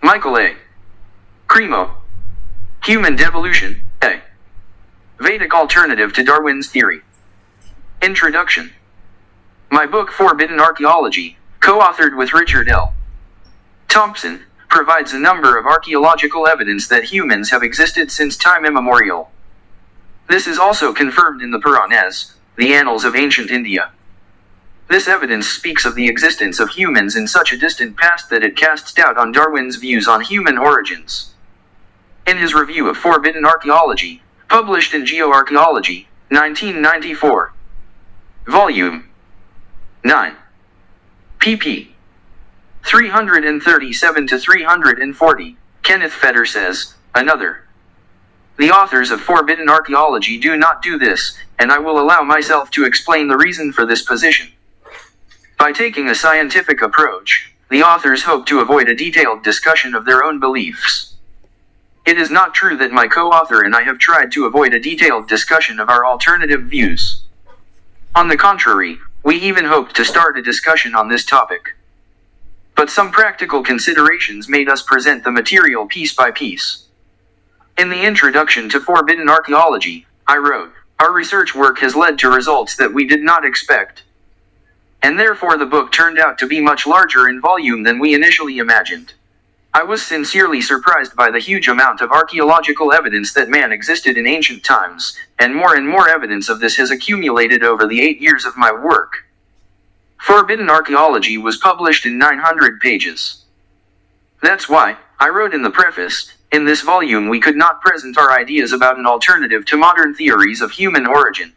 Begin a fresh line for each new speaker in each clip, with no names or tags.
Michael A. Cremo. Human Devolution, A Vedic Alternative to Darwin's Theory. Introduction. My book Forbidden Archaeology, co-authored with Richard L. Thompson, provides a number of archaeological evidence that humans have existed since time immemorial. This is also confirmed in the Puranas, the annals of ancient India. This evidence speaks of the existence of humans in such a distant past that it casts doubt on Darwin's views on human origins. In his review of Forbidden Archaeology, published in Geoarchaeology, 1994, Volume 9, pp. 337 to 340, Kenneth Fetter says, another. The authors of Forbidden Archaeology do not do this, and I will allow myself to explain the reason for this position. By taking a scientific approach, the authors hope to avoid a detailed discussion of their own beliefs. It is not true that my co-author and I have tried to avoid a detailed discussion of our alternative views. On the contrary, we even hoped to start a discussion on this topic. But some practical considerations made us present the material piece by piece. In the introduction to Forbidden Archaeology, I wrote, our research work has led to results that we did not expect. And therefore the book turned out to be much larger in volume than we initially imagined. I was sincerely surprised by the huge amount of archaeological evidence that man existed in ancient times, and more evidence of this has accumulated over the 8 years of my work. Forbidden Archaeology was published in 900 pages. That's why, I wrote in the preface, in this volume we could not present our ideas about an alternative to modern theories of human origin.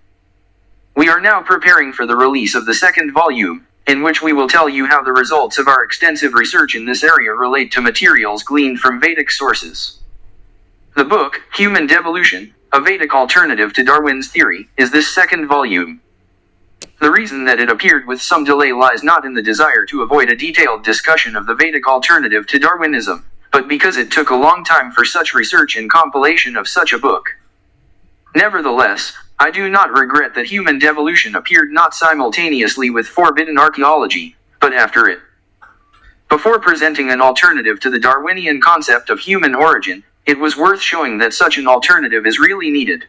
We are now preparing for the release of the second volume, in which we will tell you how the results of our extensive research in this area relate to materials gleaned from Vedic sources. The book, Human Devolution, a Vedic alternative to Darwin's theory, is this second volume. The reason that it appeared with some delay lies not in the desire to avoid a detailed discussion of the Vedic alternative to Darwinism, but because it took a long time for such research and compilation of such a book. Nevertheless, I do not regret that Human Devolution appeared not simultaneously with Forbidden Archaeology, but after it. Before presenting an alternative to the Darwinian concept of human origin, it was worth showing that such an alternative is really needed.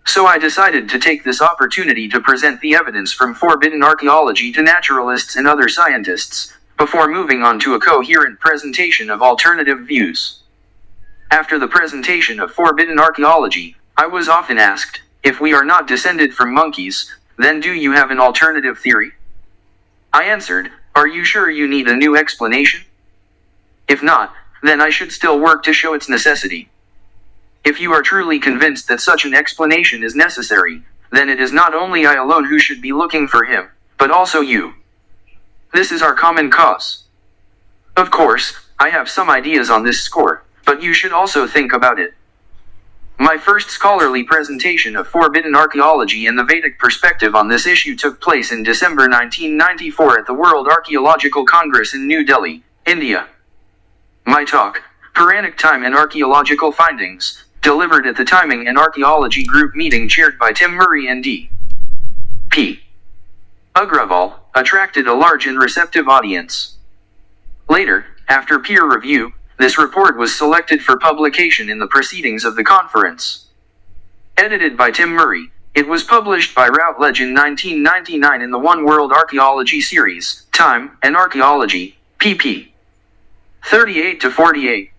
So I decided to take this opportunity to present the evidence from Forbidden Archaeology to naturalists and other scientists, before moving on to a coherent presentation of alternative views. After the presentation of Forbidden Archaeology, I was often asked, if we are not descended from monkeys, then do you have an alternative theory? I answered, are you sure you need a new explanation? If not, then I should still work to show its necessity. If you are truly convinced that such an explanation is necessary, then it is not only I alone who should be looking for him, but also you. This is our common cause. Of course, I have some ideas on this score, but you should also think about it. My first scholarly presentation of Forbidden Archaeology and the Vedic perspective on this issue took place in December 1994 at the World Archaeological Congress in New Delhi, India. My talk, Puranic Time and Archaeological Findings, delivered at the Timing and Archaeology Group meeting chaired by Tim Murray and D.P. Agrawal, attracted a large and receptive audience. Later, after peer review, this report was selected for publication in the proceedings of the conference. Edited by Tim Murray, it was published by Routledge in 1999 in the One World Archaeology series, Time and Archaeology, pp. 38 to 48.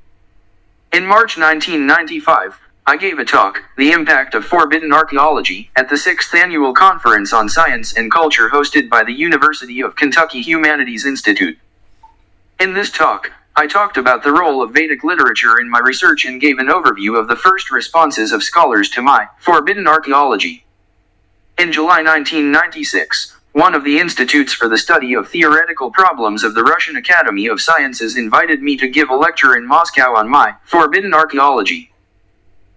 In March 1995, I gave a talk, The Impact of Forbidden Archaeology, at the 6th Annual Conference on Science and Culture hosted by the University of Kentucky Humanities Institute. In this talk, I talked about the role of Vedic literature in my research and gave an overview of the first responses of scholars to my Forbidden Archaeology. In July 1996, one of the institutes for the study of theoretical problems of the Russian Academy of Sciences invited me to give a lecture in Moscow on my Forbidden Archaeology.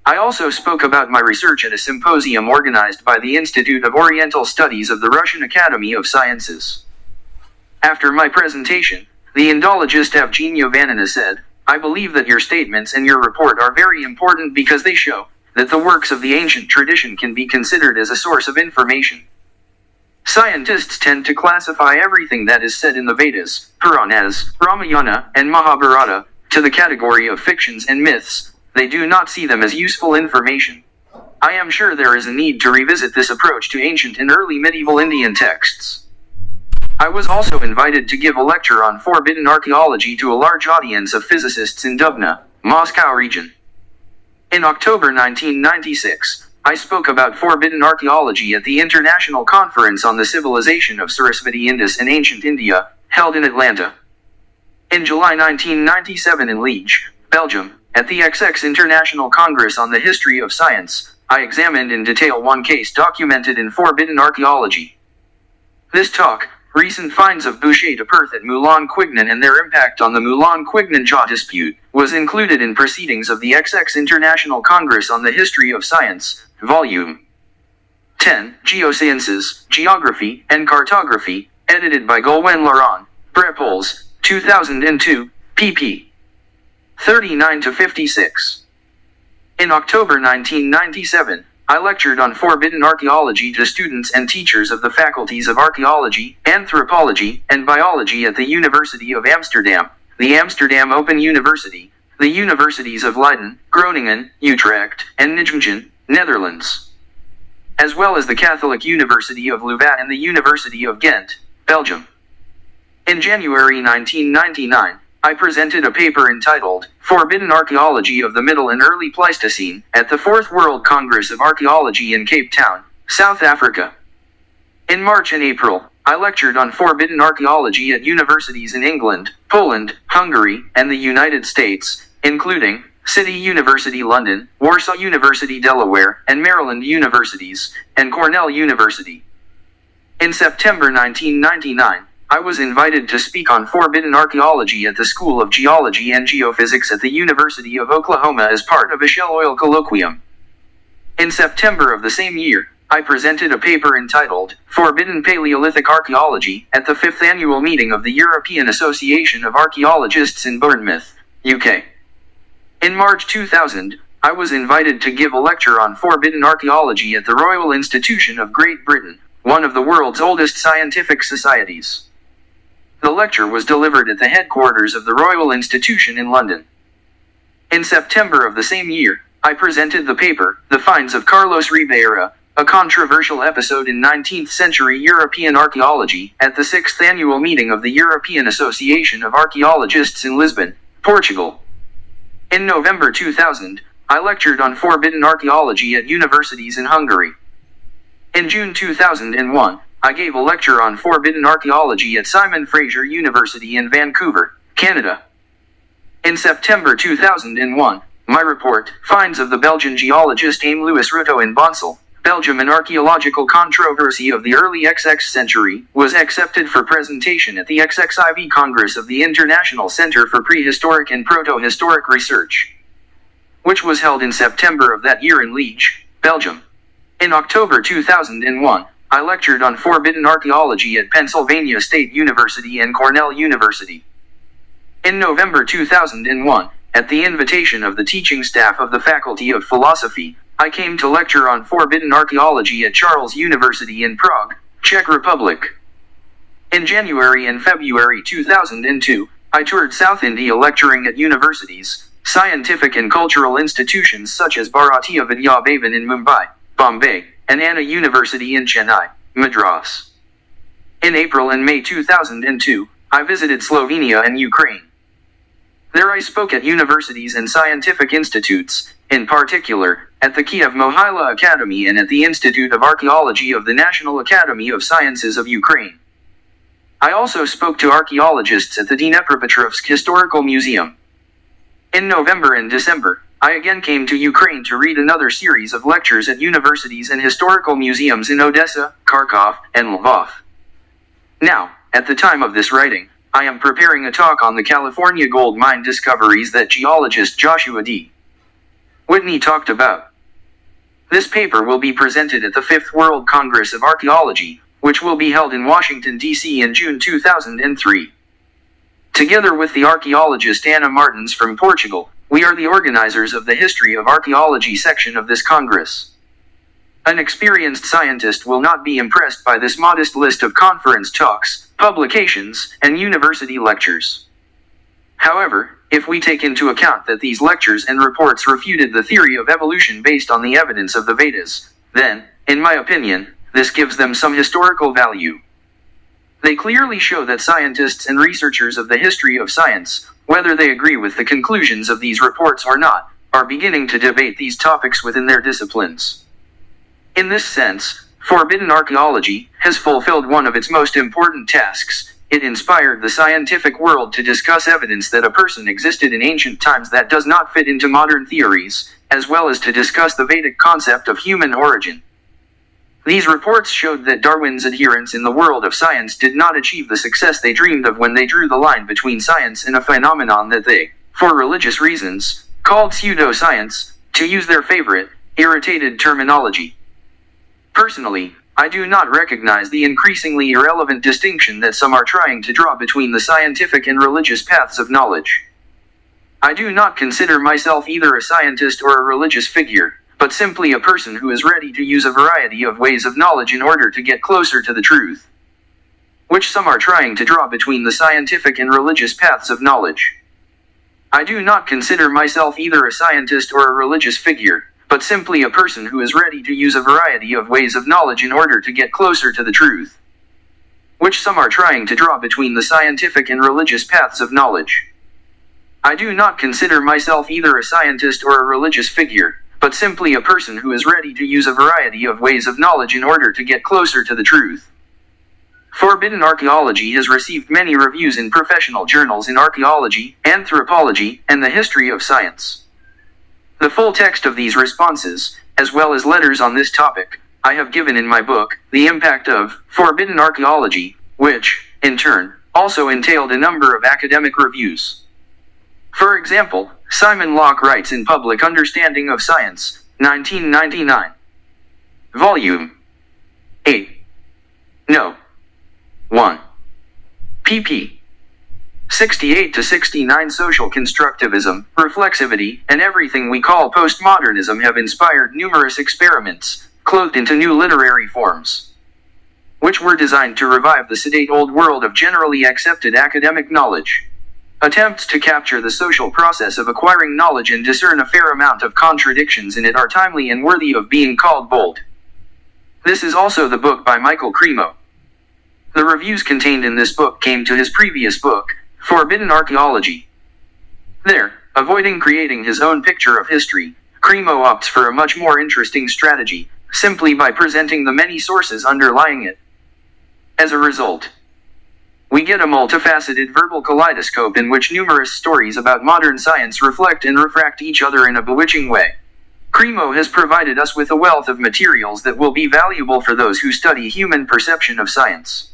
I also spoke about my research at a symposium organized by the Institute of Oriental Studies of the Russian Academy of Sciences. After my presentation, the Indologist Evgenia Vanina said, I believe that your statements and your report are very important because they show that the works of the ancient tradition can be considered as a source of information. Scientists tend to classify everything that is said in the Vedas, Puranas, Ramayana, and Mahabharata to the category of fictions and myths, they do not see them as useful information. I am sure there is a need to revisit this approach to ancient and early medieval Indian texts. I was also invited to give a lecture on forbidden archaeology to a large audience of physicists in Dubna, Moscow region. In October 1996, I spoke about forbidden archaeology at the International Conference on the Civilization of Sarasvati Indus in Ancient India, held in Atlanta. In July 1997 in Liege, Belgium, at the XX International Congress on the History of Science, I examined in detail one case documented in Forbidden Archaeology. This talk, Recent Finds of Boucher de Perth at Moulin Quignon and Their Impact on the Moulin Quignon Jaw Dispute, was included in Proceedings of the XX International Congress on the History of Science, Volume 10, Geosciences, Geography, and Cartography, edited by Golwen Laurent, Brepols, 2002, pp. 39-56. In October 1997, I lectured on forbidden archaeology to students and teachers of the faculties of archaeology, anthropology, and biology at the University of Amsterdam, the Amsterdam Open University, the universities of Leiden, Groningen, Utrecht, and Nijmegen, Netherlands, as well as the Catholic University of Louvain and the University of Ghent, Belgium. In January 1999, I presented a paper entitled, Forbidden Archaeology of the Middle and Early Pleistocene, at the 4th World Congress of Archaeology in Cape Town, South Africa. In March and April, I lectured on forbidden archaeology at universities in England, Poland, Hungary, and the United States, including City University London, Warsaw University Delaware, and Maryland Universities, and Cornell University. In September 1999, I was invited to speak on forbidden archaeology at the School of Geology and Geophysics at the University of Oklahoma as part of a Shell Oil Colloquium. In September of the same year, I presented a paper entitled, Forbidden Paleolithic Archaeology, at the 5th Annual Meeting of the European Association of Archaeologists in Bournemouth, UK. In March 2000, I was invited to give a lecture on forbidden archaeology at the Royal Institution of Great Britain, one of the world's oldest scientific societies. The lecture was delivered at the headquarters of the Royal Institution in London. In September of the same year, I presented the paper, The Finds of Carlos Ribeira, a controversial episode in 19th century European archaeology, at the 6th Annual Meeting of the European Association of Archaeologists in Lisbon, Portugal. In November 2000, I lectured on forbidden archaeology at universities in Hungary. In June 2001, I gave a lecture on forbidden archaeology at Simon Fraser University in Vancouver, Canada. In September 2001, my report, Finds of the Belgian Geologist Aime Louis Ruto in Bonsel, Belgium, an Archaeological Controversy of the Early XX Century, was accepted for presentation at the XXIV Congress of the International Center for Prehistoric and Proto-Historic Research, which was held in September of that year in Liege, Belgium. In October 2001, I lectured on forbidden archaeology at Pennsylvania State University and Cornell University. In November 2001, at the invitation of the teaching staff of the Faculty of Philosophy, I came to lecture on forbidden archaeology at Charles University in Prague, Czech Republic. In January and February 2002, I toured South India lecturing at universities, scientific and cultural institutions such as Bharatiya Vidya Bhavan in Mumbai, Bombay, and Anna University in Chennai, Madras. In April and May 2002, I visited Slovenia and Ukraine. There I spoke at universities and scientific institutes, in particular, at the Kiev Mohyla Academy and at the Institute of Archaeology of the National Academy of Sciences of Ukraine. I also spoke to archaeologists at the Dnepropetrovsk Historical Museum. In November and December, I again came to Ukraine to read another series of lectures at universities and historical museums in Odessa, Kharkov, and Lvov. Now, at the time of this writing, I am preparing a talk on the California gold mine discoveries that geologist Joshua D. Whitney talked about. This paper will be presented at the 5th World Congress of Archaeology, which will be held in Washington, D.C. in June 2003. Together with the archaeologist Ana Martins from Portugal, we are the organizers of the History of Archaeology section of this Congress. An experienced scientist will not be impressed by this modest list of conference talks, publications, and university lectures. However, if we take into account that these lectures and reports refuted the theory of evolution based on the evidence of the Vedas, then, in my opinion, this gives them some historical value. They clearly show that scientists and researchers of the history of science, whether they agree with the conclusions of these reports or not, are beginning to debate these topics within their disciplines. In this sense, forbidden archaeology has fulfilled one of its most important tasks. It inspired the scientific world to discuss evidence that a person existed in ancient times that does not fit into modern theories, as well as to discuss the Vedic concept of human origin. These reports showed that Darwin's adherents in the world of science did not achieve the success they dreamed of when they drew the line between science and a phenomenon that they, for religious reasons, called pseudoscience, to use their favorite, irritated terminology. Personally, I do not recognize the increasingly irrelevant distinction that some are trying to draw between the scientific and religious paths of knowledge. I do not consider myself either a scientist or a religious figure, but simply a person who is ready to use a variety of ways of knowledge in order to get closer to the truth, which some are trying to draw between the scientific and religious paths of knowledge. I do not consider myself either a scientist or a religious figure, but simply a person who is ready to use a variety of ways of knowledge in order to get closer to the truth, which some are trying to draw between the scientific and religious paths of knowledge. I do not consider myself either a scientist or a religious figure, but simply a person who is ready to use a variety of ways of knowledge in order to get closer to the truth. Forbidden archaeology has received many reviews in professional journals in archaeology, anthropology, and the history of science. The full text of these responses, as well as letters on this topic, I have given in my book, The Impact of Forbidden Archaeology, which, in turn, also entailed a number of academic reviews. For example, Simon Locke writes in Public Understanding of Science, 1999. Volume 8. No. 1. pp. 68 to 69. Social constructivism, reflexivity, and everything we call postmodernism have inspired numerous experiments, clothed into new literary forms, which were designed to revive the sedate old world of generally accepted academic knowledge. Attempts to capture the social process of acquiring knowledge and discern a fair amount of contradictions in it are timely and worthy of being called bold. This is also the book by Michael Cremo. The reviews contained in this book came to his previous book, Forbidden Archaeology. There, avoiding creating his own picture of history, Cremo opts for a much more interesting strategy, simply by presenting the many sources underlying it. As a result, we get a multifaceted verbal kaleidoscope in which numerous stories about modern science reflect and refract each other in a bewitching way. Cremo has provided us with a wealth of materials that will be valuable for those who study human perception of science.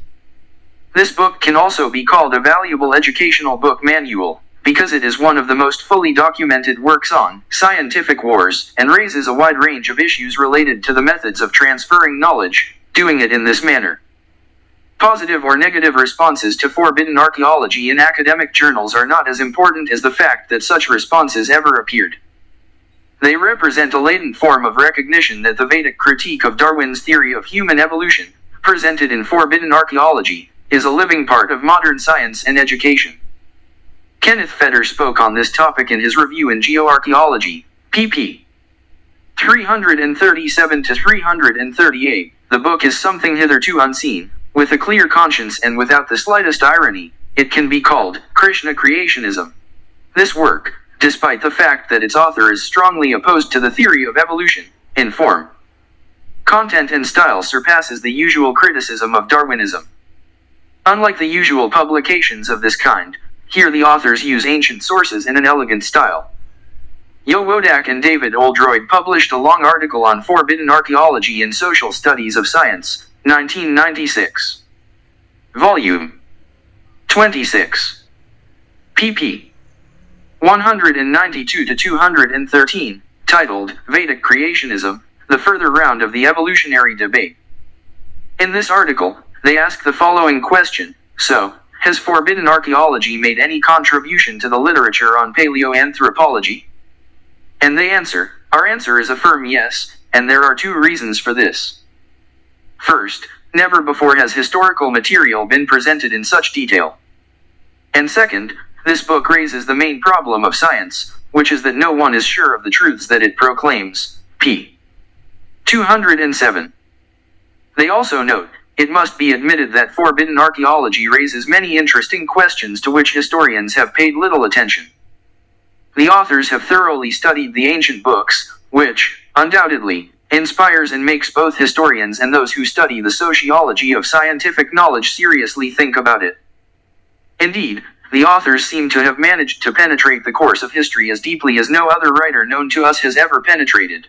This book can also be called a valuable educational book manual, because it is one of the most fully documented works on scientific wars, and raises a wide range of issues related to the methods of transferring knowledge, doing it in this manner. Positive or negative responses to forbidden archaeology in academic journals are not as important as the fact that such responses ever appeared. They represent a latent form of recognition that the Vedic critique of Darwin's theory of human evolution, presented in Forbidden Archaeology, is a living part of modern science and education. Kenneth Feder spoke on this topic in his review in Geoarchaeology, pp. 337 to 338. The book is something hitherto unseen. With a clear conscience and without the slightest irony, it can be called Krishna creationism. This work, despite the fact that its author is strongly opposed to the theory of evolution, in form, content and style surpasses the usual criticism of Darwinism. Unlike the usual publications of this kind, here the authors use ancient sources in an elegant style. Yo Wodak and David Oldroyd published a long article on forbidden archaeology in Social Studies of Science, 1996. Volume 26. pp. 192 to 213, titled Vedic Creationism, the Further Round of the Evolutionary Debate. In this article, they ask the following question: so, has forbidden archaeology made any contribution to the literature on paleoanthropology? And they answer, our answer is a firm yes, and there are two reasons for this. First, never before has historical material been presented in such detail. And second, This book raises the main problem of science, which is that no one is sure of the truths that it proclaims. p. 207. They also note, it must be admitted that forbidden archaeology raises many interesting questions to which historians have paid little attention. The authors have thoroughly studied the ancient books, which, undoubtedly, inspires and makes both historians and those who study the sociology of scientific knowledge seriously think about it. Indeed, the authors seem to have managed to penetrate the course of history as deeply as no other writer known to us has ever penetrated.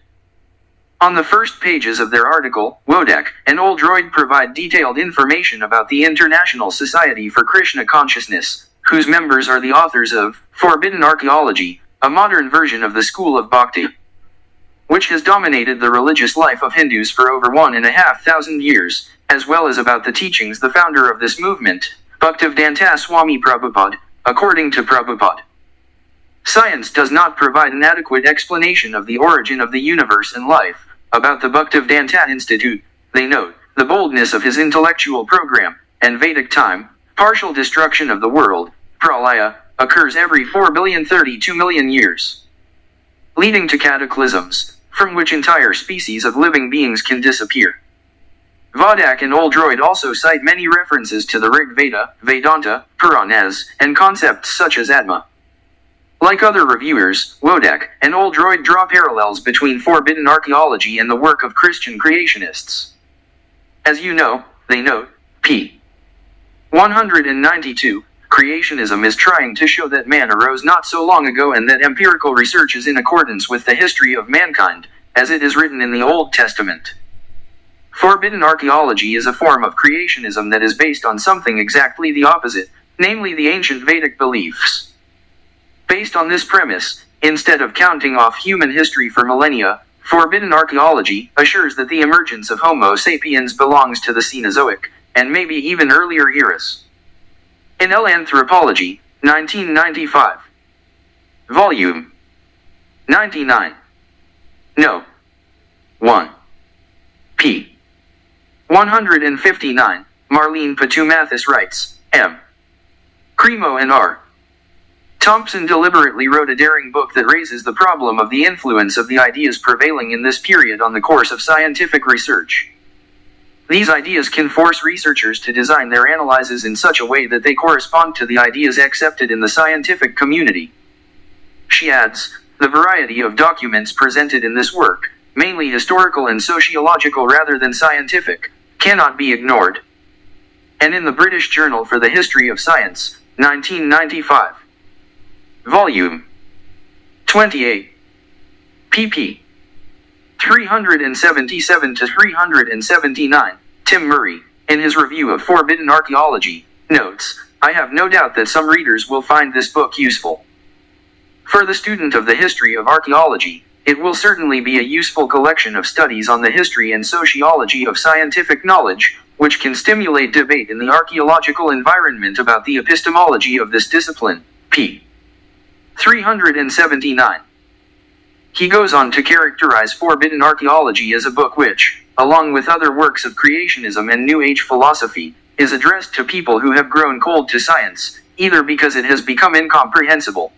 On the first pages of their article, Wodak and Oldroyd provide detailed information about the International Society for Krishna Consciousness, whose members are the authors of Forbidden Archaeology, a modern version of the school of Bhakti, which has dominated the religious life of Hindus for over 1,500 years, as well as about the teachings the founder of this movement, Bhaktivedanta Swami Prabhupada, according to Prabhupada. Science does not provide an adequate explanation of the origin of the universe and life. About the Bhaktivedanta Institute, they note, the boldness of his intellectual program, and Vedic time, partial destruction of the world, pralaya, occurs every 4,032,000,000 years, leading to cataclysms, from which entire species of living beings can disappear. Wodak and Oldroyd also cite many references to the Rig Veda, Vedanta, Puranas, and concepts such as Atma. Like other reviewers, Wodak and Oldroyd draw parallels between forbidden archaeology and the work of Christian creationists. As you know, they note, p. 192, creationism is trying to show that man arose not so long ago and that empirical research is in accordance with the history of mankind, as it is written in the Old Testament. Forbidden archaeology is a form of creationism that is based on something exactly the opposite, namely the ancient Vedic beliefs. Based on this premise, instead of counting off human history for millennia, forbidden archaeology assures that the emergence of Homo sapiens belongs to the Cenozoic, and maybe even earlier eras. In L. Anthropology, 1995. Volume 99. No. 1. p. 159, Marlene Patumathis writes, M. Cremo and R. Thompson deliberately wrote a daring book that raises the problem of the influence of the ideas prevailing in this period on the course of scientific research. These ideas can force researchers to design their analyses in such a way that they correspond to the ideas accepted in the scientific community. She adds, the variety of documents presented in this work, mainly historical and sociological rather than scientific, cannot be ignored. And in the British Journal for the History of Science, 1995. Volume 28. pp. 377 to 379, Tim Murray, in his review of Forbidden Archaeology, notes, I have no doubt that some readers will find this book useful. For the student of the history of archaeology, it will certainly be a useful collection of studies on the history and sociology of scientific knowledge, which can stimulate debate in the archaeological environment about the epistemology of this discipline. p. 379. He goes on to characterize Forbidden Archaeology as a book which, along with other works of creationism and New Age philosophy, is addressed to people who have grown cold to science, either because it has become incomprehensible,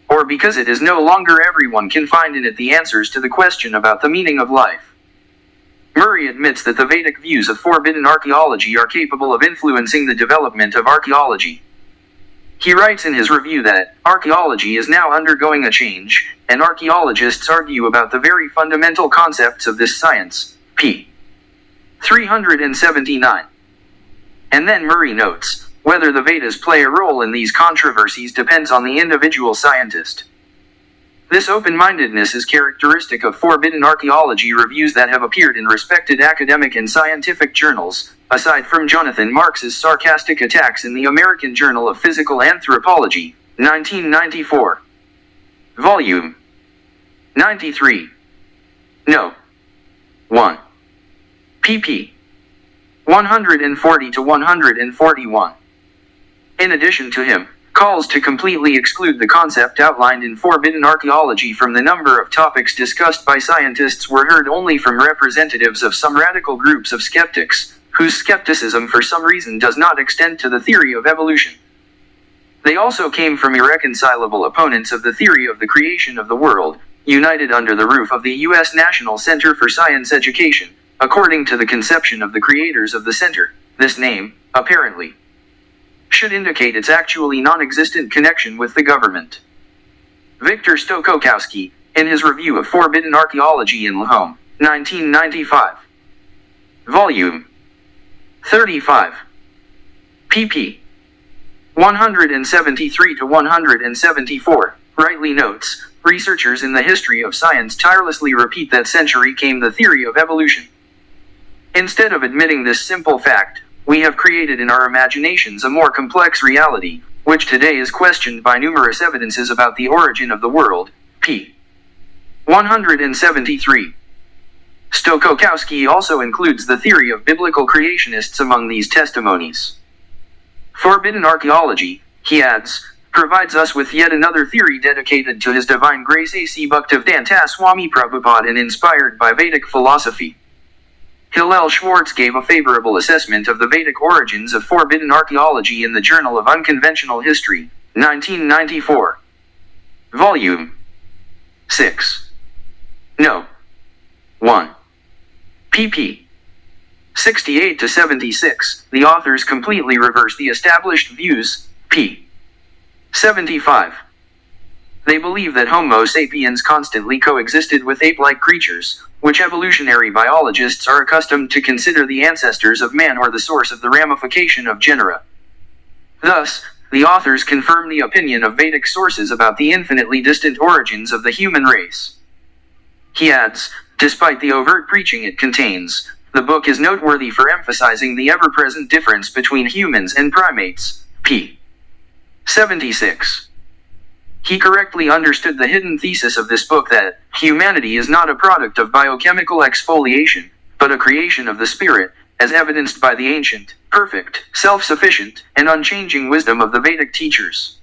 or because it is no longer everyone can find in it the answers to the question about the meaning of life. Murray admits that the Vedic views of forbidden archaeology are capable of influencing the development of archaeology. He writes in his review that archaeology is now undergoing a change, and archaeologists argue about the very fundamental concepts of this science. p. 379. And then Murray notes, whether the Vedas play a role in these controversies depends on the individual scientist. This open-mindedness is characteristic of forbidden archaeology reviews that have appeared in respected academic and scientific journals, aside from Jonathan Marks's sarcastic attacks in the American Journal of Physical Anthropology, 1994. Volume 93. No. 1. pp. 140 to 141. In addition to him, calls to completely exclude the concept outlined in Forbidden Archaeology from the number of topics discussed by scientists were heard only from representatives of some radical groups of skeptics, whose skepticism for some reason does not extend to the theory of evolution. They also came from irreconcilable opponents of the theory of the creation of the world, united under the roof of the U.S. National Center for Science Education, according to the conception of the creators of the center. This name, apparently, should indicate its actually non-existent connection with the government. Victor Stokowski, in his review of Forbidden Archaeology in Lahome, 1995. Volume 35. pp. 173 to 174, rightly notes, researchers in the history of science tirelessly repeat that century came the theory of evolution. Instead of admitting this simple fact, we have created in our imaginations a more complex reality, which today is questioned by numerous evidences about the origin of the world. p. 173. Stokowski also includes the theory of biblical creationists among these testimonies. Forbidden archaeology, he adds, provides us with yet another theory dedicated to His Divine Grace A.C. Bhaktivedanta Swami Prabhupada and inspired by Vedic philosophy. Hillel Schwartz gave a favorable assessment of the Vedic origins of forbidden archaeology in the Journal of Unconventional History, 1994. Volume 6. No. 1. pp. 68 to 76, the authors completely reverse the established views. p. 75. They believe that Homo sapiens constantly coexisted with ape-like creatures, which evolutionary biologists are accustomed to consider the ancestors of man or the source of the ramification of genera. Thus, the authors confirm the opinion of Vedic sources about the infinitely distant origins of the human race. He adds, despite the overt preaching it contains, the book is noteworthy for emphasizing the ever-present difference between humans and primates. p. 76. He correctly understood the hidden thesis of this book that humanity is not a product of biochemical exfoliation, but a creation of the spirit, as evidenced by the ancient, perfect, self-sufficient, and unchanging wisdom of the Vedic teachers.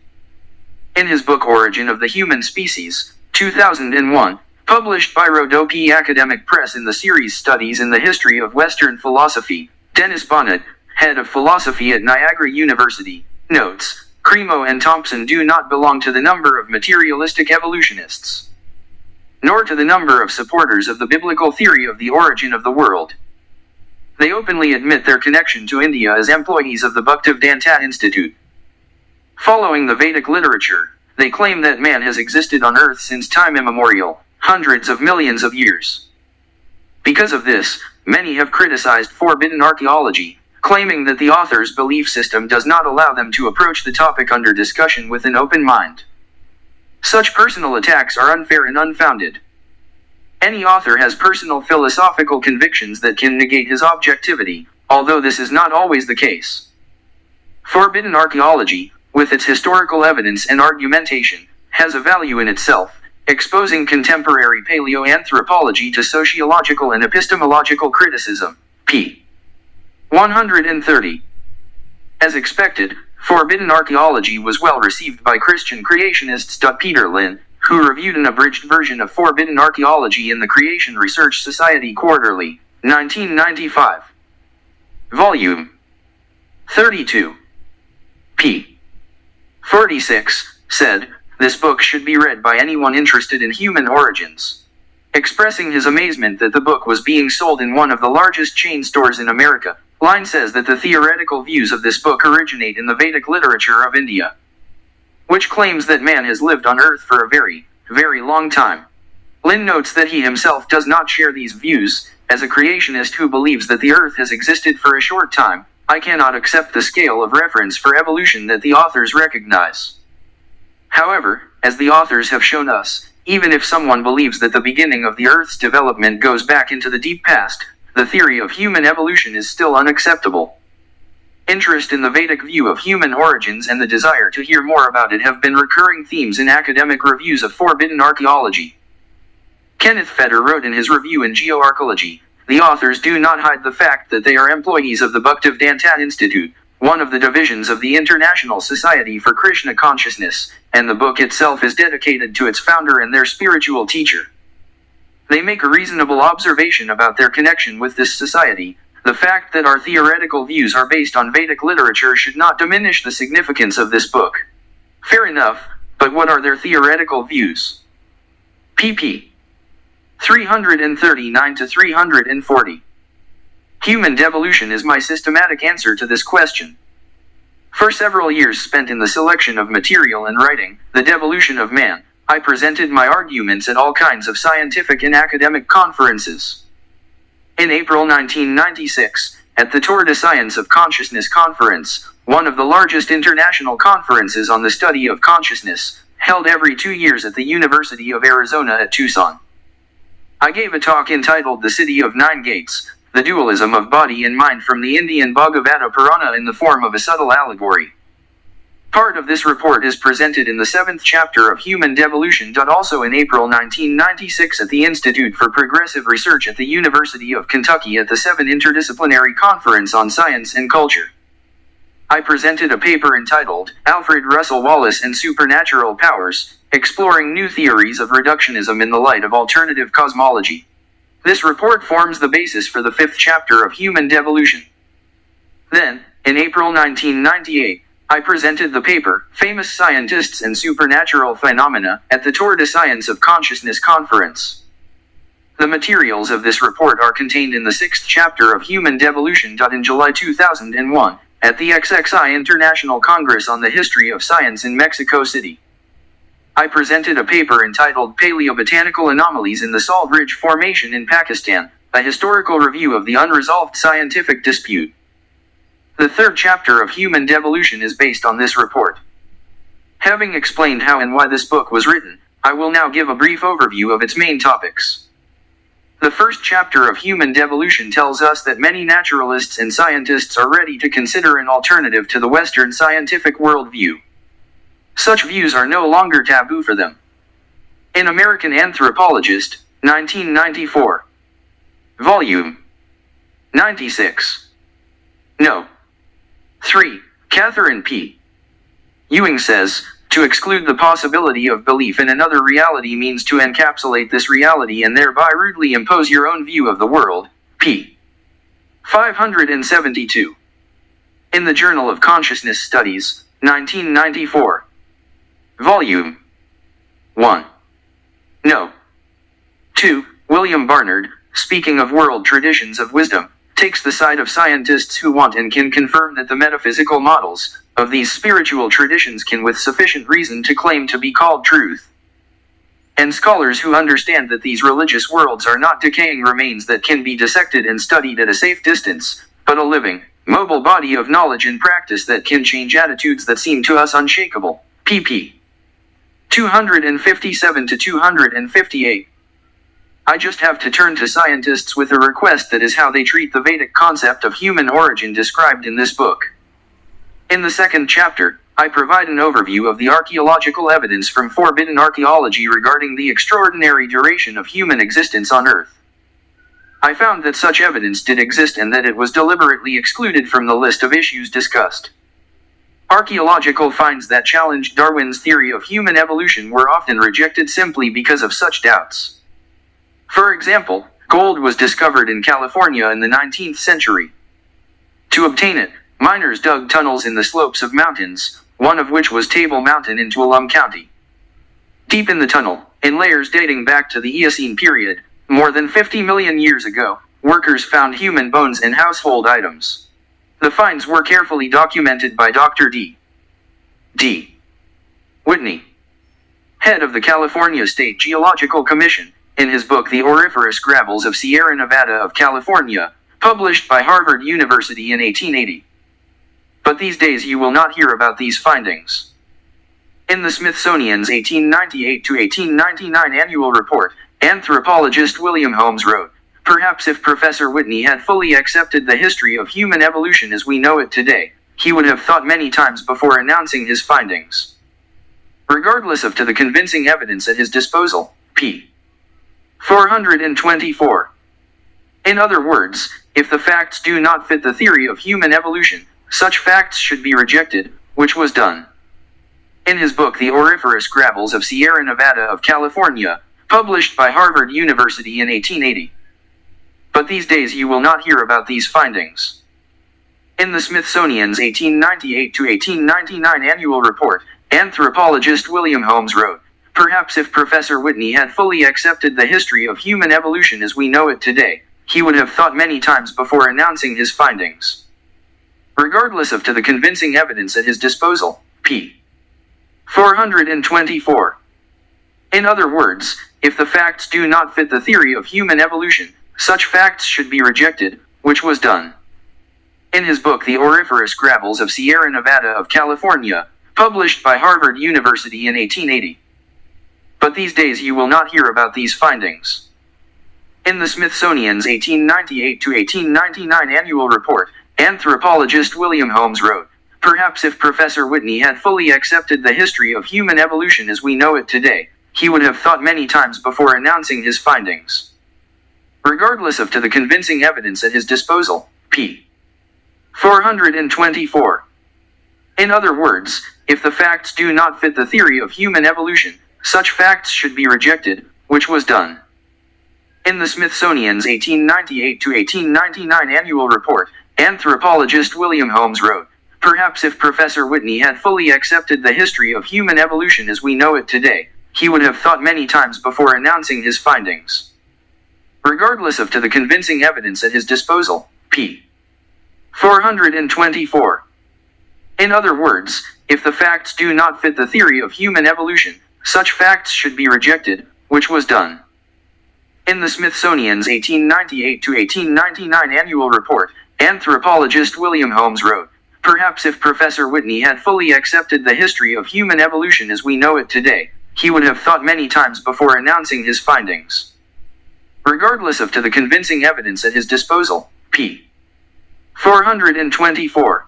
In his book Origin of the Human Species, 2001, published by Rodopi Academic Press in the series Studies in the History of Western Philosophy, Dennis Bonnet, head of philosophy at Niagara University, notes, Cremo and Thompson do not belong to the number of materialistic evolutionists, nor to the number of supporters of the biblical theory of the origin of the world. They openly admit their connection to India as employees of the Bhaktivedanta Institute. Following the Vedic literature, they claim that man has existed on earth since time immemorial, hundreds of millions of years. Because of this, many have criticized forbidden archaeology, claiming that the author's belief system does not allow them to approach the topic under discussion with an open mind. Such personal attacks are unfair and unfounded. Any author has personal philosophical convictions that can negate his objectivity, although this is not always the case. Forbidden archaeology, with its historical evidence and argumentation, has a value in itself, exposing contemporary paleoanthropology to sociological and epistemological criticism. p. 130. As expected, forbidden archaeology was well received by Christian creationists. Peter Lynn, who reviewed an abridged version of Forbidden Archaeology in the Creation Research Society Quarterly, 1995. Volume 32. p. 46, said, this book should be read by anyone interested in human origins. Expressing his amazement that the book was being sold in one of the largest chain stores in America, Line says that the theoretical views of this book originate in the Vedic literature of India, which claims that man has lived on Earth for a very, very long time. Lynn notes that he himself does not share these views. As a creationist who believes that the Earth has existed for a short time, I cannot accept the scale of reference for evolution that the authors recognize. However, as the authors have shown us, even if someone believes that the beginning of the Earth's development goes back into the deep past, the theory of human evolution is still unacceptable. Interest in the Vedic view of human origins and the desire to hear more about it have been recurring themes in academic reviews of forbidden archaeology. Kenneth Feder wrote in his review in Geoarchaeology, the authors do not hide the fact that they are employees of the Bhaktivedanta Institute, one of the divisions of the International Society for Krishna Consciousness, and the book itself is dedicated to its founder and their spiritual teacher. They make a reasonable observation about their connection with this society. The fact that our theoretical views are based on Vedic literature should not diminish the significance of this book. Fair enough, but what are their theoretical views? pp. 339 to 340. Human devolution is my systematic answer to this question. For several years spent in the selection of material and writing, The Devolution of Man, I presented my arguments at all kinds of scientific and academic conferences. In April 1996, at the Tour de Science of Consciousness Conference, one of the largest international conferences on the study of consciousness, held every 2 years at the University of Arizona at Tucson. I gave a talk entitled The City of Nine Gates, the dualism of body and mind from the Indian Bhagavata Purana in the form of a subtle allegory. Part of this report is presented in the 7th chapter of Human Devolution. Also in April 1996 at the Institute for Progressive Research at the University of Kentucky at the 7th Interdisciplinary Conference on Science and Culture. I presented a paper entitled, Alfred Russel Wallace and Supernatural Powers, Exploring New Theories of Reductionism in the Light of Alternative Cosmology. This report forms the basis for the 5th chapter of Human Devolution. Then, in April 1998, I presented the paper, Famous Scientists and Supernatural Phenomena, at the Tour de Science of Consciousness Conference. The materials of this report are contained in the 6th chapter of Human Devolution. In July 2001, at the XXI International Congress on the History of Science in Mexico City, I presented a paper entitled Paleobotanical Anomalies in the Salt Ridge Formation in Pakistan, a historical review of the unresolved scientific dispute. The 3rd chapter of Human Devolution is based on this report. Having explained how and why this book was written, I will now give a brief overview of its main topics. The 1st chapter of Human Devolution tells us that many naturalists and scientists are ready to consider an alternative to the Western scientific worldview. Such views are no longer taboo for them. In American Anthropologist, 1994. Volume 96. No. 3. Catherine P. Ewing says, to exclude the possibility of belief in another reality means to encapsulate this reality and thereby rudely impose your own view of the world. P. 572. In the Journal of Consciousness Studies, 1994. Volume 1. No. 2. William Barnard, speaking of world traditions of wisdom, takes the side of scientists who want and can confirm that the metaphysical models of these spiritual traditions can with sufficient reason to claim to be called truth. And scholars who understand that these religious worlds are not decaying remains that can be dissected and studied at a safe distance, but a living, mobile body of knowledge and practice that can change attitudes that seem to us unshakable. pp. 257 to 258. I just have to turn to scientists with a request that is how they treat the Vedic concept of human origin described in this book. In the 2nd chapter, I provide an overview of the archaeological evidence from forbidden archaeology regarding the extraordinary duration of human existence on Earth. I found that such evidence did exist and that it was deliberately excluded from the list of issues discussed. Archaeological finds that challenged Darwin's theory of human evolution were often rejected simply because of such doubts. For example, gold was discovered in California in the 19th century. To obtain it, miners dug tunnels in the slopes of mountains, one of which was Table Mountain in Tuolumne County. Deep in the tunnel, in layers dating back to the Eocene period, more than 50 million years ago, workers found human bones and household items. The finds were carefully documented by Dr. D. Whitney, head of the California State Geological Commission, in his book The Auriferous Gravels of Sierra Nevada of California, published by Harvard University in 1880. But these days you will not hear about these findings. In the Smithsonian's 1898 to 1899 annual report, anthropologist William Holmes wrote, perhaps if Professor Whitney had fully accepted the history of human evolution as we know it today, he would have thought many times before announcing his findings. Regardless of the convincing evidence at his disposal, p. 424. In other words, if the facts do not fit the theory of human evolution, such facts should be rejected, which was done. In his book The Auriferous Gravels of Sierra Nevada of California, published by Harvard University in 1880. But these days you will not hear about these findings. In the Smithsonian's 1898 to 1899 annual report, Anthropologist William Holmes wrote, "Perhaps if Professor Whitney had fully accepted the history of human evolution as we know it today, he would have thought many times before announcing his findings." Regardless of the convincing evidence at his disposal, p. 424. In other words, if the facts do not fit the theory of human evolution, such facts should be rejected, which was done. In his book The Auriferous Gravels of Sierra Nevada of California, published by Harvard University in 1880. But these days you will not hear about these findings. In the Smithsonian's 1898 to 1899 annual report, anthropologist William Holmes wrote, "Perhaps if Professor Whitney had fully accepted the history of human evolution as we know it today, he would have thought many times before announcing his findings." Regardless of the convincing evidence at his disposal, p. 424. In other words, if the facts do not fit the theory of human evolution, such facts should be rejected, which was done. In the Smithsonian's 1898 to 1899 annual report, anthropologist William Holmes wrote, "Perhaps if Professor Whitney had fully accepted the history of human evolution as we know it today, he would have thought many times before announcing his findings." Regardless of the convincing evidence at his disposal, p. 424. In other words, if the facts do not fit the theory of human evolution, such facts should be rejected, which was done. In the Smithsonian's 1898 to 1899 annual report, anthropologist William Holmes wrote, "Perhaps if Professor Whitney had fully accepted the history of human evolution as we know it today, he would have thought many times before announcing his findings." Regardless of the convincing evidence at his disposal, p. 424.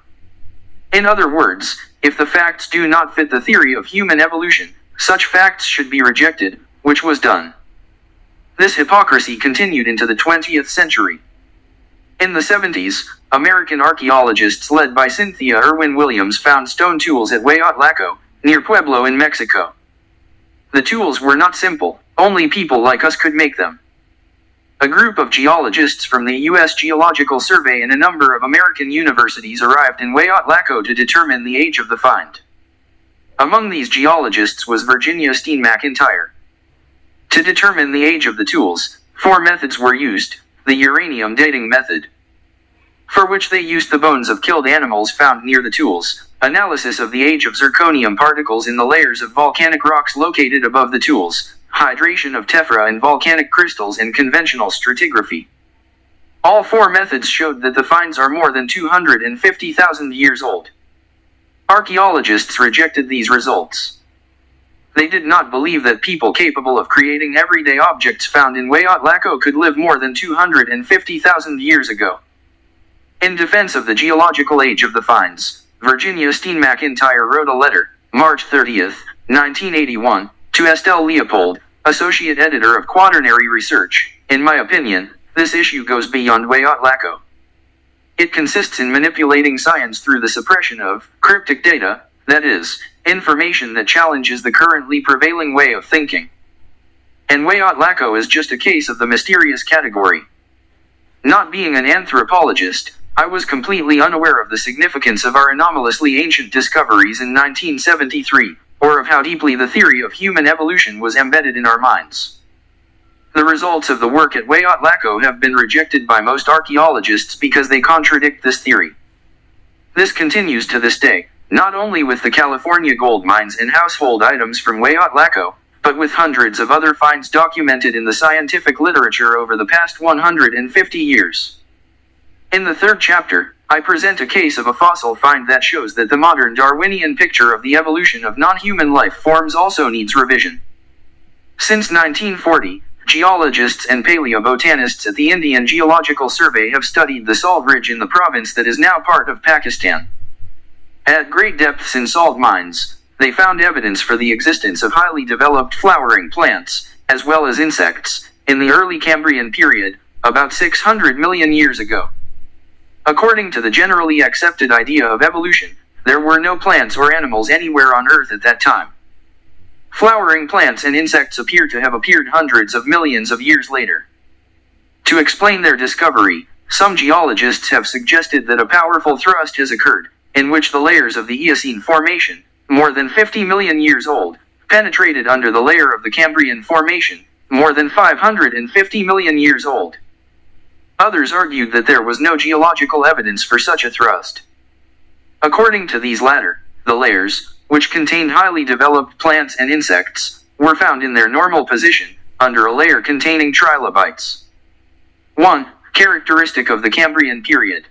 In other words, if the facts do not fit the theory of human evolution, such facts should be rejected, which was done. This hypocrisy continued into the 20th century. In the 70s, American archaeologists led by Cynthia Irwin Williams found stone tools at Hueyotlaco, near Pueblo in Mexico. The tools were not simple, only people like us could make them. A group of geologists from the U.S. Geological Survey and a number of American universities arrived in Hueyotlaco to determine the age of the find. Among these geologists was Virginia Steen McIntyre. To determine the age of the tools, 4 methods were used: the uranium dating method, for which they used the bones of killed animals found near the tools, analysis of the age of zirconium particles in the layers of volcanic rocks located above the tools, hydration of tephra in volcanic crystals, and conventional stratigraphy. All 4 methods showed that the finds are more than 250,000 years old. Archaeologists rejected these results. They did not believe that people capable of creating everyday objects found in Hueyotlaco could live more than 250,000 years ago. In defense of the geological age of the finds, Virginia Steen McIntyre wrote a letter, March 30, 1981, to Estelle Leopold, associate editor of Quaternary Research. "In my opinion, this issue goes beyond Hueyotlaco. It consists in manipulating science through the suppression of cryptic data, that is, information that challenges the currently prevailing way of thinking. And Hueyotlaco is just a case of the mysterious category." Not being an anthropologist, I was completely unaware of the significance of our anomalously ancient discoveries in 1973, or of how deeply the theory of human evolution was embedded in our minds. The results of the work at Hueyotlaco have been rejected by most archaeologists because they contradict this theory. This continues to this day, not only with the California gold mines and household items from Hueyotlaco, but with hundreds of other finds documented in the scientific literature over the past 150 years. In the 3rd chapter, I present a case of a fossil find that shows that the modern Darwinian picture of the evolution of non-human life forms also needs revision. Since 1940, geologists and paleobotanists at the Indian Geological Survey have studied the salt ridge in the province that is now part of Pakistan. At great depths in salt mines, they found evidence for the existence of highly developed flowering plants, as well as insects, in the early Cambrian period, about 600 million years ago. According to the generally accepted idea of evolution, there were no plants or animals anywhere on Earth at that time. Flowering plants and insects appear to have appeared hundreds of millions of years later. To explain their discovery, some geologists have suggested that a powerful thrust has occurred, in which the layers of the Eocene formation, more than 50 million years old, penetrated under the layer of the Cambrian Formation, more than 550 million years old. Others argued that there was no geological evidence for such a thrust. According to these latter, the layers, which contained highly developed plants and insects, were found in their normal position, under a layer containing trilobites. 1. Characteristic of the Cambrian period.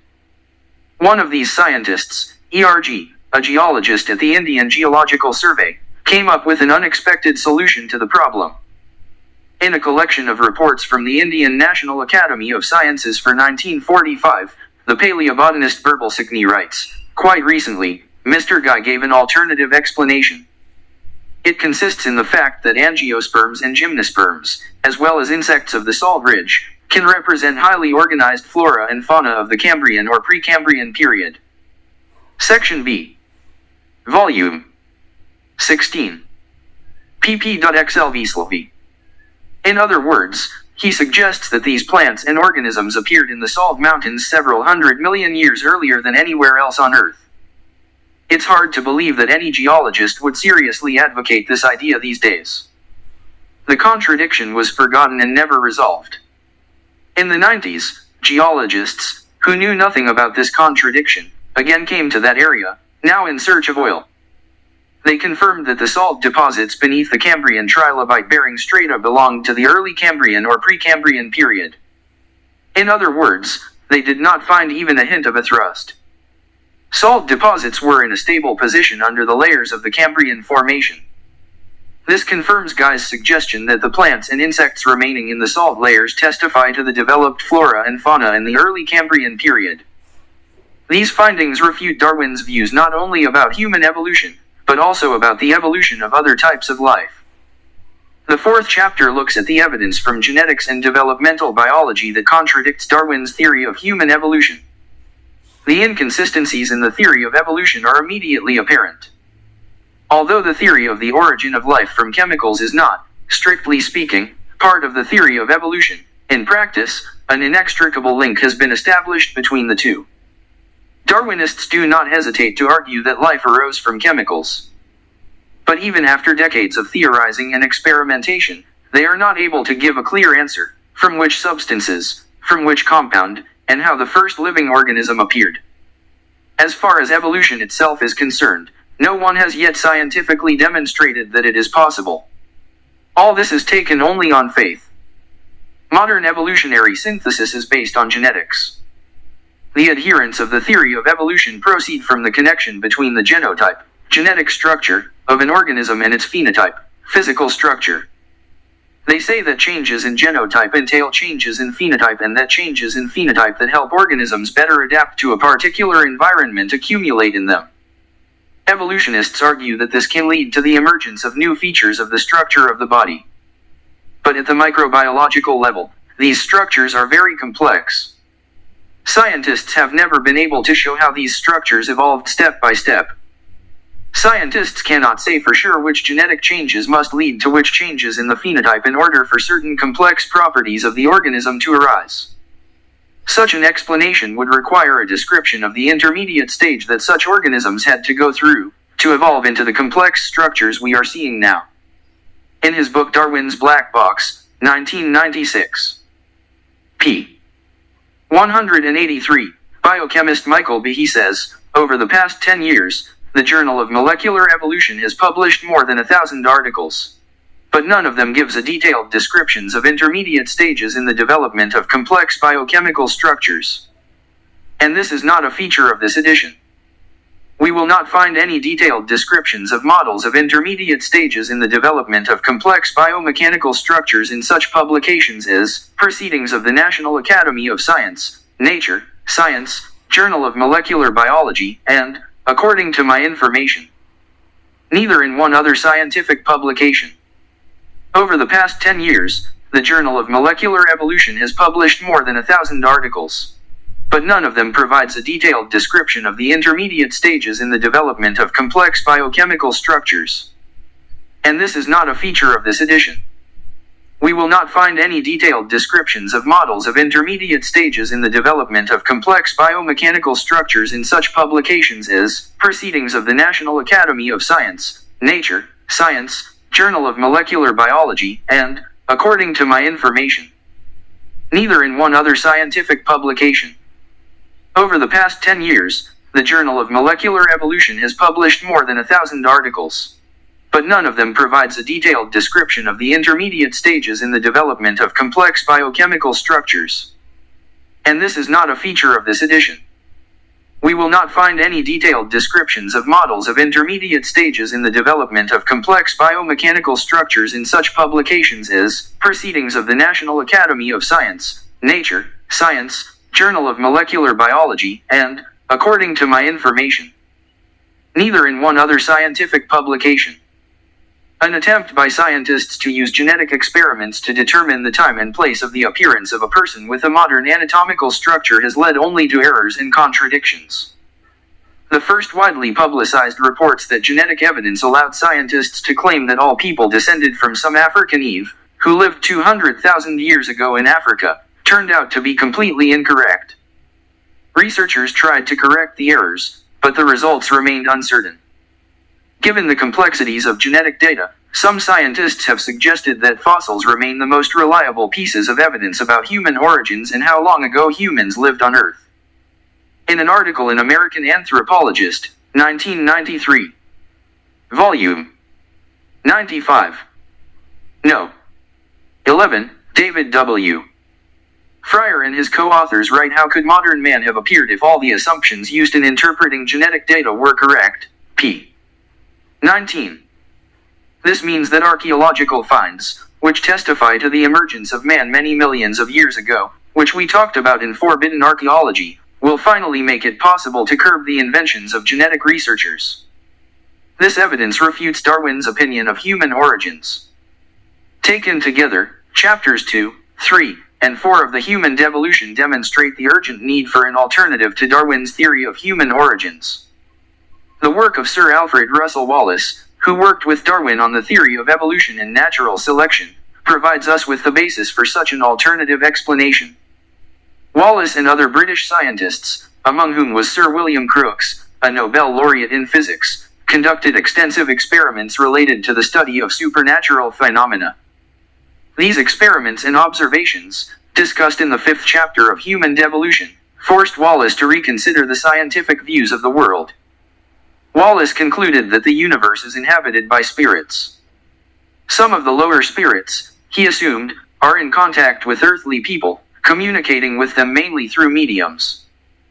One of these scientists, E.R.G., a geologist at the Indian Geological Survey, came up with an unexpected solution to the problem. In a collection of reports from the Indian National Academy of Sciences for 1945, the paleobotanist Birbal Sikni writes, "Quite recently, Mr. Guy gave an alternative explanation. It consists in the fact that angiosperms and gymnosperms, as well as insects of the salt ridge, can represent highly organized flora and fauna of the Cambrian or Precambrian period." Section B. Volume 16. pp.xlv/. In other words, he suggests that these plants and organisms appeared in the salt mountains several 100 million years earlier than anywhere else on Earth. It's hard to believe that any geologist would seriously advocate this idea these days. The contradiction was forgotten and never resolved. In the 90s, geologists, who knew nothing about this contradiction, again came to that area, now in search of oil. They confirmed that the salt deposits beneath the Cambrian trilobite-bearing strata belonged to the early Cambrian or Precambrian period. In other words, they did not find even a hint of a thrust. Salt deposits were in a stable position under the layers of the Cambrian Formation. This confirms Guy's suggestion that the plants and insects remaining in the salt layers testify to the developed flora and fauna in the early Cambrian period. These findings refute Darwin's views not only about human evolution, but also about the evolution of other types of life. The fourth chapter looks at the evidence from genetics and developmental biology that contradicts Darwin's theory of human evolution. The inconsistencies in the theory of evolution are immediately apparent. Although the theory of the origin of life from chemicals is not, strictly speaking, part of the theory of evolution, in practice, an inextricable link has been established between the two. Darwinists do not hesitate to argue that life arose from chemicals. But even after decades of theorizing and experimentation, they are not able to give a clear answer, from which substances, from which compound, and how the first living organism appeared. As far as evolution itself is concerned, no one has yet scientifically demonstrated that it is possible. All this is taken only on faith. Modern evolutionary synthesis is based on genetics. The adherents of the theory of evolution proceed from the connection between the genotype, genetic structure, of an organism and its phenotype, physical structure. They say that changes in genotype entail changes in phenotype and that changes in phenotype that help organisms better adapt to a particular environment accumulate in them. Evolutionists argue that this can lead to the emergence of new features of the structure of the body. But at the microbiological level, these structures are very complex. Scientists have never been able to show how these structures evolved step by step. Scientists cannot say for sure which genetic changes must lead to which changes in the phenotype in order for certain complex properties of the organism to arise. Such an explanation would require a description of the intermediate stage that such organisms had to go through, to evolve into the complex structures we are seeing now. In his book Darwin's Black Box, 1996. p. 183, biochemist Michael B. says, over the past 10 years, the Journal of Molecular Evolution has published more than 1,000 articles. But none of them gives a detailed descriptions of intermediate stages in the development of complex biochemical structures. And this is not a feature of this edition. We will not find any detailed descriptions of models of intermediate stages in the development of complex biomechanical structures in such publications as Proceedings of the National Academy of Science, Nature, Science, Journal of Molecular Biology, and, according to my information, neither in one other scientific publication. Over the past 10 years, the Journal of Molecular Evolution has published more than 1,000 articles. But none of them provides a detailed description of the intermediate stages in the development of complex biochemical structures. And this is not a feature of this edition. We will not find any detailed descriptions of models of intermediate stages in the development of complex biomechanical structures in such publications as Proceedings of the National Academy of Science, Nature, Science, Journal of Molecular Biology, and, according to my information, neither in one other scientific publication. Over the past 10 years, the Journal of Molecular Evolution has published more than 1,000 articles. But none of them provides a detailed description of the intermediate stages in the development of complex biochemical structures. And this is not a feature of this edition. We will not find any detailed descriptions of models of intermediate stages in the development of complex biomechanical structures in such publications as Proceedings of the National Academy of Science, Nature, Science, Journal of Molecular Biology, and, according to my information, neither in one other scientific publication. An attempt by scientists to use genetic experiments to determine the time and place of the appearance of a person with a modern anatomical structure has led only to errors and contradictions. The first widely publicized reports that genetic evidence allowed scientists to claim that all people descended from some African Eve, who lived 200,000 years ago in Africa, turned out to be completely incorrect. Researchers tried to correct the errors, but the results remained uncertain. Given the complexities of genetic data, some scientists have suggested that fossils remain the most reliable pieces of evidence about human origins and how long ago humans lived on Earth. In an article in American Anthropologist, 1993, Volume 95, No. 11, David W. Fryer and his co-authors write, how could modern man have appeared if all the assumptions used in interpreting genetic data were correct? p. 19. This means that archaeological finds, which testify to the emergence of man many millions of years ago, which we talked about in Forbidden Archaeology, will finally make it possible to curb the inventions of genetic researchers. This evidence refutes Darwin's opinion of human origins. Taken together, chapters 2, 3, and 4 of the Human Devolution demonstrate the urgent need for an alternative to Darwin's theory of human origins. The work of Sir Alfred Russel Wallace, who worked with Darwin on the theory of evolution and natural selection, provides us with the basis for such an alternative explanation. Wallace and other British scientists, among whom was Sir William Crookes, a Nobel laureate in physics, conducted extensive experiments related to the study of supernatural phenomena. These experiments and observations, discussed in the 5th chapter of Human Devolution, forced Wallace to reconsider the scientific views of the world. Wallace concluded that the universe is inhabited by spirits. Some of the lower spirits, he assumed, are in contact with earthly people, communicating with them mainly through mediums.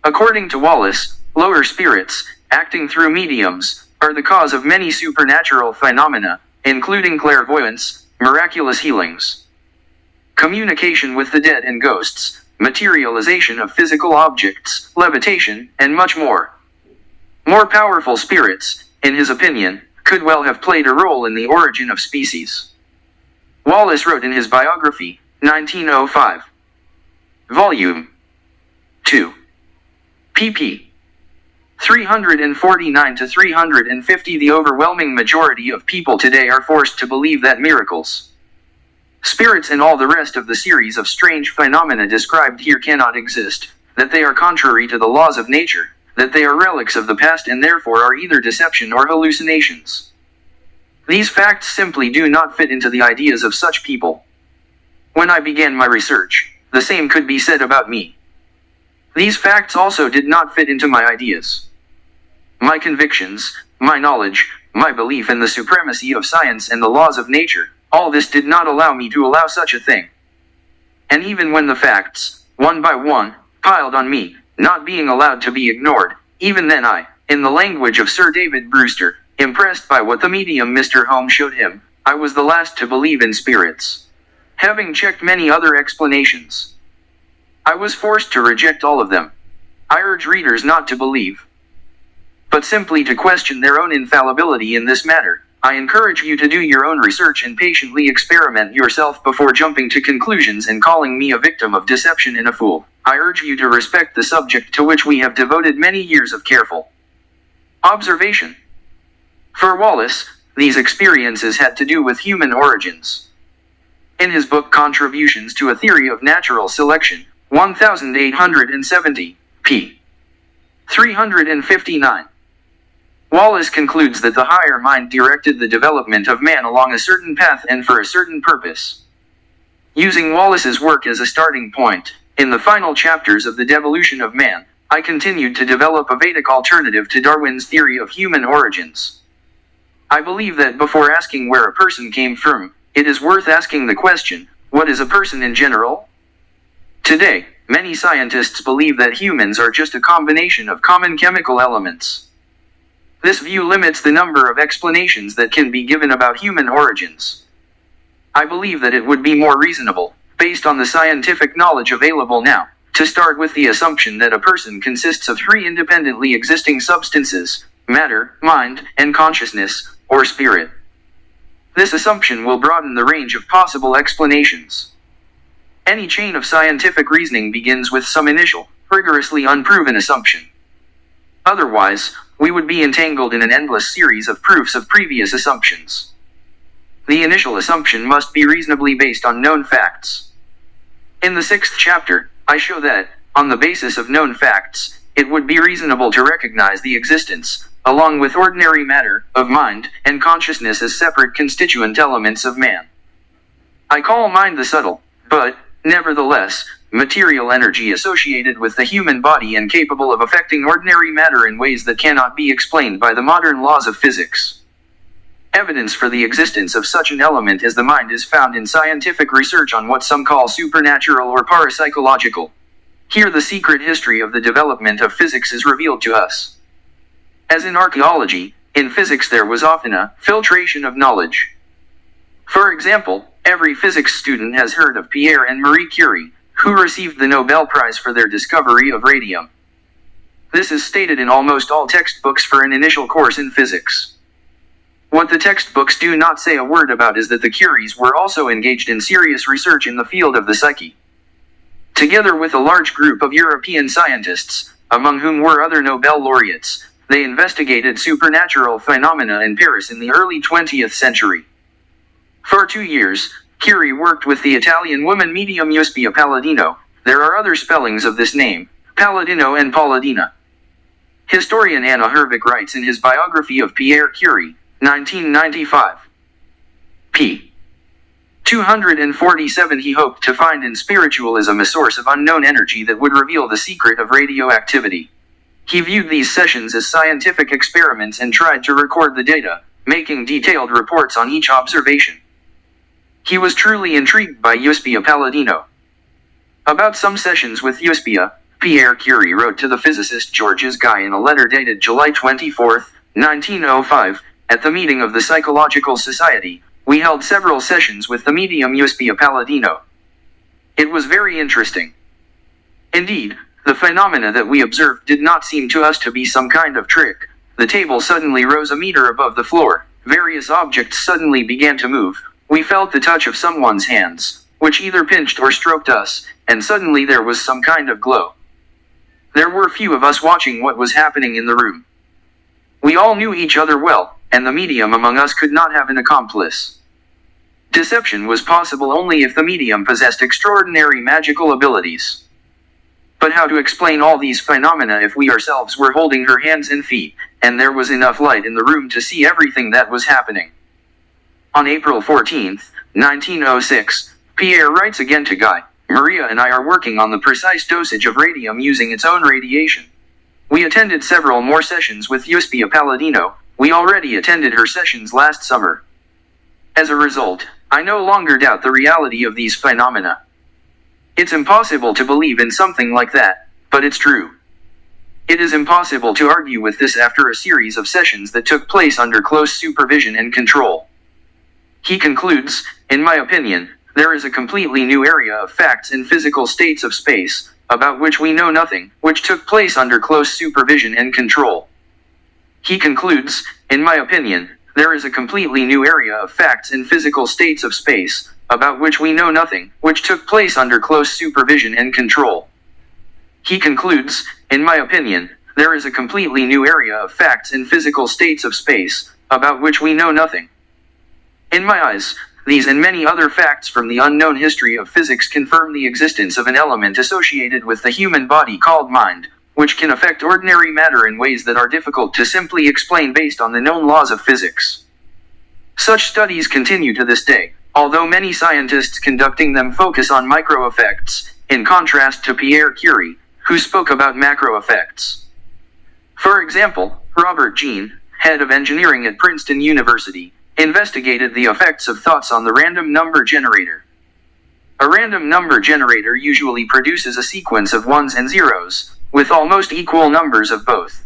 According to Wallace, lower spirits, acting through mediums, are the cause of many supernatural phenomena, including clairvoyance, miraculous healings, communication with the dead and ghosts, materialization of physical objects, levitation, and much more. More powerful spirits, in his opinion, could well have played a role in the origin of species. Wallace wrote in his biography, 1905, Volume 2, pp. 349 to 350. The overwhelming majority of people today are forced to believe that miracles, spirits and all the rest of the series of strange phenomena described here cannot exist, that they are contrary to the laws of nature, that they are relics of the past and therefore are either deception or hallucinations. These facts simply do not fit into the ideas of such people. When I began my research, the same could be said about me. These facts also did not fit into my ideas. My convictions, my knowledge, my belief in the supremacy of science and the laws of nature, all this did not allow me to allow such a thing. And even when the facts, one by one, piled on me, not being allowed to be ignored, even then I, in the language of Sir David Brewster, impressed by what the medium Mr. Holmes showed him, I was the last to believe in spirits. Having checked many other explanations, I was forced to reject all of them. I urge readers not to believe, but simply to question their own infallibility in this matter. I encourage you to do your own research and patiently experiment yourself before jumping to conclusions and calling me a victim of deception and a fool. I urge you to respect the subject to which we have devoted many years of careful observation. For Wallace, these experiences had to do with human origins. In his book Contributions to a Theory of Natural Selection, 1870, p. 359. Wallace concludes that the higher mind directed the development of man along a certain path and for a certain purpose. Using Wallace's work as a starting point, in the final chapters of The Devolution of Man, I continued to develop a Vedic alternative to Darwin's theory of human origins. I believe that before asking where a person came from, it is worth asking the question, what is a person in general? Today, many scientists believe that humans are just a combination of common chemical elements. This view limits the number of explanations that can be given about human origins. I believe that it would be more reasonable, based on the scientific knowledge available now, to start with the assumption that a person consists of three independently existing substances: matter, mind, and consciousness, or spirit. This assumption will broaden the range of possible explanations. Any chain of scientific reasoning begins with some initial, rigorously unproven assumption. Otherwise, we would be entangled in an endless series of proofs of previous assumptions. The initial assumption must be reasonably based on known facts. In the 6th chapter, I show that, on the basis of known facts, it would be reasonable to recognize the existence, along with ordinary matter, of mind and consciousness as separate constituent elements of man. I call mind the subtle, but, nevertheless, material energy associated with the human body and capable of affecting ordinary matter in ways that cannot be explained by the modern laws of physics. Evidence for the existence of such an element as the mind is found in scientific research on what some call supernatural or parapsychological. Here the secret history of the development of physics is revealed to us. As in archaeology, in physics there was often a filtration of knowledge. For example, every physics student has heard of Pierre and Marie Curie, who received the Nobel Prize for their discovery of radium. This is stated in almost all textbooks for an initial course in physics. What the textbooks do not say a word about is that the Curies were also engaged in serious research in the field of the psyche. Together with a large group of European scientists, among whom were other Nobel laureates, they investigated supernatural phenomena in Paris in the early 20th century. For 2 years, Curie worked with the Italian woman medium Giuseppina Palladino. There are other spellings of this name, Palladino and Palladina. Historian Anna Hervik writes in his biography of Pierre Curie, 1995. p. 247 he hoped to find in spiritualism a source of unknown energy that would reveal the secret of radioactivity. He viewed these sessions as scientific experiments and tried to record the data, making detailed reports on each observation. He was truly intrigued by Giuseppina Palladino. About some sessions with Giuseppina, Pierre Curie wrote to the physicist Georges Guy in a letter dated July 24, 1905, at the meeting of the Psychological Society, we held several sessions with the medium Giuseppina Palladino. It was very interesting. Indeed, the phenomena that we observed did not seem to us to be some kind of trick. The table suddenly rose a meter above the floor, various objects suddenly began to move, we felt the touch of someone's hands, which either pinched or stroked us, and suddenly there was some kind of glow. There were few of us watching what was happening in the room. We all knew each other well, and the medium among us could not have an accomplice. Deception was possible only if the medium possessed extraordinary magical abilities. But how to explain all these phenomena if we ourselves were holding her hands and feet, and there was enough light in the room to see everything that was happening? On April 14, 1906, Pierre writes again to Guy, Maria and I are working on the precise dosage of radium using its own radiation. We attended several more sessions with Giuseppina Palladino. We already attended her sessions last summer. As a result, I no longer doubt the reality of these phenomena. It's impossible to believe in something like that, but it's true. It is impossible to argue with this after a series of sessions that took place under close supervision and control. He concludes, in my opinion, there is a completely new area of facts in physical states of space, about which we know nothing, which took place under close supervision and control. He concludes, in my opinion, there is a completely new area of facts in physical states of space, about which we know nothing, which took place under close supervision and control. He concludes, in my opinion, there is a completely new area of facts in physical states of space, about which we know nothing. In my eyes, These and many other facts from the unknown history of physics confirm the existence of an element associated with the human body called mind, which can affect ordinary matter in ways that are difficult to simply explain based on the known laws of physics. Such studies continue to this day, although many scientists conducting them focus on micro effects, in contrast to Pierre Curie, who spoke about macro effects. For example, Robert Jean, head of engineering at Princeton University, investigated the effects of thoughts on the random number generator. A random number generator usually produces a sequence of ones and zeros, with almost equal numbers of both.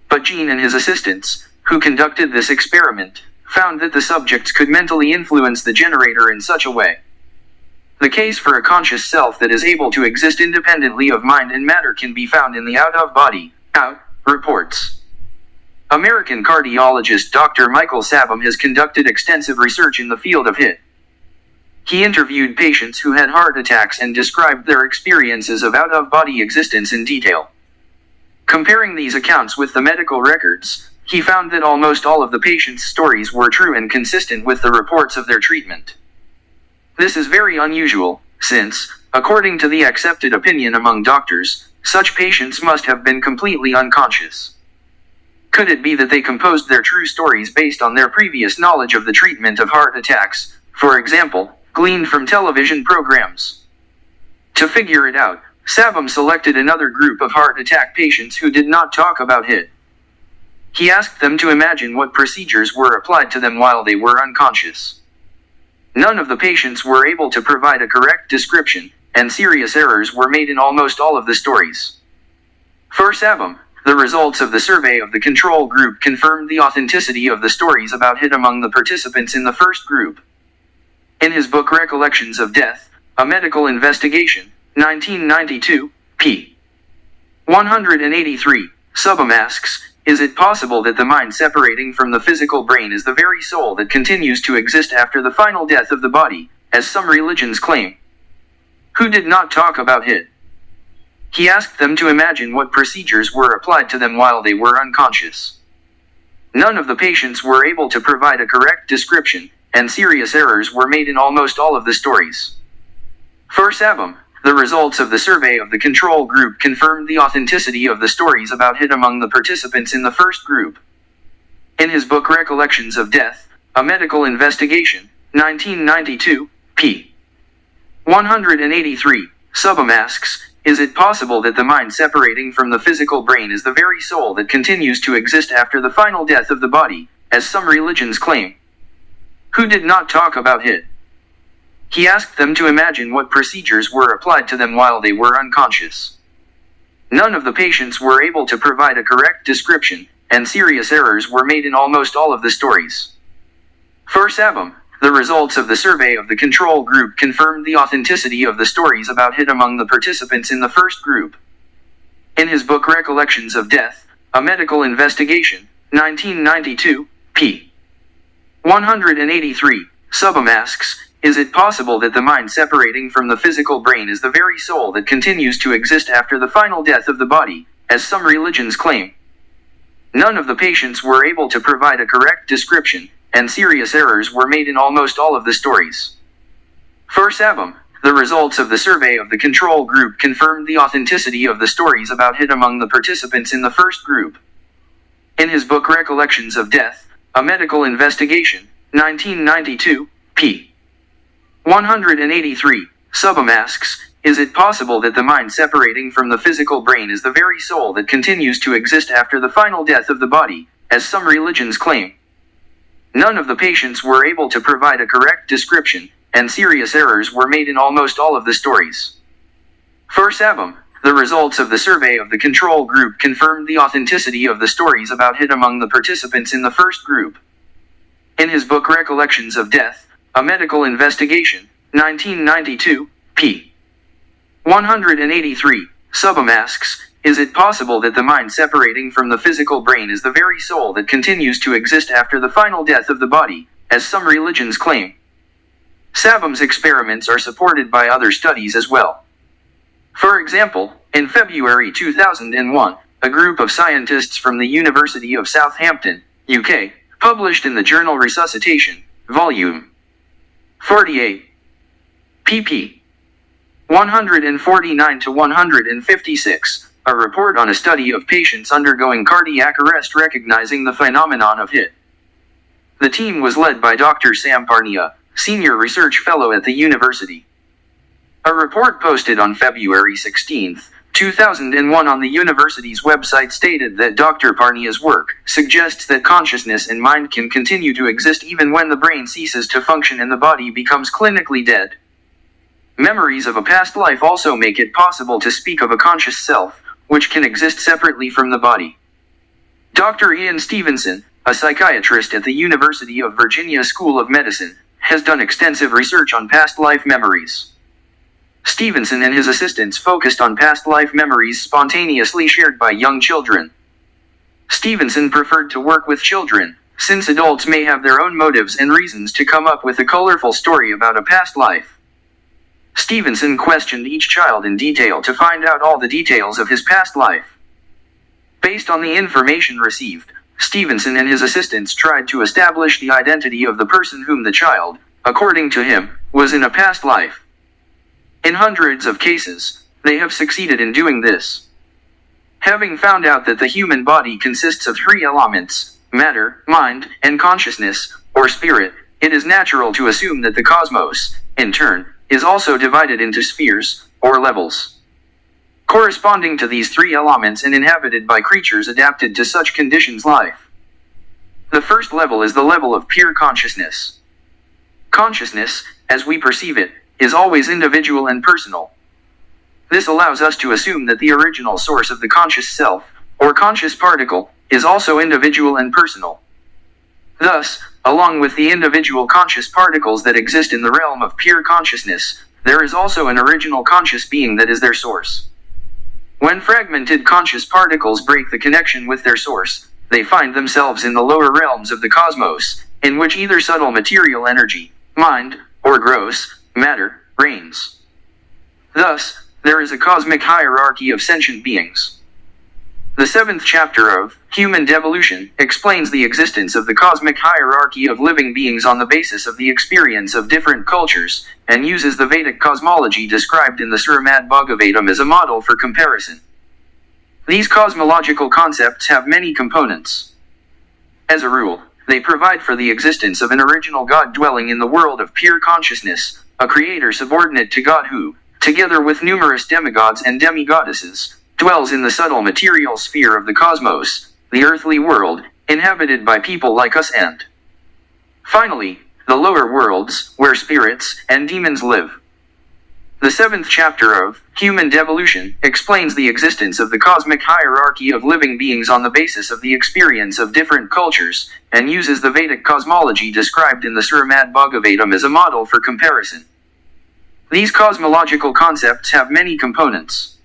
But Jean and his assistants, who conducted this experiment, found that the subjects could mentally influence the generator in such a way. The case for a conscious self that is able to exist independently of mind and matter can be found in the out-of-body, out, reports. American cardiologist Dr. Michael Sabom has conducted extensive research in the field of HIT. He interviewed patients who had heart attacks and described their experiences of out-of-body existence in detail. Comparing these accounts with the medical records, he found that almost all of the patients' stories were true and consistent with the reports of their treatment. This is very unusual, since, according to the accepted opinion among doctors, such patients must have been completely unconscious. Could it be that they composed their true stories based on their previous knowledge of the treatment of heart attacks, for example, gleaned from television programs? To figure it out, Sabom selected another group of heart attack patients who did not talk about HIT. He asked them to imagine what procedures were applied to them while they were unconscious. None of the patients were able to provide a correct description, and serious errors were made in almost all of the stories. For Sabom, the results of the survey of the control group confirmed the authenticity of the stories about HIT among the participants in the first group. In his book Recollections of Death, A Medical Investigation, 1992, p. 183, Sabom asks, is it possible that the mind separating from the physical brain is the very soul that continues to exist after the final death of the body, as some religions claim? Who did not talk about HIT? He asked them to imagine what procedures were applied to them while they were unconscious. None of the patients were able to provide a correct description, and serious errors were made in almost all of the stories. For Sabom, the results of the survey of the control group confirmed the authenticity of the stories about HIT among the participants in the first group. In his book Recollections of Death, A Medical Investigation, 1992, p. 183, Sabom asks, is it possible that the mind separating from the physical brain is the very soul that continues to exist after the final death of the body, as some religions claim? Who did not talk about HIT? He asked them to imagine what procedures were applied to them while they were unconscious. None of the patients were able to provide a correct description, and serious errors were made in almost all of the stories. For Sabom, the results of the survey of the control group confirmed the authenticity of the stories about HIT among the participants in the first group. In his book Recollections of Death, A Medical Investigation, 1992, p. 183, Sabom asks, is it possible that the mind separating from the physical brain is the very soul that continues to exist after the final death of the body, as some religions claim? None of the patients were able to provide a correct description, and serious errors were made in almost all of the stories. For Sabom, the results of the survey of the control group confirmed the authenticity of the stories about HIT among the participants in the first group. In his book Recollections of Death, A Medical Investigation, 1992, p. 183, Sabom asks, is it possible that the mind separating from the physical brain is the very soul that continues to exist after the final death of the body, as some religions claim? None of the patients were able to provide a correct description, and serious errors were made in almost all of the stories. For Sabom, the results of the survey of the control group confirmed the authenticity of the stories about HIT among the participants in the first group. In his book Recollections of Death, A Medical Investigation, 1992, p. 183, Sabom asks, is it possible that the mind separating from the physical brain is the very soul that continues to exist after the final death of the body, as some religions claim? Sabom's experiments are supported by other studies as well. For example, in February 2001, a group of scientists from the University of Southampton, UK, published in the journal Resuscitation, Volume 48. pp. 149 to 156, a report on a study of patients undergoing cardiac arrest recognizing the phenomenon of HIT. The team was led by Dr. Sam Parnia, Senior Research Fellow at the university. A report posted on February 16, 2001 on the university's website stated that Dr. Parnia's work suggests that consciousness and mind can continue to exist even when the brain ceases to function and the body becomes clinically dead. Memories of a past life also make it possible to speak of a conscious self, which can exist separately from the body. Dr. Ian Stevenson, a psychiatrist at the University of Virginia School of Medicine, has done extensive research on past life memories. Stevenson and his assistants focused on past life memories spontaneously shared by young children. Stevenson preferred to work with children, since adults may have their own motives and reasons to come up with a colorful story about a past life. Stevenson questioned each child in detail to find out all the details of his past life. Based on the information received, Stevenson and his assistants tried to establish the identity of the person whom the child, according to him, was in a past life. In hundreds of cases, they have succeeded in doing this. Having found out that the human body consists of three elements, matter, mind, and consciousness, or spirit, it is natural to assume that the cosmos, in turn, is also divided into spheres, or levels, corresponding to these three elements and inhabited by creatures adapted to such conditions life. The first level is the level of pure consciousness. Consciousness, as we perceive it, is always individual and personal. This allows us to assume that the original source of the conscious self, or conscious particle, is also individual and personal. Thus, along with the individual conscious particles that exist in the realm of pure consciousness, there is also an original conscious being that is their source. When fragmented conscious particles break the connection with their source, they find themselves in the lower realms of the cosmos, in which either subtle material energy, mind, or gross matter reigns. Thus, there is a cosmic hierarchy of sentient beings. The 7th chapter of Human Devolution explains the existence of the cosmic hierarchy of living beings on the basis of the experience of different cultures, and uses the Vedic cosmology described in the Srimad Bhagavatam as a model for comparison. These cosmological concepts have many components. As a rule, they provide for the existence of an original God dwelling in the world of pure consciousness, a creator subordinate to God who, together with numerous demigods and demigoddesses, dwells in the subtle material sphere of the cosmos, the earthly world, inhabited by people like us and, finally, the lower worlds, where spirits and demons live. The 7th chapter of Human Devolution explains the existence of the cosmic hierarchy of living beings on the basis of the experience of different cultures, and uses the Vedic cosmology described in the Srimad Bhagavatam as a model for comparison. These cosmological concepts have many components.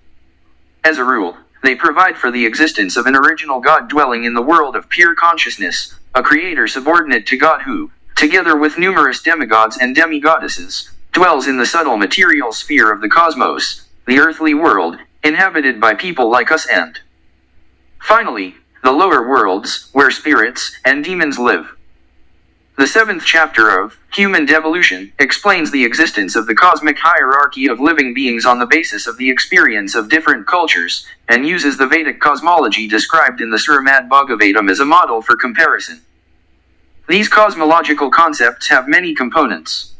As a rule, they provide for the existence of an original God dwelling in the world of pure consciousness, a creator subordinate to God who, together with numerous demigods and demigoddesses, dwells in the subtle material sphere of the cosmos, the earthly world, inhabited by people like us and, finally, the lower worlds, where spirits and demons live. The 7th chapter of Human Devolution explains the existence of the cosmic hierarchy of living beings on the basis of the experience of different cultures, and uses the Vedic cosmology described in the Srimad Bhagavatam as a model for comparison. These cosmological concepts have many components.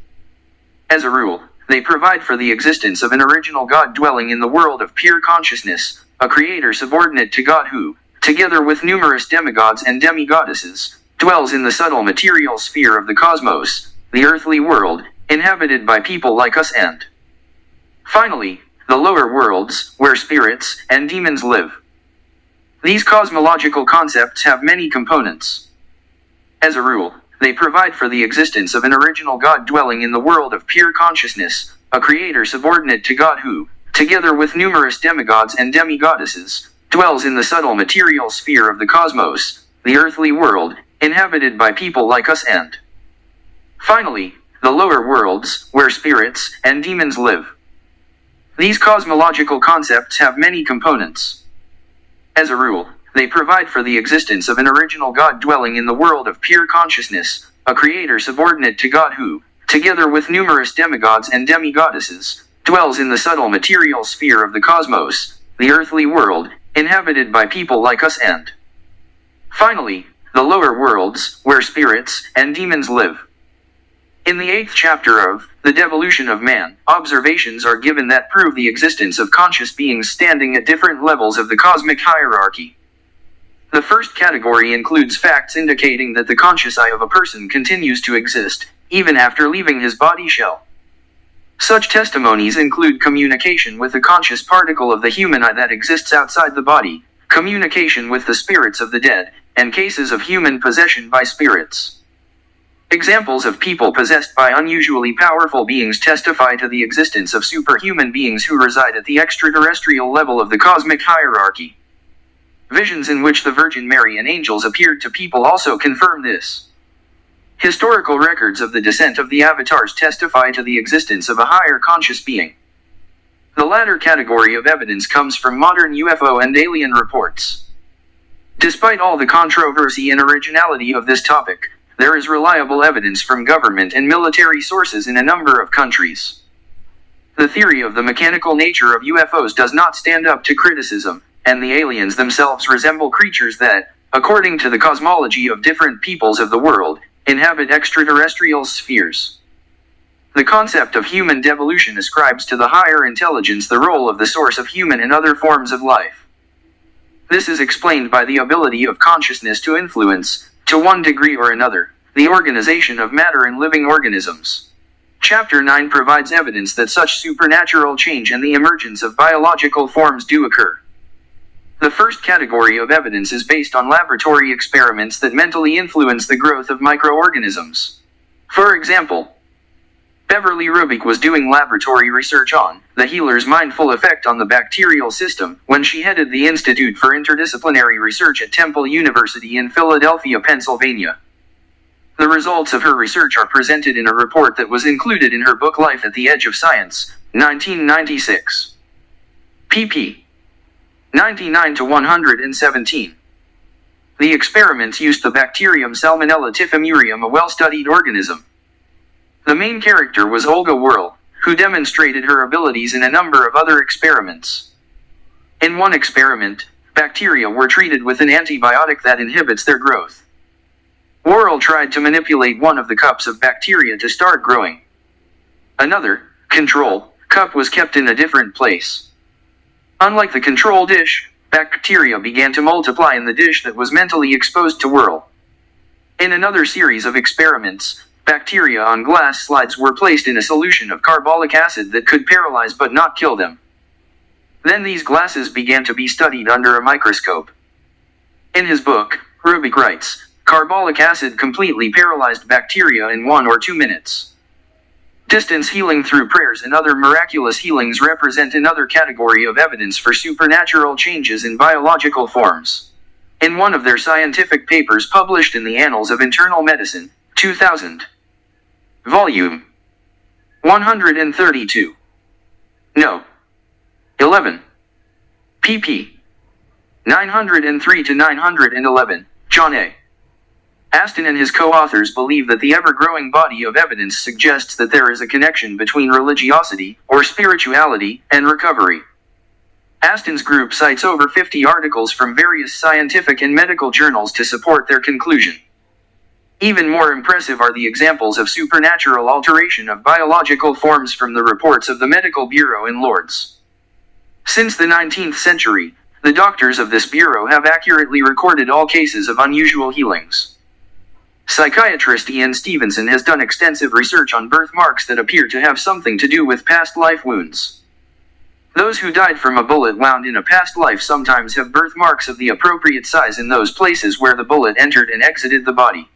As a rule, they provide for the existence of an original God dwelling in the world of pure consciousness, a creator subordinate to God who, together with numerous demigods and demigoddesses, dwells in the subtle material sphere of the cosmos, the earthly world, inhabited by people like us and, finally, the lower worlds, where spirits and demons live. These cosmological concepts have many components. As a rule, they provide for the existence of an original God dwelling in the world of pure consciousness, a creator subordinate to God who, together with numerous demigods and demigoddesses, dwells in the subtle material sphere of the cosmos, the earthly world, inhabited by people like us and, finally, the lower worlds, where spirits and demons live. These cosmological concepts have many components. As a rule, they provide for the existence of an original God dwelling in the world of pure consciousness, a creator subordinate to God who, together with numerous demigods and demigoddesses, dwells in the subtle material sphere of the cosmos, the earthly world, inhabited by people like us and, finally, the lower worlds, where spirits and demons live. In the 8th chapter of The Devolution of Man, observations are given that prove the existence of conscious beings standing at different levels of the cosmic hierarchy. The first category includes facts indicating that the conscious I of a person continues to exist, even after leaving his body shell. Such testimonies include communication with the conscious particle of the human I that exists outside the body, communication with the spirits of the dead, and cases of human possession by spirits. Examples of people possessed by unusually powerful beings testify to the existence of superhuman beings who reside at the extraterrestrial level of the cosmic hierarchy. Visions in which the Virgin Mary and angels appeared to people also confirm this. Historical records of the descent of the avatars testify to the existence of a higher conscious being. The latter category of evidence comes from modern UFO and alien reports. Despite all the controversy and originality of this topic, there is reliable evidence from government and military sources in a number of countries. The theory of the mechanical nature of UFOs does not stand up to criticism, and the aliens themselves resemble creatures that, according to the cosmology of different peoples of the world, inhabit extraterrestrial spheres. The concept of human devolution ascribes to the higher intelligence the role of the source of human and other forms of life. This is explained by the ability of consciousness to influence, to one degree or another, the organization of matter in living organisms. Chapter 9 provides evidence that such supernatural change and the emergence of biological forms do occur. The first category of evidence is based on laboratory experiments that mentally influence the growth of microorganisms. For example, Beverly Rubik was doing laboratory research on the healer's mindful effect on the bacterial system when she headed the Institute for Interdisciplinary Research at Temple University in Philadelphia, Pennsylvania. The results of her research are presented in a report that was included in her book Life at the Edge of Science, 1996. pp. 99 to 117. The experiments used the bacterium Salmonella typhimurium, a well-studied organism. The main character was Olga Whirl, who demonstrated her abilities in a number of other experiments. In one experiment, bacteria were treated with an antibiotic that inhibits their growth. Whirl tried to manipulate one of the cups of bacteria to start growing. Another, control, cup was kept in a different place. Unlike the control dish, bacteria began to multiply in the dish that was mentally exposed to Whirl. In another series of experiments, bacteria on glass slides were placed in a solution of carbolic acid that could paralyze but not kill them. Then these glasses began to be studied under a microscope. In his book, Rubik writes, carbolic acid completely paralyzed bacteria in 1 or 2 minutes. Distance healing through prayers and other miraculous healings represent another category of evidence for supernatural changes in biological forms. In one of their scientific papers published in the Annals of Internal Medicine, 2000. Volume 132. No. 11. pp. 903 to 911, John A. Aston and his co-authors believe that the ever-growing body of evidence suggests that there is a connection between religiosity, or spirituality, and recovery. Aston's group cites over 50 articles from various scientific and medical journals to support their conclusion. Even more impressive are the examples of supernatural alteration of biological forms from the reports of the Medical Bureau in Lourdes. Since the 19th century, the doctors of this bureau have accurately recorded all cases of unusual healings. Psychiatrist Ian Stevenson has done extensive research on birthmarks that appear to have something to do with past life wounds. Those who died from a bullet wound in a past life sometimes have birthmarks of the appropriate size in those places where the bullet entered and exited the body.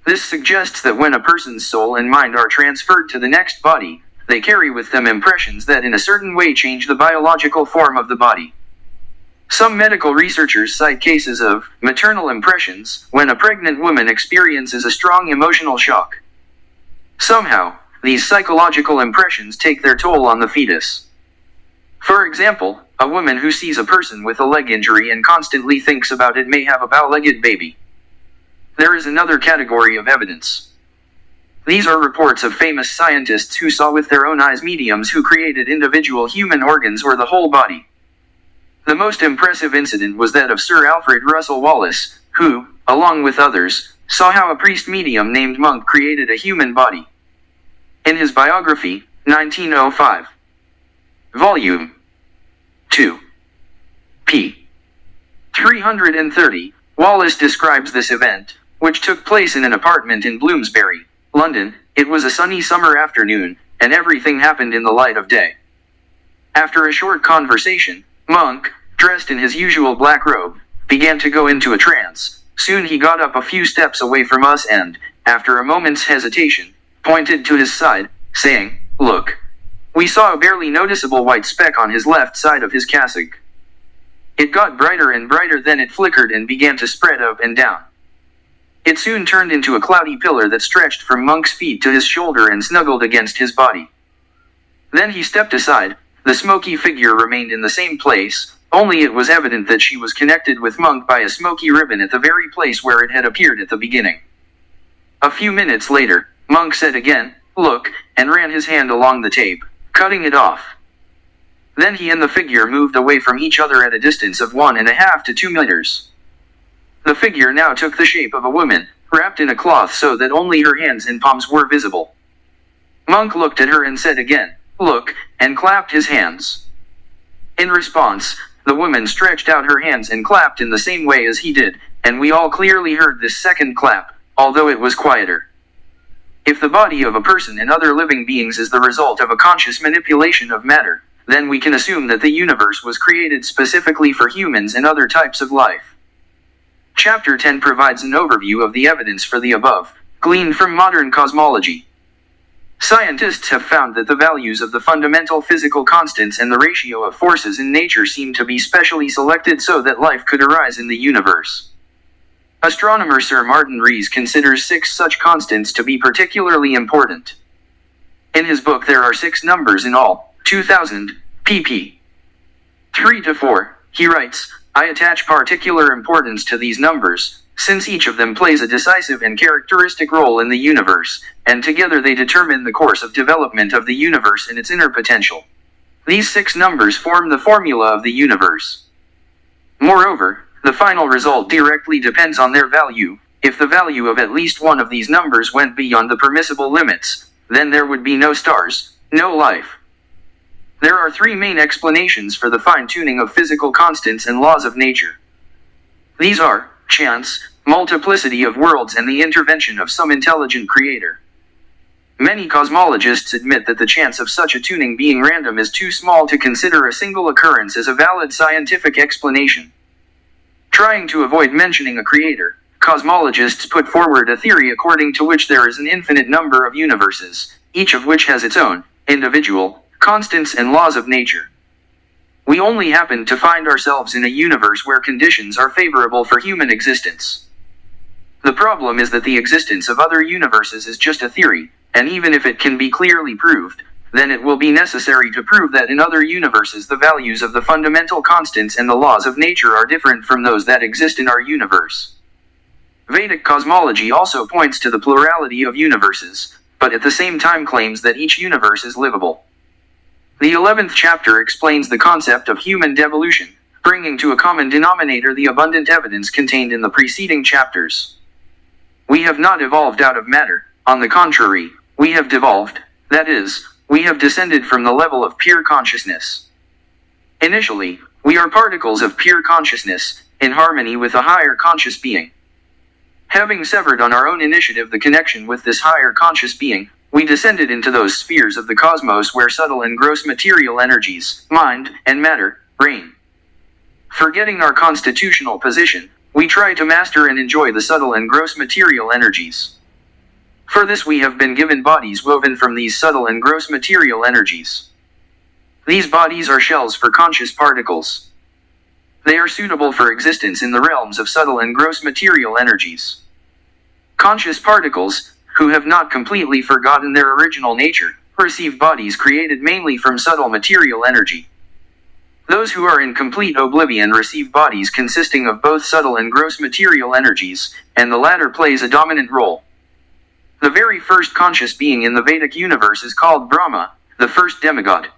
This suggests that when a person's soul and mind are transferred to the next body, they carry with them impressions that in a certain way change the biological form of the body. Some medical researchers cite cases of maternal impressions when a pregnant woman experiences a strong emotional shock. Somehow, these psychological impressions take their toll on the fetus. For example, a woman who sees a person with a leg injury and constantly thinks about it may have a bow-legged baby. There is another category of evidence. These are reports of famous scientists who saw with their own eyes mediums who created individual human organs or the whole body. The most impressive incident was that of Sir Alfred Russel Wallace, who, along with others, saw how a priest medium named Monk created a human body. In his biography, 1905, Volume 2, p. 330, Wallace describes this event, which took place in an apartment in Bloomsbury, London. It was a sunny summer afternoon, and everything happened in the light of day. After a short conversation, Monk, dressed in his usual black robe, began to go into a trance. Soon he got up a few steps away from us and, after a moment's hesitation, pointed to his side, saying, "Look." We saw a barely noticeable white speck on his left side of his cassock. It got brighter and brighter, then it flickered and began to spread up and down. It soon turned into a cloudy pillar that stretched from Monk's feet to his shoulder and snuggled against his body. Then he stepped aside. The smoky figure remained in the same place, only it was evident that she was connected with Monk by a smoky ribbon at the very place where it had appeared at the beginning. A few minutes later, Monk said again, "Look," and ran his hand along the tape, cutting it off. Then he and the figure moved away from each other at a distance of 1.5 to 2 meters. The figure now took the shape of a woman, wrapped in a cloth so that only her hands and palms were visible. Monk looked at her and said again, "Look," and clapped his hands. In response, the woman stretched out her hands and clapped in the same way as he did, and we all clearly heard this second clap, although it was quieter. If the body of a person and other living beings is the result of a conscious manipulation of matter, then we can assume that the universe was created specifically for humans and other types of life. Chapter 10 provides an overview of the evidence for the above, gleaned from modern cosmology. Scientists have found that the values of the fundamental physical constants and the ratio of forces in nature seem to be specially selected so that life could arise in the universe. Astronomer Sir Martin Rees considers 6 such constants to be particularly important. In his book there are 6 numbers in all, 2000, pp. 3 to 4, he writes, "I attach particular importance to these numbers, since each of them plays a decisive and characteristic role in the universe, and together they determine the course of development of the universe and its inner potential. These 6 numbers form the formula of the universe. Moreover, the final result directly depends on their value. If the value of at least one of these numbers went beyond the permissible limits, then there would be no stars, no life." There are 3 main explanations for the fine-tuning of physical constants and laws of nature. These are chance, multiplicity of worlds, and the intervention of some intelligent creator. Many cosmologists admit that the chance of such a tuning being random is too small to consider a single occurrence as a valid scientific explanation. Trying to avoid mentioning a creator, cosmologists put forward a theory according to which there is an infinite number of universes, each of which has its own individual constants and laws of nature. We only happen to find ourselves in a universe where conditions are favorable for human existence. The problem is that the existence of other universes is just a theory, and even if it can be clearly proved, then it will be necessary to prove that in other universes the values of the fundamental constants and the laws of nature are different from those that exist in our universe. Vedic cosmology also points to the plurality of universes, but at the same time claims that each universe is livable. The 11th chapter explains the concept of human devolution, bringing to a common denominator the abundant evidence contained in the preceding chapters. We have not evolved out of matter, on the contrary, we have devolved, that is, we have descended from the level of pure consciousness. Initially, we are particles of pure consciousness, in harmony with a higher conscious being. Having severed on our own initiative the connection with this higher conscious being, we descended into those spheres of the cosmos where subtle and gross material energies, mind, and matter, reign. Forgetting our constitutional position, we try to master and enjoy the subtle and gross material energies. For this we have been given bodies woven from these subtle and gross material energies. These bodies are shells for conscious particles. They are suitable for existence in the realms of subtle and gross material energies. Conscious particles, who have not completely forgotten their original nature, receive bodies created mainly from subtle material energy. Those who are in complete oblivion receive bodies consisting of both subtle and gross material energies, and the latter plays a dominant role. The very first conscious being in the Vedic universe is called Brahma, the first demigod.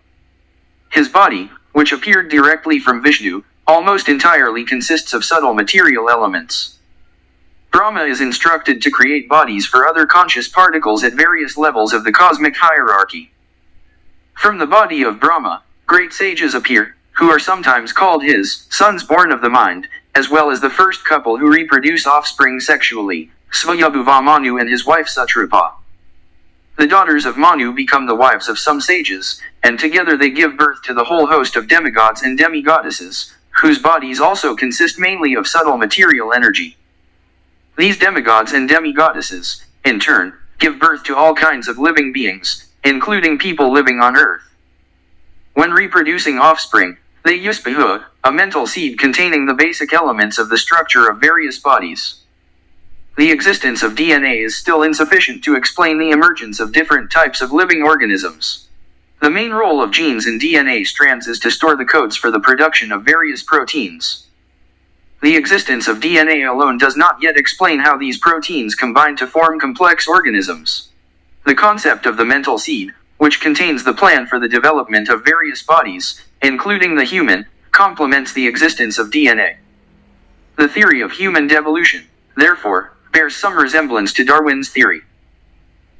His body, which appeared directly from Vishnu, almost entirely consists of subtle material elements. Brahma is instructed to create bodies for other conscious particles at various levels of the cosmic hierarchy. From the body of Brahma, great sages appear, who are sometimes called his sons born of the mind, as well as the first couple who reproduce offspring sexually, Svayambhuva Manu and his wife Sutrapa. The daughters of Manu become the wives of some sages, and together they give birth to the whole host of demigods and demigoddesses, whose bodies also consist mainly of subtle material energy. These demigods and demigoddesses, in turn, give birth to all kinds of living beings, including people living on Earth. When reproducing offspring, they use Spahu, a mental seed containing the basic elements of the structure of various bodies. The existence of DNA is still insufficient to explain the emergence of different types of living organisms. The main role of genes in DNA strands is to store the codes for the production of various proteins. The existence of DNA alone does not yet explain how these proteins combine to form complex organisms. The concept of the mental seed, which contains the plan for the development of various bodies, including the human, complements the existence of DNA. The theory of human devolution, therefore, bears some resemblance to Darwin's theory.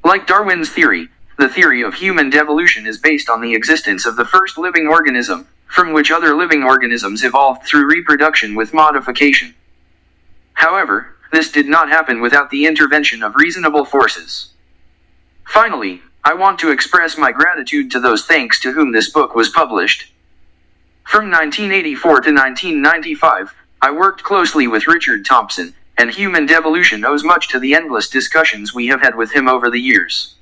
Like Darwin's theory, the theory of human devolution is based on the existence of the first living organism, from which other living organisms evolved through reproduction with modification. However, this did not happen without the intervention of reasonable forces. Finally, I want to express my gratitude to those thanks to whom this book was published. From 1984 to 1995, I worked closely with Richard Thompson, and Human Devolution owes much to the endless discussions we have had with him over the years.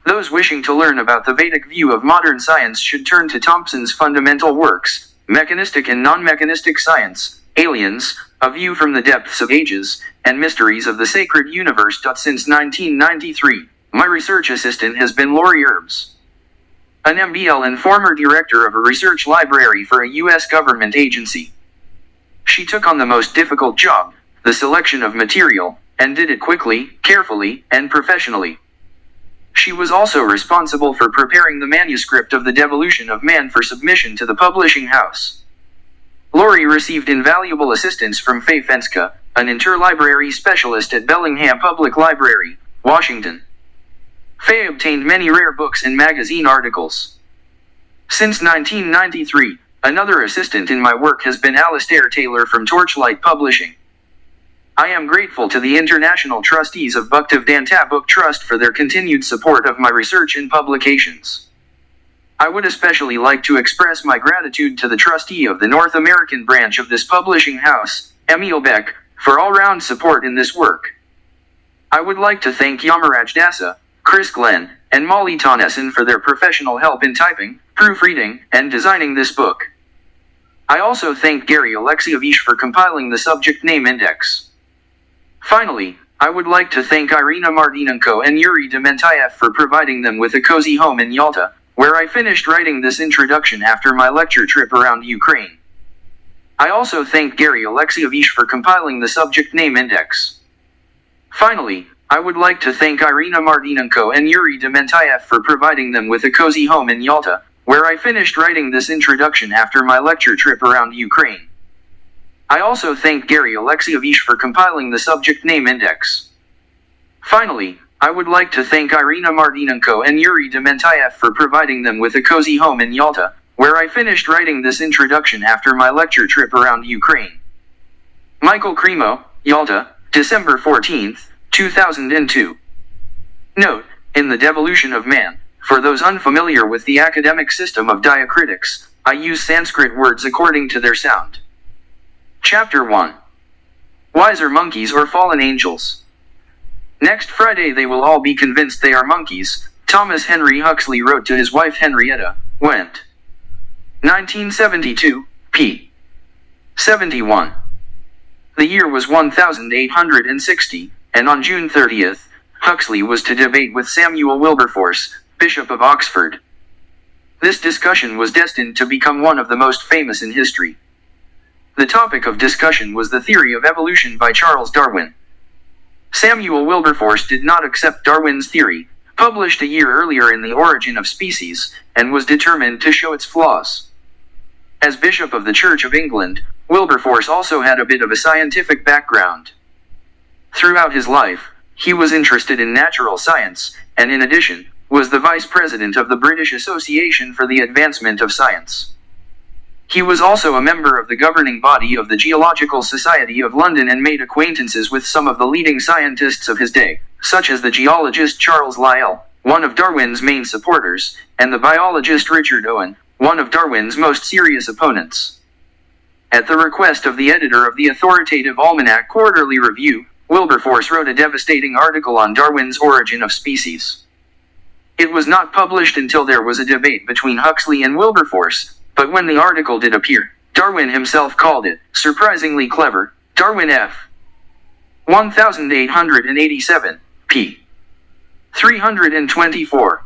Those wishing to learn about the Vedic view of modern science should turn to Thompson's fundamental works, Mechanistic and Non-Mechanistic Science, Aliens, A View from the Depths of Ages, and Mysteries of the Sacred Universe. Since 1993, my research assistant has been Lori Erbs, an MBL and former director of a research library for a U.S. government agency. She took on the most difficult job, the selection of material, and did it quickly, carefully, and professionally. She was also responsible for preparing the manuscript of The Devolution of Man for submission to the publishing house. Lori received invaluable assistance from Faye Fenska, an interlibrary specialist at Bellingham Public Library, Washington. Faye obtained many rare books and magazine articles. Since 1993, another assistant in my work has been Alastair Taylor from Torchlight Publishing. I am grateful to the international trustees of Bhaktivedanta Book Trust for their continued support of my research and publications. I would especially like to express my gratitude to the trustee of the North American branch of this publishing house, Emil Beck, for all-round support in this work. I would like to thank Yamaraj Dasa, Chris Glenn, and Molly Tonneson for their professional help in typing, proofreading, and designing this book. I also thank Gary Alexievich for compiling the subject name index. Finally, I would like to thank Irina Martinenko and Yuri Dementayev for providing them with a cozy home in Yalta, where I finished writing this introduction after my lecture trip around Ukraine. I also thank Gary Alexievich for compiling the subject name index. Finally, I would like to thank Irina Martinenko and Yuri Dementayev for providing them with a cozy home in Yalta, where I finished writing this introduction after my lecture trip around Ukraine. I also thank Gary Alexievich for compiling the subject name index. Finally, I would like to thank Irina Martinenko and Yuri Dementayev for providing them with a cozy home in Yalta, where I finished writing this introduction after my lecture trip around Ukraine. Michael Cremo, Yalta, December 14, 2002. Note, in The Devolution of Man, for those unfamiliar with the academic system of diacritics, I use Sanskrit words according to their sound. Chapter 1. Wiser monkeys or fallen angels. Next Friday they will all be convinced they are monkeys, Thomas Henry Huxley wrote to his wife Henrietta, Went. 1972, p. 71. The year was 1860, and on June 30th, Huxley was to debate with Samuel Wilberforce, Bishop of Oxford. This discussion was destined to become one of the most famous in history. The topic of discussion was the theory of evolution by Charles Darwin. Samuel Wilberforce did not accept Darwin's theory, published a year earlier in The Origin of Species, and was determined to show its flaws. As Bishop of the Church of England, Wilberforce also had a bit of a scientific background. Throughout his life, he was interested in natural science, and in addition, was the vice president of the British Association for the Advancement of Science. He was also a member of the governing body of the Geological Society of London and made acquaintances with some of the leading scientists of his day, such as the geologist Charles Lyell, one of Darwin's main supporters, and the biologist Richard Owen, one of Darwin's most serious opponents. At the request of the editor of the authoritative Almanac Quarterly Review, Wilberforce wrote a devastating article on Darwin's Origin of Species. It was not published until there was a debate between Huxley and Wilberforce, but when the article did appear, Darwin himself called it, surprisingly clever, Darwin F. 1887, p. 324.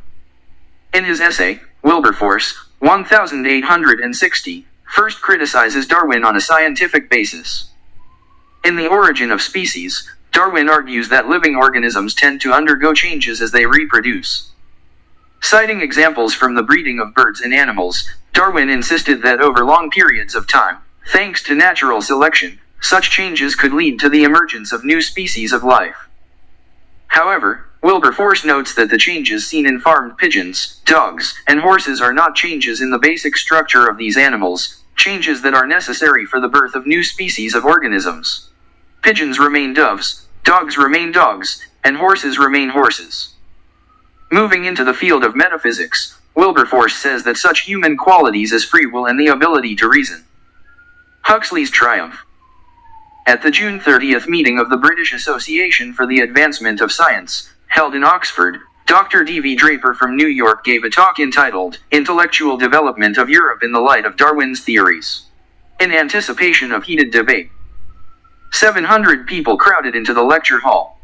In his essay, Wilberforce, 1860, first criticizes Darwin on a scientific basis. In The Origin of Species, Darwin argues that living organisms tend to undergo changes as they reproduce. Citing examples from the breeding of birds and animals, Darwin insisted that over long periods of time, thanks to natural selection, such changes could lead to the emergence of new species of life. However, Wilberforce notes that the changes seen in farmed pigeons, dogs, and horses are not changes in the basic structure of these animals, changes that are necessary for the birth of new species of organisms. Pigeons remain doves, dogs remain dogs, and horses remain horses. Moving into the field of metaphysics, Wilberforce says that such human qualities as free will and the ability to reason. Huxley's triumph. At the June 30th meeting of the British Association for the Advancement of Science, held in Oxford, Dr. D.V. Draper from New York gave a talk entitled, Intellectual Development of Europe in the Light of Darwin's Theories. In anticipation of heated debate, 700 people crowded into the lecture hall.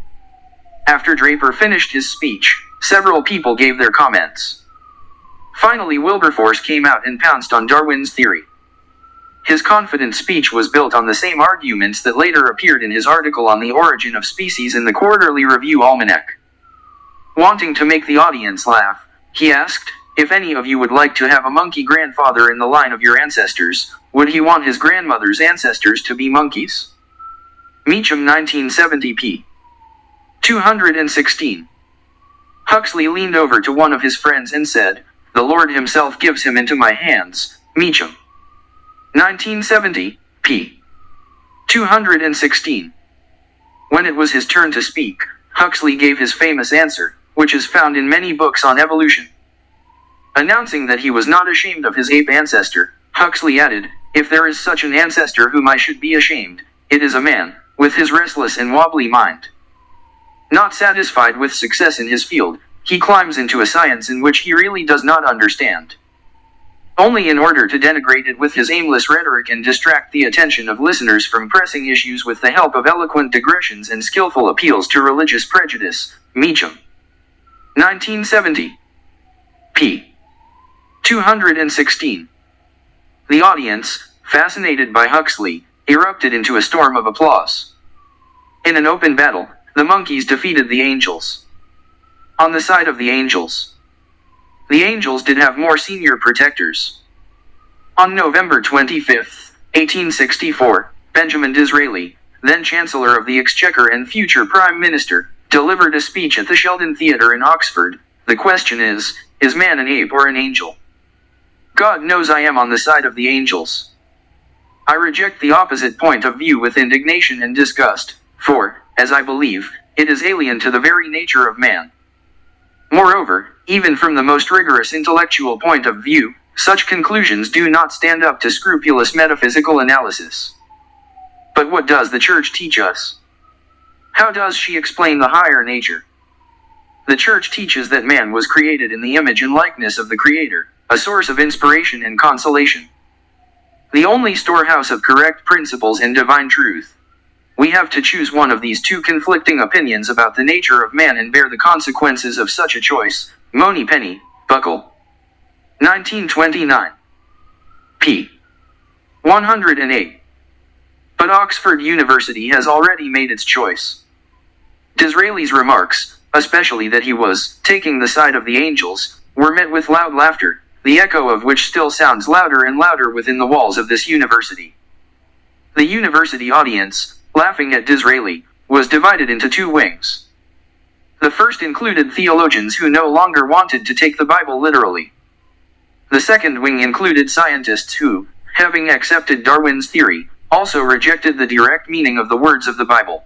After Draper finished his speech, several people gave their comments. Finally, Wilberforce came out and pounced on Darwin's theory. His confident speech was built on the same arguments that later appeared in his article on the origin of species in the Quarterly Review Almanac. Wanting to make the audience laugh, he asked, if any of you would like to have a monkey grandfather in the line of your ancestors, would he want his grandmother's ancestors to be monkeys? Meacham 1970 p. 216. Huxley leaned over to one of his friends and said, the Lord himself gives him into my hands, Meacham. 1970, p. 216. When it was his turn to speak, Huxley gave his famous answer, which is found in many books on evolution. Announcing that he was not ashamed of his ape ancestor, Huxley added, if there is such an ancestor whom I should be ashamed, it is a man, with his restless and wobbly mind. Not satisfied with success in his field, he climbs into a science in which he really does not understand. Only in order to denigrate it with his aimless rhetoric and distract the attention of listeners from pressing issues with the help of eloquent digressions and skillful appeals to religious prejudice, Meacham. 1970. p. 216. The audience, fascinated by Huxley, erupted into a storm of applause. In an open battle, the monkeys defeated the angels. On the side of the angels, did have more senior protectors. On November 25, 1864, Benjamin Disraeli, then Chancellor of the Exchequer and future Prime Minister, delivered a speech at the Sheldon Theatre in Oxford. The question is man an ape or an angel? God knows I am on the side of the angels. I reject the opposite point of view with indignation and disgust, for, as I believe, it is alien to the very nature of man. Moreover, even from the most rigorous intellectual point of view, such conclusions do not stand up to scrupulous metaphysical analysis. But what does the Church teach us? How does she explain the higher nature? The Church teaches that man was created in the image and likeness of the Creator, a source of inspiration and consolation. The only storehouse of correct principles and divine truth. We have to choose one of these two conflicting opinions about the nature of man and bear the consequences of such a choice. Moni Penny, Buckle. 1929. p. 108. But Oxford University has already made its choice. Disraeli's remarks, especially that he was taking the side of the angels, were met with loud laughter, the echo of which still sounds louder and louder within the walls of this university. The university audience, laughing at Disraeli, was divided into two wings. The first included theologians who no longer wanted to take the Bible literally. The second wing included scientists who, having accepted Darwin's theory, also rejected the direct meaning of the words of the Bible.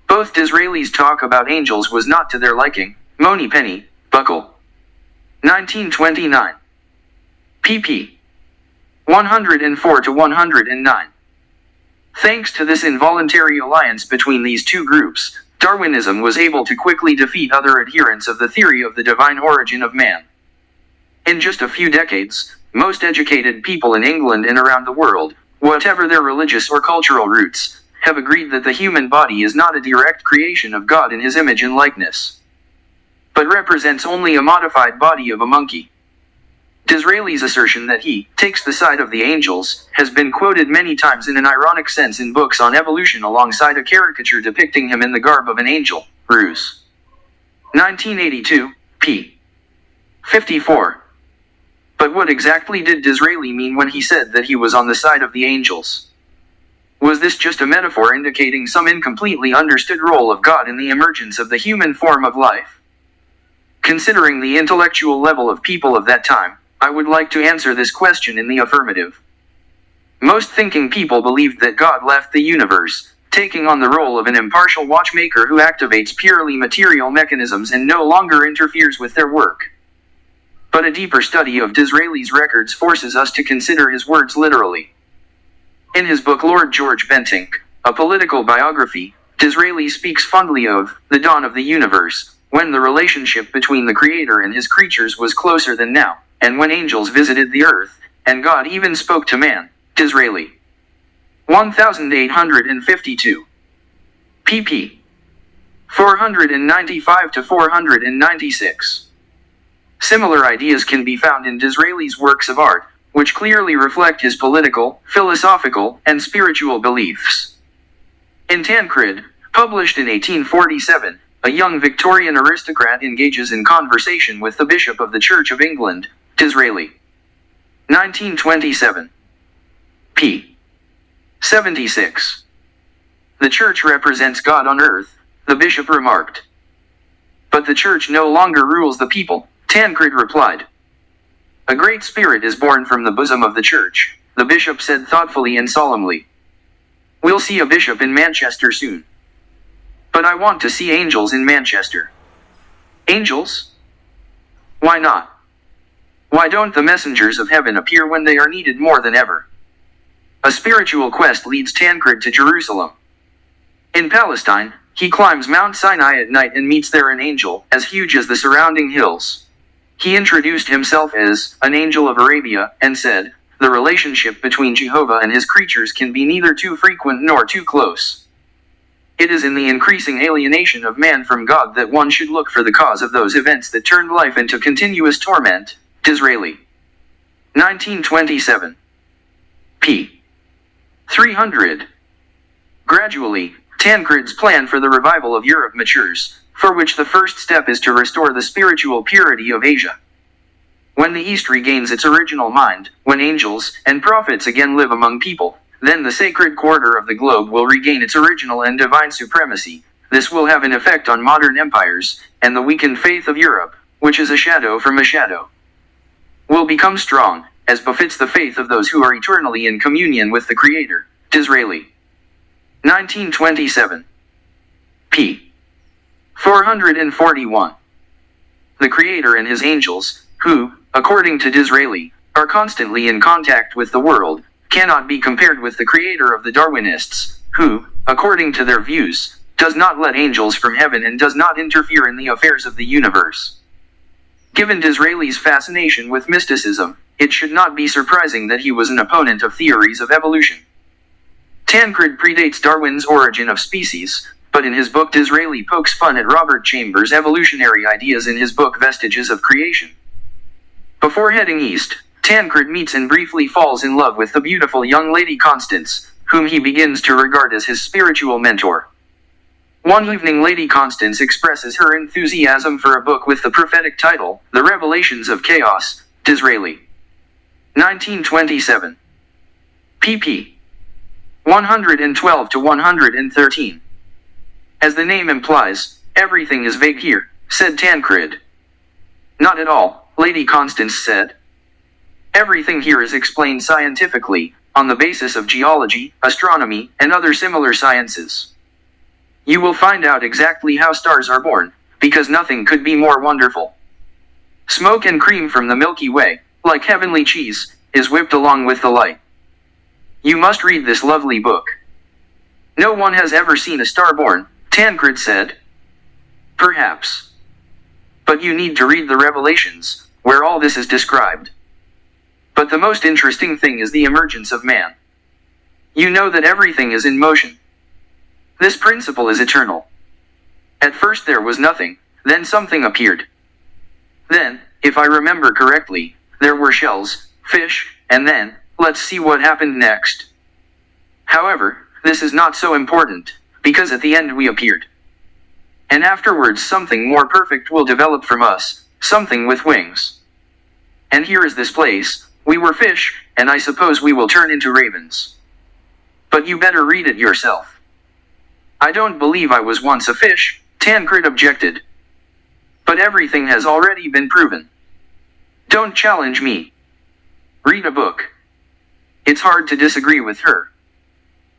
Both Disraeli's talk about angels was not to their liking. Moni Penny, Buckle. 1929. pp. 104 to 109. Thanks to this involuntary alliance between these two groups, Darwinism was able to quickly defeat other adherents of the theory of the divine origin of man. In just a few decades, most educated people in England and around the world, whatever their religious or cultural roots, have agreed that the human body is not a direct creation of God in his image and likeness, but represents only a modified body of a monkey. Disraeli's assertion that he takes the side of the angels has been quoted many times in an ironic sense in books on evolution alongside a caricature depicting him in the garb of an angel, Ruse. 1982, p. 54. But what exactly did Disraeli mean when he said that he was on the side of the angels? Was this just a metaphor indicating some incompletely understood role of God in the emergence of the human form of life? Considering the intellectual level of people of that time, I would like to answer this question in the affirmative. Most thinking people believed that God left the universe, taking on the role of an impartial watchmaker who activates purely material mechanisms and no longer interferes with their work. But a deeper study of Disraeli's records forces us to consider his words literally. In his book Lord George Bentinck, a political biography, Disraeli speaks fondly of the dawn of the universe, when the relationship between the Creator and his creatures was closer than now, and when angels visited the earth, and God even spoke to man. Disraeli. 1852. pp. 495 to 496. Similar ideas can be found in Disraeli's works of art, which clearly reflect his political, philosophical, and spiritual beliefs. In Tancred, published in 1847, a young Victorian aristocrat engages in conversation with the Bishop of the Church of England, Disraeli. 1927. p. 76. The Church represents God on earth, the Bishop remarked. But the Church no longer rules the people, Tancred replied. A great spirit is born from the bosom of the Church, the Bishop said thoughtfully and solemnly. We'll see a bishop in Manchester soon. But I want to see angels in Manchester. Angels? Why not? Why don't the messengers of heaven appear when they are needed more than ever? A spiritual quest leads Tancred to Jerusalem. In Palestine, he climbs Mount Sinai at night and meets there an angel as huge as the surrounding hills. He introduced himself as an angel of Arabia and said, the relationship between Jehovah and his creatures can be neither too frequent nor too close. It is in the increasing alienation of man from God that one should look for the cause of those events that turned life into continuous torment. Disraeli. 1927. p. 300. Gradually, Tancred's plan for the revival of Europe matures, for which the first step is to restore the spiritual purity of Asia. When the East regains its original mind, when angels and prophets again live among people, then the sacred quarter of the globe will regain its original and divine supremacy. This will have an effect on modern empires, and the weakened faith of Europe, which is a shadow from a shadow, will become strong, as befits the faith of those who are eternally in communion with the Creator. Disraeli. 1927. p. 441. The Creator and his angels, who, according to Disraeli, are constantly in contact with the world, cannot be compared with the Creator of the Darwinists, who, according to their views, does not let angels from heaven and does not interfere in the affairs of the universe. Given Disraeli's fascination with mysticism, it should not be surprising that he was an opponent of theories of evolution. Tancred predates Darwin's Origin of Species, but in his book Disraeli pokes fun at Robert Chambers' evolutionary ideas in his book Vestiges of Creation. Before heading east, Tancred meets and briefly falls in love with the beautiful young lady Constance, whom he begins to regard as his spiritual mentor. One evening Lady Constance expresses her enthusiasm for a book with the prophetic title, The Revelations of Chaos, Disraeli. 1927. pp. 112 to 113. As the name implies, everything is vague here, said Tancred. Not at all, Lady Constance said. Everything here is explained scientifically, on the basis of geology, astronomy, and other similar sciences. You will find out exactly how stars are born, because nothing could be more wonderful. Smoke and cream from the Milky Way, like heavenly cheese, is whipped along with the light. You must read this lovely book. No one has ever seen a star born, Tancred said. Perhaps. But you need to read the Revelations, where all this is described. But the most interesting thing is the emergence of man. You know that everything is in motion. This principle is eternal. At first there was nothing, then something appeared. Then, if I remember correctly, there were shells, fish, and then, let's see what happened next. However, this is not so important, because at the end we appeared. And afterwards something more perfect will develop from us, something with wings. And here is this place, we were fish, and I suppose we will turn into ravens. But you better read it yourself. I don't believe I was once a fish, Tancred objected. But everything has already been proven. Don't challenge me. Read a book. It's hard to disagree with her.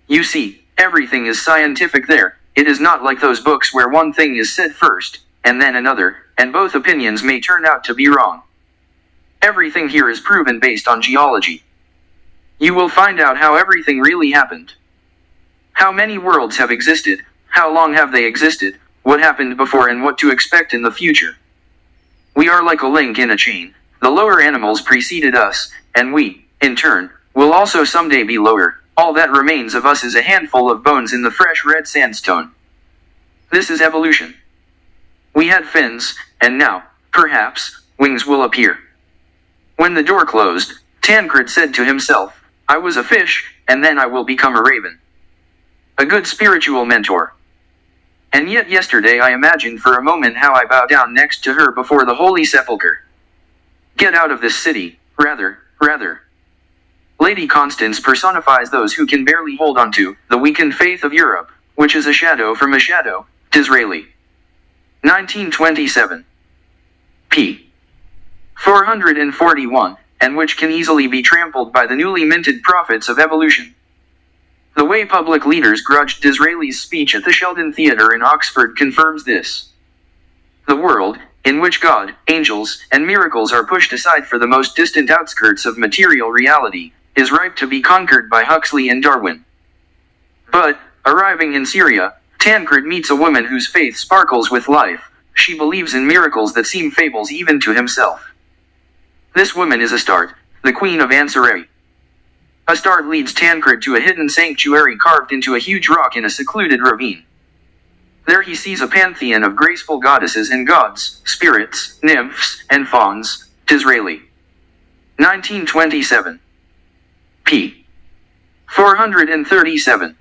You see, everything is scientific there. It is not like those books where one thing is said first, and then another, and both opinions may turn out to be wrong. Everything here is proven based on geology. You will find out how everything really happened. How many worlds have existed, how long have they existed, what happened before and what to expect in the future. We are like a link in a chain. The lower animals preceded us, and we, in turn, will also someday be lower. All that remains of us is a handful of bones in the fresh red sandstone. This is evolution. We had fins, and now, perhaps, wings will appear. When the door closed, Tancred said to himself, I was a fish, and then I will become a raven. A good spiritual mentor. And yet yesterday I imagined for a moment how I bow down next to her before the Holy Sepulchre. Get out of this city, rather. Lady Constance personifies those who can barely hold on to the weakened faith of Europe, which is a shadow from a shadow, Disraeli. 1927. p. 441, and which can easily be trampled by the newly minted prophets of evolution. The way public leaders grudged Disraeli's speech at the Sheldon Theatre in Oxford confirms this. The world, in which God, angels, and miracles are pushed aside for the most distant outskirts of material reality, is ripe to be conquered by Huxley and Darwin. But, arriving in Syria, Tancred meets a woman whose faith sparkles with life. She believes in miracles that seem fables even to himself. This woman is Astarte, the Queen of Ansarei. Astarte leads Tancred to a hidden sanctuary carved into a huge rock in a secluded ravine. There he sees a pantheon of graceful goddesses and gods, spirits, nymphs, and fauns, Disraeli. 1927. p. 437.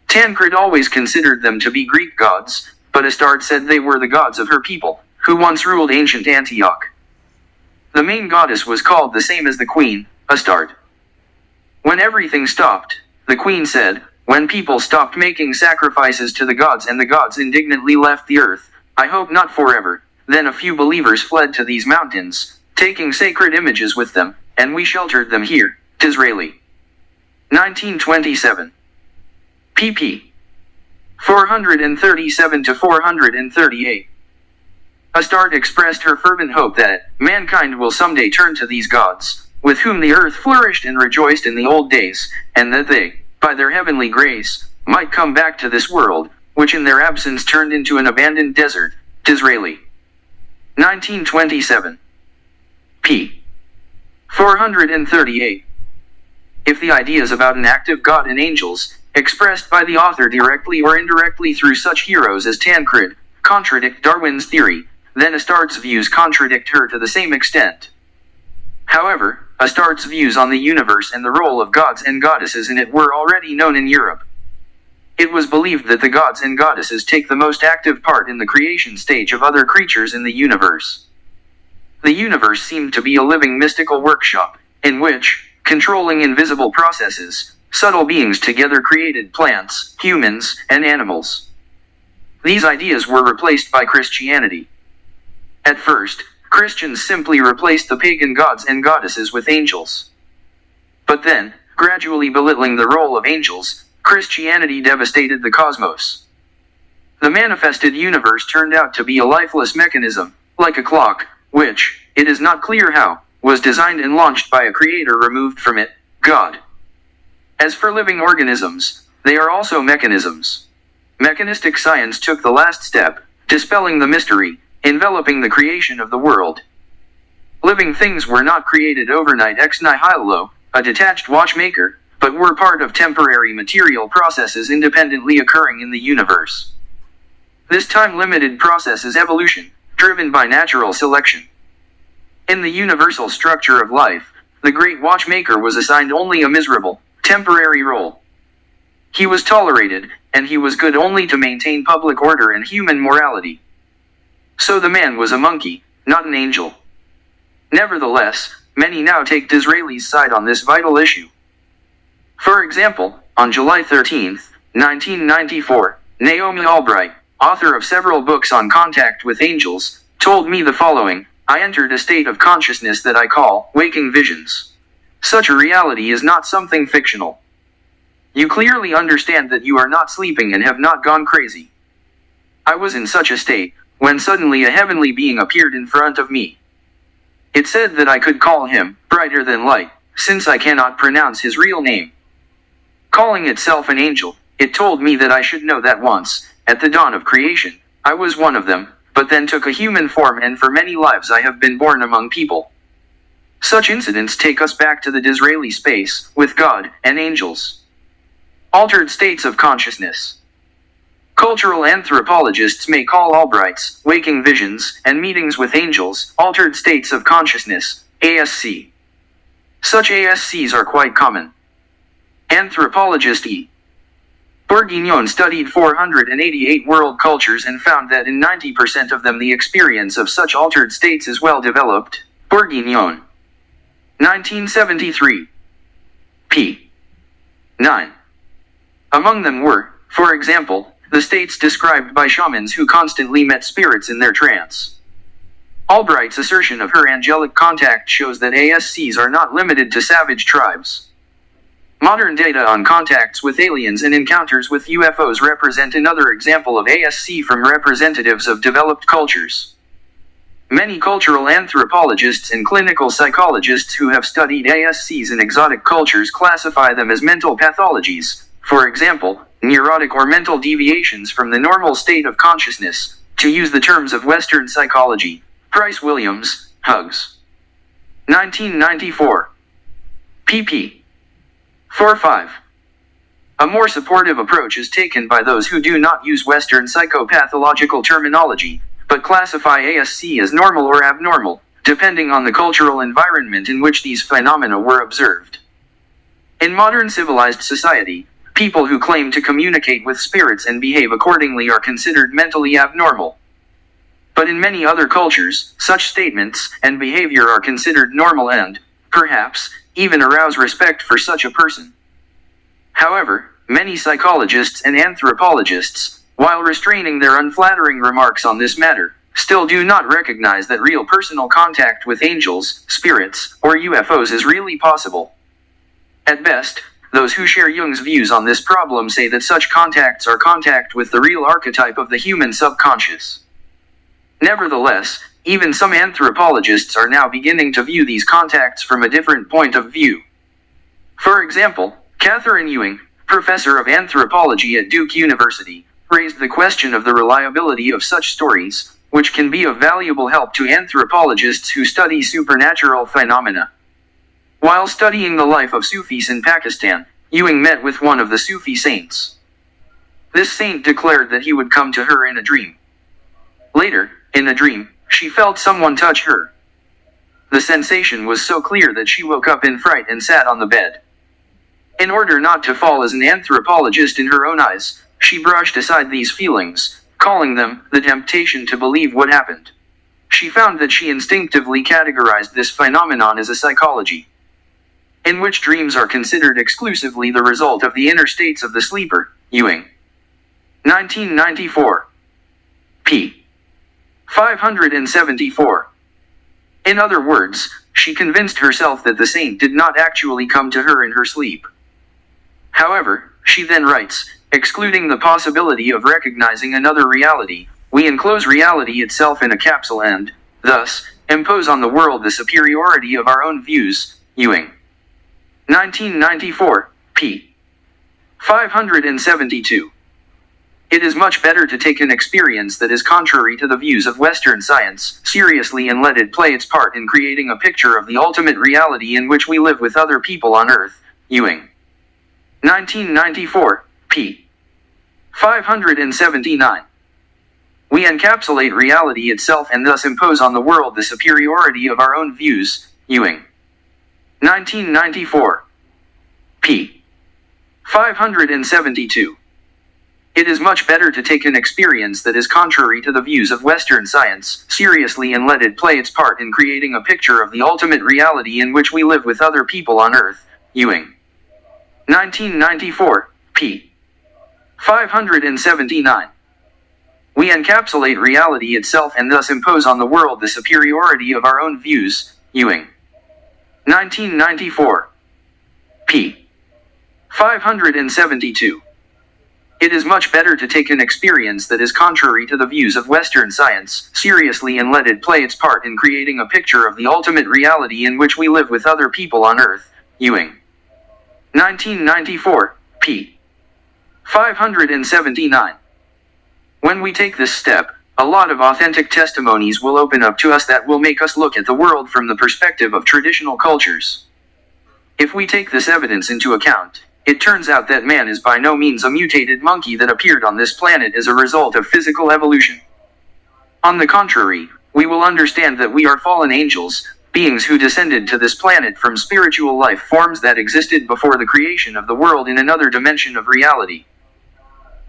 Tancred always considered them to be Greek gods, but Astarte said they were the gods of her people, who once ruled ancient Antioch. The main goddess was called the same as the queen, Astarte. When everything stopped, the queen said, when people stopped making sacrifices to the gods and the gods indignantly left the earth, I hope not forever, then a few believers fled to these mountains, taking sacred images with them, and we sheltered them here, Disraeli. 1927. pp. 437 to 438. Astarte expressed her fervent hope that mankind will someday turn to these gods, with whom the earth flourished and rejoiced in the old days, and that they, by their heavenly grace, might come back to this world, which in their absence turned into an abandoned desert, Disraeli. 1927. p. 438. If the ideas about an active God and angels, expressed by the author directly or indirectly through such heroes as Tancred, contradict Darwin's theory, then Astarte's views contradict her to the same extent. However, Astarte's views on the universe and the role of gods and goddesses in it were already known in Europe. It was believed that the gods and goddesses take the most active part in the creation stage of other creatures in the universe. The universe seemed to be a living mystical workshop, in which, controlling invisible processes, subtle beings together created plants, humans, and animals. These ideas were replaced by Christianity. At first, Christians simply replaced the pagan gods and goddesses with angels. But then, gradually belittling the role of angels, Christianity devastated the cosmos. The manifested universe turned out to be a lifeless mechanism, like a clock, which, it is not clear how, was designed and launched by a creator removed from it, God. As for living organisms, they are also mechanisms. Mechanistic science took the last step, dispelling the mystery, enveloping the creation of the world. Living things were not created overnight ex nihilo, a detached watchmaker, but were part of temporary material processes independently occurring in the universe. This time-limited process is evolution, driven by natural selection. In the universal structure of life, the great watchmaker was assigned only a miserable, temporary role. He was tolerated, and he was good only to maintain public order and human morality. So the man was a monkey, not an angel. Nevertheless, many now take Disraeli's side on this vital issue. For example, on July 13, 1994, Naomi Albright, author of several books on contact with angels, told me the following: I entered a state of consciousness that I call waking visions. Such a reality is not something fictional. You clearly understand that you are not sleeping and have not gone crazy. I was in such a state, when suddenly a heavenly being appeared in front of me. It said that I could call him brighter than light, since I cannot pronounce his real name. Calling itself an angel, it told me that I should know that once, at the dawn of creation, I was one of them, but then took a human form, and for many lives I have been born among people. Such incidents take us back to the Disraeli space, with God and angels. Altered states of consciousness. Cultural anthropologists may call Albright's waking visions and meetings with angels altered states of consciousness, ASC. Such ASCs are quite common. Anthropologist E. Bourguignon studied 488 world cultures and found that in 90% of them the experience of such altered states is well developed. Bourguignon. 1973. p. 9. Among them were, for example, the states described by shamans who constantly met spirits in their trance. Albright's assertion of her angelic contact shows that ASCs are not limited to savage tribes. Modern data on contacts with aliens and encounters with UFOs represent another example of ASC from representatives of developed cultures. Many cultural anthropologists and clinical psychologists who have studied ASCs in exotic cultures classify them as mental pathologies, for example, neurotic or mental deviations from the normal state of consciousness, to use the terms of Western psychology. Price Williams, Hugs. 1994. pp. 4-5. A more supportive approach is taken by those who do not use Western psychopathological terminology, but classify ASC as normal or abnormal, depending on the cultural environment in which these phenomena were observed. In modern civilized society, people who claim to communicate with spirits and behave accordingly are considered mentally abnormal. But in many other cultures, such statements and behavior are considered normal and, perhaps, even arouse respect for such a person. However, many psychologists and anthropologists, while restraining their unflattering remarks on this matter, still do not recognize that real personal contact with angels, spirits, or UFOs is really possible. At best, those who share Jung's views on this problem say that such contacts are contact with the real archetype of the human subconscious. Nevertheless, even some anthropologists are now beginning to view these contacts from a different point of view. For example, Catherine Ewing, professor of anthropology at Duke University, raised the question of the reliability of such stories, which can be of valuable help to anthropologists who study supernatural phenomena. While studying the life of Sufis in Pakistan, Ewing met with one of the Sufi saints. This saint declared that he would come to her in a dream. Later, in the dream, she felt someone touch her. The sensation was so clear that she woke up in fright and sat on the bed. In order not to fall as an anthropologist in her own eyes, she brushed aside these feelings, calling them the temptation to believe what happened. She found that she instinctively categorized this phenomenon as a psychology, in which dreams are considered exclusively the result of the inner states of the sleeper. Ewing. 1994. p. 574. In other words, she convinced herself that the saint did not actually come to her in her sleep. However, she then writes, excluding the possibility of recognizing another reality, we enclose reality itself in a capsule and, thus, impose on the world the superiority of our own views. Ewing. 1994, p. 572. It is much better to take an experience that is contrary to the views of Western science seriously and let it play its part in creating a picture of the ultimate reality in which we live with other people on Earth. Ewing. 1994, p. 579. We encapsulate reality itself and thus impose on the world the superiority of our own views. Ewing. 1994. p. 572. It is much better to take an experience that is contrary to the views of Western science seriously and let it play its part in creating a picture of the ultimate reality in which we live with other people on Earth. Ewing. 1994, p. 579. We encapsulate reality itself and thus impose on the world the superiority of our own views. Ewing. 1994. p. 572. It is much better to take an experience that is contrary to the views of Western science seriously and let it play its part in creating a picture of the ultimate reality in which we live with other people on Earth. Ewing. 1994, p. 579. When we take this step, a lot of authentic testimonies will open up to us that will make us look at the world from the perspective of traditional cultures. If we take this evidence into account, it turns out that man is by no means a mutated monkey that appeared on this planet as a result of physical evolution. On the contrary, we will understand that we are fallen angels, beings who descended to this planet from spiritual life forms that existed before the creation of the world in another dimension of reality.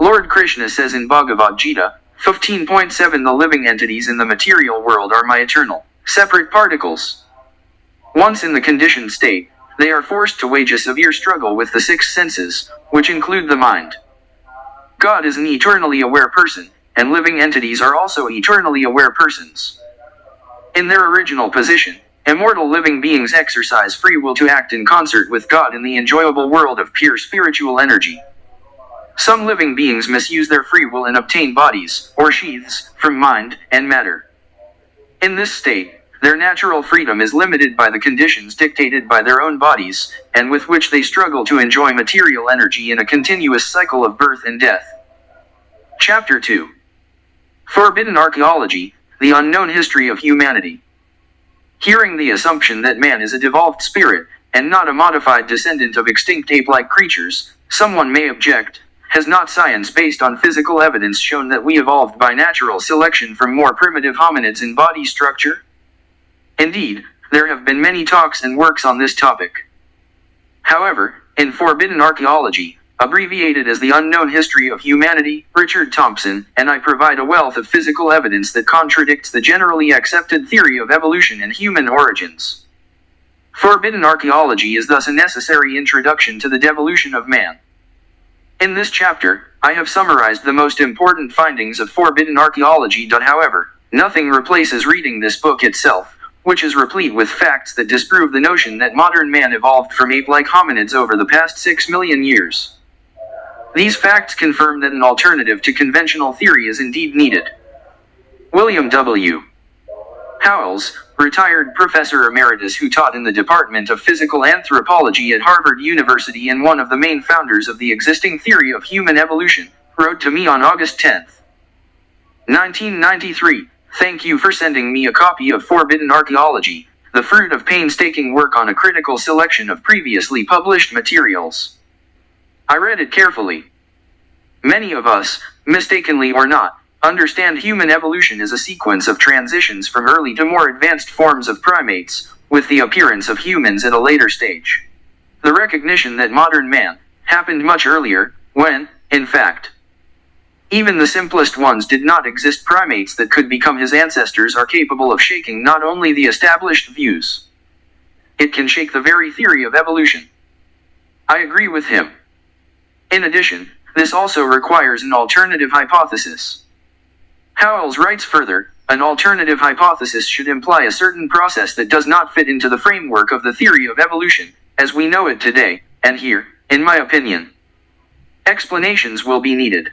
Lord Krishna says in Bhagavad Gita 15.7, the living entities in the material world are my eternal, separate particles. Once in the conditioned state, they are forced to wage a severe struggle with the six senses, which include the mind. God is an eternally aware person, and living entities are also eternally aware persons. In their original position, immortal living beings exercise free will to act in concert with God in the enjoyable world of pure spiritual energy. Some living beings misuse their free will and obtain bodies, or sheaths, from mind and matter. In this state, their natural freedom is limited by the conditions dictated by their own bodies, and with which they struggle to enjoy material energy in a continuous cycle of birth and death. Chapter 2. Forbidden Archaeology, the Unknown History of Humanity. Hearing the assumption that man is a devolved spirit, and not a modified descendant of extinct ape-like creatures, someone may object, has not science based on physical evidence shown that we evolved by natural selection from more primitive hominids in body structure? Indeed, there have been many talks and works on this topic. However, in Forbidden Archaeology, abbreviated as the Unknown History of Humanity, Richard Thompson and I provide a wealth of physical evidence that contradicts the generally accepted theory of evolution and human origins. Forbidden Archaeology is thus a necessary introduction to the devolution of man. In this chapter, I have summarized the most important findings of Forbidden Archaeology. However, nothing replaces reading this book itself, which is replete with facts that disprove the notion that modern man evolved from ape-like hominids over the past 6 million years. These facts confirm that an alternative to conventional theory is indeed needed. William W. Howells, retired professor emeritus who taught in the Department of Physical Anthropology at Harvard University and one of the main founders of the existing theory of human evolution, wrote to me on August 10, 1993, "Thank you for sending me a copy of Forbidden Archaeology, the fruit of painstaking work on a critical selection of previously published materials. I read it carefully. Many of us, mistakenly or not, understand human evolution as a sequence of transitions from early to more advanced forms of primates, with the appearance of humans at a later stage. The recognition that modern man happened much earlier, when, in fact, even the simplest ones did not exist. Primates that could become his ancestors are capable of shaking not only the established views, it can shake the very theory of evolution. I agree with him. In addition, this also requires an alternative hypothesis. Howells writes further, an alternative hypothesis should imply a certain process that does not fit into the framework of the theory of evolution, as we know it today, and here, in my opinion, explanations will be needed.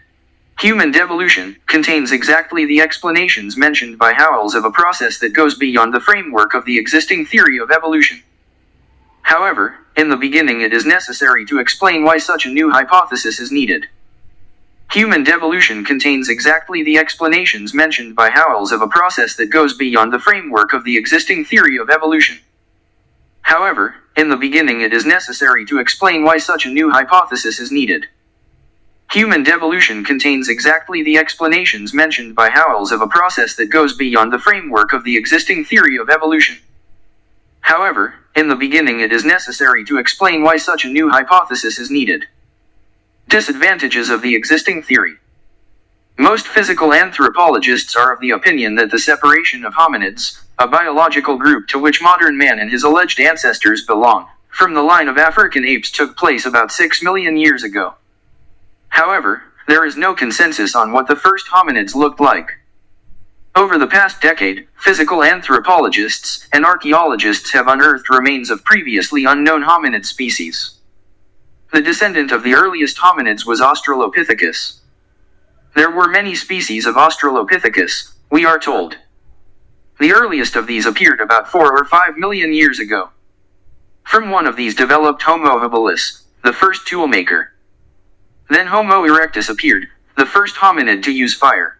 Human Devolution contains exactly the explanations mentioned by Howells of a process that goes beyond the framework of the existing theory of evolution. However, in the beginning it is necessary to explain why such a new hypothesis is needed. Human Devolution contains exactly the explanations mentioned by Howells of a process that goes beyond the framework of the existing theory of evolution. However, in the beginning it is necessary to explain why such a new hypothesis is needed. Human Devolution contains exactly the explanations mentioned by Howells of a process that goes beyond the framework of the existing theory of evolution. However, in the beginning it is necessary to explain why such a new hypothesis is needed. Disadvantages of the existing theory. Most physical anthropologists are of the opinion that the separation of hominids, a biological group to which modern man and his alleged ancestors belong, from the line of African apes took place about 6 million years ago. However, there is no consensus on what the first hominids looked like. Over the past decade, physical anthropologists and archaeologists have unearthed remains of previously unknown hominid species. The descendant of the earliest hominids was Australopithecus. There were many species of Australopithecus, we are told. The earliest of these appeared about 4 or 5 million years ago. From one of these developed Homo habilis, the first toolmaker. Then Homo erectus appeared, the first hominid to use fire.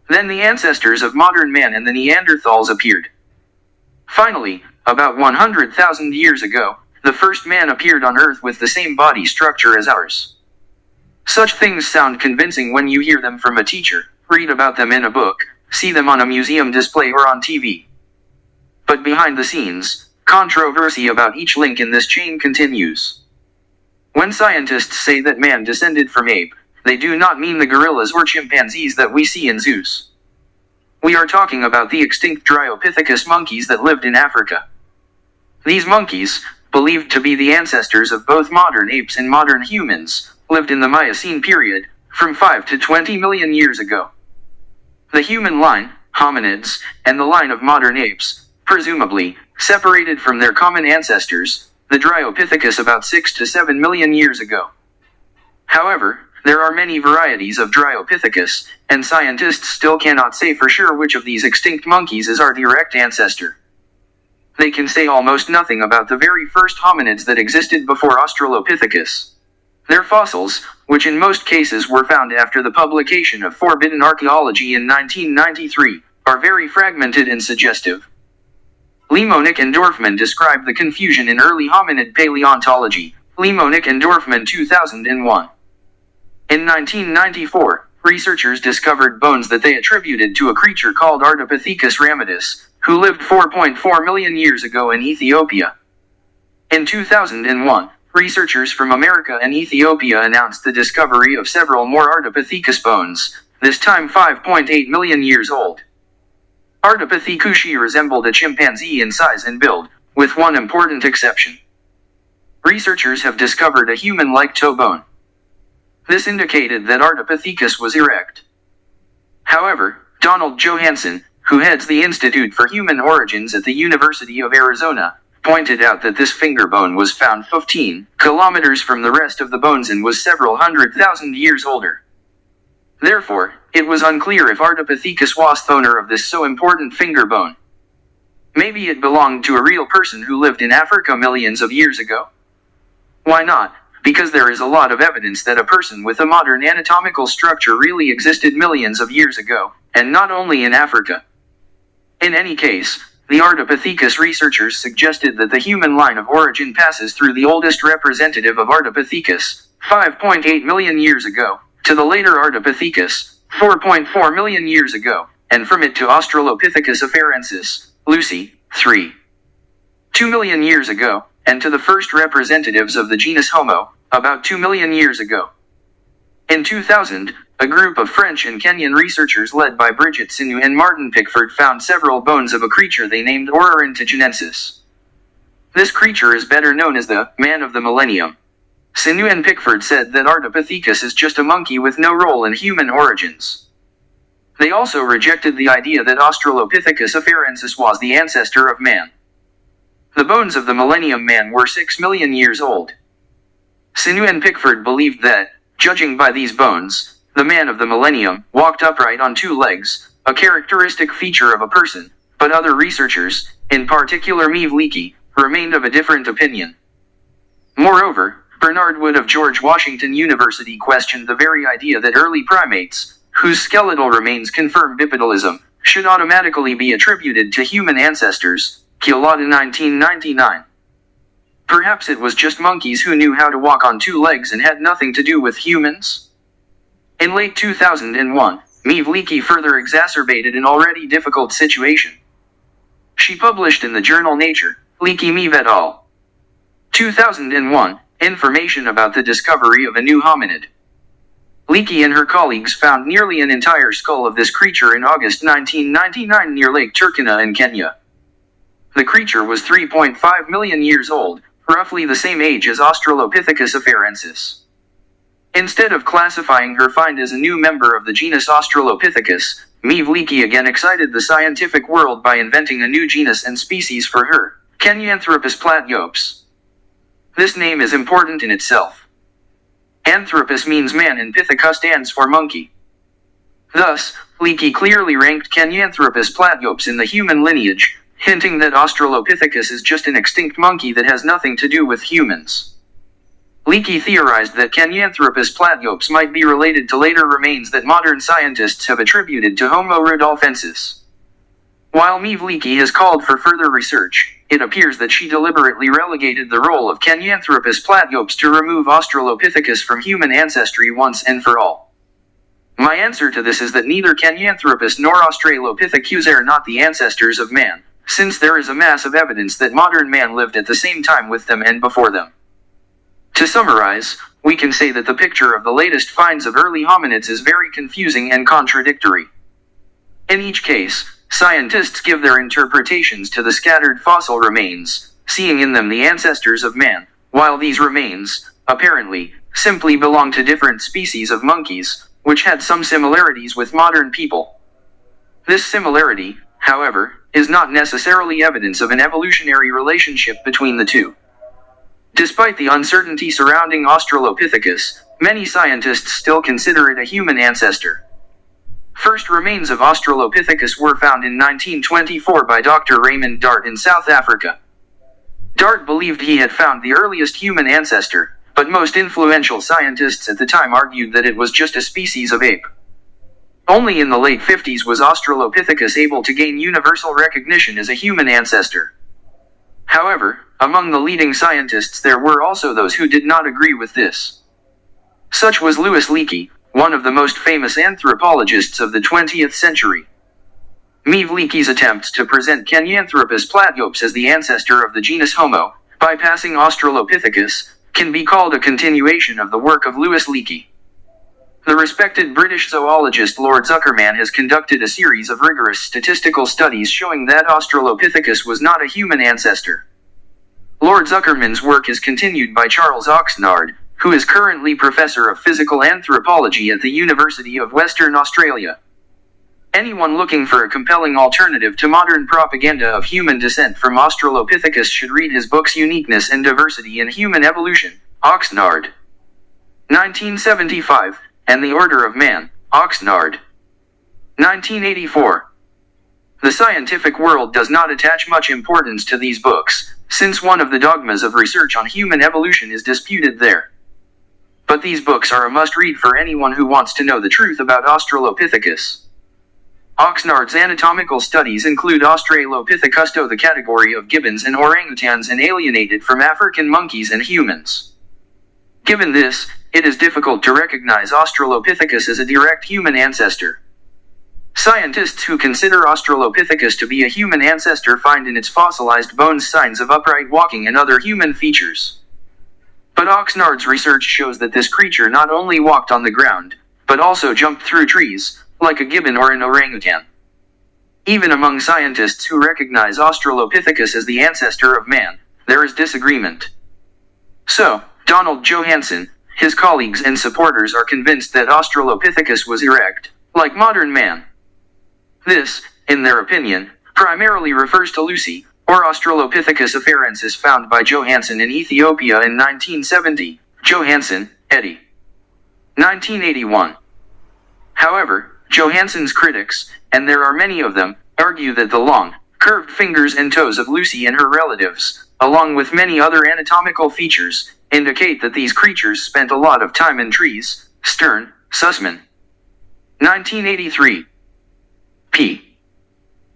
Then the ancestors of modern man and the Neanderthals appeared. Finally, about 100,000 years ago, the first man appeared on Earth with the same body structure as ours. Such things sound convincing when you hear them from a teacher, read about them in a book, see them on a museum display or on TV. But behind the scenes, controversy about each link in this chain continues. When scientists say that man descended from ape, they do not mean the gorillas or chimpanzees that we see in zoos. We are talking about the extinct Dryopithecus monkeys that lived in Africa. These monkeys, believed to be the ancestors of both modern apes and modern humans, lived in the Miocene period, from 5 to 20 million years ago. The human line, hominids, and the line of modern apes, presumably, separated from their common ancestors, the Dryopithecus about 6 to 7 million years ago. However, there are many varieties of Dryopithecus, and scientists still cannot say for sure which of these extinct monkeys is our direct ancestor. They can say almost nothing about the very first hominids that existed before Australopithecus. Their fossils, which in most cases were found after the publication of Forbidden Archaeology in 1993, are very fragmented and suggestive. Lemonik and Dorfman described the confusion in early hominid paleontology, Lemonik and Dorfman 2001. In 1994, researchers discovered bones that they attributed to a creature called Ardipithecus ramidus, who lived 4.4 million years ago in Ethiopia. In 2001, researchers from America and Ethiopia announced the discovery of several more Ardipithecus bones, this time 5.8 million years old. Ardipithecus resembled a chimpanzee in size and build, with one important exception. Researchers have discovered a human-like toe bone. This indicated that Ardipithecus was erect. However, Donald Johanson, who heads the Institute for Human Origins at the University of Arizona, pointed out that this finger bone was found 15 kilometers from the rest of the bones and was several 100,000 years older. Therefore, it was unclear if Ardipithecus was the owner of this so important finger bone. Maybe it belonged to a real person who lived in Africa millions of years ago? Why not? Because there is a lot of evidence that a person with a modern anatomical structure really existed millions of years ago, and not only in Africa. In any case, the Ardipithecus researchers suggested that the human line of origin passes through the oldest representative of Ardipithecus, 5.8 million years ago, to the later Ardipithecus, 4.4 million years ago, and from it to Australopithecus afarensis, Lucy, 2 million years ago, and to the first representatives of the genus Homo, about 2 million years ago. In 2000, a group of French and Kenyan researchers led by Brigitte Sinu and Martin Pickford found several bones of a creature they named Ororhyntogenensis. This creature is better known as the man of the millennium. Sinu and Pickford said that Ardipithecus is just a monkey with no role in human origins. They also rejected the idea that Australopithecus afarensis was the ancestor of man. The bones of the millennium man were 6 million years old. Sinu and Pickford believed that, judging by these bones, the man of the millennium walked upright on 2 legs, a characteristic feature of a person, but other researchers, in particular Meave Leakey, remained of a different opinion. Moreover, Bernard Wood of George Washington University questioned the very idea that early primates, whose skeletal remains confirm bipedalism, should automatically be attributed to human ancestors, Chialotta 1999. Perhaps it was just monkeys who knew how to walk on 2 legs and had nothing to do with humans? In late 2001, Meave Leakey further exacerbated an already difficult situation. She published in the journal Nature, Leakey Meave et al. 2001, information about the discovery of a new hominid. Leakey and her colleagues found nearly an entire skull of this creature in August 1999 near Lake Turkana in Kenya. The creature was 3.5 million years old, roughly the same age as Australopithecus afarensis. Instead of classifying her find as a new member of the genus Australopithecus, Meave Leakey again excited the scientific world by inventing a new genus and species for her, Kenyanthropus platyops. This name is important in itself. Anthropus means man and Pitheca stands for monkey. Thus, Leakey clearly ranked Kenyanthropus platyops in the human lineage, hinting that Australopithecus is just an extinct monkey that has nothing to do with humans. Leakey theorized that Kenyanthropus platyops might be related to later remains that modern scientists have attributed to Homo rudolfensis. While Meave Leakey has called for further research, it appears that she deliberately relegated the role of Kenyanthropus platyops to remove Australopithecus from human ancestry once and for all. My answer to this is that neither Kenyanthropus nor Australopithecus are not the ancestors of man, since there is a mass of evidence that modern man lived at the same time with them and before them. To summarize, we can say that the picture of the latest finds of early hominids is very confusing and contradictory. In each case, scientists give their interpretations to the scattered fossil remains, seeing in them the ancestors of man, while these remains, apparently, simply belong to different species of monkeys, which had some similarities with modern people. This similarity, however, is not necessarily evidence of an evolutionary relationship between the two. Despite the uncertainty surrounding Australopithecus, many scientists still consider it a human ancestor. First remains of Australopithecus were found in 1924 by Dr. Raymond Dart in South Africa. Dart believed he had found the earliest human ancestor, but most influential scientists at the time argued that it was just a species of ape. Only in the late 50s was Australopithecus able to gain universal recognition as a human ancestor. However, among the leading scientists there were also those who did not agree with this. Such was Louis Leakey, one of the most famous anthropologists of the 20th century. Meave Leakey's attempts to present Kenyanthropus platyops as the ancestor of the genus Homo, bypassing Australopithecus, can be called a continuation of the work of Louis Leakey. The respected British zoologist Lord Zuckerman has conducted a series of rigorous statistical studies showing that Australopithecus was not a human ancestor. Lord Zuckerman's work is continued by Charles Oxnard, who is currently Professor of Physical Anthropology at the University of Western Australia. Anyone looking for a compelling alternative to modern propaganda of human descent from Australopithecus should read his books Uniqueness and Diversity in Human Evolution, Oxnard. 1975, and The Order of Man, Oxnard. 1984. The scientific world does not attach much importance to these books, since one of the dogmas of research on human evolution is disputed there. But these books are a must-read for anyone who wants to know the truth about Australopithecus. Oxnard's anatomical studies include Australopithecus, the category of gibbons and orangutans, and alienated from African monkeys and humans. Given this, it is difficult to recognize Australopithecus as a direct human ancestor. Scientists who consider Australopithecus to be a human ancestor find in its fossilized bones signs of upright walking and other human features. But Oxnard's research shows that this creature not only walked on the ground, but also jumped through trees, like a gibbon or an orangutan. Even among scientists who recognize Australopithecus as the ancestor of man, there is disagreement. So, Donald Johanson, his colleagues and supporters are convinced that Australopithecus was erect, like modern man. This, in their opinion, primarily refers to Lucy, or Australopithecus afarensis, found by Johanson in Ethiopia in 1970, Johanson, Eddie. 1981. However, Johanson's critics, and there are many of them, argue that the long, curved fingers and toes of Lucy and her relatives, along with many other anatomical features, indicate that these creatures spent a lot of time in trees. Stern, Sussman. 1983. p.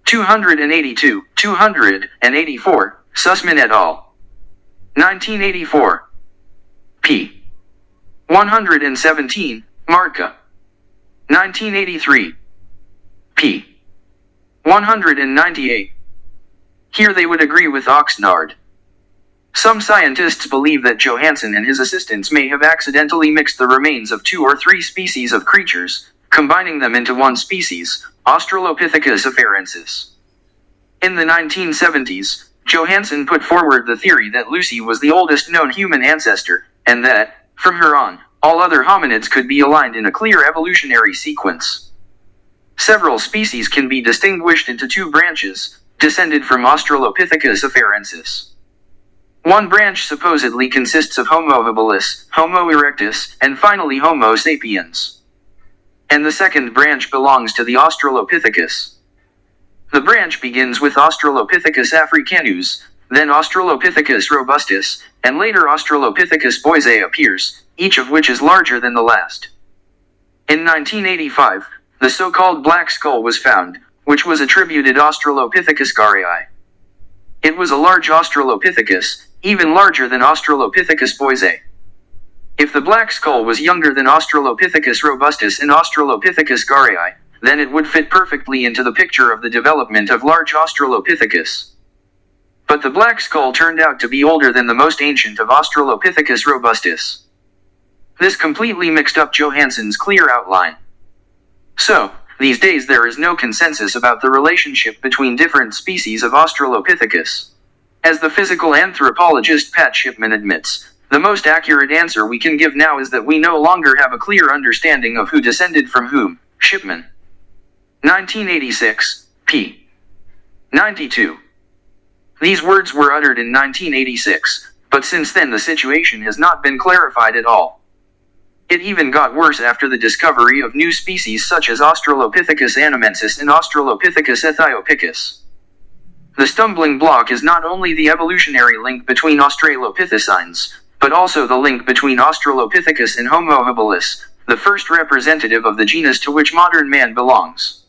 282, 284, Sussman et al. 1984. p. 117, Martka. 1983. p. 198. Here they would agree with Oxnard. Some scientists believe that Johanson and his assistants may have accidentally mixed the remains of 2 or 3 species of creatures, combining them into one species, Australopithecus afarensis. In the 1970s, Johanson put forward the theory that Lucy was the oldest known human ancestor, and that, from her on, all other hominids could be aligned in a clear evolutionary sequence. Several species can be distinguished into 2 branches, descended from Australopithecus afarensis. One branch supposedly consists of Homo habilis, Homo erectus, and finally Homo sapiens. And the second branch belongs to the Australopithecus. The branch begins with Australopithecus africanus, then Australopithecus robustus, and later Australopithecus boisei appears, each of which is larger than the last. In 1985, the so-called black skull was found, which was attributed Australopithecus garrii. It was a large Australopithecus, even larger than Australopithecus boisei. If the black skull was younger than Australopithecus robustus and Australopithecus garrii, then it would fit perfectly into the picture of the development of large Australopithecus. But the black skull turned out to be older than the most ancient of Australopithecus robustus. This completely mixed up Johanson's clear outline. So, these days there is no consensus about the relationship between different species of Australopithecus. As the physical anthropologist Pat Shipman admits, the most accurate answer we can give now is that we no longer have a clear understanding of who descended from whom. Shipman. 1986, p. 92. These words were uttered in 1986, but since then the situation has not been clarified at all. It even got worse after the discovery of new species such as Australopithecus anamensis and Australopithecus ethiopicus. The stumbling block is not only the evolutionary link between Australopithecines, but also the link between Australopithecus and Homo habilis, the first representative of the genus to which modern man belongs.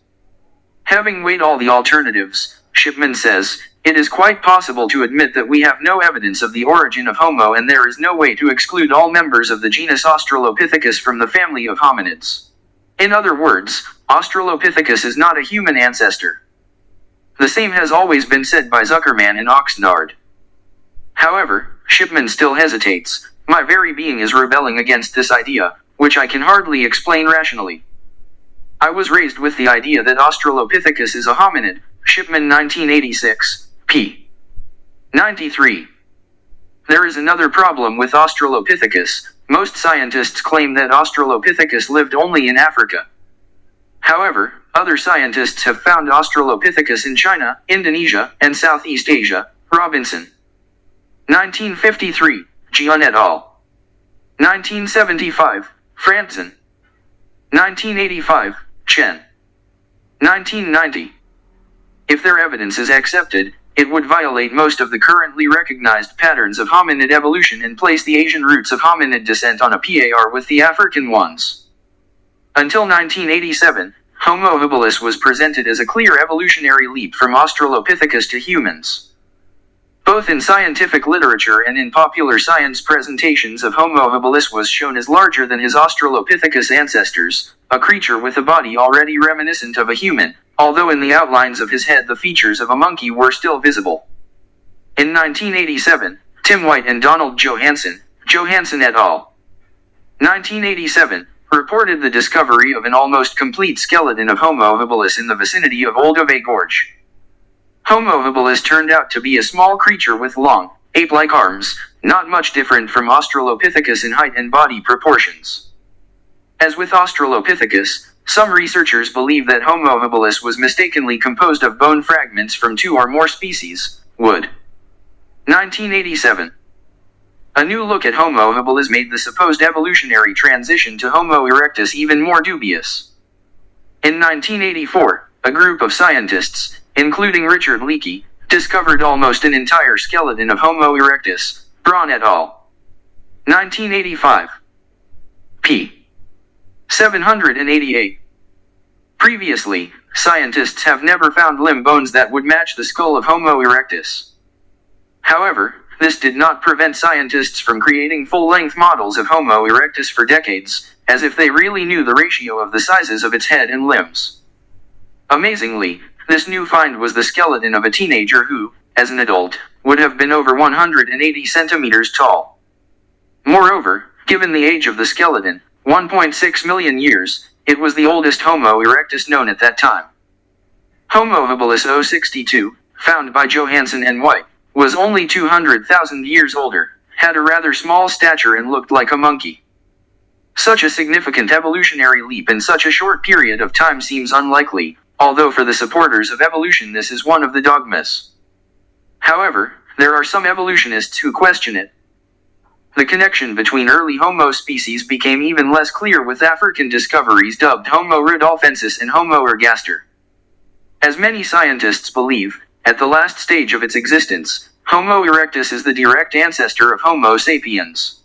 Having weighed all the alternatives, Shipman says, it is quite possible to admit that we have no evidence of the origin of Homo and there is no way to exclude all members of the genus Australopithecus from the family of hominids. In other words, Australopithecus is not a human ancestor. The same has always been said by Zuckerman and Oxnard. However, Shipman still hesitates. My very being is rebelling against this idea, which I can hardly explain rationally. I was raised with the idea that Australopithecus is a hominid. Shipman 1986, p. 93. There is another problem with Australopithecus. Most scientists claim that Australopithecus lived only in Africa. However, other scientists have found Australopithecus in China, Indonesia, and Southeast Asia. Robinson. 1953, Jian et al. 1975, Franzen. 1985, Chen. 1990. If their evidence is accepted, it would violate most of the currently recognized patterns of hominid evolution and place the Asian roots of hominid descent on a par with the African ones. Until 1987, Homo habilis was presented as a clear evolutionary leap from Australopithecus to humans. Both in scientific literature and in popular science presentations of Homo habilis was shown as larger than his Australopithecus ancestors, a creature with a body already reminiscent of a human, although in the outlines of his head the features of a monkey were still visible. In 1987, Tim White and Donald Johanson et al. 1987, reported the discovery of an almost complete skeleton of Homo habilis in the vicinity of Olduvai Gorge. Homo habilis turned out to be a small creature with long, ape-like arms, not much different from Australopithecus in height and body proportions. As with Australopithecus, some researchers believe that Homo habilis was mistakenly composed of bone fragments from two or more species. Wood. 1987. A new look at Homo habilis made the supposed evolutionary transition to Homo erectus even more dubious. In 1984, a group of scientists, including Richard Leakey, discovered almost an entire skeleton of Homo erectus, Braun et al. 1985. p. 788. Previously, scientists have never found limb bones that would match the skull of Homo erectus. However, this did not prevent scientists from creating full-length models of Homo erectus for decades, as if they really knew the ratio of the sizes of its head and limbs. Amazingly, this new find was the skeleton of a teenager who, as an adult, would have been over 180 centimeters tall. Moreover, given the age of the skeleton, 1.6 million years, it was the oldest Homo erectus known at that time. Homo habilis 062, found by Johanson and White, was only 200,000 years older, had a rather small stature and looked like a monkey. Such a significant evolutionary leap in such a short period of time seems unlikely, although for the supporters of evolution this is one of the dogmas. However, there are some evolutionists who question it. The connection between early Homo species became even less clear with African discoveries dubbed Homo rudolfensis and Homo ergaster. As many scientists believe, at the last stage of its existence, Homo erectus is the direct ancestor of Homo sapiens.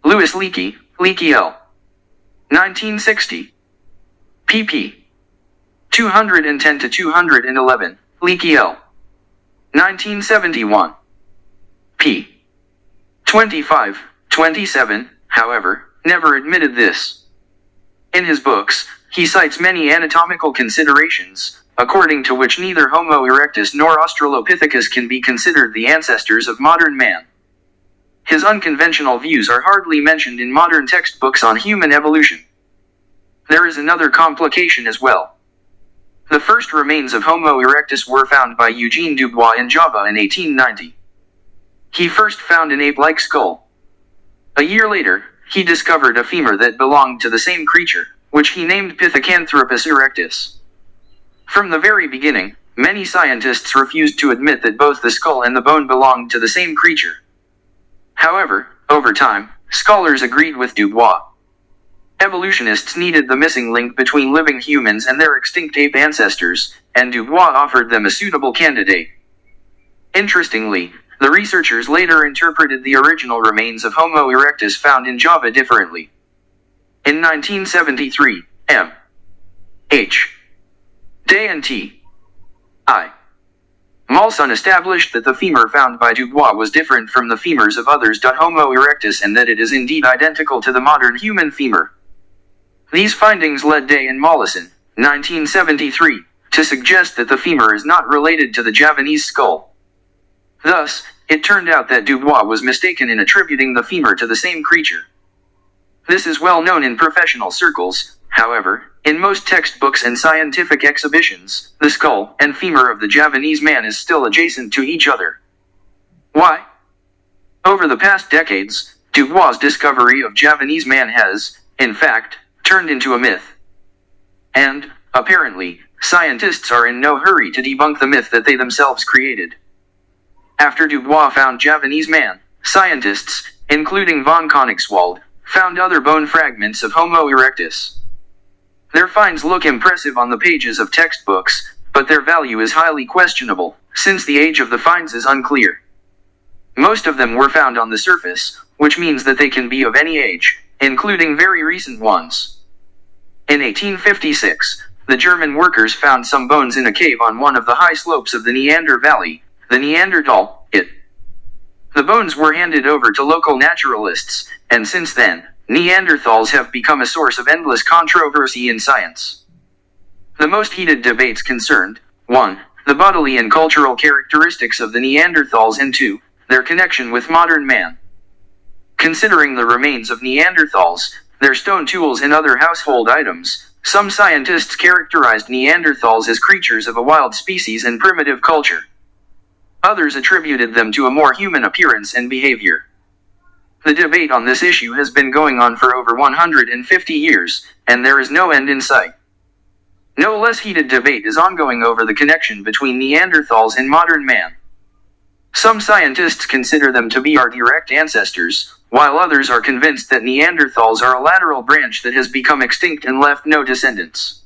Louis Leakey, Leakey L. 1960. pp. 210 to 211, Leakey L. 1971. p. 25, 27, however, never admitted this. In his books, he cites many anatomical considerations, according to which neither Homo erectus nor Australopithecus can be considered the ancestors of modern man. His unconventional views are hardly mentioned in modern textbooks on human evolution. There is another complication as well. The first remains of Homo erectus were found by Eugene Dubois in Java in 1890. He first found an ape-like skull. A year later, he discovered a femur that belonged to the same creature, which he named Pithecanthropus erectus. From the very beginning, many scientists refused to admit that both the skull and the bone belonged to the same creature. However, over time, scholars agreed with Dubois. Evolutionists needed the missing link between living humans and their extinct ape ancestors, and Dubois offered them a suitable candidate. Interestingly, the researchers later interpreted the original remains of Homo erectus found in Java differently. In 1973, M. H. Day and T. I. Malson established that the femur found by Dubois was different from the femurs of others. Homo erectus and that it is indeed identical to the modern human femur. These findings led Day and Mollison, 1973, to suggest that the femur is not related to the Javanese skull. Thus, it turned out that Dubois was mistaken in attributing the femur to the same creature. This is well known in professional circles. However, in most textbooks and scientific exhibitions, the skull and femur of the Javanese man is still adjacent to each other. Why? Over the past decades, Dubois' discovery of Javanese man has, in fact, turned into a myth. And, apparently, scientists are in no hurry to debunk the myth that they themselves created. After Dubois found Javanese man, scientists, including von Koenigswald, found other bone fragments of Homo erectus. Their finds look impressive on the pages of textbooks, but their value is highly questionable, since the age of the finds is unclear. Most of them were found on the surface, which means that they can be of any age, including very recent ones. In 1856, the German workers found some bones in a cave on one of the high slopes of the Neander Valley, the Neanderthal, it. The bones were handed over to local naturalists, and since then, Neanderthals have become a source of endless controversy in science. The most heated debates concerned 1. The bodily and cultural characteristics of the Neanderthals, and 2. Their connection with modern man. Considering the remains of Neanderthals, their stone tools and other household items, some scientists characterized Neanderthals as creatures of a wild species and primitive culture. Others attributed them to a more human appearance and behavior. The debate on this issue has been going on for over 150 years, and there is no end in sight. No less heated debate is ongoing over the connection between Neanderthals and modern man. Some scientists consider them to be our direct ancestors, while others are convinced that Neanderthals are a lateral branch that has become extinct and left no descendants.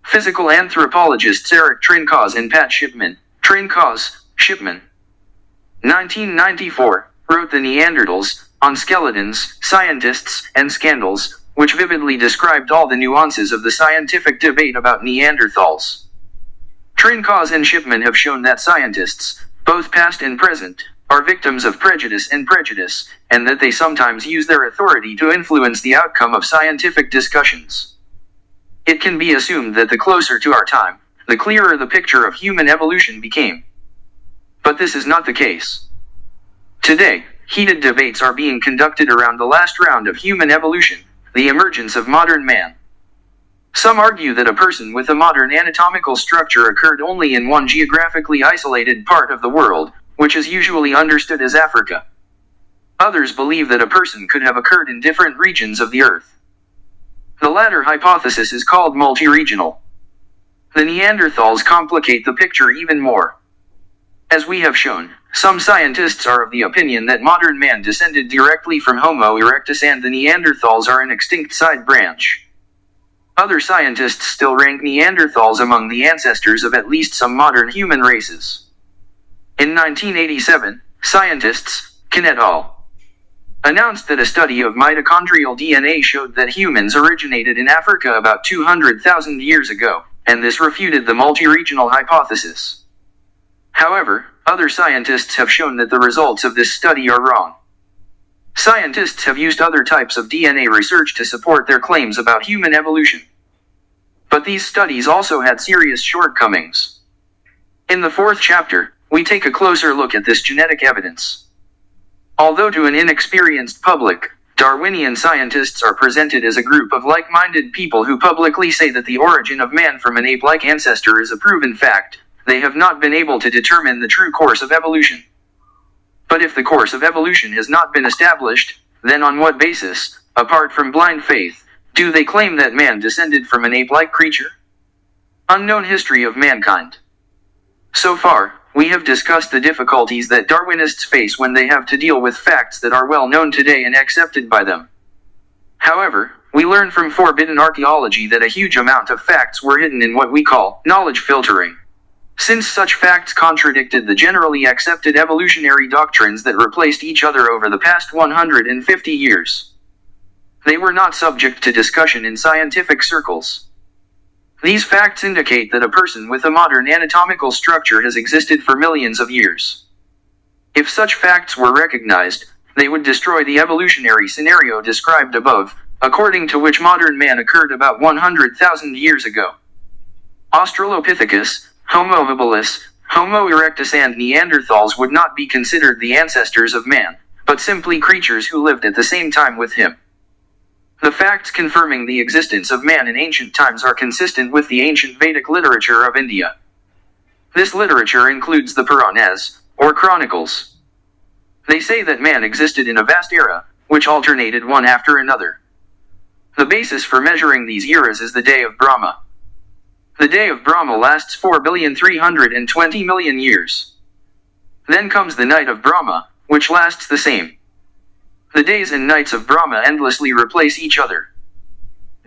Physical anthropologists Eric Trinkaus and Pat Shipman, 1994, wrote The Neanderthals, on Skeletons, Scientists, and Scandals, which vividly described all the nuances of the scientific debate about Neanderthals. Trinkaus and Shipman have shown that scientists, both past and present, are victims of prejudice, and that they sometimes use their authority to influence the outcome of scientific discussions. It can be assumed that the closer to our time, the clearer the picture of human evolution became. But this is not the case. Today, heated debates are being conducted around the last round of human evolution, the emergence of modern man. Some argue that a person with a modern anatomical structure occurred only in one geographically isolated part of the world, which is usually understood as Africa. Others believe that a person could have occurred in different regions of the Earth. The latter hypothesis is called multi-regional. The Neanderthals complicate the picture even more. As we have shown, some scientists are of the opinion that modern man descended directly from Homo erectus and the Neanderthals are an extinct side branch. Other scientists still rank Neanderthals among the ancestors of at least some modern human races. In 1987, scientists, Kin et al. Announced that a study of mitochondrial DNA showed that humans originated in Africa about 200,000 years ago, and this refuted the multi-regional hypothesis. However, other scientists have shown that the results of this study are wrong. Scientists have used other types of DNA research to support their claims about human evolution. But these studies also had serious shortcomings. In the 4th chapter, we take a closer look at this genetic evidence. Although to an inexperienced public, Darwinian scientists are presented as a group of like-minded people who publicly say that the origin of man from an ape-like ancestor is a proven fact, they have not been able to determine the true course of evolution. But if the course of evolution has not been established, then on what basis, apart from blind faith, do they claim that man descended from an ape-like creature? Unknown history of mankind. So far, we have discussed the difficulties that Darwinists face when they have to deal with facts that are well known today and accepted by them. However, we learn from forbidden archaeology that a huge amount of facts were hidden in what we call knowledge filtering. Since such facts contradicted the generally accepted evolutionary doctrines that replaced each other over the past 150 years. They were not subject to discussion in scientific circles. These facts indicate that a person with a modern anatomical structure has existed for millions of years. If such facts were recognized, they would destroy the evolutionary scenario described above, according to which modern man occurred about 100,000 years ago. Australopithecus, Homo habilis, Homo erectus and Neanderthals would not be considered the ancestors of man, but simply creatures who lived at the same time with him. The facts confirming the existence of man in ancient times are consistent with the ancient Vedic literature of India. This literature includes the Puranas, or chronicles. They say that man existed in a vast era, which alternated one after another. The basis for measuring these eras is the day of Brahma. The day of Brahma lasts 4,320,000,000 years. Then comes the night of Brahma, which lasts the same. The days and nights of Brahma endlessly replace each other.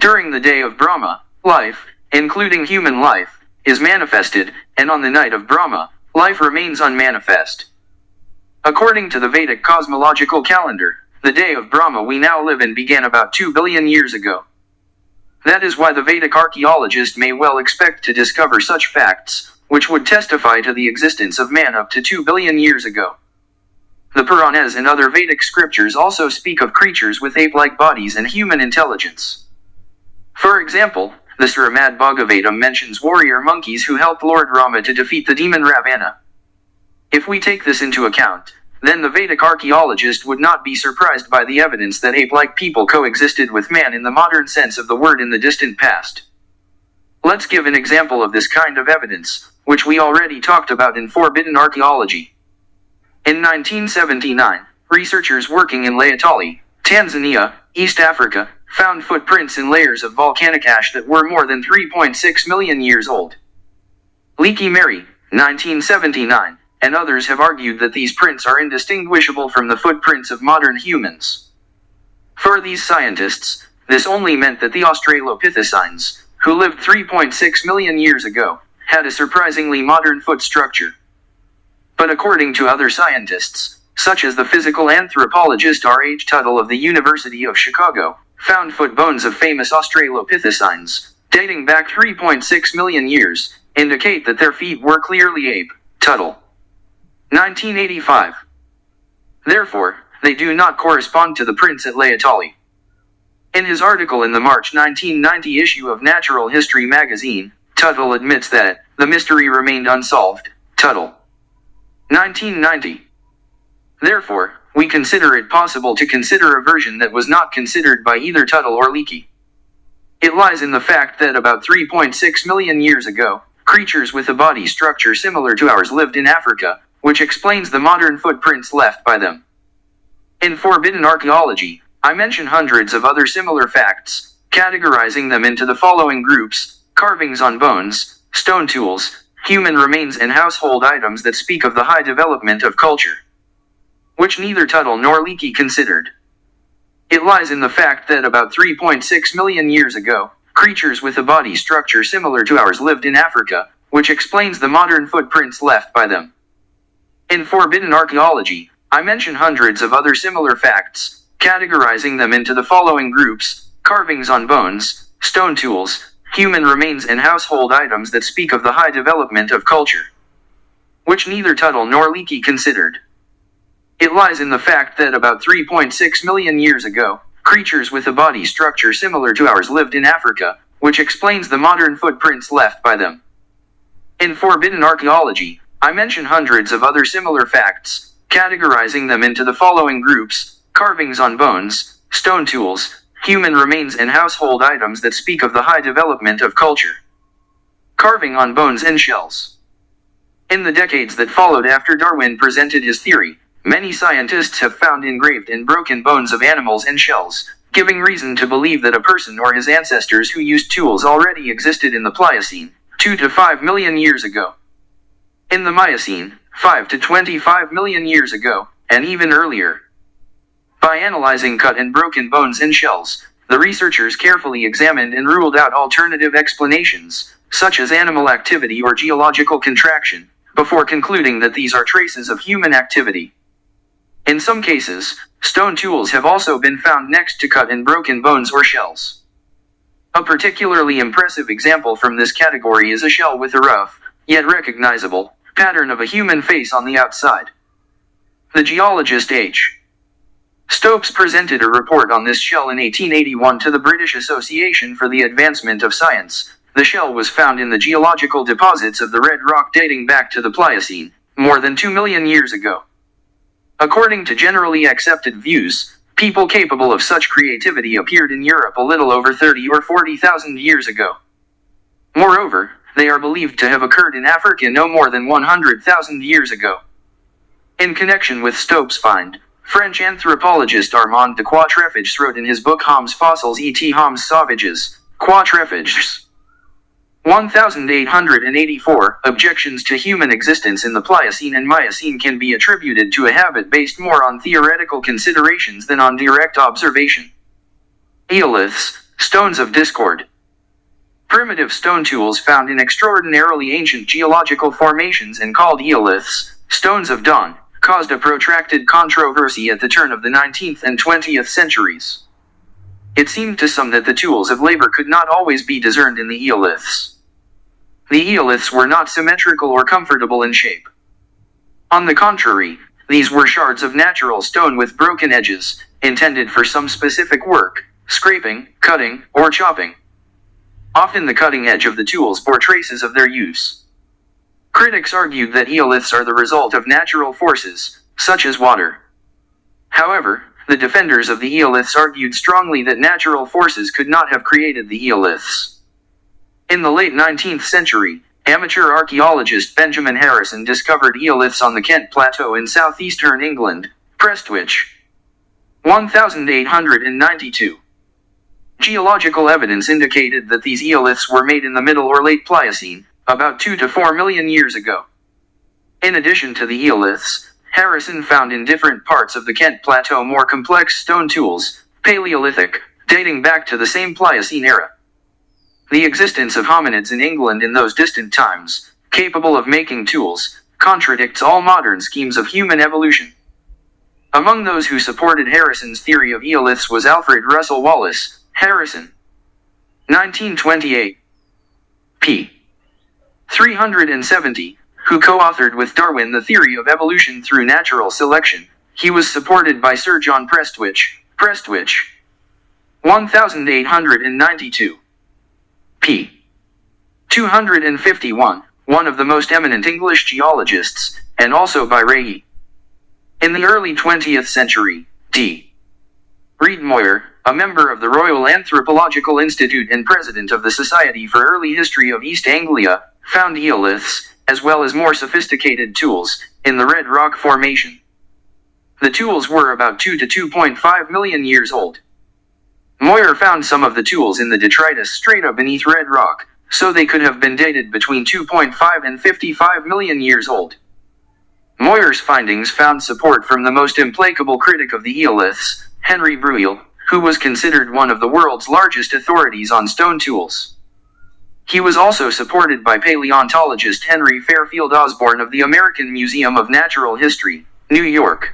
During the day of Brahma, life, including human life, is manifested, and on the night of Brahma, life remains unmanifest. According to the Vedic cosmological calendar, the day of Brahma we now live in began about 2 billion years ago. That is why the Vedic archaeologist may well expect to discover such facts, which would testify to the existence of man up to 2 billion years ago. The Puranas and other Vedic scriptures also speak of creatures with ape-like bodies and human intelligence. For example, the Srimad Bhagavatam mentions warrior monkeys who helped Lord Rama to defeat the demon Ravana. If we take this into account, then the Vedic archaeologist would not be surprised by the evidence that ape-like people coexisted with man in the modern sense of the word in the distant past. Let's give an example of this kind of evidence, which we already talked about in Forbidden Archaeology. In 1979, researchers working in Laetali, Tanzania, East Africa, found footprints in layers of volcanic ash that were more than 3.6 million years old. Leakey Mary, 1979, and others have argued that these prints are indistinguishable from the footprints of modern humans. For these scientists, this only meant that the Australopithecines, who lived 3.6 million years ago, had a surprisingly modern foot structure. But according to other scientists, such as the physical anthropologist R.H. Tuttle of the University of Chicago, found foot bones of famous Australopithecines, dating back 3.6 million years, indicate that their feet were clearly ape. Tuttle. 1985. Therefore, they do not correspond to the prints at Laetali. In his article in the March 1990 issue of Natural History magazine, Tuttle admits that the mystery remained unsolved. Tuttle. 1990. Therefore, we consider it possible to consider a version that was not considered by either Tuttle or Leakey. It lies in the fact that about 3.6 million years ago, creatures with a body structure similar to ours lived in Africa, which explains the modern footprints left by them. In Forbidden Archaeology, I mention hundreds of other similar facts, categorizing them into the following groups: carvings on bones, stone tools, human remains, and household items that speak of the high development of culture, which neither Tuttle nor Leakey considered. It lies in the fact that about 3.6 million years ago, creatures with a body structure similar to ours lived in Africa, which explains the modern footprints left by them. In Forbidden Archaeology, I mention hundreds of other similar facts, categorizing them into the following groups: carvings on bones, stone tools, human remains, and household items that speak of the high development of culture, which neither Tuttle nor Leakey considered. It lies in the fact that about 3.6 million years ago, creatures with a body structure similar to ours lived in Africa, which explains the modern footprints left by them. In Forbidden Archaeology, I mention hundreds of other similar facts, categorizing them into the following groups: carvings on bones, stone tools, human remains, and household items that speak of the high development of culture. Carving on bones and shells. In the decades that followed after Darwin presented his theory, many scientists have found engraved and broken bones of animals and shells, giving reason to believe that a person or his ancestors who used tools already existed in the Pliocene, 2 to 5 million years ago. In the Miocene, 5 to 25 million years ago, and even earlier. By analyzing cut and broken bones and shells, the researchers carefully examined and ruled out alternative explanations, such as animal activity or geological contraction, before concluding that these are traces of human activity. In some cases, stone tools have also been found next to cut and broken bones or shells. A particularly impressive example from this category is a shell with a rough, yet recognizable, pattern of a human face on the outside. The geologist H. Stopes presented a report on this shell in 1881 to the British Association for the Advancement of Science. The shell was found in the geological deposits of the Red Rock dating back to the Pliocene, more than 2 million years ago. According to generally accepted views, people capable of such creativity appeared in Europe a little over 30 or 40,000 years ago. Moreover, they are believed to have occurred in Africa no more than 100,000 years ago. In connection with Stopes' find, French anthropologist Armand de Quatrefages wrote in his book Homs fossils et Homs sauvages, Quatrefages 1884, objections to human existence in the Pliocene and Miocene can be attributed to a habit based more on theoretical considerations than on direct observation. Eoliths, stones of discord. Primitive stone tools found in extraordinarily ancient geological formations and called eoliths, stones of dawn, caused a protracted controversy at the turn of the 19th and 20th centuries. It seemed to some that the tools of labor could not always be discerned in the eoliths. The eoliths were not symmetrical or comfortable in shape. On the contrary, These were shards of natural stone with broken edges, intended for some specific work, scraping, cutting, or chopping. Often the cutting edge of the tools bore traces of their use. Critics argued that eoliths are the result of natural forces, such as water. However, the defenders of the eoliths argued strongly that natural forces could not have created the eoliths. In the late 19th century, amateur archaeologist Benjamin Harrison discovered eoliths on the Kent Plateau in southeastern England, Prestwich. 1892. Geological evidence indicated that these eoliths were made in the Middle or Late Pliocene, about 2 to 4 million years ago. In addition to the eoliths, Harrison found in different parts of the Kent Plateau more complex stone tools, Paleolithic, dating back to the same Pliocene era. The existence of hominids in England in those distant times, capable of making tools, contradicts all modern schemes of human evolution. Among those who supported Harrison's theory of eoliths was Alfred Russel Wallace, Harrison. 1928. p. 370, who co-authored with Darwin the theory of evolution through natural selection. He was supported by Sir John Prestwich. 1892. p. 251, one of the most eminent English geologists, and also by Ray. In the early 20th century, D. Reed Moyer, a member of the Royal Anthropological Institute and president of the Society for Early History of East Anglia, found eoliths, as well as more sophisticated tools, in the Red Rock Formation. The tools were about 2 to 2.5 million years old. Moyer found some of the tools in the detritus strata beneath Red Rock, so they could have been dated between 2.5 and 55 million years old. Moyer's findings found support from the most implacable critic of the eoliths, Henry Breuil, who was considered one of the world's largest authorities on stone tools. He was also supported by paleontologist Henry Fairfield Osborn of the American Museum of Natural History, New York.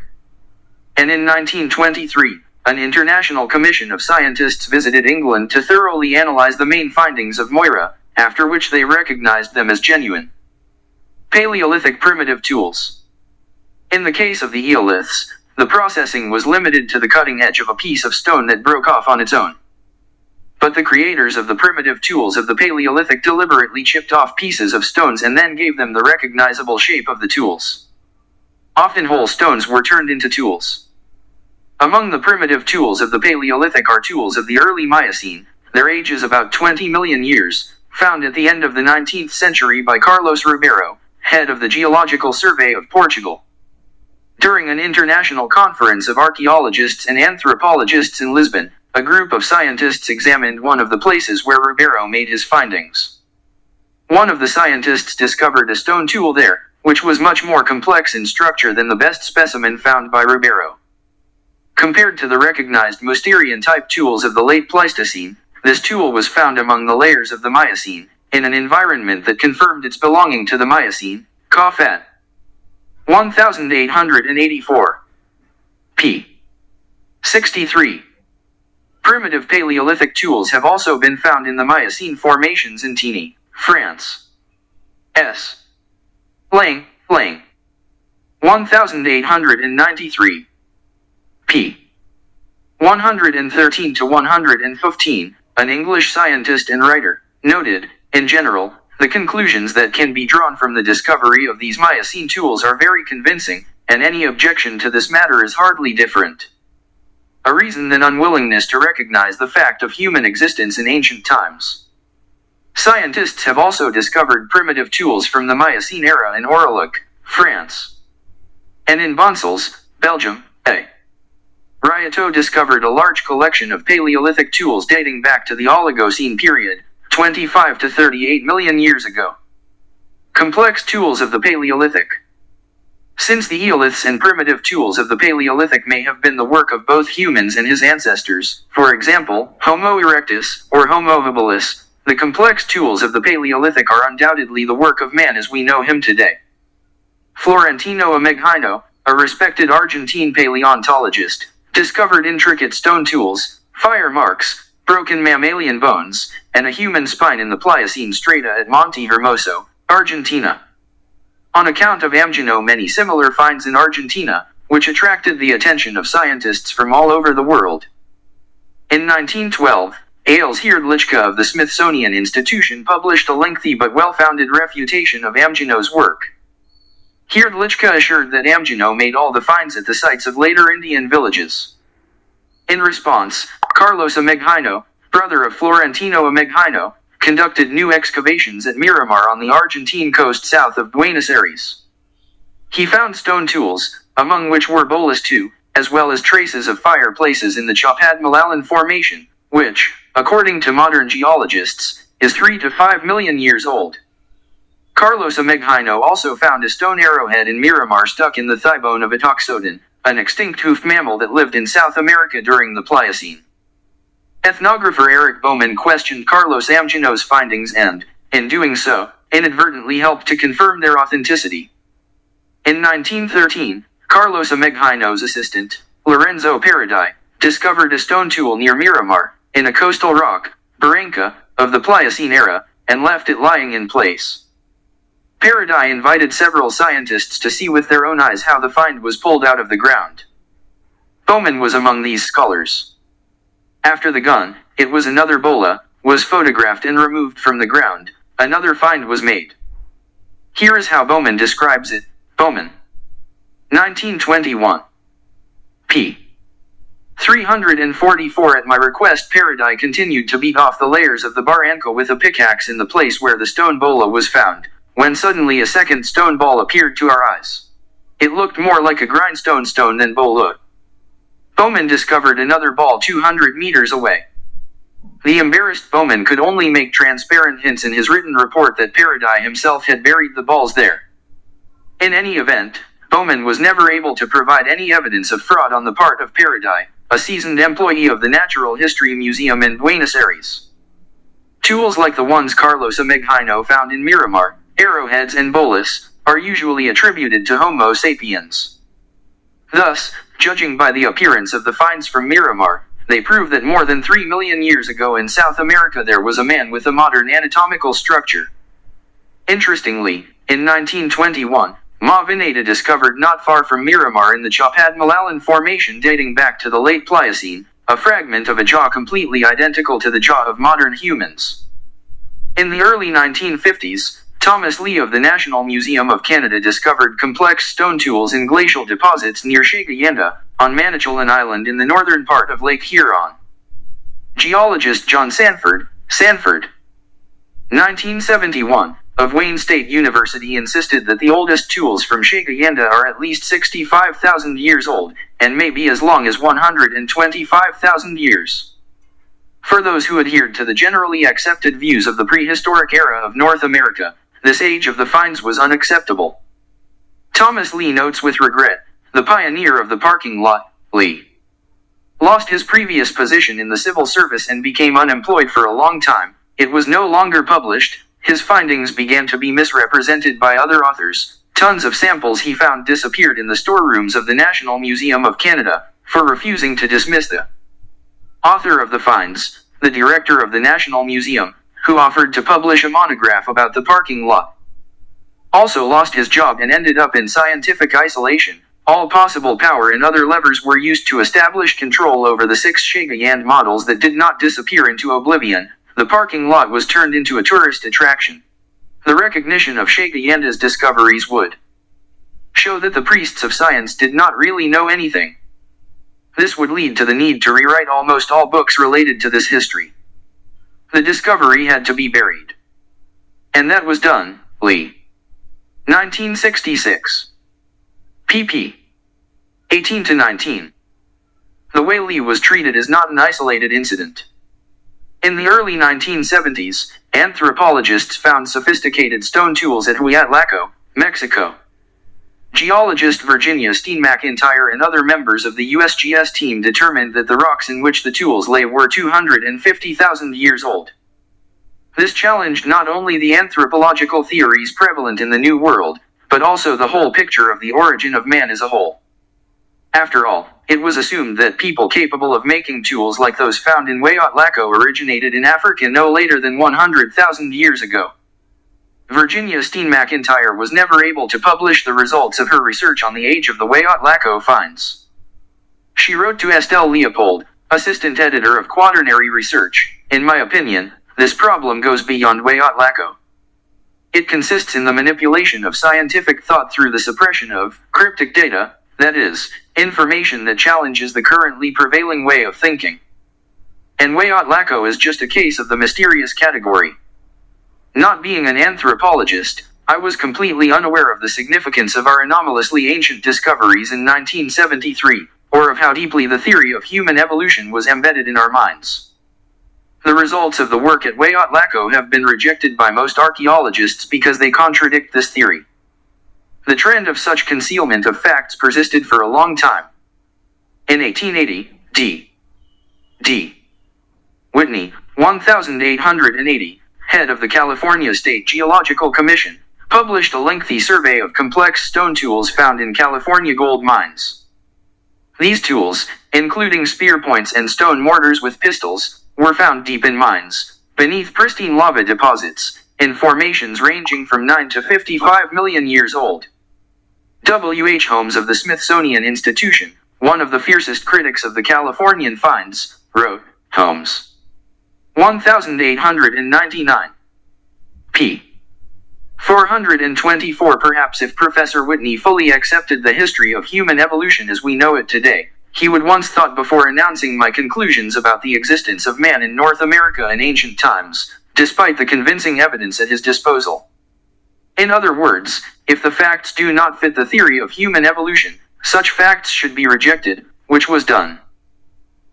And in 1923, an international commission of scientists visited England to thoroughly analyze the main findings of Moira, after which they recognized them as genuine Paleolithic primitive tools. In the case of the eoliths, the processing was limited to the cutting edge of a piece of stone that broke off on its own. But the creators of the primitive tools of the Paleolithic deliberately chipped off pieces of stones and then gave them the recognizable shape of the tools. Often whole stones were turned into tools. Among the primitive tools of the Paleolithic are tools of the early Miocene, their age is about 20 million years, found at the end of the 19th century by Carlos Ribeiro, head of the Geological Survey of Portugal. During an international conference of archaeologists and anthropologists in Lisbon, a group of scientists examined one of the places where Ribeiro made his findings. One of the scientists discovered a stone tool there, which was much more complex in structure than the best specimen found by Ribeiro. Compared to the recognized Mousterian-type tools of the late Pleistocene, this tool was found among the layers of the Miocene, in an environment that confirmed its belonging to the Miocene, Cofat. 1884. p. 63. Primitive Paleolithic tools have also been found in the Miocene formations in Tigny, France. S. Lang. 1893. p. 113 to 115, an English scientist and writer, noted, in general, the conclusions that can be drawn from the discovery of these Miocene tools are very convincing, and any objection to this matter is hardly different a reason than unwillingness to recognize the fact of human existence in ancient times. Scientists have also discovered primitive tools from the Miocene era in Aurillac, France. And in Bonsels, Belgium, A. Rioteau discovered a large collection of Paleolithic tools dating back to the Oligocene period, 25 to 38 million years ago. Complex tools of the Paleolithic. Since the eoliths and primitive tools of the Paleolithic may have been the work of both humans and his ancestors, for example, Homo erectus or Homo habilis, the complex tools of the Paleolithic are undoubtedly the work of man as we know him today. Florentino Ameghino, a respected Argentine paleontologist, discovered intricate stone tools, fire marks, broken mammalian bones, and a human spine in the Pliocene strata at Monte Hermoso, Argentina. on account of many similar finds in Argentina, which attracted the attention of scientists from all over the world. In 1912, Ales Herdlichka of the Smithsonian Institution published a lengthy but well-founded refutation of Amgino's work. Herdlichka assured that Amgino made all the finds at the sites of later Indian villages. In response, Carlos Ameghino, brother of Florentino Ameghino, conducted new excavations at Miramar on the Argentine coast south of Buenos Aires. He found stone tools, among which were bolas II, as well as traces of fireplaces in the Chapad-Malalan Formation, which, according to modern geologists, is 3 to 5 million years old. Carlos Ameghino also found a stone arrowhead in Miramar stuck in the thigh bone of a toxodon, an extinct hoofed mammal that lived in South America during the Pliocene. Ethnographer Eric Bowman questioned Carlos Amgino's findings and, in doing so, inadvertently helped to confirm their authenticity. In 1913, Carlos Ameghino's assistant, Lorenzo Paradis, discovered a stone tool near Miramar, in a coastal rock, barranca, of the Pliocene era, and left it lying in place. Paradis invited several scientists to see with their own eyes how the find was pulled out of the ground. Bowman was among these scholars. After the gun, it was another bola, was photographed and removed from the ground, another find was made. Here is how Bowman describes it. Bowman. 1921. p. 344. At my request, Paradis continued to beat off the layers of the barranca with a pickaxe in the place where the stone bola was found, when suddenly a second stone ball appeared to our eyes. It looked more like a grindstone stone than bola. Bowman discovered another ball 200 meters away. The embarrassed Bowman could only make transparent hints in his written report that Paradis himself had buried the balls there. In any event, Bowman was never able to provide any evidence of fraud on the part of Paradis, a seasoned employee of the Natural History Museum in Buenos Aires. Tools like the ones Carlos Ameghino found in Miramar, arrowheads and bolas, are usually attributed to Homo sapiens. Thus, judging by the appearance of the finds from Miramar, they prove that more than 3 million years ago in South America there was a man with a modern anatomical structure. Interestingly, in 1921, Ma Vineta discovered not far from Miramar in the Chapad-Malalan Formation dating back to the late Pliocene, a fragment of a jaw completely identical to the jaw of modern humans. In the early 1950s, Thomas Lee of the National Museum of Canada discovered complex stone tools in glacial deposits near Shagayanda, on Manitoulin Island in the northern part of Lake Huron. Geologist John Sanford, 1971, of Wayne State University insisted that the oldest tools from Shagayanda are at least 65,000 years old, and may be as long as 125,000 years. For those who adhered to the generally accepted views of the prehistoric era of North America, this age of the finds was unacceptable. Thomas Lee notes with regret, the pioneer of the parking lot, Lee, lost his previous position in the civil service and became unemployed for a long time. It was no longer published, his findings began to be misrepresented by other authors, tons of samples he found disappeared in the storerooms of the National Museum of Canada, for refusing to dismiss the author of the finds, the director of the National Museum, who offered to publish a monograph about the parking lot, also lost his job and ended up in scientific isolation. All possible power and other levers were used to establish control over the 6 Shagayand models that did not disappear into oblivion. The parking lot was turned into a tourist attraction. The recognition of Shagayanda's discoveries would show that the priests of science did not really know anything. This would lead to the need to rewrite almost all books related to this history. The discovery had to be buried. And that was done. Lee. 1966. pp. 18 to 19. The way Lee was treated is not an isolated incident. In the early 1970s, anthropologists found sophisticated stone tools at Huatlaco, Mexico. Geologist Virginia Steen McIntyre and other members of the USGS team determined that the rocks in which the tools lay were 250,000 years old. This challenged not only the anthropological theories prevalent in the New World, but also the whole picture of the origin of man as a whole. After all, it was assumed that people capable of making tools like those found in Huatlaco originated in Africa no later than 100,000 years ago. Virginia Steen McIntyre was never able to publish the results of her research on the age of the Weyot-Laco finds. She wrote to Estelle Leopold, assistant editor of Quaternary Research, "In my opinion, this problem goes beyond Weyot-Laco. It consists in the manipulation of scientific thought through the suppression of cryptic data, that is, information that challenges the currently prevailing way of thinking. And Weyot-Laco is just a case of the mysterious category. Not being an anthropologist, I was completely unaware of the significance of our anomalously ancient discoveries in 1973, or of how deeply the theory of human evolution was embedded in our minds. The results of the work at Weyot-Laco have been rejected by most archaeologists because they contradict this theory. The trend of such concealment of facts persisted for a long time. In 1880, D. Whitney, 1880, head of the California State Geological Commission, published a lengthy survey of complex stone tools found in California gold mines. These tools, including spear points and stone mortars with pistols, were found deep in mines, beneath pristine lava deposits, in formations ranging from 9 to 55 million years old. W. H. Holmes of the Smithsonian Institution, one of the fiercest critics of the Californian finds, wrote, Holmes. 1899. p. 424. Perhaps if Professor Whitney fully accepted the history of human evolution as we know it today, he would once thought before announcing my conclusions about the existence of man in North America in ancient times, despite the convincing evidence at his disposal. In other words, if the facts do not fit the theory of human evolution, such facts should be rejected, which was done.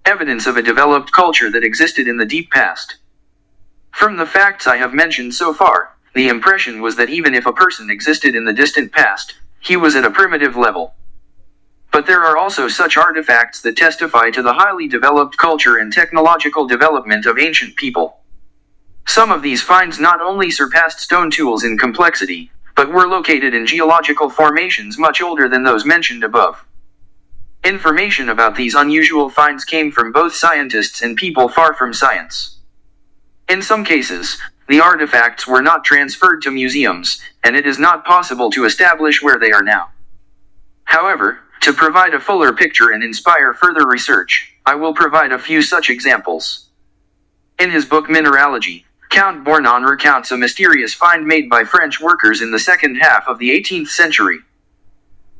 Evidence of a developed culture that existed in the deep past. From the facts I have mentioned so far, the impression was that even if a person existed in the distant past, he was at a primitive level. But there are also such artifacts that testify to the highly developed culture and technological development of ancient people. Some of these finds not only surpassed stone tools in complexity, but were located in geological formations much older than those mentioned above. Information about these unusual finds came from both scientists and people far from science. In some cases, the artifacts were not transferred to museums, and it is not possible to establish where they are now. However, to provide a fuller picture and inspire further research, I will provide a few such examples. In his book Mineralogy, Count Bournon recounts a mysterious find made by French workers in the second half of the 18th century.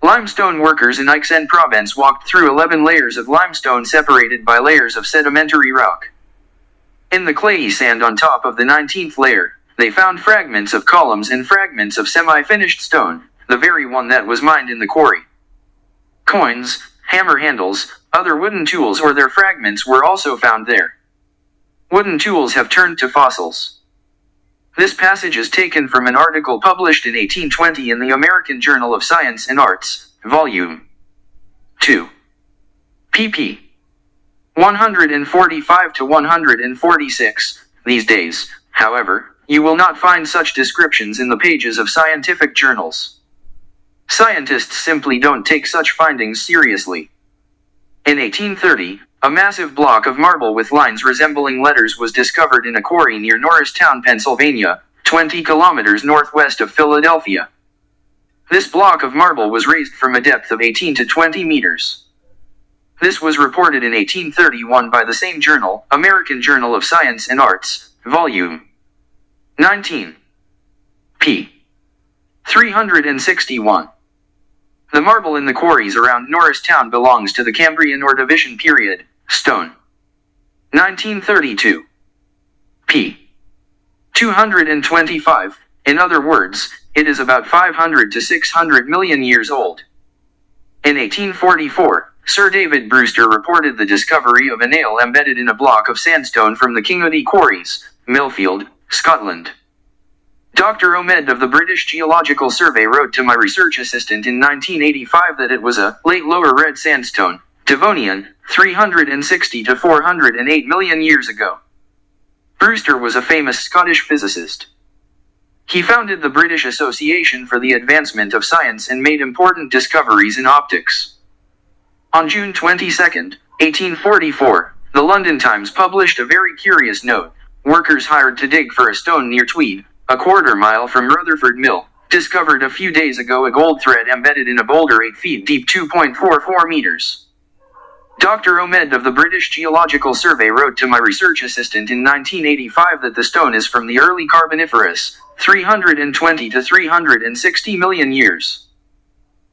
Limestone workers in Aix-en-Provence walked through 11 layers of limestone separated by layers of sedimentary rock. In the clayey sand on top of the 19th layer, they found fragments of columns and fragments of semi-finished stone, the very one that was mined in the quarry. Coins, hammer handles, other wooden tools or their fragments were also found there. Wooden tools have turned to fossils. This passage is taken from an article published in 1820 in the American Journal of Science and Arts, Volume 2. pp. 145 to 146. These days, however, you will not find such descriptions in the pages of scientific journals. Scientists simply don't take such findings seriously. In 1830, a massive block of marble with lines resembling letters was discovered in a quarry near Norristown, Pennsylvania, 20 kilometers northwest of Philadelphia. This block of marble was raised from a depth of 18 to 20 meters. This was reported in 1831 by the same journal, American Journal of Science and Arts, Volume 19. p. 361. The marble in the quarries around Norristown belongs to the Cambrian Ordovician period, stone. 1932. p. 225. In other words, it is about 500 to 600 million years old. In 1844, Sir David Brewster reported the discovery of a nail embedded in a block of sandstone from the Kingwood Quarries, Millfield, Scotland. Dr. Omed of the British Geological Survey wrote to my research assistant in 1985 that it was a late lower red sandstone, Devonian, 360 to 408 million years ago. Brewster was a famous Scottish physicist. He founded the British Association for the Advancement of Science and made important discoveries in optics. On June 22, 1844, the London Times published a very curious note. Workers hired to dig for a stone near Tweed, a quarter-mile from Rutherford Mill, discovered a few days ago a gold thread embedded in a boulder 8 feet deep, 2.44 meters. Dr. Ahmed of the British Geological Survey wrote to my research assistant in 1985 that the stone is from the early Carboniferous, 320 to 360 million years.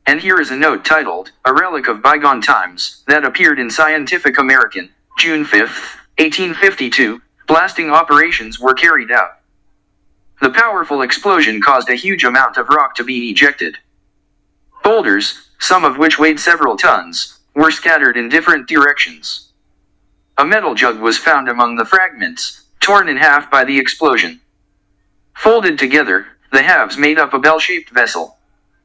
And here is a note titled, "A Relic of Bygone Times," that appeared in Scientific American, June 5, 1852, blasting operations were carried out. The powerful explosion caused a huge amount of rock to be ejected. Boulders, some of which weighed several tons, were scattered in different directions. A metal jug was found among the fragments, torn in half by the explosion. Folded together, the halves made up a bell-shaped vessel.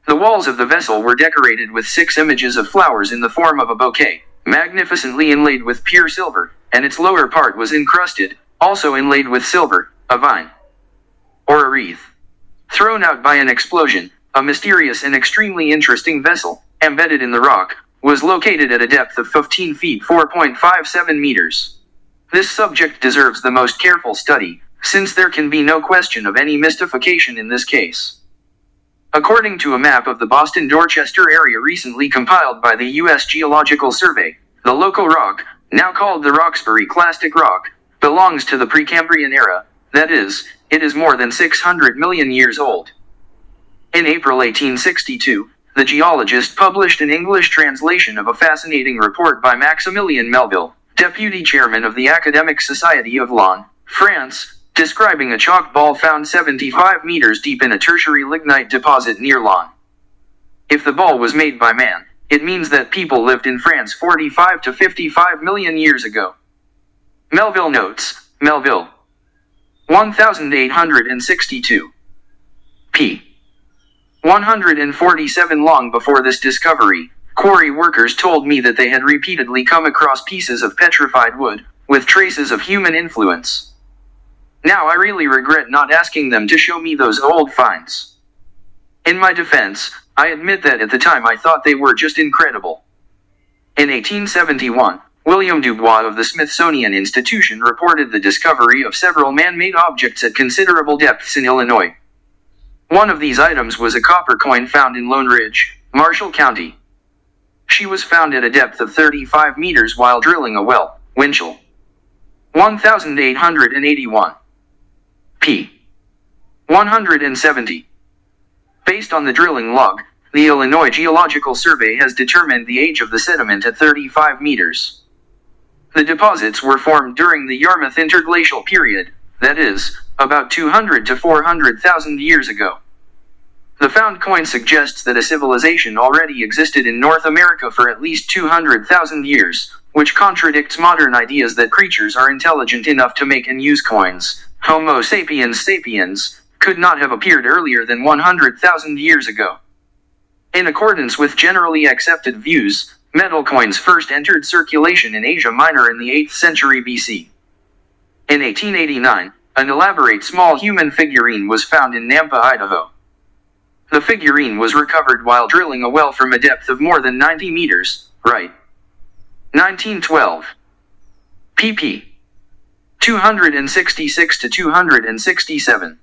The walls of the vessel were decorated with 6 images of flowers in the form of a bouquet, magnificently inlaid with pure silver, and its lower part was encrusted, also inlaid with silver, a vine, or a wreath. Thrown out by an explosion, a mysterious and extremely interesting vessel, embedded in the rock, was located at a depth of 15 feet 4.57 meters. This subject deserves the most careful study, since there can be no question of any mystification in this case. According to a map of the Boston-Dorchester area recently compiled by the U.S. Geological Survey, the local rock, now called the Roxbury Clastic Rock, belongs to the Precambrian era, that is, it is more than 600 million years old. In April 1862, the geologist published an English translation of a fascinating report by Maximilien Melville, deputy chairman of the Academic Society of Laon, France, describing a chalk ball found 75 meters deep in a tertiary lignite deposit near Laon. If the ball was made by man, it means that people lived in France 45 to 55 million years ago. Melville notes, Melville, 1862. p. 147. Long before this discovery, quarry workers told me that they had repeatedly come across pieces of petrified wood, with traces of human influence. Now I really regret not asking them to show me those old finds. In my defense, I admit that at the time I thought they were just incredible. In 1871, William Dubois of the Smithsonian Institution reported the discovery of several man-made objects at considerable depths in Illinois. One of these items was a copper coin found in Lone Ridge, Marshall County. She was found at a depth of 35 meters while drilling a well, Winchell. 1881. p. 170. Based on the drilling log, the Illinois Geological Survey has determined the age of the sediment at 35 meters. The deposits were formed during the Yarmouth interglacial period, that is, about 200 to 400,000 years ago. The found coin suggests that a civilization already existed in North America for at least 200,000 years, which contradicts modern ideas that creatures are intelligent enough to make and use coins. Homo sapiens sapiens could not have appeared earlier than 100,000 years ago. In accordance with generally accepted views, metal coins first entered circulation in Asia Minor in the 8th century BC. In 1889, an elaborate small human figurine was found in Nampa, Idaho. The figurine was recovered while drilling a well from a depth of more than 90 meters, right? 1912. pp. 266 to 267.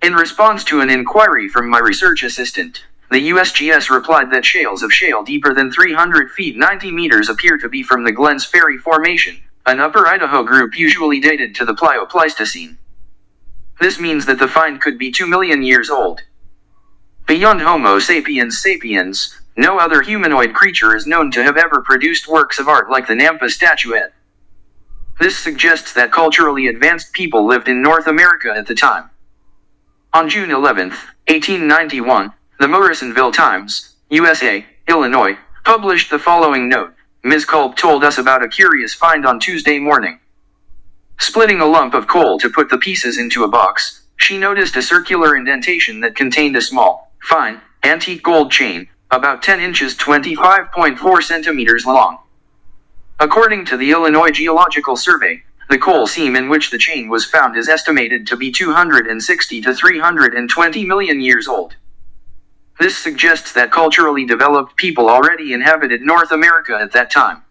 In response to an inquiry from my research assistant, the USGS replied that shales of shale deeper than 300 feet 90 meters appear to be from the Glens Ferry Formation, an upper Idaho group usually dated to the Plioclystocene. This means that the find could be 2 million years old. Beyond Homo sapiens sapiens, no other humanoid creature is known to have ever produced works of art like the Nampa statuette. This suggests that culturally advanced people lived in North America at the time. On June 11, 1891, the Morrisonville Times, USA, Illinois, published the following note. Ms. Culp told us about a curious find on Tuesday morning. Splitting a lump of coal to put the pieces into a box, she noticed a circular indentation that contained a small, fine, antique gold chain, about 10 inches 25.4 centimeters long. According to the Illinois Geological Survey, the coal seam in which the chain was found is estimated to be 260 to 320 million years old. This suggests that culturally developed people already inhabited North America at that time.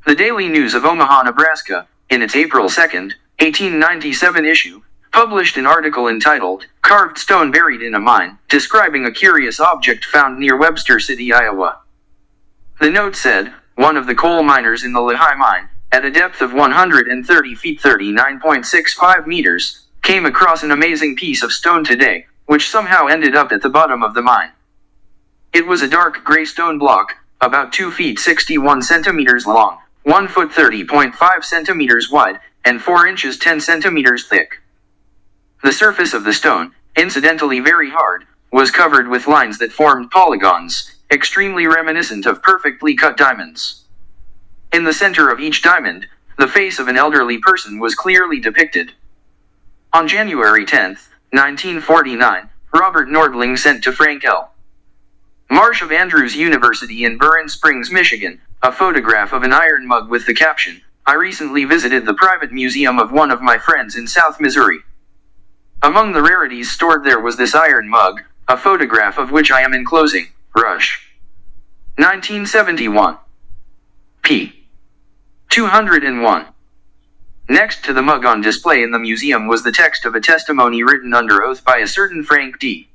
The Daily News of Omaha, Nebraska, in its April 2, 1897 issue, published an article entitled, "Carved Stone Buried in a Mine," describing a curious object found near Webster City, Iowa. The note said, one of the coal miners in the Lehigh mine, at a depth of 130 feet 39.65 meters, came across an amazing piece of stone today, which somehow ended up at the bottom of the mine. It was a dark gray stone block, about 2 feet 61 centimeters long, 1 foot 30.5 centimeters wide, and 4 inches 10 centimeters thick. The surface of the stone, incidentally very hard, was covered with lines that formed polygons, extremely reminiscent of perfectly cut diamonds. In the center of each diamond, the face of an elderly person was clearly depicted. On January 10, 1949, Robert Nordling sent to Frank L. Marsh of Andrews University in Burren Springs, Michigan, a photograph of an iron mug with the caption, "I recently visited the private museum of one of my friends in South Missouri. Among the rarities stored there was this iron mug, a photograph of which I am enclosing. Rush. 1971. p. 201. Next to the mug on display in the museum was the text of a testimony written under oath by a certain Frank D.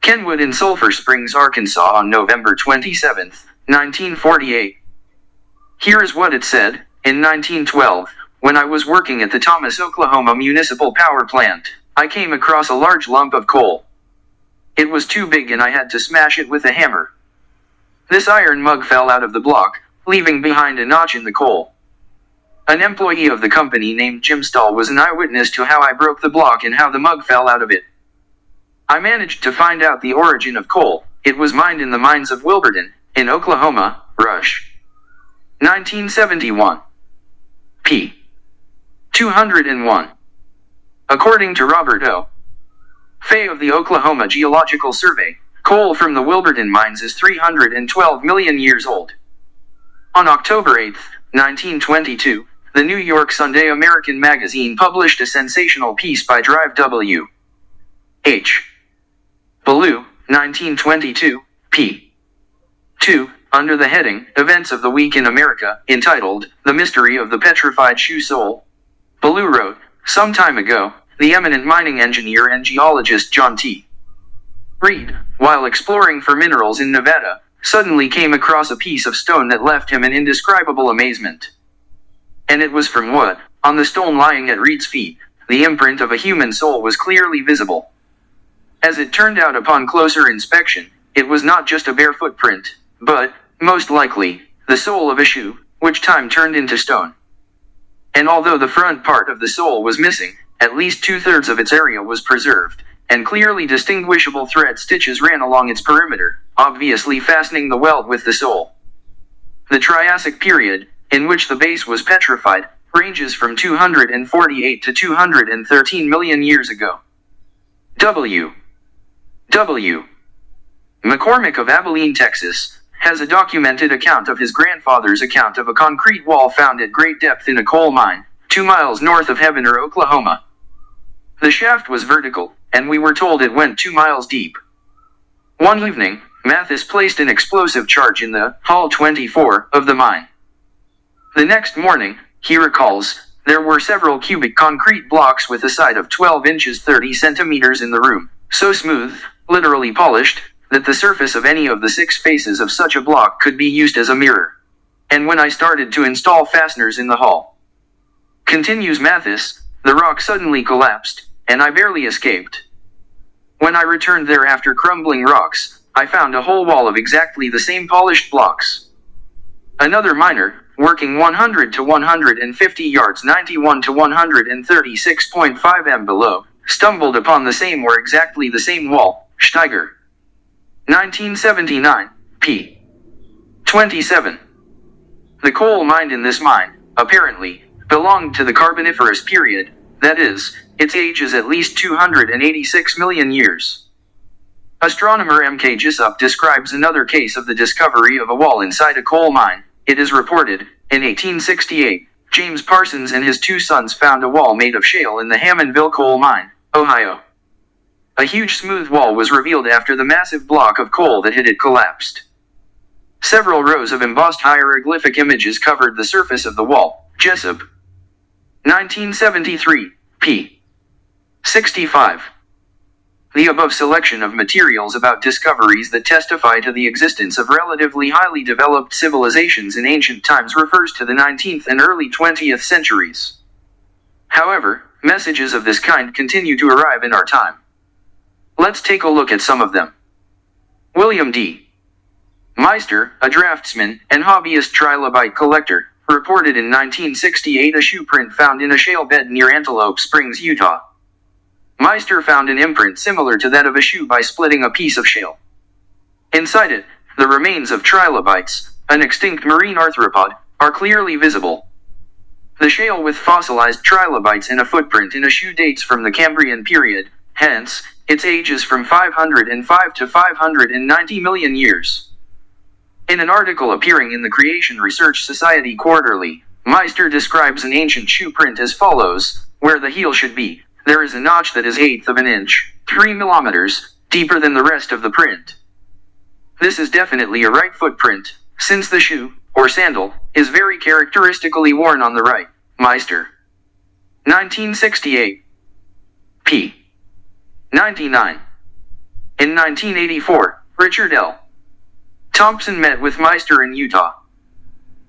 Kenwood in Sulphur Springs, Arkansas on November 27, 1948. Here is what it said. In 1912, when I was working at the Thomas, Oklahoma Municipal Power Plant, I came across a large lump of coal. It was too big and I had to smash it with a hammer. This iron mug fell out of the block, leaving behind a notch in the coal. An employee of the company named Jim Stahl was an eyewitness to how I broke the block and how the mug fell out of it. I managed to find out the origin of coal. It was mined in the mines of Wilburton, in Oklahoma. Rush. 1971. p. 201. According to Robert O. Fay of the Oklahoma Geological Survey, coal from the Wilburton mines is 312 million years old. On October 8, 1922, the New York Sunday American magazine published a sensational piece by Drive W. H. Ballou, 1922, p. 2, under the heading, Events of the Week in America, entitled, The Mystery of the Petrified Shoe Sole. Ballou wrote, some time ago, the eminent mining engineer and geologist John T. Reed, while exploring for minerals in Nevada, suddenly came across a piece of stone that left him in indescribable amazement. And it was from what, on the stone lying at Reed's feet, the imprint of a human sole was clearly visible. As it turned out upon closer inspection, it was not just a bare footprint, but, most likely, the sole of a shoe, which time turned into stone. And although the front part of the sole was missing, at least 2/3 of its area was preserved, and clearly distinguishable thread stitches ran along its perimeter, obviously fastening the welt with the sole. The Triassic period, in which the base was petrified, ranges from 248 to 213 million years ago. W. McCormick of Abilene, Texas, has a documented account of his grandfather's account of a concrete wall found at great depth in a coal mine, 2 miles north of Heavener, Oklahoma. The shaft was vertical, and we were told it went 2 miles deep. One evening, Mathis placed an explosive charge in the Hall 24 of the mine. The next morning, he recalls, there were several cubic concrete blocks with a side of 12 inches 30 centimeters in the room, so smooth, literally polished, that the surface of any of the 6 faces of such a block could be used as a mirror. And when I started to install fasteners in the hall, continues Mathis, the rock suddenly collapsed, and I barely escaped. When I returned there after crumbling rocks, I found a whole wall of exactly the same polished blocks. Another miner, working 100 to 150 yards 91 to 136.5 m below, stumbled upon the same or exactly the same wall. Steiger. 1979, p. 27. The coal mined in this mine, apparently, belonged to the Carboniferous period, that is, its age is at least 286 million years. Astronomer M.K. Jessup describes another case of the discovery of a wall inside a coal mine. It is reported, in 1868, James Parsons and his 2 sons found a wall made of shale in the Hammondville coal mine, Ohio. A huge smooth wall was revealed after the massive block of coal that had collapsed. Several rows of embossed hieroglyphic images covered the surface of the wall. Jessup. 1973, p. 65. The above selection of materials about discoveries that testify to the existence of relatively highly developed civilizations in ancient times refers to the 19th and early 20th centuries. However, messages of this kind continue to arrive in our time. Let's take a look at some of them. William D. Meister, a draftsman and hobbyist trilobite collector, reported in 1968 a shoe print found in a shale bed near Antelope Springs, Utah. Meister found an imprint similar to that of a shoe by splitting a piece of shale. Inside it, the remains of trilobites, an extinct marine arthropod, are clearly visible. The shale with fossilized trilobites in a footprint in a shoe dates from the Cambrian period, hence, its age is from 505 to 590 million years. In an article appearing in the Creation Research Society Quarterly, Meister describes an ancient shoe print as follows: where the heel should be, there is a notch that is 1/8 of an inch, 3 millimeters, deeper than the rest of the print. This is definitely a right footprint, since the shoe, or sandal, is very characteristically worn on the right. Meister. 1968. p. 99. In 1984, Richard L. Thompson met with Meister in Utah.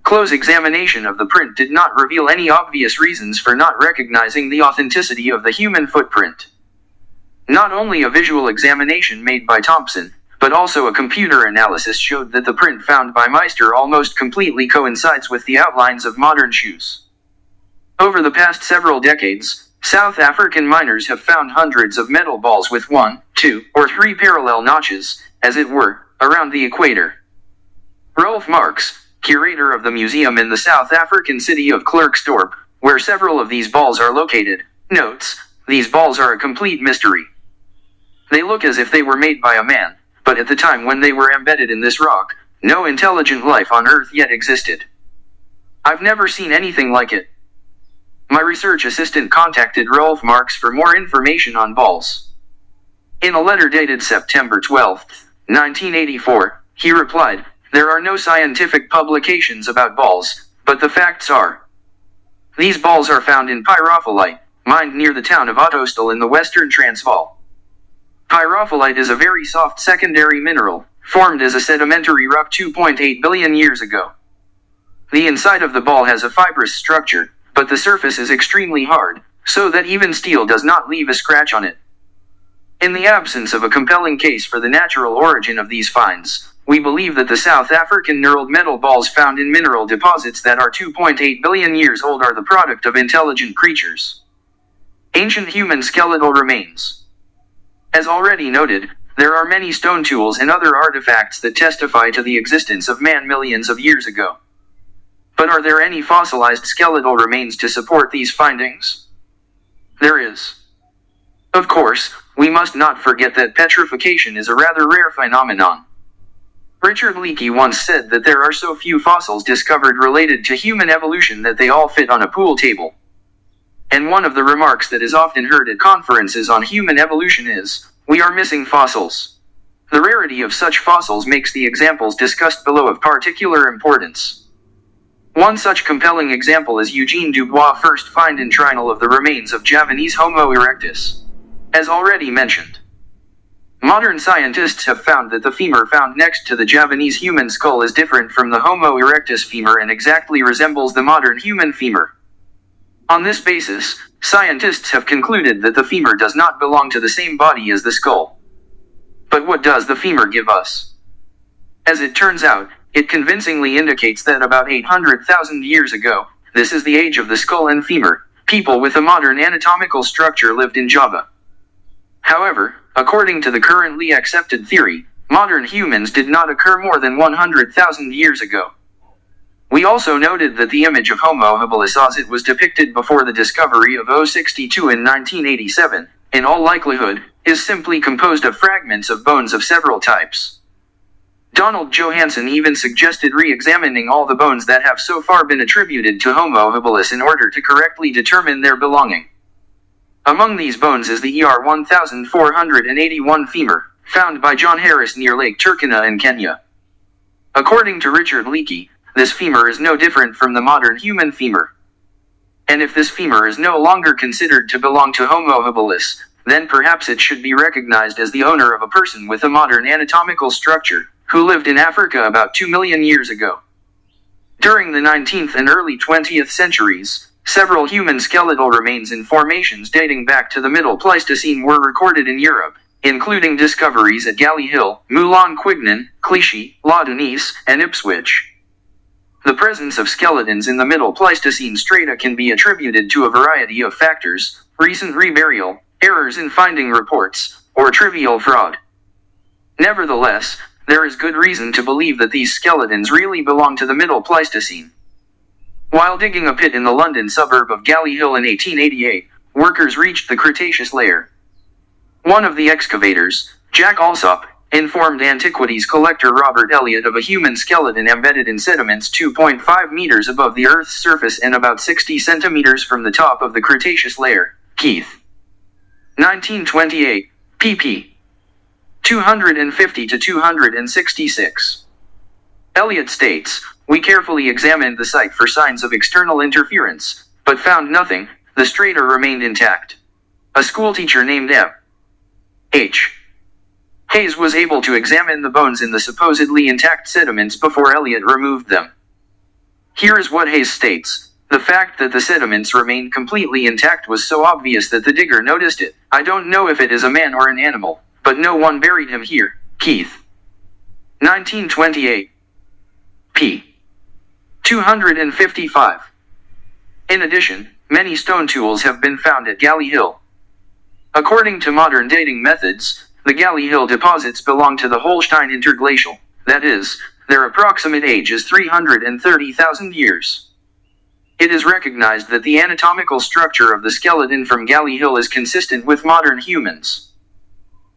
Close examination of the print did not reveal any obvious reasons for not recognizing the authenticity of the human footprint. Not only a visual examination made by Thompson, but also a computer analysis showed that the print found by Meister almost completely coincides with the outlines of modern shoes. Over the past several decades, South African miners have found hundreds of metal balls with 1, 2, or 3 parallel notches, as it were, around the equator. Rolf Marx, curator of the museum in the South African city of Klerksdorp, where several of these balls are located, notes, these balls are a complete mystery. They look as if they were made by a man, but at the time when they were embedded in this rock, no intelligent life on Earth yet existed. I've never seen anything like it. My research assistant contacted Rolf Marx for more information on balls. In a letter dated September 12, 1984, he replied, "There are no scientific publications about balls, but the facts are. These balls are found in pyrophyllite, mined near the town of Ottosdal in the western Transvaal. Pyrophyllite is a very soft secondary mineral, formed as a sedimentary rock 2.8 billion years ago. The inside of the ball has a fibrous structure, but the surface is extremely hard, so that even steel does not leave a scratch on it. In the absence of a compelling case for the natural origin of these finds, we believe that the South African knurled metal balls found in mineral deposits that are 2.8 billion years old are the product of intelligent creatures. Ancient human skeletal remains. As already noted, there are many stone tools and other artifacts that testify to the existence of man millions of years ago. But are there any fossilized skeletal remains to support these findings? There is. Of course, we must not forget that petrification is a rather rare phenomenon. Richard Leakey once said that there are so few fossils discovered related to human evolution that they all fit on a pool table. And one of the remarks that is often heard at conferences on human evolution is, "We are missing fossils." The rarity of such fossils makes the examples discussed below of particular importance. One such compelling example is Eugene Dubois' first find in Trinal of the remains of Javanese Homo erectus. As already mentioned, modern scientists have found that the femur found next to the Javanese human skull is different from the Homo erectus femur and exactly resembles the modern human femur. On this basis, scientists have concluded that the femur does not belong to the same body as the skull. But what does the femur give us? As it turns out, it convincingly indicates that about 800,000 years ago, this is the age of the skull and femur, people with a modern anatomical structure lived in Java. However, according to the currently accepted theory, modern humans did not occur more than 100,000 years ago. We also noted that the image of Homo habilis as it was depicted before the discovery of O62 in 1987, in all likelihood, is simply composed of fragments of bones of several types. Donald Johanson even suggested re-examining all the bones that have so far been attributed to Homo habilis in order to correctly determine their belonging. Among these bones is the ER 1481 femur, found by John Harris near Lake Turkana in Kenya. According to Richard Leakey, this femur is no different from the modern human femur. And if this femur is no longer considered to belong to Homo habilis, then perhaps it should be recognized as the owner of a person with a modern anatomical structure, who lived in Africa about 2 million years ago. During the 19th and early 20th centuries, several human skeletal remains in formations dating back to the Middle Pleistocene were recorded in Europe, including discoveries at Galley Hill, Moulin Quignon, Clichy, La Denise, and Ipswich. The presence of skeletons in the Middle Pleistocene strata can be attributed to a variety of factors: recent reburial, errors in finding reports, or trivial fraud. Nevertheless, there is good reason to believe that these skeletons really belong to the Middle Pleistocene. While digging a pit in the London suburb of Galley Hill in 1888, workers reached the Cretaceous layer. One of the excavators, Jack Alsop, informed antiquities collector Robert Elliott of a human skeleton embedded in sediments 2.5 meters above the Earth's surface and about 60 centimeters from the top of the Cretaceous layer. Keith. 1928, pp. 250 to 266. Elliott states, "We carefully examined the site for signs of external interference, but found nothing. The strata remained intact. A schoolteacher named M.H. Hayes was able to examine the bones in the supposedly intact sediments before Elliott removed them. Here is what Hayes states. The fact that the sediments remained completely intact was so obvious that the digger noticed it. I don't know if it is a man or an animal, but no one buried him here." Keith. 1928. p. 255. In addition, many stone tools have been found at Galley Hill. According to modern dating methods, the Galley Hill deposits belong to the Holstein Interglacial, that is, their approximate age is 330,000 years. It is recognized that the anatomical structure of the skeleton from Galley Hill is consistent with modern humans.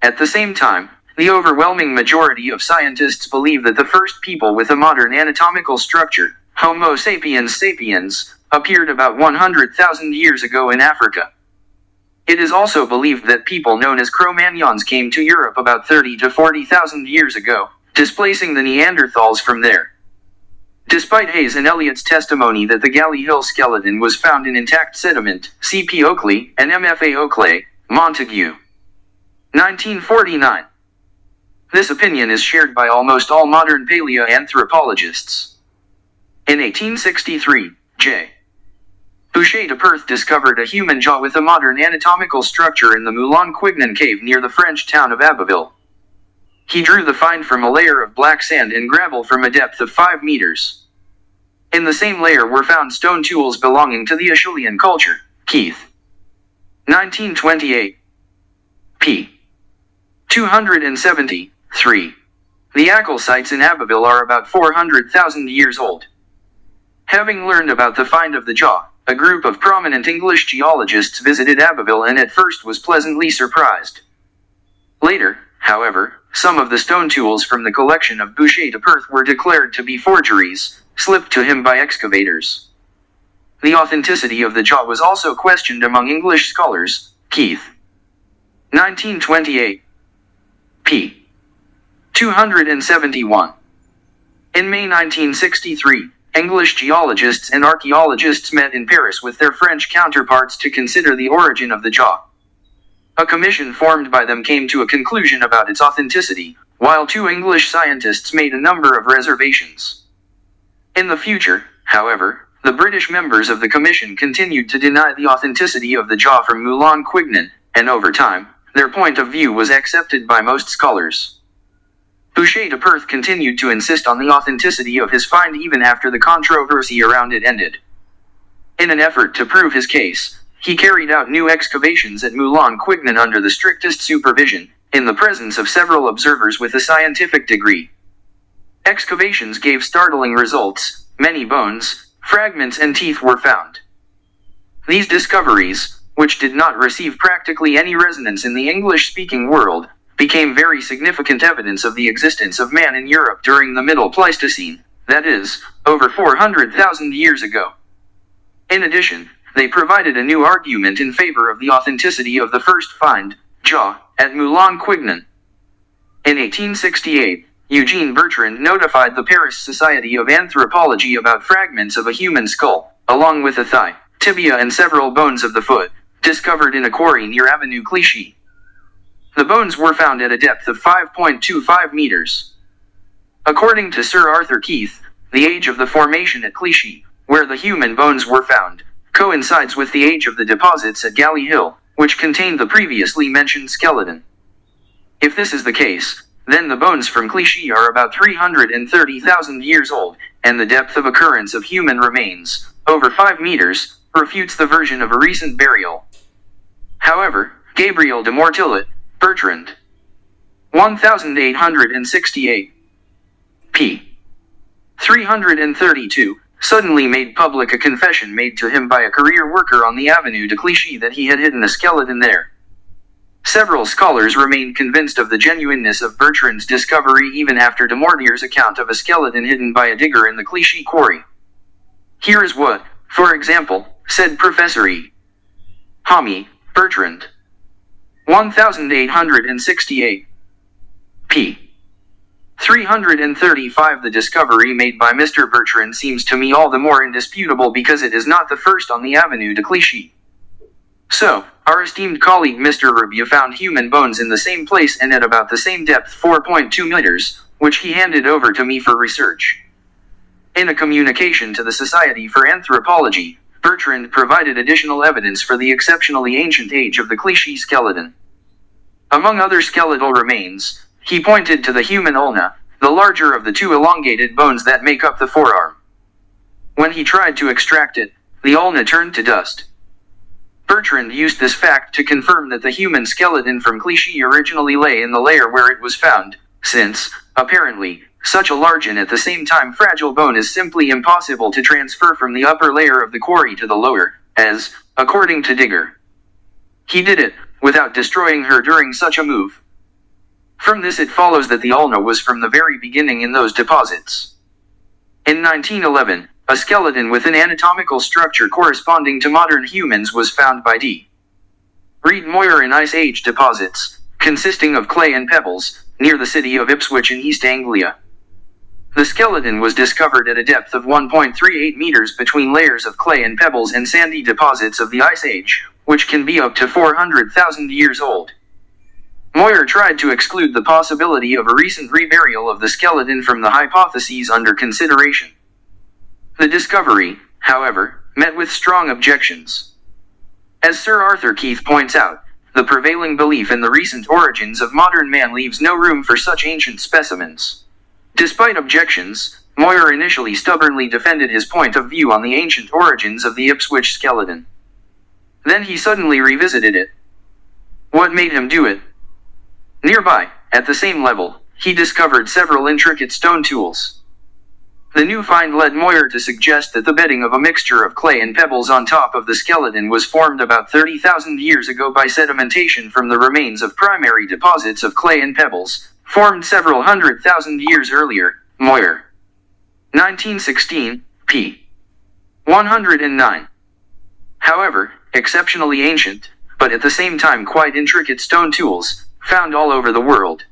At the same time, the overwhelming majority of scientists believe that the first people with a modern anatomical structure, Homo sapiens sapiens, appeared about 100,000 years ago in Africa. It is also believed that people known as Cro-Magnons came to Europe about 30 to 40,000 years ago, displacing the Neanderthals from there. Despite Hayes and Elliott's testimony that the Galley Hill skeleton was found in intact sediment, C.P. Oakley and M.F.A. Oakley, Montague. 1949. This opinion is shared by almost all modern paleoanthropologists. In 1863, J. Boucher de Perth discovered a human jaw with a modern anatomical structure in the Moulin Quignon cave near the French town of Abbeville. He drew the find from a layer of black sand and gravel from a depth of 5 meters. In the same layer were found stone tools belonging to the Acheulean culture. Keith. 1928. p. 273. The Ackle sites in Abbeville are about 400,000 years old. Having learned about the find of the jaw, a group of prominent English geologists visited Abbeville and at first was pleasantly surprised. Later, however, some of the stone tools from the collection of Boucher de Perth were declared to be forgeries, slipped to him by excavators. The authenticity of the jaw was also questioned among English scholars. Keith. 1928. p. 271. In May 1963, English geologists and archaeologists met in Paris with their French counterparts to consider the origin of the jaw. A commission formed by them came to a conclusion about its authenticity, while 2 English scientists made a number of reservations. In the future, however, the British members of the commission continued to deny the authenticity of the jaw from Moulin Quignon, and over time, their point of view was accepted by most scholars. Boucher de Perth continued to insist on the authenticity of his find even after the controversy around it ended. In an effort to prove his case, he carried out new excavations at Moulin Quignon under the strictest supervision, in the presence of several observers with a scientific degree. Excavations gave startling results. Many bones, fragments and teeth were found. These discoveries, which did not receive practically any resonance in the English-speaking world, became very significant evidence of the existence of man in Europe during the Middle Pleistocene, that is, over 400,000 years ago. In addition, they provided a new argument in favor of the authenticity of the first find, jaw, at Moulin Quignon. In 1868, Eugene Bertrand notified the Paris Society of Anthropology about fragments of a human skull, along with a thigh, tibia and several bones of the foot, discovered in a quarry near Avenue Clichy. The bones were found at a depth of 5.25 meters. According to Sir Arthur Keith, the age of the formation at Clichy, where the human bones were found, coincides with the age of the deposits at Galley Hill, which contained the previously mentioned skeleton. If this is the case, then the bones from Clichy are about 330,000 years old, and the depth of occurrence of human remains, over 5 meters, refutes the version of a recent burial. However, Gabriel de Mortillet, Bertrand, 1868, p. 332, suddenly made public a confession made to him by a career worker on the Avenue de Clichy that he had hidden a skeleton there. Several scholars remained convinced of the genuineness of Bertrand's discovery even after de Mortier's account of a skeleton hidden by a digger in the Clichy quarry. Here is what, for example, said Professor E. Hamy, Bertrand, 1868, p. 335. The discovery made by Mr. Bertrand seems to me all the more indisputable because it is not the first on the Avenue de Clichy. So, our esteemed colleague Mr. Rabier found human bones in the same place and at about the same depth, 4.2 meters, which he handed over to me for research. In a communication to the Society for Anthropology, Bertrand provided additional evidence for the exceptionally ancient age of the Clichy skeleton. Among other skeletal remains, he pointed to the human ulna, the larger of the two elongated bones that make up the forearm. When he tried to extract it, the ulna turned to dust. Bertrand used this fact to confirm that the human skeleton from Clichy originally lay in the layer where it was found, since, apparently, such a large and at the same time fragile bone is simply impossible to transfer from the upper layer of the quarry to the lower, as, according to Digger, he did it, without destroying her during such a move. From this it follows that the ulna was from the very beginning in those deposits. In 1911, a skeleton with an anatomical structure corresponding to modern humans was found by D. Reed Moyer in Ice Age deposits, consisting of clay and pebbles, near the city of Ipswich in East Anglia. The skeleton was discovered at a depth of 1.38 meters between layers of clay and pebbles and sandy deposits of the Ice Age, which can be up to 400,000 years old. Moyer tried to exclude the possibility of a recent reburial of the skeleton from the hypotheses under consideration. The discovery, however, met with strong objections. As Sir Arthur Keith points out, the prevailing belief in the recent origins of modern man leaves no room for such ancient specimens. Despite objections, Moyer initially stubbornly defended his point of view on the ancient origins of the Ipswich skeleton. Then he suddenly revisited it. What made him do it? Nearby, at the same level, he discovered several intricate stone tools. The new find led Moyer to suggest that the bedding of a mixture of clay and pebbles on top of the skeleton was formed about 30,000 years ago by sedimentation from the remains of primary deposits of clay and pebbles, formed several 100,000 years earlier. Moyer, 1916, p. 109. However, exceptionally ancient, but at the same time quite intricate stone tools, found all over the world.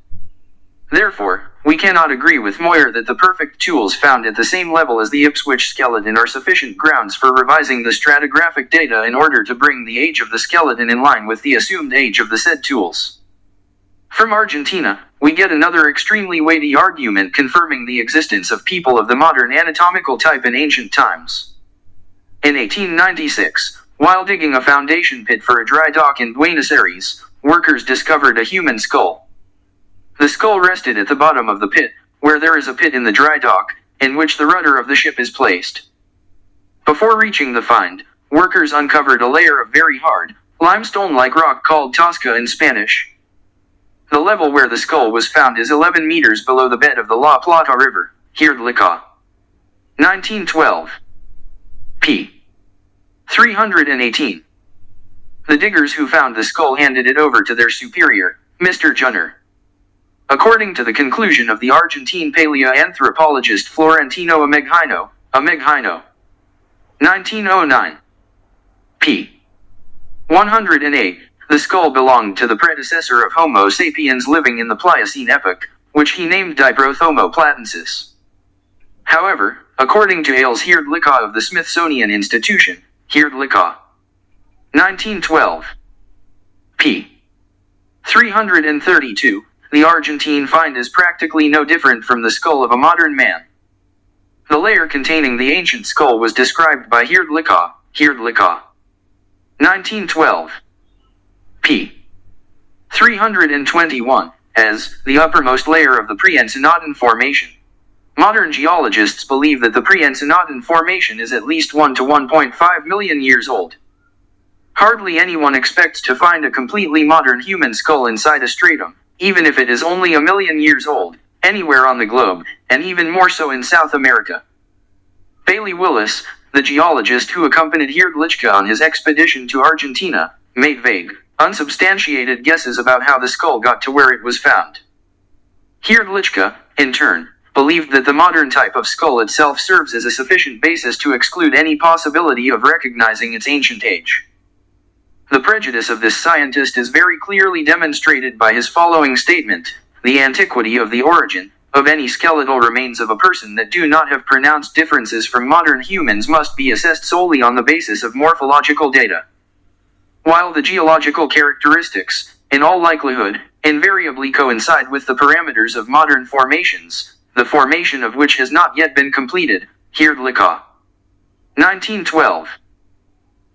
Therefore, we cannot agree with Moyer that the perfect tools found at the same level as the Ipswich skeleton are sufficient grounds for revising the stratigraphic data in order to bring the age of the skeleton in line with the assumed age of the said tools. From Argentina, we get another extremely weighty argument confirming the existence of people of the modern anatomical type in ancient times. In 1896, while digging a foundation pit for a dry dock in Buenos Aires, workers discovered a human skull. The skull rested at the bottom of the pit, where there is a pit in the dry dock, in which the rudder of the ship is placed. Before reaching the find, workers uncovered a layer of very hard, limestone-like rock called Tosca in Spanish. The level where the skull was found is 11 meters below the bed of the La Plata River, Hirdlica. 1912. p. 318. The diggers who found the skull handed it over to their superior, Mr. Junner. According to the conclusion of the Argentine paleoanthropologist Florentino Ameghino, 1909. p. 108, the skull belonged to the predecessor of Homo sapiens living in the Pliocene epoch, which he named Diprothomo platensis. However, according to Ailes Hirdlica of the Smithsonian Institution, Hirdlicka. 1912. p. 332. The Argentine find is practically no different from the skull of a modern man. The layer containing the ancient skull was described by Hirdlicka. 1912. p. 321, as the uppermost layer of the Pre-Encenadan Formation. Modern geologists believe that the Pre-Encenadan Formation is at least 1 to 1.5 million years old. Hardly anyone expects to find a completely modern human skull inside a stratum, even if it is only a million years old, anywhere on the globe, and even more so in South America. Bailey Willis, the geologist who accompanied Hirdlicka on his expedition to Argentina, made vague, unsubstantiated guesses about how the skull got to where it was found. Hirdlicka, in turn, believed that the modern type of skull itself serves as a sufficient basis to exclude any possibility of recognizing its ancient age. The prejudice of this scientist is very clearly demonstrated by his following statement: the antiquity of the origin of any skeletal remains of a person that do not have pronounced differences from modern humans must be assessed solely on the basis of morphological data. While the geological characteristics, in all likelihood, invariably coincide with the parameters of modern formations, the formation of which has not yet been completed. Hirdlicka. 1912.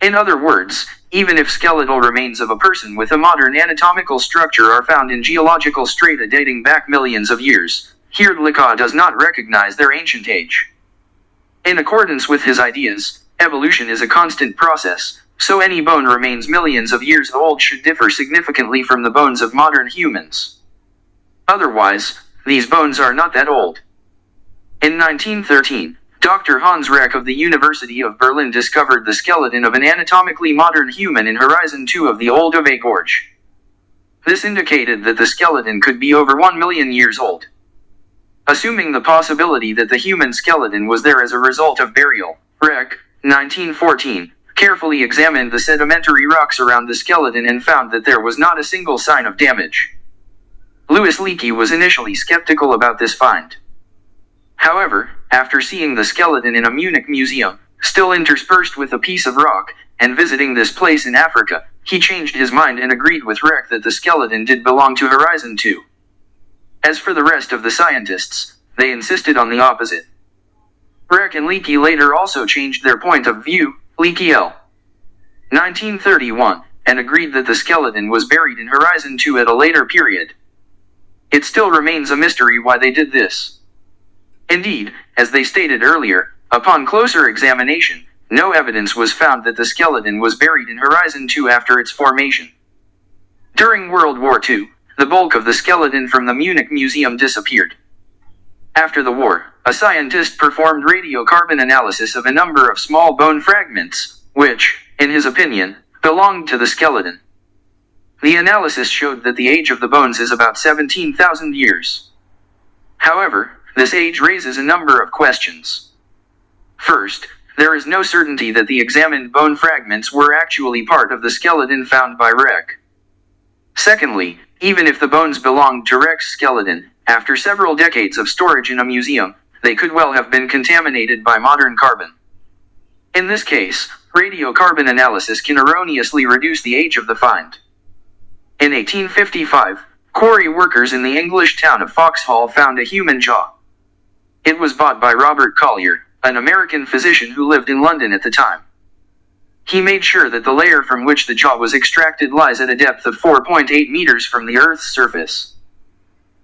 In other words, even if skeletal remains of a person with a modern anatomical structure are found in geological strata dating back millions of years, Hirdlicka does not recognize their ancient age. In accordance with his ideas, evolution is a constant process, so any bone remains millions of years old should differ significantly from the bones of modern humans. Otherwise, these bones are not that old. In 1913, Dr. Hans Reck of the University of Berlin discovered the skeleton of an anatomically modern human in Horizon 2 of the Olduvai Gorge. This indicated that the skeleton could be over 1 million years old. Assuming the possibility that the human skeleton was there as a result of burial, Reck, 1914, carefully examined the sedimentary rocks around the skeleton and found that there was not a single sign of damage. Louis Leakey was initially skeptical about this find. However, after seeing the skeleton in a Munich museum, still interspersed with a piece of rock, and visiting this place in Africa, he changed his mind and agreed with Reck that the skeleton did belong to Horizon 2. As for the rest of the scientists, they insisted on the opposite. Reck and Leakey later also changed their point of view, Leakey L. 1931, and agreed that the skeleton was buried in Horizon 2 at a later period. It still remains a mystery why they did this. Indeed, as they stated earlier, upon closer examination, no evidence was found that the skeleton was buried in Horizon 2 after its formation. During World War II, the bulk of the skeleton from the Munich Museum disappeared. After the war, a scientist performed radiocarbon analysis of a number of small bone fragments, which, in his opinion, belonged to the skeleton. The analysis showed that the age of the bones is about 17,000 years. However, this age raises a number of questions. First, there is no certainty that the examined bone fragments were actually part of the skeleton found by Reck. Secondly, even if the bones belonged to Reck's skeleton, after several decades of storage in a museum, they could well have been contaminated by modern carbon. In this case, radiocarbon analysis can erroneously reduce the age of the find. In 1855, quarry workers in the English town of Foxhall found a human jaw. It was bought by Robert Collier, an American physician who lived in London at the time. He made sure that the layer from which the jaw was extracted lies at a depth of 4.8 meters from the Earth's surface.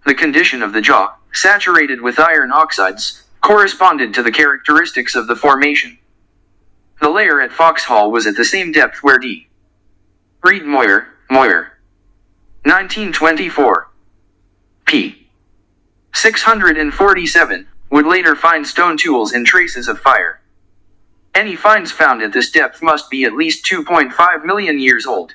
The condition of the jaw, saturated with iron oxides, corresponded to the characteristics of the formation. The layer at Foxhall was at the same depth where D. Reed Moyer, 1924. p. 647, would later find stone tools and traces of fire. Any finds found at this depth must be at least 2.5 million years old.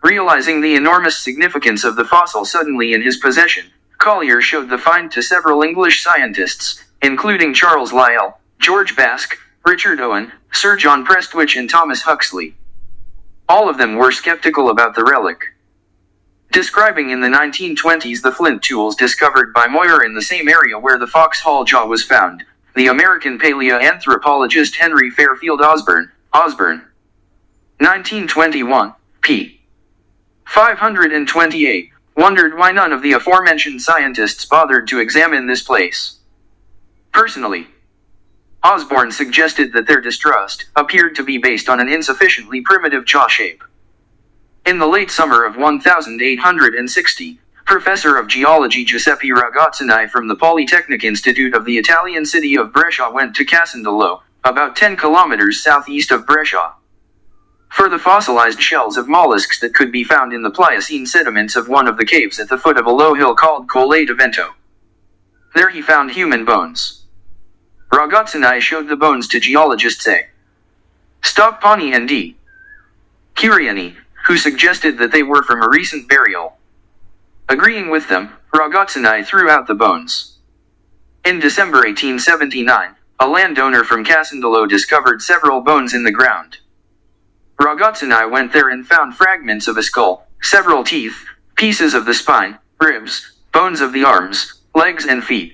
Realizing the enormous significance of the fossil suddenly in his possession, Collier showed the find to several English scientists, including Charles Lyell, George Baske, Richard Owen, Sir John Prestwich and Thomas Huxley. All of them were skeptical about the relic. Describing in the 1920s the flint tools discovered by Moyer in the same area where the Foxhall jaw was found, the American paleoanthropologist Henry Fairfield Osborn, Osborne. 1921, p. 528, wondered why none of the aforementioned scientists bothered to examine this place. Personally, Osborne suggested that their distrust appeared to be based on an insufficiently primitive jaw shape. In the late summer of 1860, Professor of Geology Giuseppe Ragazzini from the Polytechnic Institute of the Italian city of Brescia went to Casandolo, about 10 kilometers southeast of Brescia, for the fossilized shells of mollusks that could be found in the Pliocene sediments of one of the caves at the foot of a low hill called Colle de Vento. There he found human bones. Ragazzini showed the bones to geologists A. Stoppani and D. Curiani, who suggested that they were from a recent burial. Agreeing with them, Ragazzini threw out the bones. In December 1879, a landowner from Casandolo discovered several bones in the ground. Ragazzini went there and found fragments of a skull, several teeth, pieces of the spine, ribs, bones of the arms, legs and feet.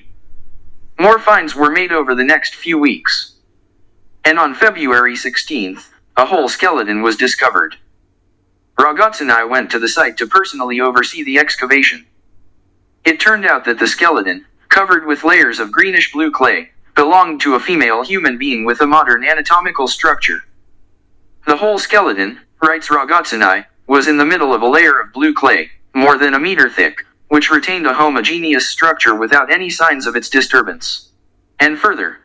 More finds were made over the next few weeks. And on February 16th, a whole skeleton was discovered. Ragazzini went to the site to personally oversee the excavation. It turned out that the skeleton, covered with layers of greenish-blue clay, belonged to a female human being with a modern anatomical structure. The whole skeleton, writes Ragazzini, was in the middle of a layer of blue clay, more than a meter thick, which retained a homogeneous structure without any signs of its disturbance. And further,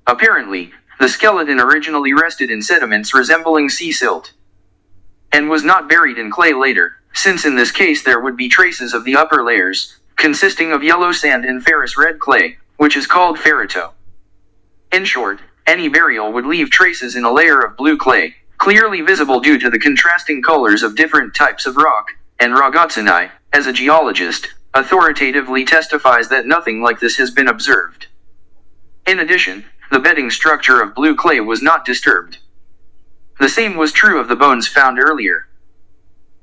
apparently, the skeleton originally rested in sediments resembling sea silt, and was not buried in clay later, since in this case there would be traces of the upper layers, consisting of yellow sand and ferrous red clay, which is called ferrito. In short, any burial would leave traces in a layer of blue clay, clearly visible due to the contrasting colors of different types of rock, and Ragazzini, as a geologist, authoritatively testifies that nothing like this has been observed. In addition, the bedding structure of blue clay was not disturbed. The same was true of the bones found earlier.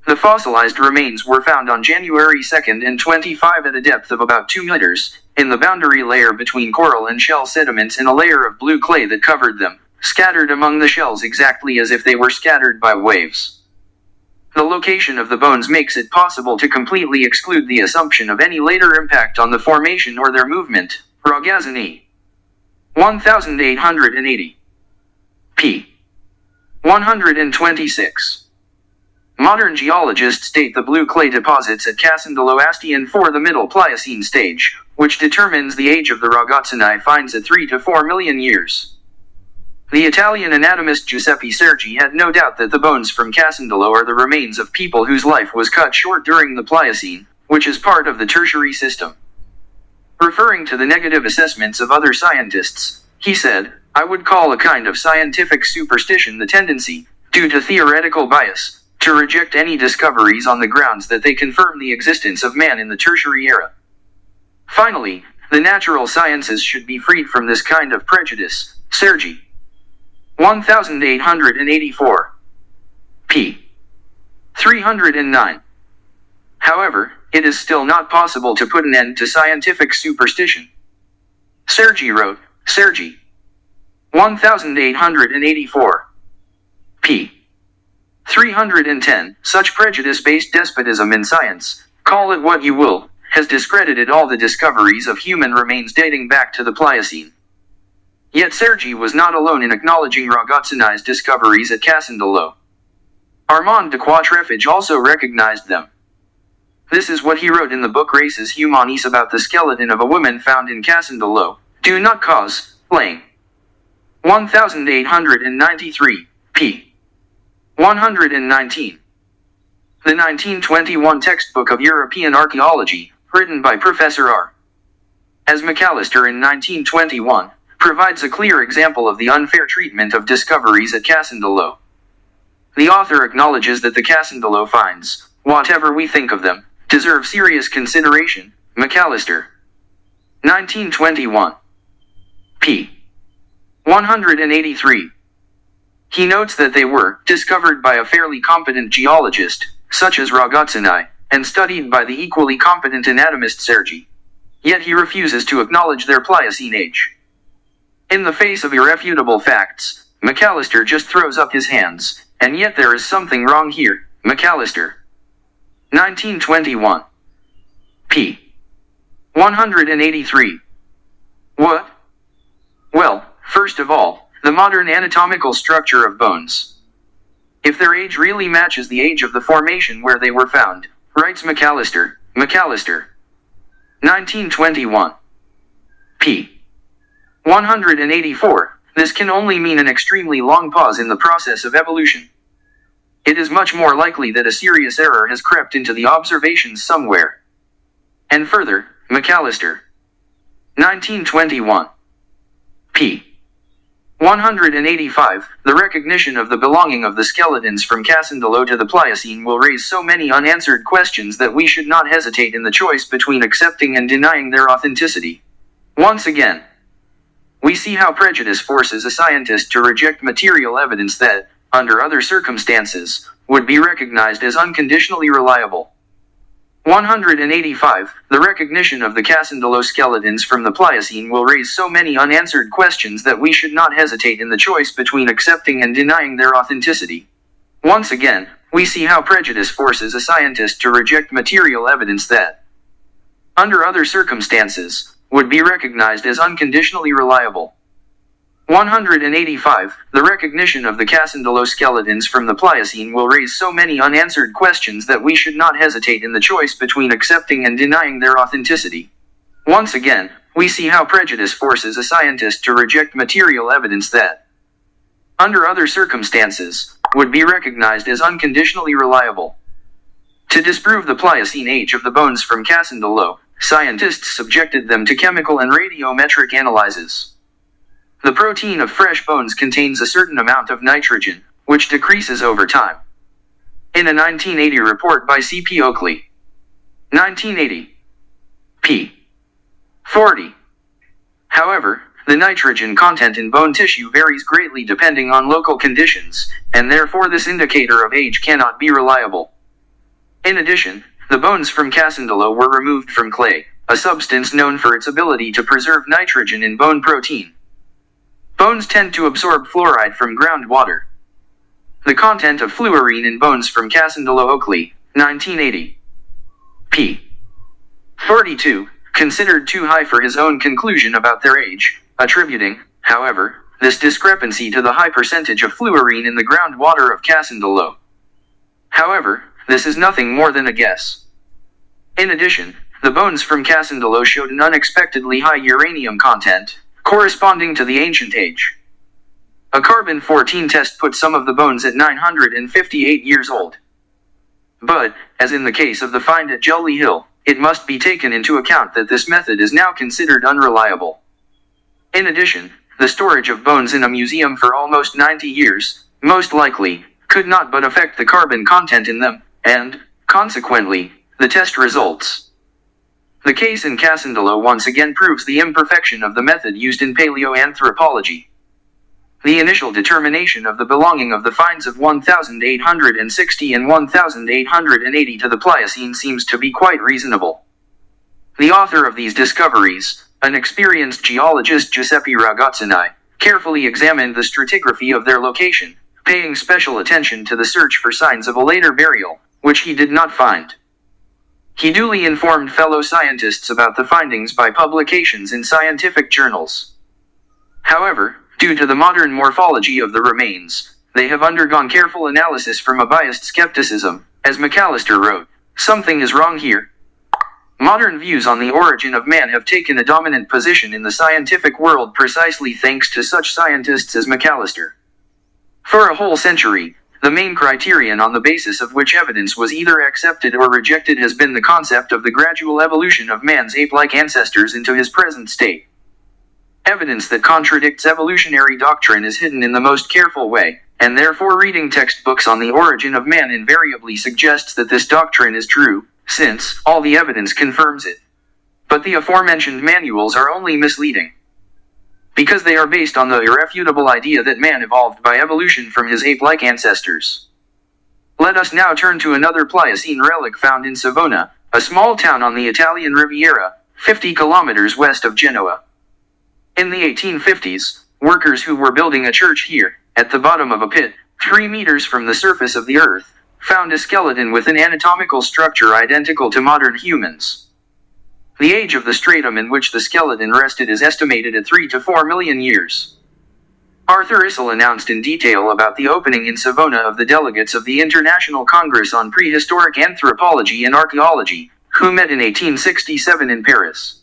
The fossilized remains were found on January 2nd and 25 at a depth of about 2 meters, in the boundary layer between coral and shell sediments in a layer of blue clay that covered them, scattered among the shells exactly as if they were scattered by waves. The location of the bones makes it possible to completely exclude the assumption of any later impact on the formation or their movement. Ragazzini. 1880. p. 126. Modern geologists date the blue clay deposits at Casandolo Astian for the Middle Pliocene stage, which determines the age of the Ragazzini finds at 3 to 4 million years. The Italian anatomist Giuseppe Sergi had no doubt that the bones from Casandolo are the remains of people whose life was cut short during the Pliocene, which is part of the Tertiary system. Referring to the negative assessments of other scientists, he said, "I would call a kind of scientific superstition the tendency, due to theoretical bias, to reject any discoveries on the grounds that they confirm the existence of man in the Tertiary era. Finally, the natural sciences should be freed from this kind of prejudice." Sergi. 1884. p. 309. However, it is still not possible to put an end to scientific superstition. Sergi wrote, Sergi. 1884. p. 310. Such prejudice-based despotism in science, call it what you will, has discredited all the discoveries of human remains dating back to the Pliocene. Yet Sergi was not alone in acknowledging Ragazzini's discoveries at Casandolo. Armand de Quatrefages also recognized them. This is what he wrote in the book Races Humanis about the skeleton of a woman found in Casandolo. Do not cause blame. 1893. p. 119. The 1921 textbook of European archaeology, written by Professor R. S. McAllister in 1921, provides a clear example of the unfair treatment of discoveries at Casandolo. The author acknowledges that the Casandolo finds, whatever we think of them, deserve serious consideration. McAllister. 1921. p. 183. He notes that they were discovered by a fairly competent geologist, such as Ragazzini, and studied by the equally competent anatomist Sergi. Yet he refuses to acknowledge their Pliocene age. In the face of irrefutable facts, McAllister just throws up his hands, and yet there is something wrong here. McAllister. 1921. p. 183. What? Well, first of all, the modern anatomical structure of bones. If their age really matches the age of the formation where they were found, writes McAllister. McAllister. 1921. p. 184. This can only mean an extremely long pause in the process of evolution. It is much more likely that a serious error has crept into the observations somewhere. And further, McAllister. 1921. p. 185. The recognition of the belonging of the skeletons from Casandelo to the Pliocene will raise so many unanswered questions that we should not hesitate in the choice between accepting and denying their authenticity. Once again, we see how prejudice forces a scientist to reject material evidence that, under other circumstances, would be recognized as unconditionally reliable. 185. The recognition of the Casandelo skeletons from the Pliocene will raise so many unanswered questions that we should not hesitate in the choice between accepting and denying their authenticity. Once again, we see how prejudice forces a scientist to reject material evidence that, under other circumstances, would be recognized as unconditionally reliable. 185. The recognition of the Casandelo skeletons from the Pliocene will raise so many unanswered questions that we should not hesitate in the choice between accepting and denying their authenticity. Once again, we see how prejudice forces a scientist to reject material evidence that, under other circumstances, would be recognized as unconditionally reliable. To disprove the Pliocene age of the bones from Casandelo, scientists subjected them to chemical and radiometric analyses. The protein of fresh bones contains a certain amount of nitrogen, which decreases over time. In a 1980 report by C.P. Oakley. 1980. p. 40. However, the nitrogen content in bone tissue varies greatly depending on local conditions, and therefore this indicator of age cannot be reliable. In addition, the bones from Casandelo were removed from clay, a substance known for its ability to preserve nitrogen in bone protein. Bones tend to absorb fluoride from groundwater. The content of fluorine in bones from Casandelo Oakley, 1980. p. 42, considered too high for his own conclusion about their age, attributing, however, this discrepancy to the high percentage of fluorine in the groundwater of Casandelo. However, this is nothing more than a guess. In addition, the bones from Casandelo showed an unexpectedly high uranium content, corresponding to the ancient age. A carbon-14 test put some of the bones at 958 years old. But, as in the case of the find at Jolly Hill, it must be taken into account that this method is now considered unreliable. In addition, the storage of bones in a museum for almost 90 years, most likely, could not but affect the carbon content in them, and, consequently, the test results. The case in Casandelo once again proves the imperfection of the method used in paleoanthropology. The initial determination of the belonging of the finds of 1860 and 1880 to the Pliocene seems to be quite reasonable. The author of these discoveries, an experienced geologist Giuseppe Ragazzini, carefully examined the stratigraphy of their location, paying special attention to the search for signs of a later burial, which he did not find. He duly informed fellow scientists about the findings by publications in scientific journals. However, due to the modern morphology of the remains, they have undergone careful analysis from a biased skepticism. As McAllister wrote, "Something is wrong here." Modern views on the origin of man have taken a dominant position in the scientific world precisely thanks to such scientists as McAllister. For a whole century, the main criterion on the basis of which evidence was either accepted or rejected has been the concept of the gradual evolution of man's ape-like ancestors into his present state. Evidence that contradicts evolutionary doctrine is hidden in the most careful way, and therefore reading textbooks on the origin of man invariably suggests that this doctrine is true, since all the evidence confirms it. But the aforementioned manuals are only misleading, because they are based on the irrefutable idea that man evolved by evolution from his ape-like ancestors. Let us now turn to another Pliocene relic found in Savona, a small town on the Italian Riviera, 50 kilometers west of Genoa. In the 1850s, workers who were building a church here, at the bottom of a pit, 3 meters from the surface of the Earth, found a skeleton with an anatomical structure identical to modern humans. The age of the stratum in which the skeleton rested is estimated at 3 to 4 million years. Arthur Issel announced in detail about the opening in Savona of the delegates of the International Congress on Prehistoric Anthropology and Archaeology, who met in 1867 in Paris.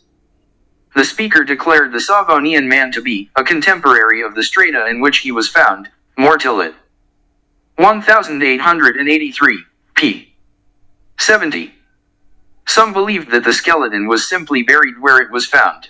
The speaker declared the Savonian man to be a contemporary of the strata in which he was found, Mortillet. 1883, p. 70. Some believed that the skeleton was simply buried where it was found.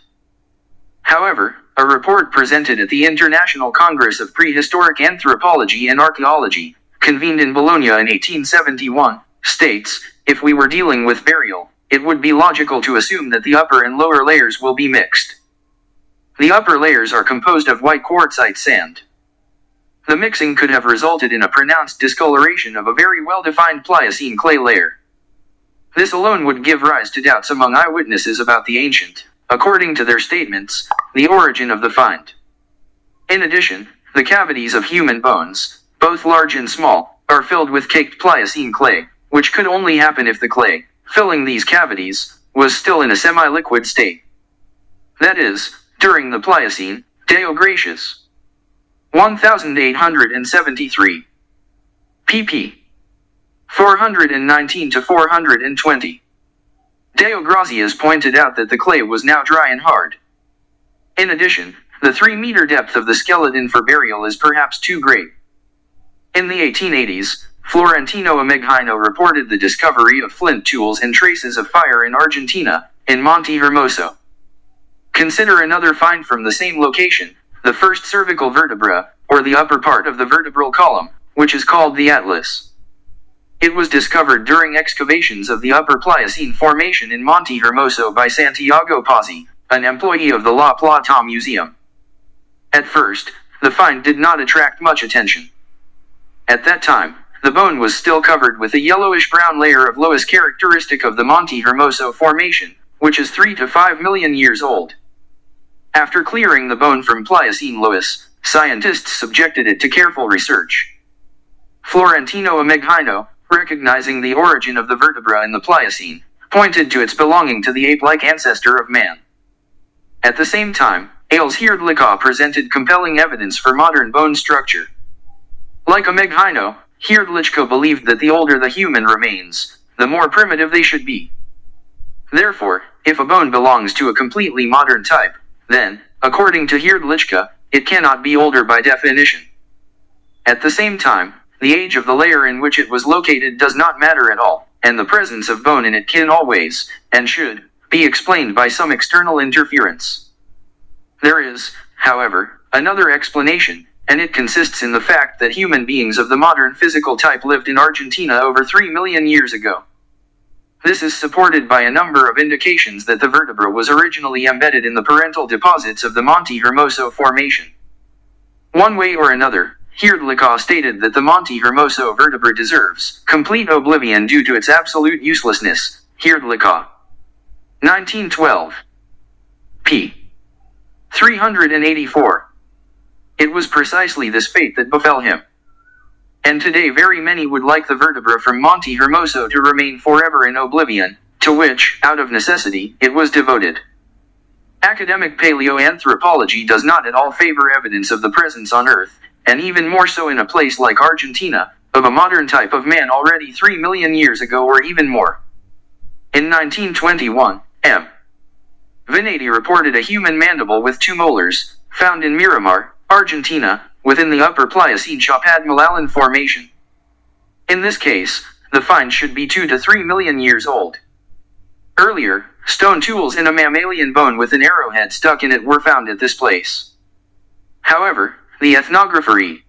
However, a report presented at the International Congress of Prehistoric Anthropology and Archaeology, convened in Bologna in 1871, states, if we were dealing with burial, it would be logical to assume that the upper and lower layers will be mixed. The upper layers are composed of white quartzite sand. The mixing could have resulted in a pronounced discoloration of a very well-defined Pliocene clay layer. This alone would give rise to doubts among eyewitnesses about the ancient, according to their statements, the origin of the find. In addition, the cavities of human bones, both large and small, are filled with caked Pliocene clay, which could only happen if the clay, filling these cavities, was still in a semi-liquid state. That is, during the Pliocene, Deo Gratius. 1873. pp. 419 to 420. Deo Gratius pointed out that the clay was now dry and hard. In addition, the 3-meter depth of the skeleton for burial is perhaps too great. In the 1880s, Florentino Ameghino reported the discovery of flint tools and traces of fire in Argentina, in Monte Hermoso. Consider another find from the same location, the first cervical vertebra, or the upper part of the vertebral column, which is called the atlas. It was discovered during excavations of the Upper Pliocene Formation in Monte Hermoso by Santiago Pazzi, an employee of the La Plata Museum. At first, the find did not attract much attention. At that time, the bone was still covered with a yellowish-brown layer of loess characteristic of the Monte Hermoso Formation, which is 3 to 5 million years old. After clearing the bone from Pliocene loess, scientists subjected it to careful research. Florentino Ameghino, recognizing the origin of the vertebra in the Pliocene, pointed to its belonging to the ape-like ancestor of man. At the same time, Ailes Heerdlijka presented compelling evidence for modern bone structure. Like Ameghino, Heerdlijka believed that the older the human remains, the more primitive they should be. Therefore, if a bone belongs to a completely modern type, then, according to Heerdlijka, it cannot be older by definition. At the same time, the age of the layer in which it was located does not matter at all, and the presence of bone in it can always, and should, be explained by some external interference. There is, however, another explanation, and it consists in the fact that human beings of the modern physical type lived in Argentina over 3 million years ago. This is supported by a number of indications that the vertebra was originally embedded in the parental deposits of the Monte Hermoso Formation. One way or another, Heerdlijka stated that the Monte Hermoso vertebra deserves complete oblivion due to its absolute uselessness. Heerdlijka. 1912. p. 384. It was precisely this fate that befell him. And today very many would like the vertebra from Monte Hermoso to remain forever in oblivion, to which, out of necessity, it was devoted. Academic paleoanthropology does not at all favor evidence of the presence on Earth, and even more so in a place like Argentina, of a modern type of man already 3 million years ago or even more. In 1921, M. Veneti reported a human mandible with 2 molars, found in Miramar, Argentina, within the Upper Pliocene Chapad-Malalan Formation. In this case, the find should be 2 to 3 million years old. Earlier, stone tools in a mammalian bone with an arrowhead stuck in it were found at this place. However, the ethnographer E.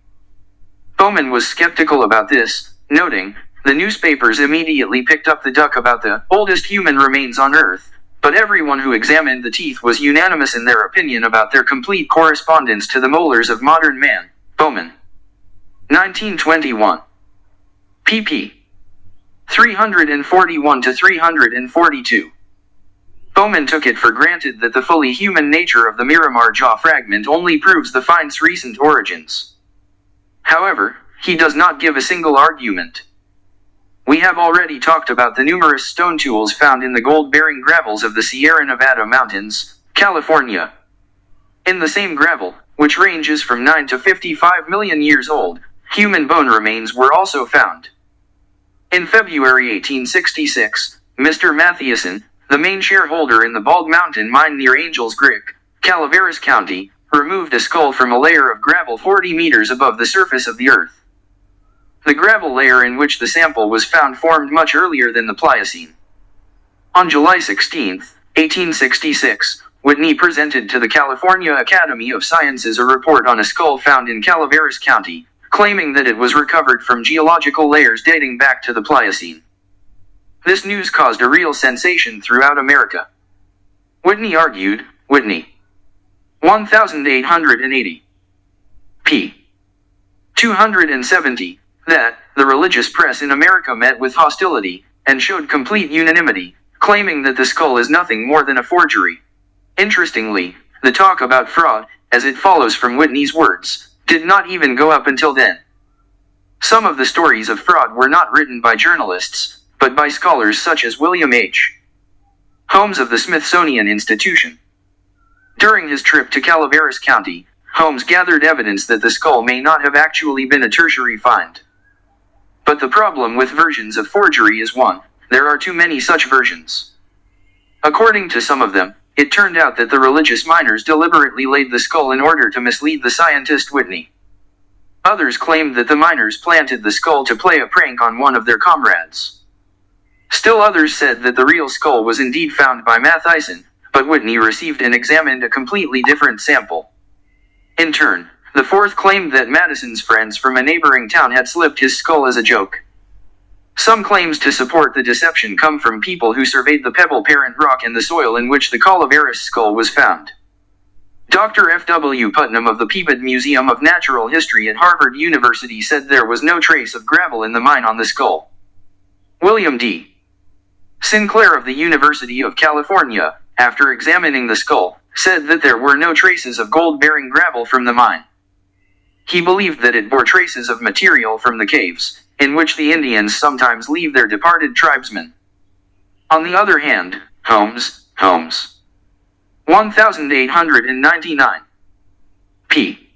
Bowman was skeptical about this, noting, the newspapers immediately picked up the duck about the oldest human remains on Earth, but everyone who examined the teeth was unanimous in their opinion about their complete correspondence to the molars of modern man. Bowman. 1921. pp. 341 to 342. Bowman took it for granted that the fully human nature of the Miramar jaw fragment only proves the find's recent origins. However, he does not give a single argument. We have already talked about the numerous stone tools found in the gold-bearing gravels of the Sierra Nevada mountains, California. In the same gravel, which ranges from 9 to 55 million years old, human bone remains were also found. In February 1866, Mr. Mathieson, the main shareholder in the Bald Mountain mine near Angels Creek, Calaveras County, removed a skull from a layer of gravel 40 meters above the surface of the earth. The gravel layer in which the sample was found formed much earlier than the Pliocene. On July 16, 1866, Whitney presented to the California Academy of Sciences a report on a skull found in Calaveras County, claiming that it was recovered from geological layers dating back to the Pliocene. This news caused a real sensation throughout America. Whitney argued, Whitney. 1880. p. 270, that the religious press in America met with hostility, and showed complete unanimity, claiming that the skull is nothing more than a forgery. Interestingly, the talk about fraud, as it follows from Whitney's words, did not even go up until then. Some of the stories of fraud were not written by journalists, but by scholars such as William H. Holmes of the Smithsonian Institution. During his trip to Calaveras County, Holmes gathered evidence that the skull may not have actually been a tertiary find. But the problem with versions of forgery is one, there are too many such versions. According to some of them, it turned out that the religious miners deliberately laid the skull in order to mislead the scientist Whitney. Others claimed that the miners planted the skull to play a prank on one of their comrades. Still others said that the real skull was indeed found by Mathieson, but Whitney received and examined a completely different sample. In turn, the fourth claimed that Madison's friends from a neighboring town had slipped his skull as a joke. Some claims to support the deception come from people who surveyed the pebble parent rock and the soil in which the Calaveras skull was found. Dr. F. W. Putnam of the Peabody Museum of Natural History at Harvard University said there was no trace of gravel in the mine on the skull. William D. Sinclair of the University of California, after examining the skull, said that there were no traces of gold-bearing gravel from the mine. He believed that it bore traces of material from the caves, in which the Indians sometimes leave their departed tribesmen. On the other hand, Holmes, 1899. p.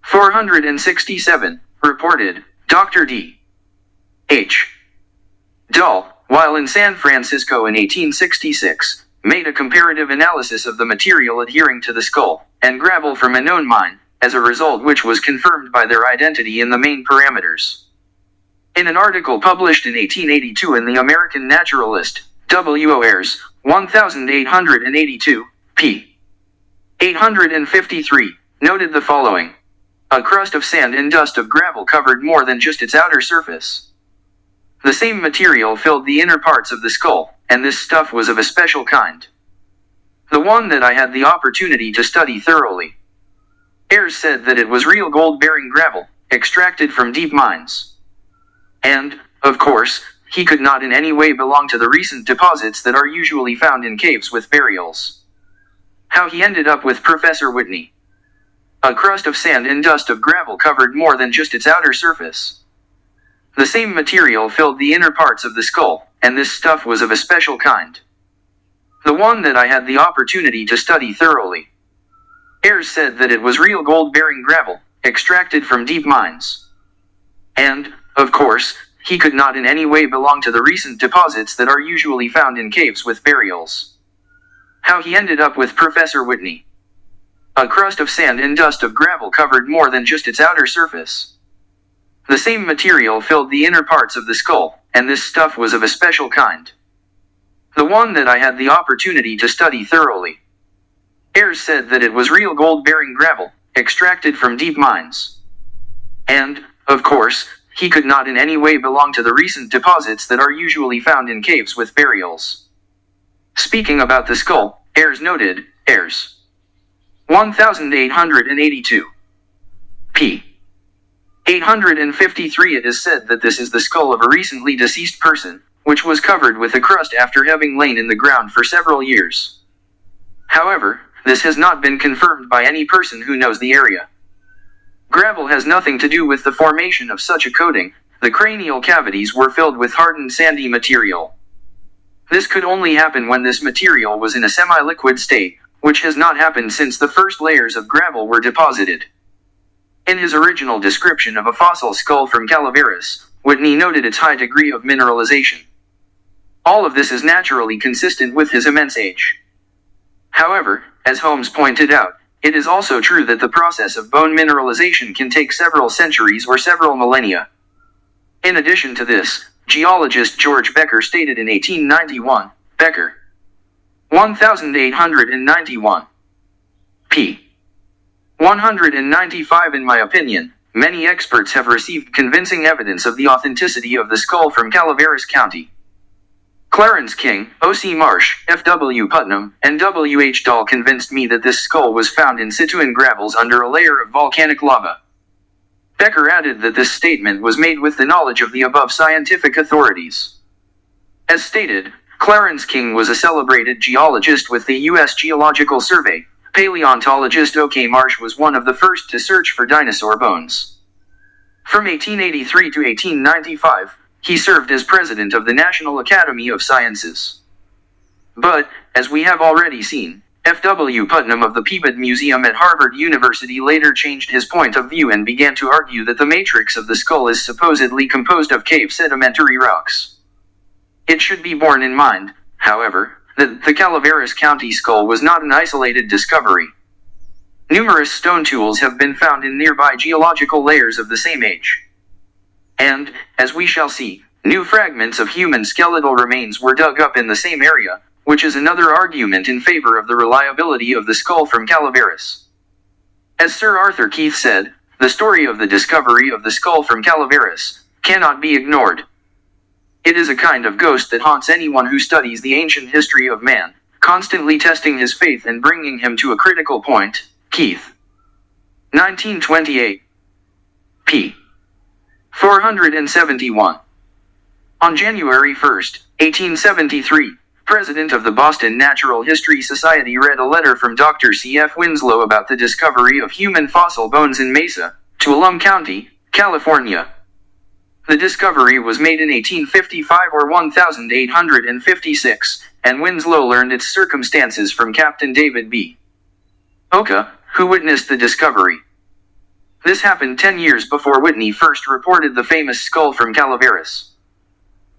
467, reported, Dr. D. H. Dahl, while in San Francisco in 1866, made a comparative analysis of the material adhering to the skull and gravel from a known mine, as a result which was confirmed by their identity in the main parameters. In an article published in 1882 in the American Naturalist, W.O. Ayres, 1882, p. 853, noted the following. A crust of sand and dust of gravel covered more than just its outer surface. The same material filled the inner parts of the skull, and this stuff was of a special kind. The one that I had the opportunity to study thoroughly. Ayres said that it was real gold-bearing gravel, extracted from deep mines. And, of course, he could not in any way belong to the recent deposits that are usually found in caves with burials. How he ended up with Professor Whitney. A crust of sand and dust of gravel covered more than just its outer surface. The same material filled the inner parts of the skull, and this stuff was of a special kind. The one that I had the opportunity to study thoroughly. Ayres said that it was real gold-bearing gravel, extracted from deep mines. And, of course, he could not in any way belong to the recent deposits that are usually found in caves with burials. How he ended up with Professor Whitney. A crust of sand and dust of gravel covered more than just its outer surface. The same material filled the inner parts of the skull, and this stuff was of a special kind. The one that I had the opportunity to study thoroughly. Ayres said that it was real gold-bearing gravel, extracted from deep mines. And, of course, he could not in any way belong to the recent deposits that are usually found in caves with burials. Speaking about the skull, Ayres noted, Ayres. 1882. p. 853. It is said that this is the skull of a recently deceased person, which was covered with a crust after having lain in the ground for several years. However, this has not been confirmed by any person who knows the area. Gravel has nothing to do with the formation of such a coating. The cranial cavities were filled with hardened sandy material. This could only happen when this material was in a semi-liquid state, which has not happened since the first layers of gravel were deposited. In his original description of a fossil skull from Calaveras, Whitney noted its high degree of mineralization. All of this is naturally consistent with his immense age. However, as Holmes pointed out, it is also true that the process of bone mineralization can take several centuries or several millennia. In addition to this, geologist George Becker stated in 1891, Becker, 1891, p. 195. In my opinion, many experts have received convincing evidence of the authenticity of the skull from Calaveras County. Clarence King, O.C. Marsh, F.W. Putnam, and W.H. Dahl convinced me that this skull was found in situ in gravels under a layer of volcanic lava. Becker added that this statement was made with the knowledge of the above scientific authorities. As stated, Clarence King was a celebrated geologist with the U.S. Geological Survey. Paleontologist O.K. Marsh was one of the first to search for dinosaur bones. From 1883 to 1895, he served as president of the National Academy of Sciences. But, as we have already seen, F.W. Putnam of the Peabody Museum at Harvard University later changed his point of view and began to argue that the matrix of the skull is supposedly composed of cave sedimentary rocks. It should be borne in mind, however, that the Calaveras County skull was not an isolated discovery. Numerous stone tools have been found in nearby geological layers of the same age. And, as we shall see, new fragments of human skeletal remains were dug up in the same area, which is another argument in favor of the reliability of the skull from Calaveras. As Sir Arthur Keith said, the story of the discovery of the skull from Calaveras cannot be ignored. It is a kind of ghost that haunts anyone who studies the ancient history of man, constantly testing his faith and bringing him to a critical point. Keith. 1928. p. 471. On January 1, 1873, President of the Boston Natural History Society read a letter from Dr. C.F. Winslow about the discovery of human fossil bones in Mesa, Tuolumne County, California. The discovery was made in 1855 or 1856, and Winslow learned its circumstances from Captain David B. Oka, who witnessed the discovery. This happened 10 years before Whitney first reported the famous skull from Calaveras.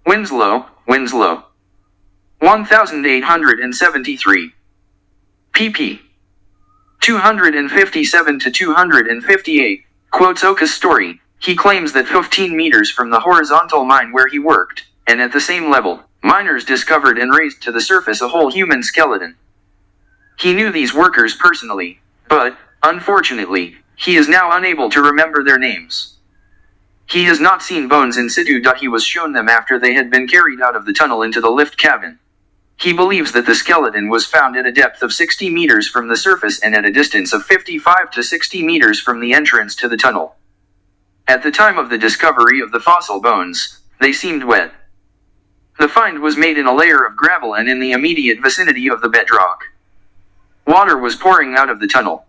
Winslow, 1873. pp. 257 to 258, quotes Oka's story. He claims that 15 meters from the horizontal mine where he worked, and at the same level, miners discovered and raised to the surface a whole human skeleton. He knew these workers personally, but, unfortunately, he is now unable to remember their names. He has not seen bones in situ. He was shown them after they had been carried out of the tunnel into the lift cabin. He believes that the skeleton was found at a depth of 60 meters from the surface and at a distance of 55 to 60 meters from the entrance to the tunnel. At the time of the discovery of the fossil bones, they seemed wet. The find was made in a layer of gravel and in the immediate vicinity of the bedrock. Water was pouring out of the tunnel.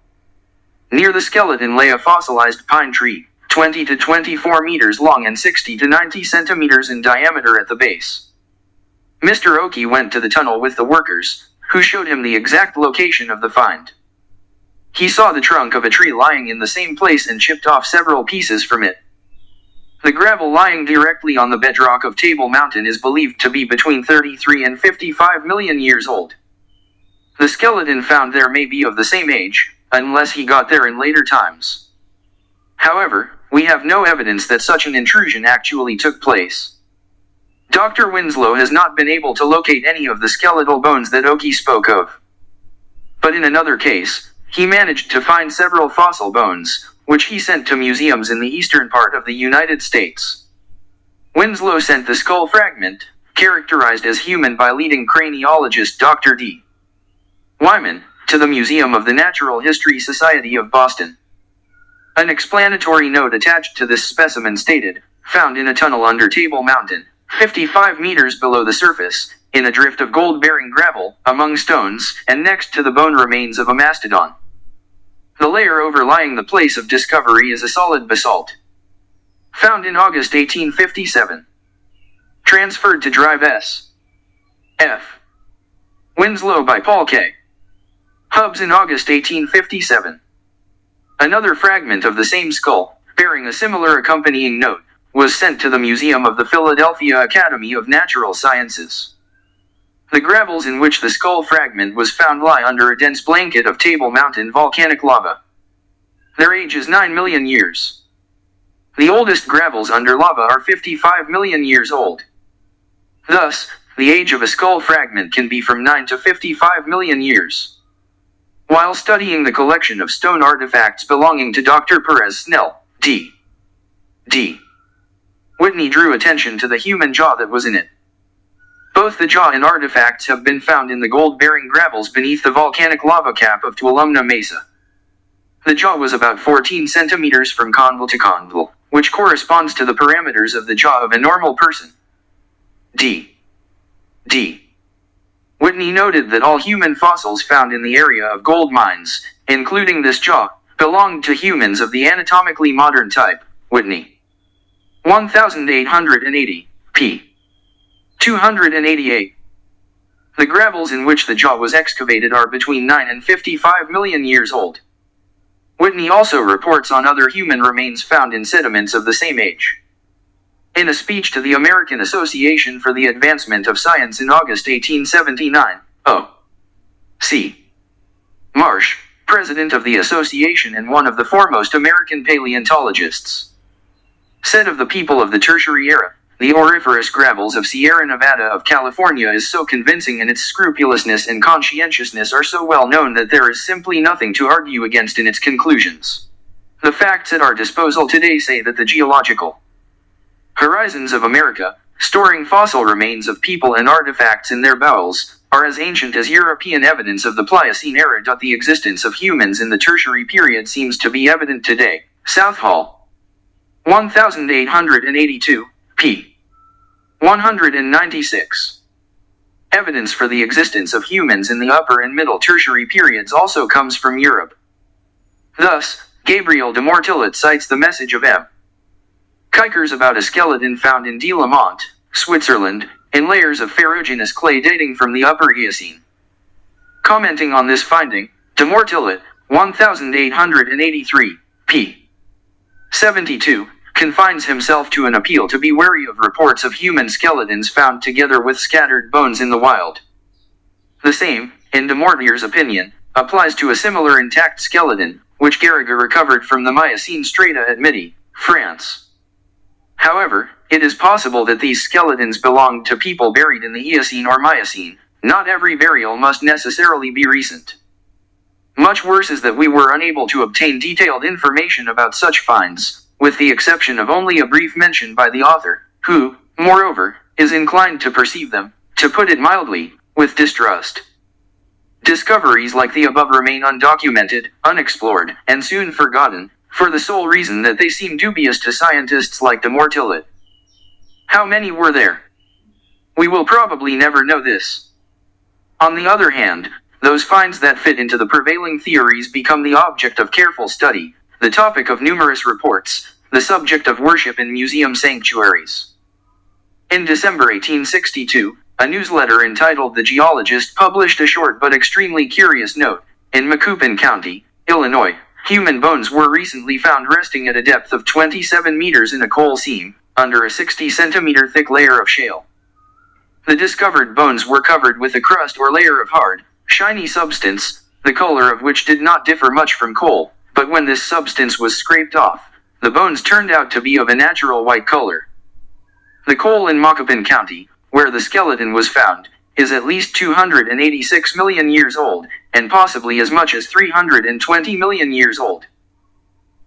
Near the skeleton lay a fossilized pine tree, 20 to 24 meters long and 60 to 90 centimeters in diameter at the base. Mr. Oki went to the tunnel with the workers, who showed him the exact location of the find. He saw the trunk of a tree lying in the same place and chipped off several pieces from it. The gravel lying directly on the bedrock of Table Mountain is believed to be between 33 and 55 million years old. The skeleton found there may be of the same age, unless he got there in later times. However, we have no evidence that such an intrusion actually took place. Dr. Winslow has not been able to locate any of the skeletal bones that Oki spoke of. But in another case, he managed to find several fossil bones, which he sent to museums in the eastern part of the United States. Winslow sent the skull fragment, characterized as human by leading craniologist Dr. D. Wyman, to the Museum of the Natural History Society of Boston. An explanatory note attached to this specimen stated, found in a tunnel under Table Mountain, 55 meters below the surface, in a drift of gold-bearing gravel, among stones, and next to the bone remains of a mastodon. The layer overlying the place of discovery is a solid basalt. Found in August 1857. Transferred to Drive S. F. Winslow by Paul K. Hubbs in August 1857. Another fragment of the same skull, bearing a similar accompanying note, was sent to the Museum of the Philadelphia Academy of Natural Sciences. The gravels in which the skull fragment was found lie under a dense blanket of Table Mountain volcanic lava. Their age is 9 million years. The oldest gravels under lava are 55 million years old. Thus, the age of a skull fragment can be from 9 to 55 million years. While studying the collection of stone artifacts belonging to Dr. Perez Snell, D. Whitney drew attention to the human jaw that was in it. Both the jaw and artifacts have been found in the gold-bearing gravels beneath the volcanic lava cap of Tuolumne Mesa. The jaw was about 14 centimeters from condyle to condyle, which corresponds to the parameters of the jaw of a normal person. D. Whitney noted that all human fossils found in the area of gold mines, including this jaw, belonged to humans of the anatomically modern type. Whitney. 1880, p. 288. The gravels in which the jaw was excavated are between 9 and 55 million years old. Whitney also reports on other human remains found in sediments of the same age. In a speech to the American Association for the Advancement of Science in August 1879, O.C. Marsh, president of the association and one of the foremost American paleontologists, said of the people of the Tertiary era, the auriferous gravels of Sierra Nevada of California is so convincing and its scrupulousness and conscientiousness are so well known that there is simply nothing to argue against in its conclusions. The facts at our disposal today say that the geological horizons of America, storing fossil remains of people and artifacts in their bowels, are as ancient as European evidence of the Pliocene era. The existence of humans in the Tertiary period seems to be evident today. Southall. 1882, p. 196. Evidence for the existence of humans in the Upper and Middle Tertiary periods also comes from Europe. Thus, Gabriel de Mortillet cites the message of M. Kuyker's about a skeleton found in De La Monte, Switzerland, in layers of ferruginous clay dating from the Upper Eocene. Commenting on this finding, de Mortillet, 1883, p. 72, confines himself to an appeal to be wary of reports of human skeletons found together with scattered bones in the wild. The same, in de Mortier's opinion, applies to a similar intact skeleton, which Garriga recovered from the Miocene strata at Midi, France. However, it is possible that these skeletons belonged to people buried in the Eocene or Miocene. Not every burial must necessarily be recent. Much worse is that we were unable to obtain detailed information about such finds, with the exception of only a brief mention by the author, who, moreover, is inclined to perceive them, to put it mildly, with distrust. Discoveries like the above remain undocumented, unexplored, and soon forgotten, for the sole reason that they seem dubious to scientists like de Mortillet. How many were there? We will probably never know this. On the other hand, those finds that fit into the prevailing theories become the object of careful study, the topic of numerous reports, the subject of worship in museum sanctuaries. In December 1862, a newsletter entitled The Geologist published a short but extremely curious note. In Macoupin County, Illinois, human bones were recently found resting at a depth of 27 meters in a coal seam, under a 60-centimeter thick layer of shale. The discovered bones were covered with a crust or layer of hard, shiny substance, the color of which did not differ much from coal, but when this substance was scraped off, the bones turned out to be of a natural white color. The coal in Macoupin County, where the skeleton was found, is at least 286 million years old, and possibly as much as 320 million years old.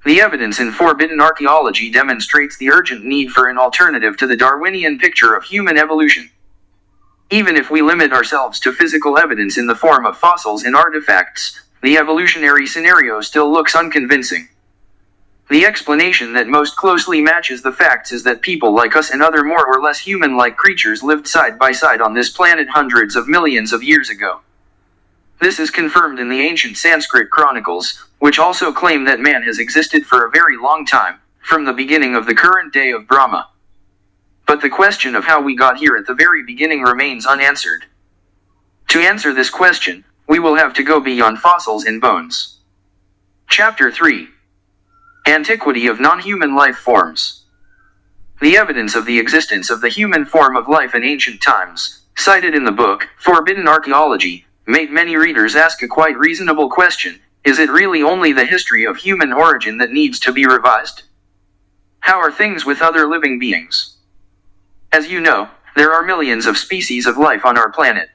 The evidence in forbidden archaeology demonstrates the urgent need for an alternative to the Darwinian picture of human evolution. Even if we limit ourselves to physical evidence in the form of fossils and artifacts, the evolutionary scenario still looks unconvincing. The explanation that most closely matches the facts is that people like us and other more or less human-like creatures lived side by side on this planet hundreds of millions of years ago. This is confirmed in the ancient Sanskrit chronicles, which also claim that man has existed for a very long time, from the beginning of the current day of Brahma. But the question of how we got here at the very beginning remains unanswered. To answer this question, we will have to go beyond fossils and bones. Chapter 3. Antiquity of non-human life forms. The evidence of the existence of the human form of life in ancient times, cited in the book, Forbidden Archaeology, made many readers ask a quite reasonable question: is it really only the history of human origin that needs to be revised? How are things with other living beings? As you know, there are millions of species of life on our planet.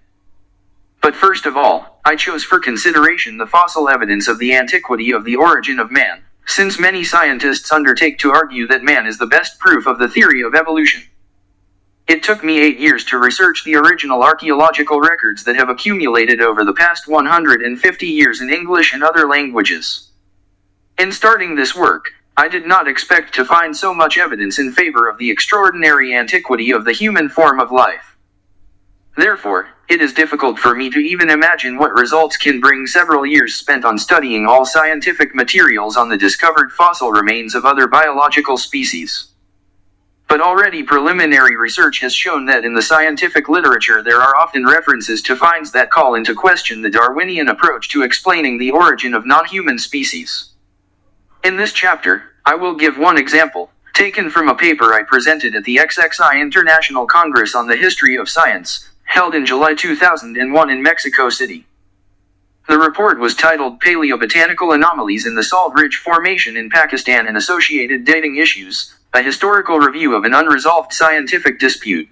But first of all, I chose for consideration the fossil evidence of the antiquity of the origin of man, since many scientists undertake to argue that man is the best proof of the theory of evolution. It took me 8 years to research the original archaeological records that have accumulated over the past 150 years in English and other languages. In starting this work, I did not expect to find so much evidence in favor of the extraordinary antiquity of the human form of life. Therefore, it is difficult for me to even imagine what results can bring several years spent on studying all scientific materials on the discovered fossil remains of other biological species. But already preliminary research has shown that in the scientific literature there are often references to finds that call into question the Darwinian approach to explaining the origin of non-human species. In this chapter, I will give one example, taken from a paper I presented at the XXI International Congress on the History of Science, held in July 2001 in Mexico City. The report was titled Paleobotanical Anomalies in the Salt Ridge Formation in Pakistan and Associated Dating Issues, a historical review of an unresolved scientific dispute.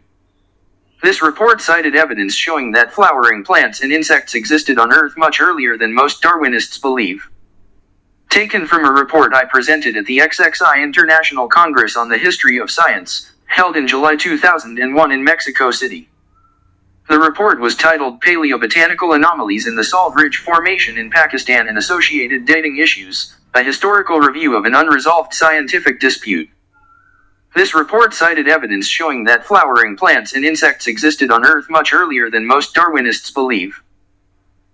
This report cited evidence showing that flowering plants and insects existed on Earth much earlier than most Darwinists believe. Taken from a report I presented at the XXI International Congress on the History of Science, held in July 2001 in Mexico City. The report was titled Paleobotanical Anomalies in the Salt Ridge Formation in Pakistan and Associated Dating Issues, a historical review of an unresolved scientific dispute. This report cited evidence showing that flowering plants and insects existed on Earth much earlier than most Darwinists believe.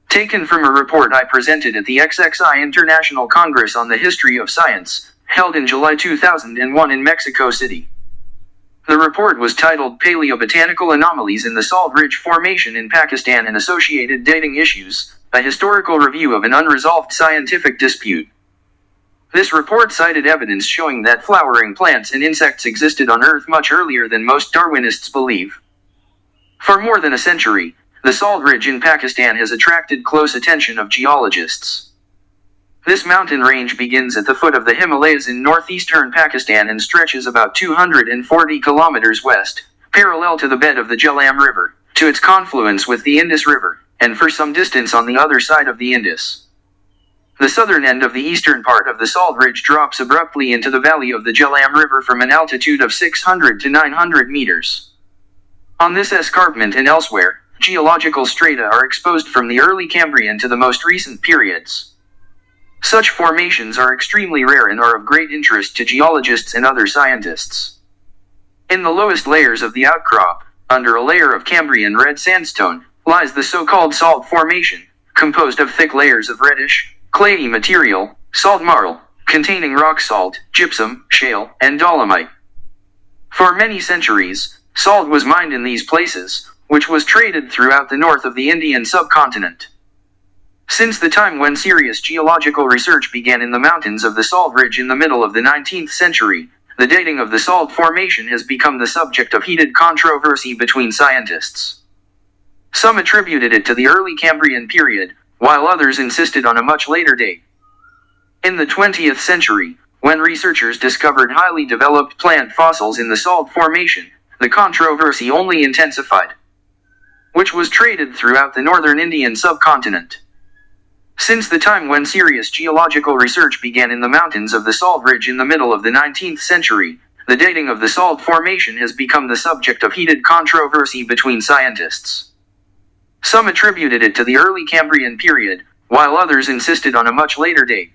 Taken from a report I presented at the XXI International Congress on the History of Science, held in July 2001 in Mexico City. The report was titled Paleobotanical Anomalies in the Salt Ridge Formation in Pakistan and Associated Dating Issues, a historical review of an unresolved scientific dispute. This report cited evidence showing that flowering plants and insects existed on Earth much earlier than most Darwinists believe. For more than a century, the Salt Ridge in Pakistan has attracted close attention of geologists. This mountain range begins at the foot of the Himalayas in northeastern Pakistan and stretches about 240 kilometers west, parallel to the bed of the Jhelum River, to its confluence with the Indus River, and for some distance on the other side of the Indus. The southern end of the eastern part of the Salt Ridge drops abruptly into the valley of the Jhelum River from an altitude of 600 to 900 meters. On this escarpment and elsewhere, geological strata are exposed from the early Cambrian to the most recent periods. Such formations are extremely rare and are of great interest to geologists and other scientists. In the lowest layers of the outcrop, under a layer of Cambrian red sandstone, lies the so-called salt formation, composed of thick layers of reddish, clayey material, salt marl, containing rock salt, gypsum, shale, and dolomite. For many centuries, salt was mined in these places, which was traded throughout the north of the Indian subcontinent. Since the time when serious geological research began in the mountains of the Salt Ridge in the middle of the 19th century, the dating of the salt formation has become the subject of heated controversy between scientists. Some attributed it to the early Cambrian period, while others insisted on a much later date. In the 20th century, when researchers discovered highly developed plant fossils in the salt formation, the controversy only intensified, which was traded throughout the northern Indian subcontinent. Since the time when serious geological research began in the mountains of the Salt Ridge in the middle of the 19th century, the dating of the salt formation has become the subject of heated controversy between scientists. Some attributed it to the early Cambrian period, while others insisted on a much later date.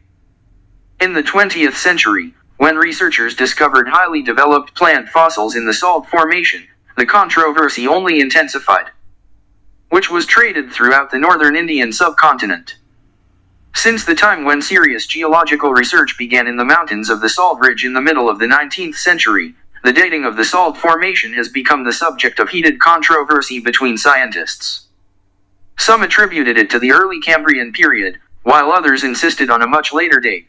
In the 20th century, when researchers discovered highly developed plant fossils in the salt formation, the controversy only intensified, which was traded throughout the northern Indian subcontinent. Since the time when serious geological research began in the mountains of the Salt Ridge in the middle of the 19th century, the dating of the salt formation has become the subject of heated controversy between scientists. Some attributed it to the early Cambrian period, while others insisted on a much later date.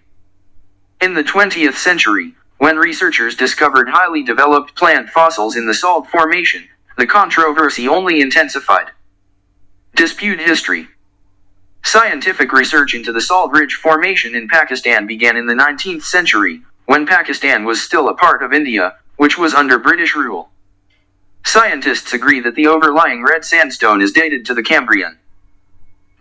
In the 20th century, when researchers discovered highly developed plant fossils in the salt formation, the controversy only intensified. Dispute history. Scientific research into the Salt Ridge Formation in Pakistan began in the 19th century, when Pakistan was still a part of India, which was under British rule. Scientists agree that the overlying red sandstone is dated to the Cambrian.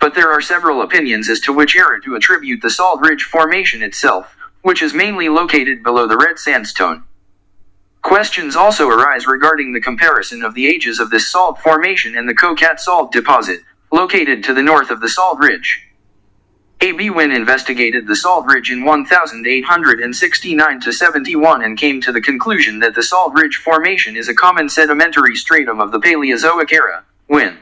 But there are several opinions as to which era to attribute the Salt Ridge Formation itself, which is mainly located below the red sandstone. Questions also arise regarding the comparison of the ages of this salt formation and the Kokat salt deposit, located to the north of the Salt Ridge. A. B. Wynne investigated the Salt Ridge in 1869–71 and came to the conclusion that the Salt Ridge Formation is a common sedimentary stratum of the Paleozoic era. Wynne.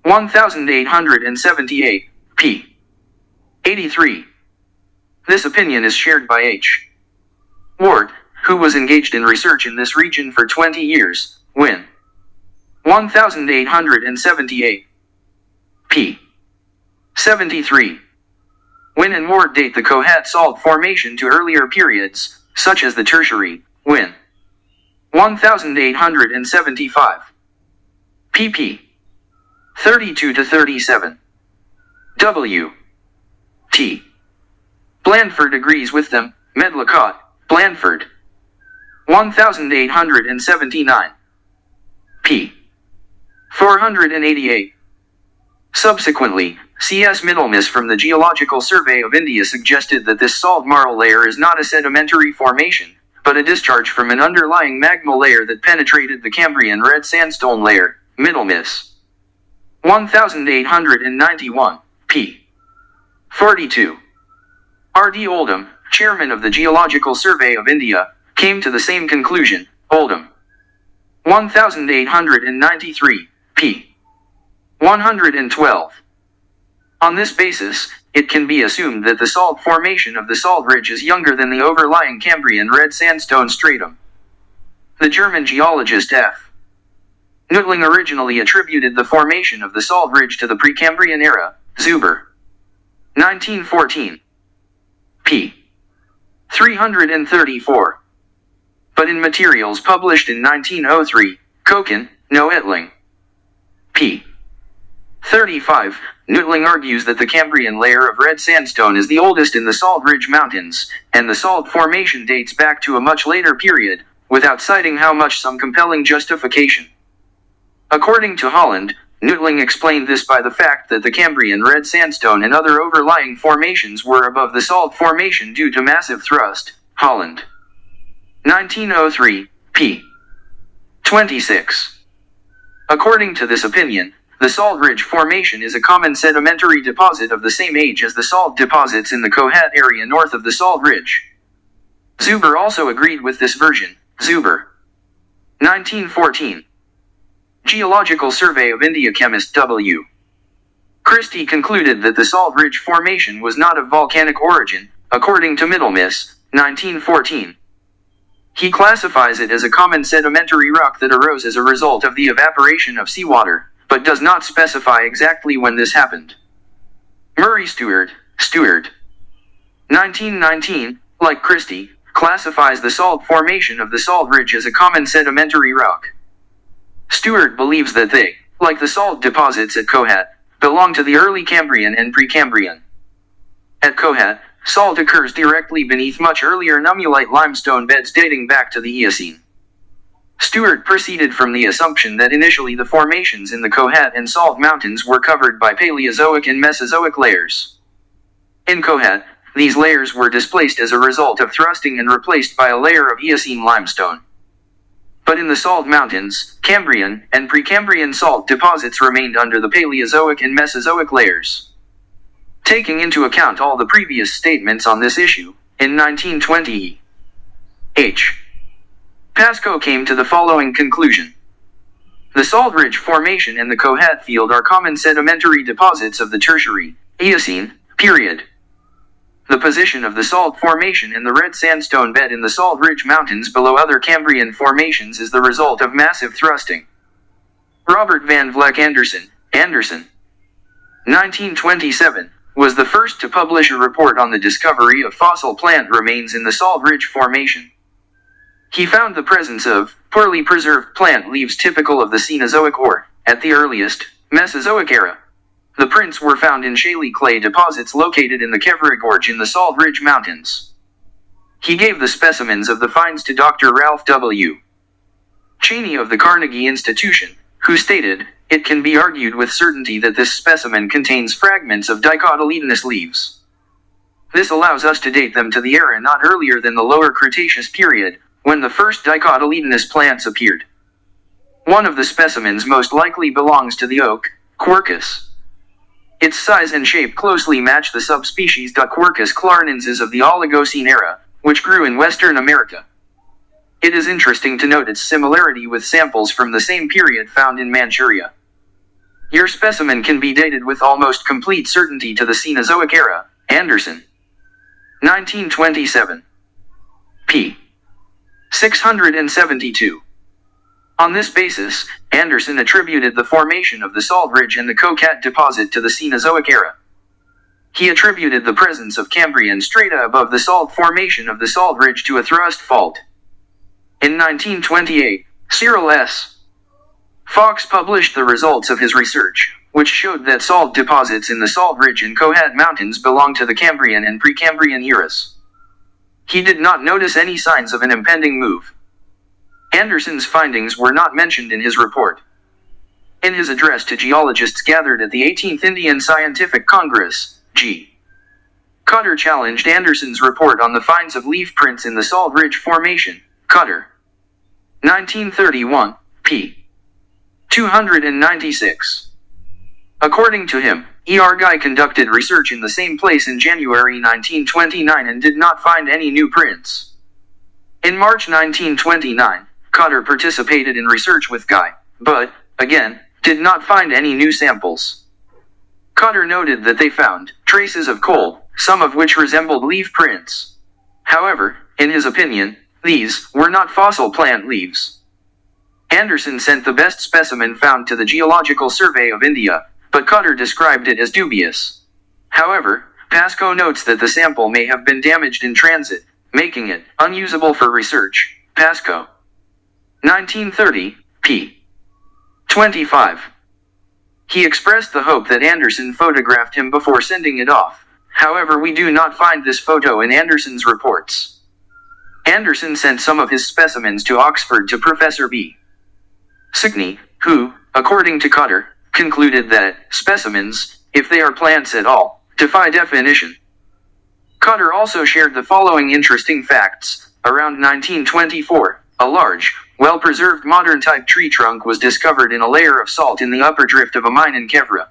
1878, p. 83. This opinion is shared by H. Ward, who was engaged in research in this region for 20 years. Wynne. 1878. p. 73. Wynne and Ward date the Kohat salt formation to earlier periods, such as the Tertiary. Wynne. 1875. pp. 32–37. W. T. Blandford agrees with them. Medlicott, Blandford. 1879. p. 488. Subsequently, C.S. Middlemiss from the Geological Survey of India suggested that this salt marl layer is not a sedimentary formation, but a discharge from an underlying magma layer that penetrated the Cambrian red sandstone layer. Middlemiss. 1891, p. 42. R. D. Oldham, chairman of the Geological Survey of India, came to the same conclusion. Oldham. 1893, p. 112. On this basis, it can be assumed that the salt formation of the Salt Ridge is younger than the overlying Cambrian red sandstone stratum. The German geologist F. Nüttling originally attributed the formation of the Salt Ridge to the Precambrian era. Zuber. 1914. p. 334. But in materials published in 1903, Koken, No Ettling. p. 35, Nüttling argues that the Cambrian layer of red sandstone is the oldest in the Salt Ridge Mountains, and the salt formation dates back to a much later period, without citing how much some compelling justification. According to Holland, Nüttling explained this by the fact that the Cambrian red sandstone and other overlying formations were above the salt formation due to massive thrust. Holland. 1903, p. 26. According to this opinion, the Salt Ridge Formation is a common sedimentary deposit of the same age as the salt deposits in the Kohat area north of the Salt Ridge. Zuber also agreed with this version. Zuber. 1914. Geological Survey of India chemist W. Christie concluded that the Salt Ridge Formation was not of volcanic origin, according to Middlemiss, 1914. He classifies it as a common sedimentary rock that arose as a result of the evaporation of seawater, but does not specify exactly when this happened. Murray Stewart, 1919, like Christie, classifies the salt formation of the Salt Ridge as a common sedimentary rock. Stewart believes that they, like the salt deposits at Kohat, belong to the early Cambrian and Precambrian. At Kohat, salt occurs directly beneath much earlier nummulite limestone beds dating back to the Eocene. Stewart proceeded from the assumption that initially the formations in the Kohat and Salt Mountains were covered by Paleozoic and Mesozoic layers. In Kohat, these layers were displaced as a result of thrusting and replaced by a layer of Eocene limestone. But in the Salt Mountains, Cambrian and Precambrian salt deposits remained under the Paleozoic and Mesozoic layers. Taking into account all the previous statements on this issue, in 1920, H. Pascoe came to the following conclusion. The Salt Ridge Formation and the Kohat Field are common sedimentary deposits of the Tertiary, Eocene, period. The position of the Salt Formation and the red sandstone bed in the Salt Ridge Mountains below other Cambrian formations is the result of massive thrusting. Robert Van Vleck Anderson, 1927, was the first to publish a report on the discovery of fossil plant remains in the Salt Ridge Formation. He found the presence of poorly preserved plant leaves typical of the Cenozoic or, at the earliest, Mesozoic era. The prints were found in shaly clay deposits located in the Kevra Gorge in the Salt Ridge Mountains. He gave the specimens of the finds to Dr. Ralph W. Cheney of the Carnegie Institution, who stated, "It can be argued with certainty that this specimen contains fragments of dicotyledonous leaves. This allows us to date them to the era not earlier than the Lower Cretaceous period, when the first dicotyledonous plants appeared. One of the specimens most likely belongs to the oak, Quercus. Its size and shape closely match the subspecies Quercus clarnensis of the Oligocene era, which grew in Western America. It is interesting to note its similarity with samples from the same period found in Manchuria. Your specimen can be dated with almost complete certainty to the Cenozoic era." Anderson. 1927. p. 672. On this basis, Anderson attributed the formation of the Salt Ridge and the Kohat deposit to the Cenozoic era. He attributed the presence of Cambrian strata above the salt formation of the Salt Ridge to a thrust fault. In 1928, Cyril S. Fox published the results of his research, which showed that salt deposits in the Salt Ridge and Kohat Mountains belong to the Cambrian and Precambrian eras. He did not notice any signs of an impending move. Anderson's findings were not mentioned in his report. In his address to geologists gathered at the 18th Indian Scientific Congress, G. Cutter challenged Anderson's report on the finds of leaf prints in the Salt Ridge Formation. Cutter. 1931, p. 296. According to him, E.R. Guy conducted research in the same place in January 1929 and did not find any new prints. In March 1929, Cutter participated in research with Guy, but, again, did not find any new samples. Cutter noted that they found traces of coal, some of which resembled leaf prints. However, in his opinion, these were not fossil plant leaves. Anderson sent the best specimen found to the Geological Survey of India, but Cutter described it as dubious. However, Pascoe notes that the sample may have been damaged in transit, making it unusable for research. Pascoe. 1930, p. 25. He expressed the hope that Anderson photographed him before sending it off. However, we do not find this photo in Anderson's reports. Anderson sent some of his specimens to Oxford to Professor B. Sickney, who, according to Cutter, concluded that specimens, if they are plants at all, defy definition. Cutter also shared the following interesting facts. Around 1924, a large, well-preserved modern-type tree trunk was discovered in a layer of salt in the upper drift of a mine in Kevra.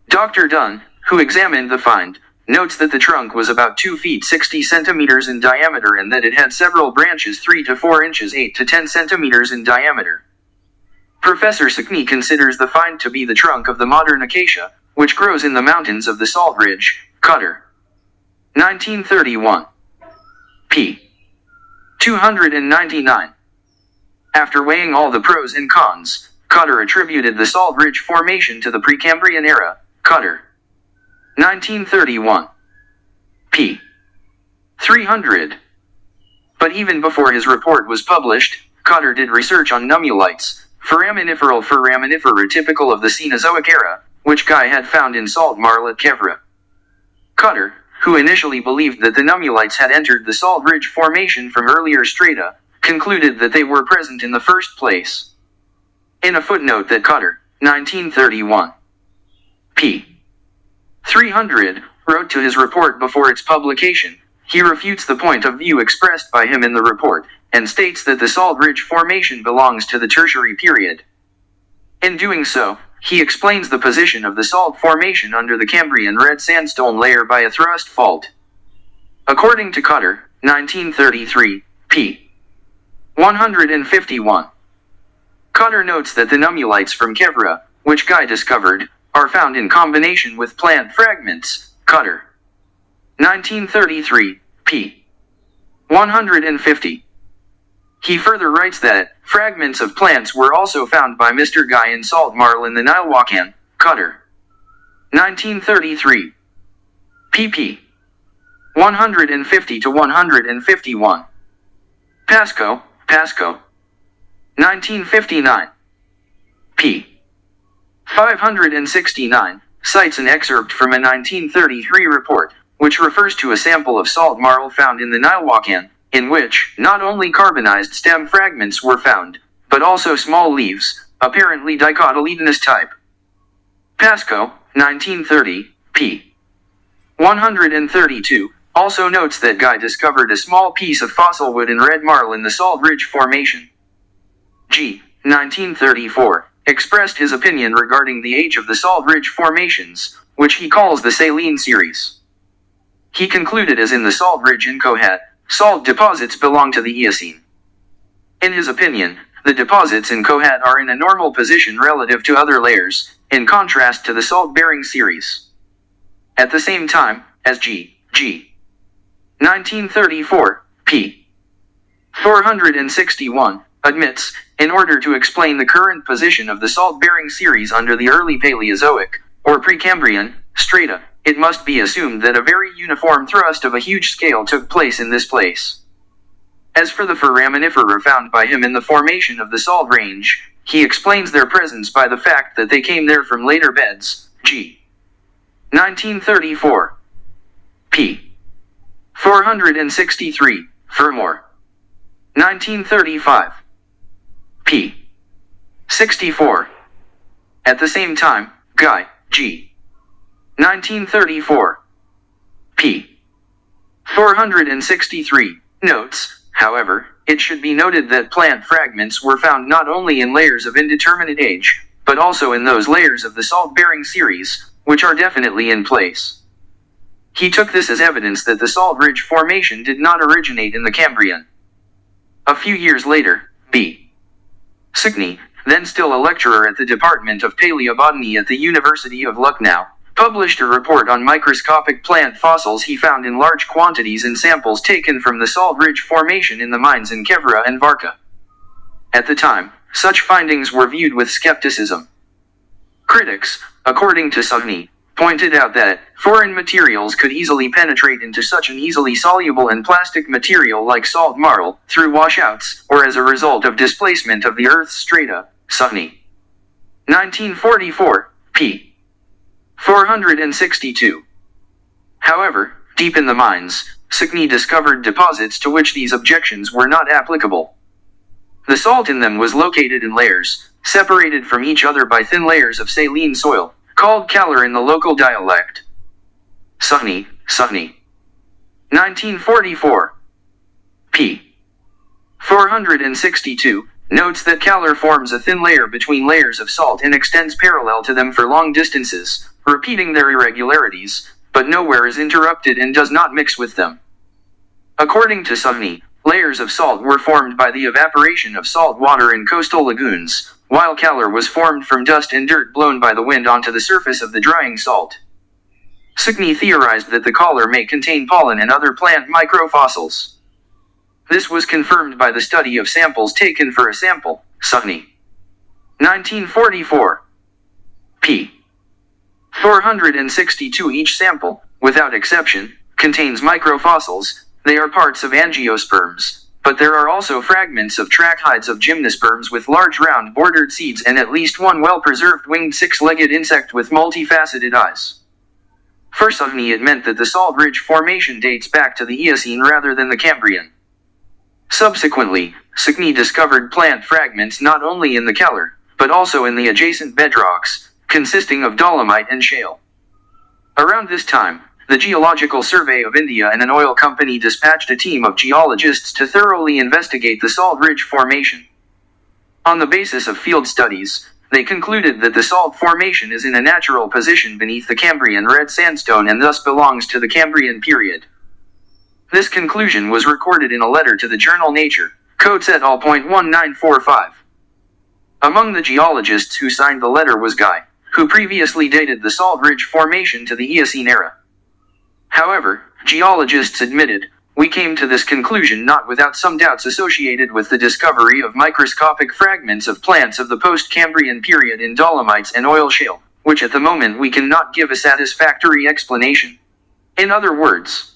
Dr. Dunn, who examined the find, notes that the trunk was about 2 feet 60 centimeters in diameter and that it had several branches 3 to 4 inches 8 to 10 centimeters in diameter. Professor Sickney considers the find to be the trunk of the modern acacia, which grows in the mountains of the Salt Ridge. Cutter. 1931. p. 299. After weighing all the pros and cons, Cutter attributed the Salt Ridge Formation to the Precambrian era. Cutter. 1931. p. 300. But even before his report was published, Cutter did research on nummulites, foraminifera typical of the Cenozoic era, which Guy had found in salt marl at Kevra. Cutter, who initially believed that the nummulites had entered the Salt Ridge Formation from earlier strata, concluded that they were present in the first place. In a footnote that Cutter, 1931. p. 300, wrote to his report before its publication, he refutes the point of view expressed by him in the report, and states that the Salt Ridge Formation belongs to the Tertiary period. In doing so, he explains the position of the Salt Formation under the Cambrian red sandstone layer by a thrust fault. According to Cutter, 1933, p. 151. Cotter notes that the nummulites from Kevra, which Guy discovered, are found in combination with plant fragments. Cotter. 1933, p. 150. He further writes that fragments of plants were also found by Mr. Guy in salt marl in the Nilwakan. Cotter. 1933. pp. 150 to 151. Pascoe. 1959. p. 569, cites an excerpt from a 1933 report, which refers to a sample of salt marl found in the Nilwakan, in which not only carbonized stem fragments were found, but also small leaves, apparently dicotyledonous type. Pascoe, 1930, p. 132, also notes that Guy discovered a small piece of fossil wood in red marl in the Salt Ridge Formation. G. 1934, expressed his opinion regarding the age of the Salt Ridge Formations, which he calls the Saline Series. He concluded, as in the Salt Ridge in Kohat, salt deposits belong to the Eocene. In his opinion, the deposits in Kohat are in a normal position relative to other layers, in contrast to the salt-bearing series. At the same time, as G. 1934, p. 461, admits, in order to explain the current position of the salt-bearing series under the early Paleozoic, or Precambrian, strata, it must be assumed that a very uniform thrust of a huge scale took place in this place. As for the foraminifera found by him in the formation of the Salt Range, he explains their presence by the fact that they came there from later beds. G. 1934. p. 463, Furmore. 1935. p. 64. At the same time, Guy, G. 1934. p. 463, notes, however, it should be noted that plant fragments were found not only in layers of indeterminate age, but also in those layers of the salt-bearing series, which are definitely in place. He took this as evidence that the Salt Ridge Formation did not originate in the Cambrian. A few years later, B. Sikhney, then still a lecturer at the Department of Paleobotany at the University of Lucknow, published a report on microscopic plant fossils he found in large quantities in samples taken from the Salt Ridge Formation in the mines in Kevra and Varka. At the time, such findings were viewed with skepticism. Critics, according to Sikhney, pointed out that foreign materials could easily penetrate into such an easily soluble and plastic material like salt marl, through washouts, or as a result of displacement of the Earth's strata. Sikhney. 1944, p. 462. However, deep in the mines, Sikhney discovered deposits to which these objections were not applicable. The salt in them was located in layers, separated from each other by thin layers of saline soil, called kalar in the local dialect. Sikhney. 1944. p. 462, notes that kalar forms a thin layer between layers of salt and extends parallel to them for long distances, repeating their irregularities, but nowhere is interrupted and does not mix with them. According to Sikhney, layers of salt were formed by the evaporation of salt water in coastal lagoons, while kalar was formed from dust and dirt blown by the wind onto the surface of the drying salt. Sikhney theorized that the kalar may contain pollen and other plant microfossils. This was confirmed by the study of samples taken for a sample. Sikhney. 1944. p. 462. Each sample, without exception, contains microfossils. They are parts of angiosperms. But there are also fragments of tracheids of gymnosperms with large round bordered seeds and at least one well-preserved winged six-legged insect with multifaceted eyes. For Sikhney, it meant that the Salt Ridge Formation dates back to the Eocene rather than the Cambrian. Subsequently, Sikhney discovered plant fragments not only in the kalar, but also in the adjacent bedrocks, consisting of dolomite and shale. Around this time, the Geological Survey of India and an oil company dispatched a team of geologists to thoroughly investigate the Salt Ridge Formation. On the basis of field studies, they concluded that the salt formation is in a natural position beneath the Cambrian red sandstone and thus belongs to the Cambrian period. This conclusion was recorded in a letter to the journal Nature, Coates et al. .1945. Among the geologists who signed the letter was Guy, who previously dated the Salt Ridge Formation to the Eocene era. However, geologists admitted, we came to this conclusion not without some doubts associated with the discovery of microscopic fragments of plants of the post-Cambrian period in dolomites and oil shale, which at the moment we cannot give a satisfactory explanation. In other words,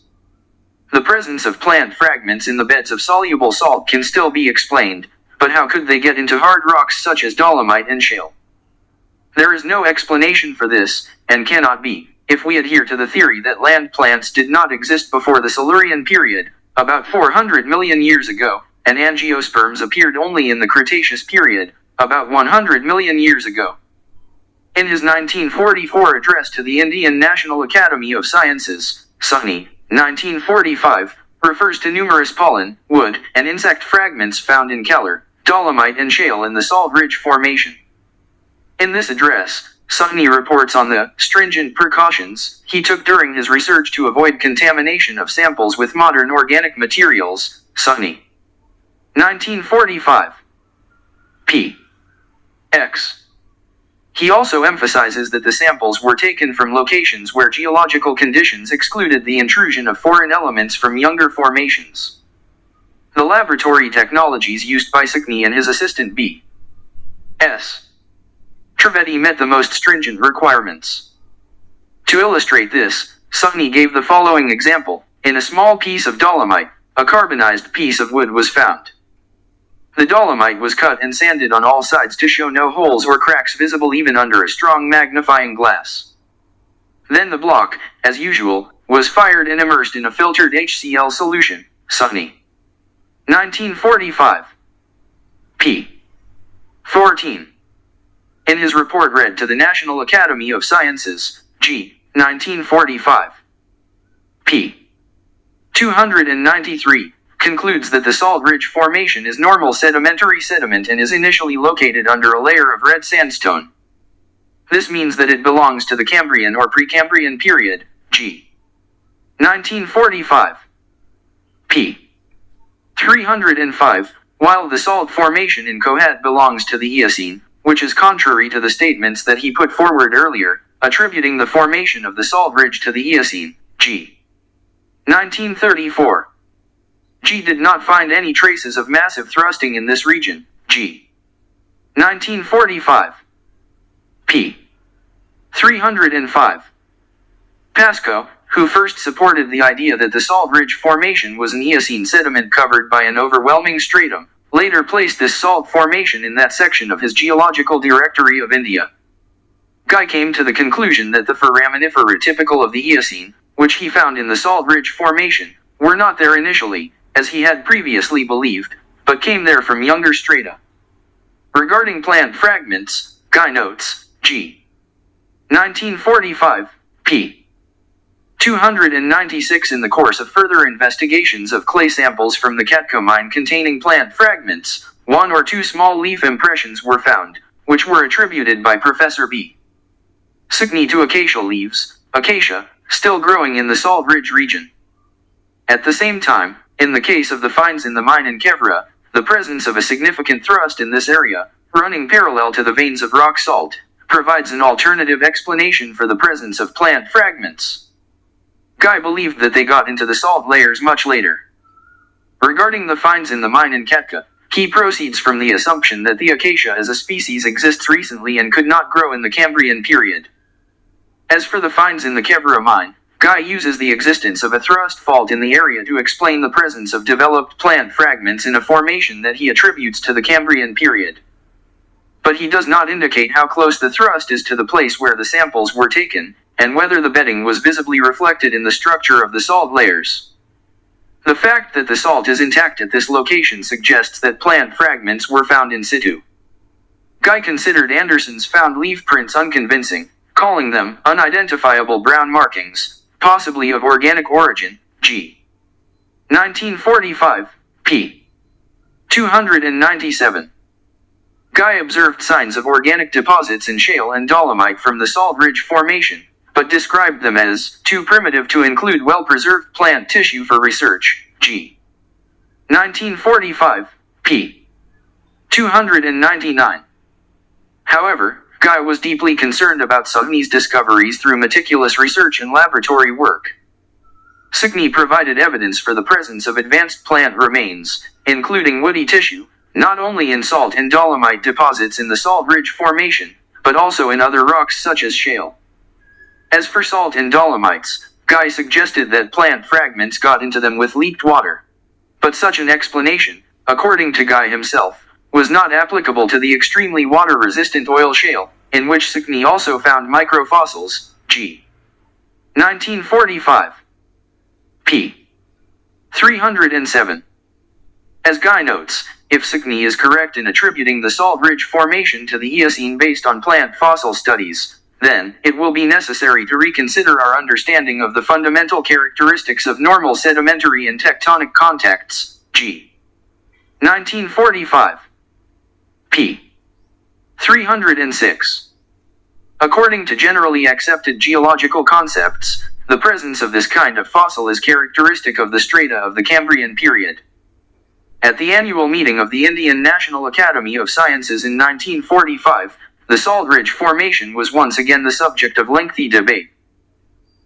the presence of plant fragments in the beds of soluble salt can still be explained, but how could they get into hard rocks such as dolomite and shale? There is no explanation for this, and cannot be, if we adhere to the theory that land plants did not exist before the Silurian period, about 400 million years ago, and angiosperms appeared only in the Cretaceous period, about 100 million years ago. In his 1944 address to the Indian National Academy of Sciences, Sahni, 1945, refers to numerous pollen, wood, and insect fragments found in Keller, dolomite and shale in the Salt Ridge Formation. In this address, Sahni reports on the stringent precautions he took during his research to avoid contamination of samples with modern organic materials, Sahni. 1945. p. X. He also emphasizes that the samples were taken from locations where geological conditions excluded the intrusion of foreign elements from younger formations. The laboratory technologies used by Sahni and his assistant B. S. Trivedi met the most stringent requirements. To illustrate this, Sahni gave the following example. In a small piece of dolomite, a carbonized piece of wood was found. The dolomite was cut and sanded on all sides to show no holes or cracks visible even under a strong magnifying glass. Then the block, as usual, was fired and immersed in a filtered HCl solution, Sahni. 1945. p. 14. In his report read to the National Academy of Sciences, G. 1945. p. 293, concludes that the Salt Ridge Formation is normal sedimentary sediment and is initially located under a layer of red sandstone. This means that it belongs to the Cambrian or Precambrian period, G. 1945. p. 305, while the Salt Formation in Kohat belongs to the Eocene, which is contrary to the statements that he put forward earlier, attributing the formation of the Salt Ridge to the Eocene, G. 1934. G did not find any traces of massive thrusting in this region, G. 1945. p. 305. Pascoe, who first supported the idea that the Salt Ridge Formation was an Eocene sediment covered by an overwhelming stratum, later placed this salt formation in that section of his Geological Directory of India. Guy came to the conclusion that the foraminifera typical of the Eocene, which he found in the Salt Ridge Formation, were not there initially, as he had previously believed, but came there from younger strata. Regarding plant fragments, Guy notes, G. 1945, p. 296 in the course of further investigations of clay samples from the Katko mine containing plant fragments, 1 or 2 small leaf impressions were found, which were attributed by Professor B. Sahni to acacia leaves, acacia, still growing in the Salt Ridge region. At the same time, in the case of the finds in the mine in Kevra, the presence of a significant thrust in this area, running parallel to the veins of rock salt, provides an alternative explanation for the presence of plant fragments. Guy believed that they got into the salt layers much later. Regarding the finds in the mine in Ketka, he proceeds from the assumption that the acacia as a species exists recently and could not grow in the Cambrian period. As for the finds in the Kevra mine, Guy uses the existence of a thrust fault in the area to explain the presence of developed plant fragments in a formation that he attributes to the Cambrian period. But he does not indicate how close the thrust is to the place where the samples were taken, and whether the bedding was visibly reflected in the structure of the salt layers. The fact that the salt is intact at this location suggests that plant fragments were found in situ. Guy considered Anderson's found leaf prints unconvincing, calling them unidentifiable brown markings, possibly of organic origin, G. 1945, p. 297. Guy observed signs of organic deposits in shale and dolomite from the Salt Ridge Formation, but described them as too primitive to include well-preserved plant tissue for research, G. 1945, p. 299. However, Guy was deeply concerned about Sugney's discoveries through meticulous research and laboratory work. Sugney provided evidence for the presence of advanced plant remains, including woody tissue, not only in salt and dolomite deposits in the Salt Ridge Formation, but also in other rocks such as shale. As for salt and dolomites, Guy suggested that plant fragments got into them with leaked water. But such an explanation, according to Guy himself, was not applicable to the extremely water-resistant oil shale, in which Sugney also found microfossils, g. 1945. p. 307. As Guy notes, if Sugney is correct in attributing the Salt Ridge Formation to the Eocene based on plant fossil studies, then it will be necessary to reconsider our understanding of the fundamental characteristics of normal sedimentary and tectonic contacts, g. 1945. p. 306. According to generally accepted geological concepts, the presence of this kind of fossil is characteristic of the strata of the Cambrian period. At the annual meeting of the Indian National Academy of Sciences in 1945, the Salt Ridge Formation was once again the subject of lengthy debate.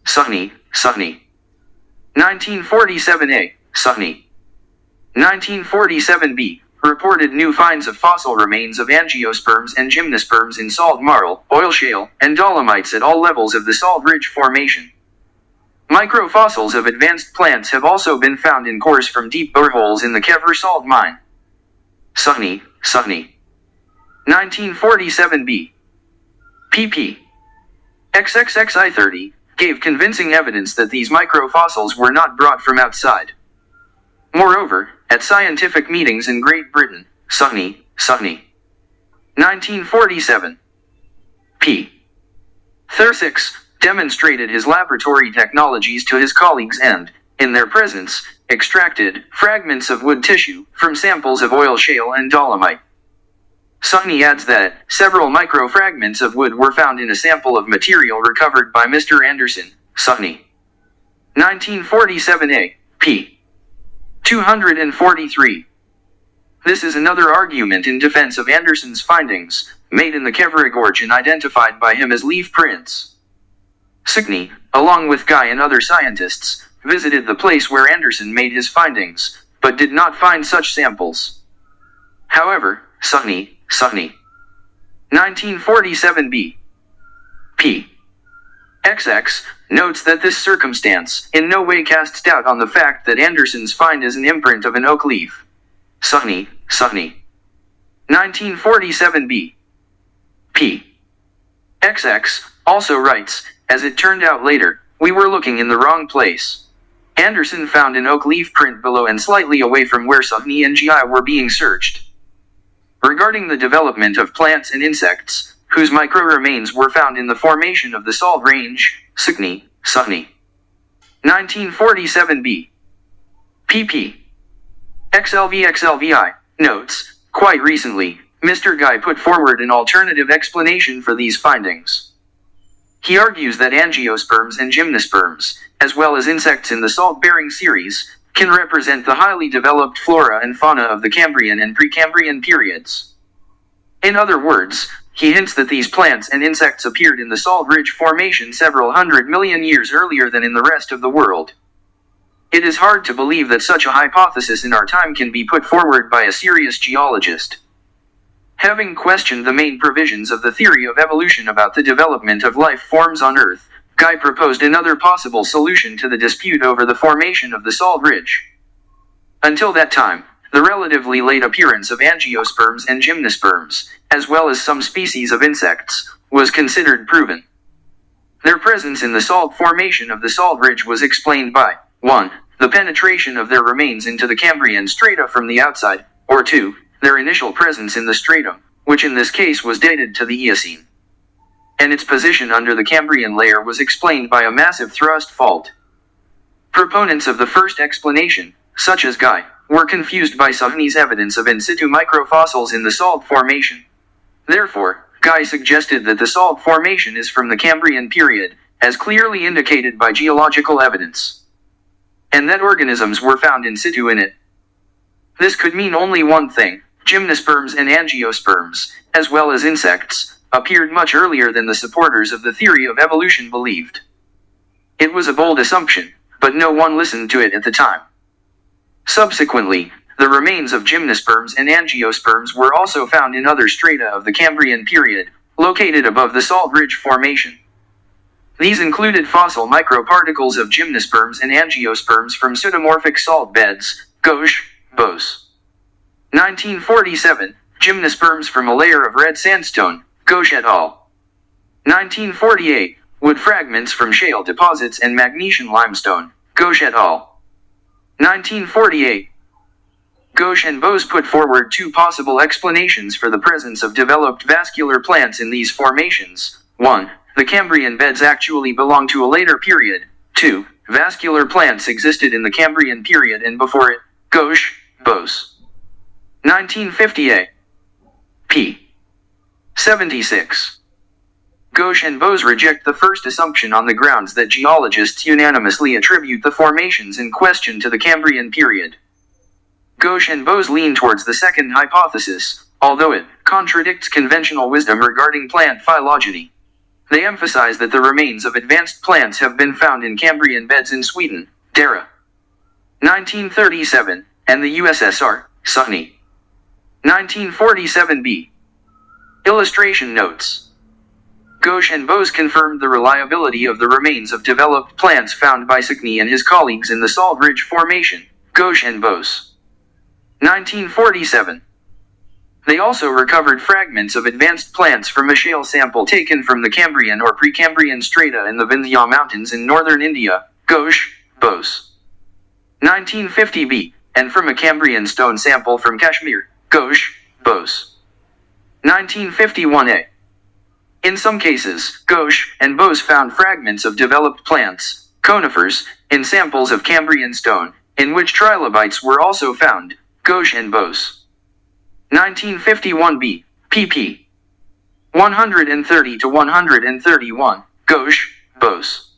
Sugney. 1947a, Sugney. 1947b, reported new finds of fossil remains of angiosperms and gymnosperms in salt marl, oil shale, and dolomites at all levels of the Salt Ridge Formation. Microfossils of advanced plants have also been found in cores from deep boreholes in the Kevlar salt mine. Sugney. 1947b. pp. XXXI30, gave convincing evidence that these microfossils were not brought from outside. Moreover, at scientific meetings in Great Britain, Sugney. 1947. p. 36, demonstrated his laboratory technologies to his colleagues and, in their presence, extracted fragments of wood tissue from samples of oil shale and dolomite. Sugney adds that several microfragments of wood were found in a sample of material recovered by Mr. Anderson. Sugney. 1947a, p. 243. This is another argument in defense of Anderson's findings, made in the Kevlar Gorge and identified by him as leaf prints. Sugney, along with Guy and other scientists, visited the place where Anderson made his findings, but did not find such samples. However, Sugney. 1947b. p. XX, notes that this circumstance in no way casts doubt on the fact that Anderson's find is an imprint of an oak leaf. Sugney. 1947b. p. XX, also writes, as it turned out later, we were looking in the wrong place. Anderson found an oak leaf print below and slightly away from where Sugney and GI were being searched. Regarding the development of plants and insects, whose micro-remains were found in the formation of the Salt Range, Sugney. 1947b. pp. XLVI, notes, quite recently, Mr. Guy put forward an alternative explanation for these findings. He argues that angiosperms and gymnosperms, as well as insects in the salt-bearing series, can represent the highly developed flora and fauna of the Cambrian and Precambrian periods. In other words, he hints that these plants and insects appeared in the Salt Ridge Formation several 100 million years earlier than in the rest of the world. It is hard to believe that such a hypothesis in our time can be put forward by a serious geologist. Having questioned the main provisions of the theory of evolution about the development of life forms on Earth, Guy proposed another possible solution to the dispute over the formation of the Salt Ridge. Until that time, the relatively late appearance of angiosperms and gymnosperms, as well as some species of insects, was considered proven. Their presence in the salt formation of the Salt Ridge was explained by 1. The penetration of their remains into the Cambrian strata from the outside, or 2. Their initial presence in the stratum, which in this case was dated to the Eocene. And its position under the Cambrian layer was explained by a massive thrust fault. Proponents of the first explanation, such as Guy, were confused by Sugney's evidence of in situ microfossils in the salt formation. Therefore, Guy suggested that the salt formation is from the Cambrian period, as clearly indicated by geological evidence, and that organisms were found in situ in it. This could mean only one thing: gymnosperms and angiosperms, as well as insects, appeared much earlier than the supporters of the theory of evolution believed. It was a bold assumption, but no one listened to it at the time. Subsequently, the remains of gymnosperms and angiosperms were also found in other strata of the Cambrian period, located above the Salt Ridge Formation. These included fossil microparticles of gymnosperms and angiosperms from pseudomorphic salt beds, gauche, Bose. 1947, gymnosperms from a layer of red sandstone, Gauche et al. 1948, wood fragments from shale deposits and magnesian limestone, Gauche et al. 1948. Gauche and Bose put forward two possible explanations for the presence of developed vascular plants in these formations. 1. The Cambrian beds actually belong to a later period. 2. Vascular plants existed in the Cambrian period and before it. Gauche, Bose. 1958. p. 76. Gauche and Bose reject the first assumption on the grounds that geologists unanimously attribute the formations in question to the Cambrian period. Gauche and Bose lean towards the second hypothesis, although it contradicts conventional wisdom regarding plant phylogeny. They emphasize that the remains of advanced plants have been found in Cambrian beds in Sweden, Dara. 1937, and the USSR, Sunny. 1947b. Illustration notes. Gauche and Bose confirmed the reliability of the remains of developed plants found by Signy and his colleagues in the Salt Ridge Formation, Gauche and Bose. 1947. They also recovered fragments of advanced plants from a shale sample taken from the Cambrian or Precambrian strata in the Vindhya Mountains in northern India, Gauche, Bose. 1950b, and from a Cambrian stone sample from Kashmir, Gauche, Bose. 1951a. In some cases, Gauche and Bose found fragments of developed plants, conifers, in samples of Cambrian stone, in which trilobites were also found, Gauche and Bose. 1951b, pp. 130 to 131, Gauche, Bose.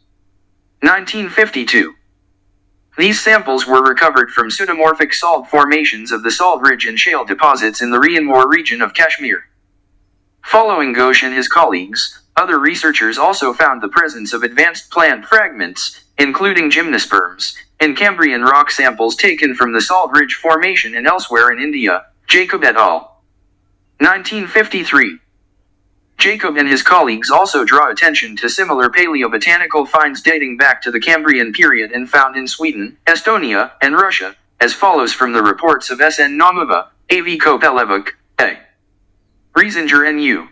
1952. These samples were recovered from pseudomorphic salt formations of the Salt Ridge and shale deposits in the Rianmore region of Kashmir. Following Gauche and his colleagues, other researchers also found the presence of advanced plant fragments, including gymnosperms, in Cambrian rock samples taken from the Salt Ridge Formation and elsewhere in India, Jacob et al. 1953. Jacob and his colleagues also draw attention to similar paleobotanical finds dating back to the Cambrian period and found in Sweden, Estonia, and Russia, as follows from the reports of S.N. Namuva, A.V. Kopelevuk, A. Riesinger and U.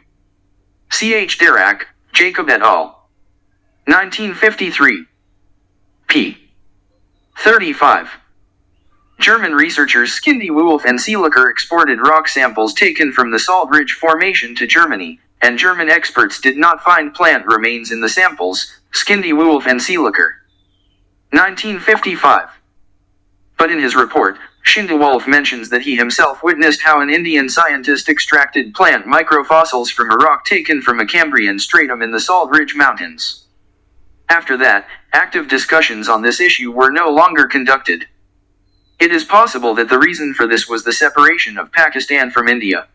C.H. Dirac, Jacob et al. 1953. p. 35. German researchers Skindi Wolf and Seeliger exported rock samples taken from the Salt Ridge Formation to Germany, and German experts did not find plant remains in the samples, Skindi Wolf and Seeliger. 1955. But in his report, Schindewolf mentions that he himself witnessed how an Indian scientist extracted plant microfossils from a rock taken from a Cambrian stratum in the Salt Ridge Mountains. After that, active discussions on this issue were no longer conducted. It is possible that the reason for this was the separation of Pakistan from India.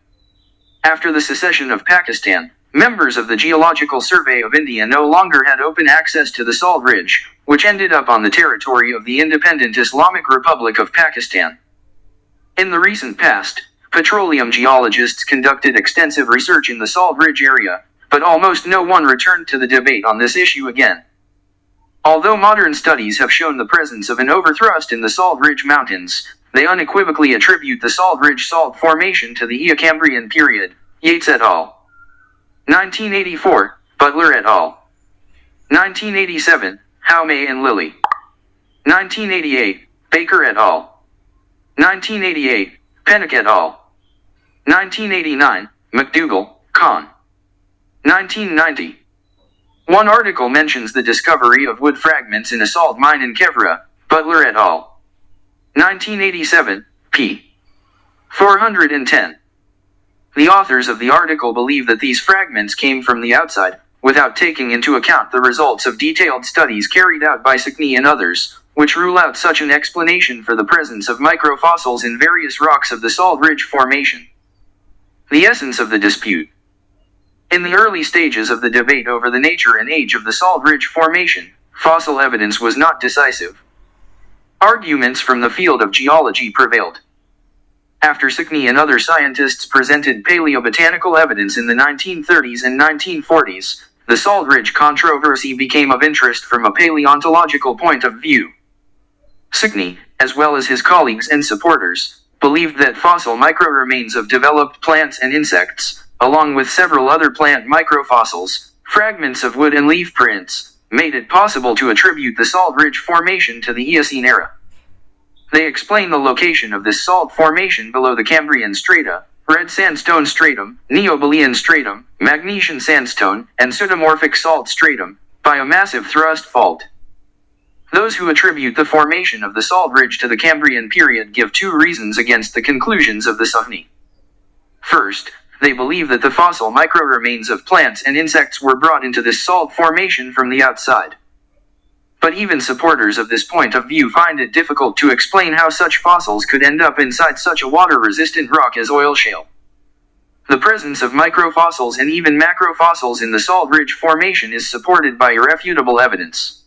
After the secession of Pakistan, members of the Geological Survey of India no longer had open access to the Salt Ridge, which ended up on the territory of the independent Islamic Republic of Pakistan. In the recent past, petroleum geologists conducted extensive research in the Salt Ridge area, but almost no one returned to the debate on this issue again. Although modern studies have shown the presence of an overthrust in the Salt Ridge Mountains, they unequivocally attribute the Salt Ridge Salt Formation to the Eocambrian period, Yates et al. 1984, Butler et al. 1987, Haume and Lilly. 1988, Baker et al. 1988, Pennock et al. 1989, McDougall, Kahn. 1990. One article mentions the discovery of wood fragments in a salt mine in Kevra, Butler et al. 1987, p. 410. The authors of the article believe that these fragments came from the outside, without taking into account the results of detailed studies carried out by Signy and others, which rule out such an explanation for the presence of microfossils in various rocks of the Salt Ridge Formation. The essence of the dispute. In the early stages of the debate over the nature and age of the Salt Ridge Formation, fossil evidence was not decisive. Arguments from the field of geology prevailed. After Stickney and other scientists presented paleobotanical evidence in the 1930s and 1940s, the Salt Ridge controversy became of interest from a paleontological point of view. Stickney, as well as his colleagues and supporters, believed that fossil microremains of developed plants and insects, along with several other plant microfossils, fragments of wood and leaf prints, made it possible to attribute the Salt Ridge Formation to the Eocene era. They explain the location of this salt formation below the Cambrian strata, red sandstone stratum, Neobalian stratum, Magnesian sandstone, and pseudomorphic salt stratum, by a massive thrust fault. Those who attribute the formation of the Salt Ridge to the Cambrian period give two reasons against the conclusions of the Stickney. First, they believe that the fossil microremains of plants and insects were brought into this salt formation from the outside. But even supporters of this point of view find it difficult to explain how such fossils could end up inside such a water-resistant rock as oil shale. The presence of microfossils and even macrofossils in the Salt Ridge Formation is supported by irrefutable evidence.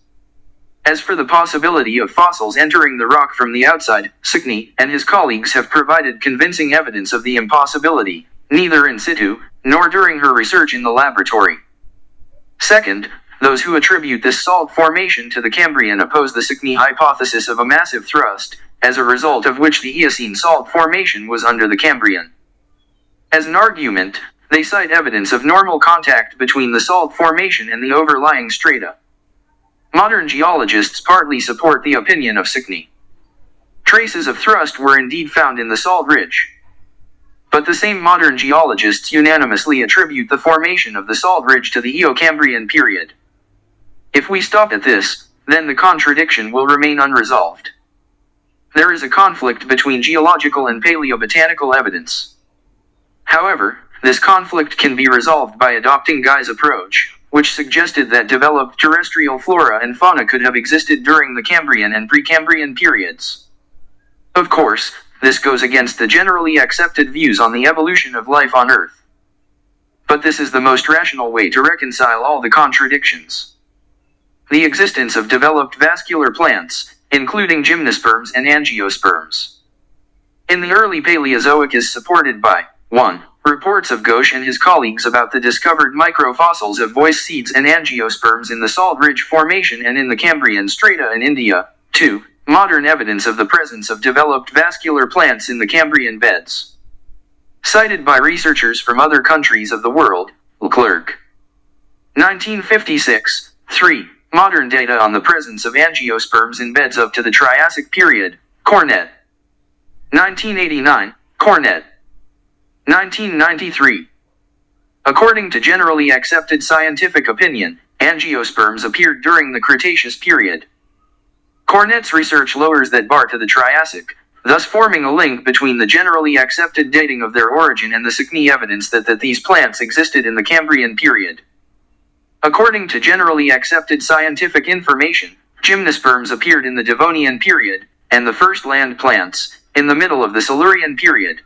As for the possibility of fossils entering the rock from the outside, Stickney and his colleagues have provided convincing evidence of the impossibility, neither in situ, nor during her research in the laboratory. Second, those who attribute this salt formation to the Cambrian oppose the Stickney hypothesis of a massive thrust, as a result of which the Eocene salt formation was under the Cambrian. As an argument, they cite evidence of normal contact between the salt formation and the overlying strata. Modern geologists partly support the opinion of Stickney. Traces of thrust were indeed found in the Salt Ridge. But the same modern geologists unanimously attribute the formation of the Salt Ridge to the Eocambrian period. If we stop at this, then the contradiction will remain unresolved. There is a conflict between geological and paleobotanical evidence. However, this conflict can be resolved by adopting Guy's approach, which suggested that developed terrestrial flora and fauna could have existed during the Cambrian and Precambrian periods. Of course, this goes against the generally accepted views on the evolution of life on Earth. But this is the most rational way to reconcile all the contradictions. The existence of developed vascular plants, including gymnosperms and angiosperms, in the early Paleozoic is supported by 1. Reports of Ghosh and his colleagues about the discovered microfossils of voice seeds and angiosperms in the Salt Ridge Formation and in the Cambrian strata in India. 2. Modern evidence of the presence of developed vascular plants in the Cambrian beds, cited by researchers from other countries of the world. Leclerc. 1956. 3. Modern data on the presence of angiosperms in beds up to the Triassic period. Cornett. 1989. Cornett. 1993. According to generally accepted scientific opinion, angiosperms appeared during the Cretaceous period. Cornett's research lowers that bar to the Triassic, thus forming a link between the generally accepted dating of their origin and the Stickney evidence that these plants existed in the Cambrian period. According to generally accepted scientific information, gymnosperms appeared in the Devonian period, and the first land plants, in the middle of the Silurian period.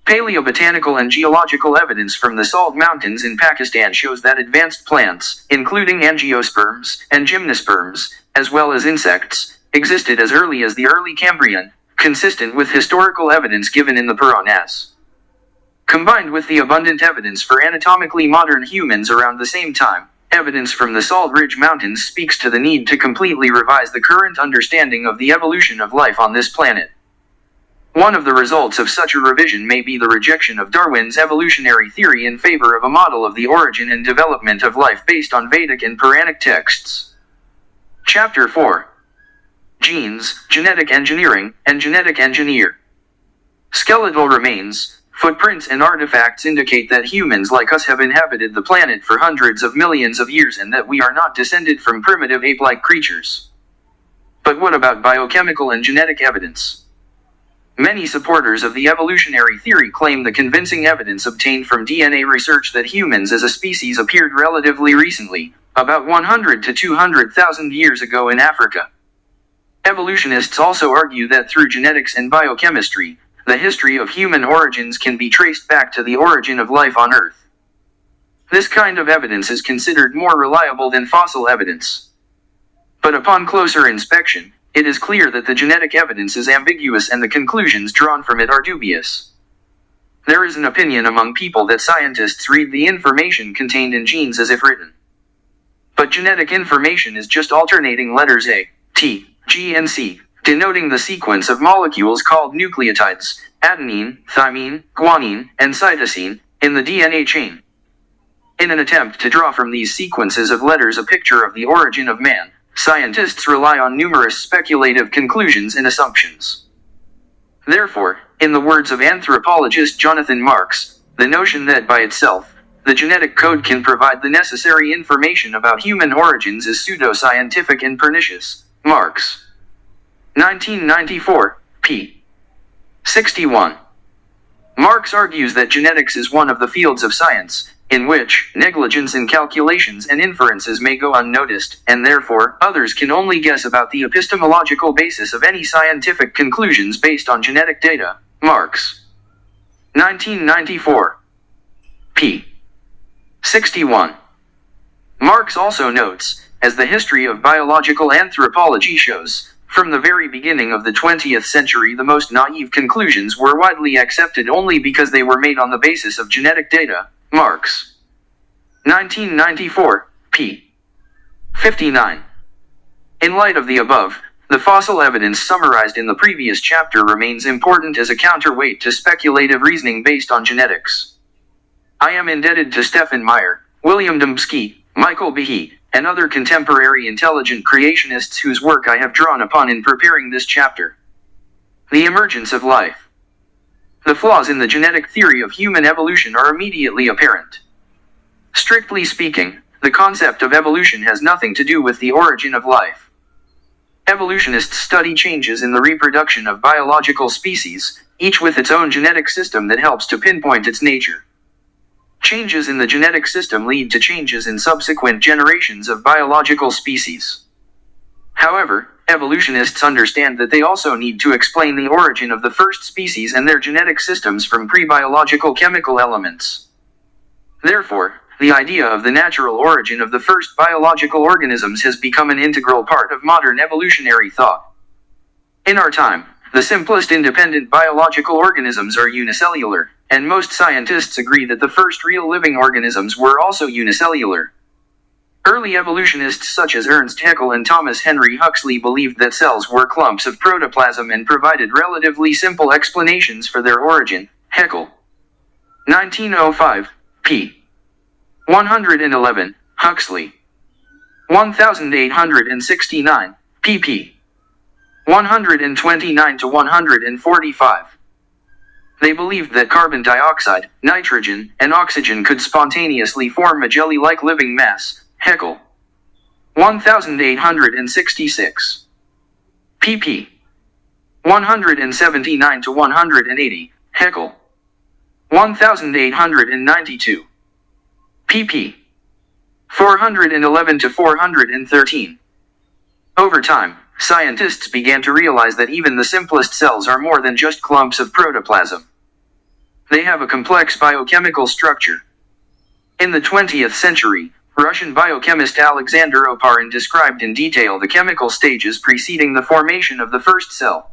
Paleobotanical and geological evidence from the Salt Mountains in Pakistan shows that advanced plants, including angiosperms and gymnosperms, as well as insects, existed as early as the early Cambrian, consistent with historical evidence given in the Puranas. Combined with the abundant evidence for anatomically modern humans around the same time, evidence from the Salt Ridge Mountains speaks to the need to completely revise the current understanding of the evolution of life on this planet. One of the results of such a revision may be the rejection of Darwin's evolutionary theory in favor of a model of the origin and development of life based on Vedic and Puranic texts. Chapter 4. Genes, Genetic Engineering, and Genetic Engineer. Skeletal remains, footprints and artifacts indicate that humans like us have inhabited the planet for hundreds of millions of years and that we are not descended from primitive ape-like creatures. But what about biochemical and genetic evidence? Many supporters of the evolutionary theory claim the convincing evidence obtained from DNA research that humans as a species appeared relatively recently, about 100 to 200,000 years ago in Africa. Evolutionists also argue that through genetics and biochemistry, the history of human origins can be traced back to the origin of life on Earth. This kind of evidence is considered more reliable than fossil evidence. But upon closer inspection, it is clear that the genetic evidence is ambiguous and the conclusions drawn from it are dubious. There is an opinion among people that scientists read the information contained in genes as if written. But genetic information is just alternating letters A, T, G and C, denoting the sequence of molecules called nucleotides, adenine, thymine, guanine, and cytosine, in the DNA chain. In an attempt to draw from these sequences of letters a picture of the origin of man, scientists rely on numerous speculative conclusions and assumptions. Therefore, in the words of anthropologist Jonathan Marks, the notion that by itself, the genetic code can provide the necessary information about human origins is pseudo-scientific and pernicious. Marks. 1994, p. 61. Marx argues that genetics is one of the fields of science, in which negligence in calculations and inferences may go unnoticed, and therefore, others can only guess about the epistemological basis of any scientific conclusions based on genetic data. Marx. 1994. p. 61. Marx also notes, as the history of biological anthropology shows, from the very beginning of the 20th century the most naive conclusions were widely accepted only because they were made on the basis of genetic data. Marx. 1994, p. 59. In light of the above, the fossil evidence summarized in the previous chapter remains important as a counterweight to speculative reasoning based on genetics. I am indebted to Stephen Meyer, William Dembski, Michael A. and other contemporary intelligent creationists whose work I have drawn upon in preparing this chapter. The emergence of life. The flaws in the genetic theory of human evolution are immediately apparent. Strictly speaking, the concept of evolution has nothing to do with the origin of life. Evolutionists study changes in the reproduction of biological species, each with its own genetic system that helps to pinpoint its nature. Changes in the genetic system lead to changes in subsequent generations of biological species. However, evolutionists understand that they also need to explain the origin of the first species and their genetic systems from pre-biological chemical elements. Therefore, the idea of the natural origin of the first biological organisms has become an integral part of modern evolutionary thought. In our time, the simplest independent biological organisms are unicellular, and most scientists agree that the first real living organisms were also unicellular. Early evolutionists such as Ernst Haeckel and Thomas Henry Huxley believed that cells were clumps of protoplasm and provided relatively simple explanations for their origin. Haeckel. 1905, p. 111, Huxley. 1869, pp. 129 to 145. They believed that carbon dioxide, nitrogen, and oxygen could spontaneously form a jelly-like living mass. Haeckel. 1866. pp. 179 to 180. Haeckel. 1892. pp. 411 to 413. Over time, scientists began to realize that even the simplest cells are more than just clumps of protoplasm. They have a complex biochemical structure. In the 20th century, Russian biochemist Alexander Oparin described in detail the chemical stages preceding the formation of the first cell.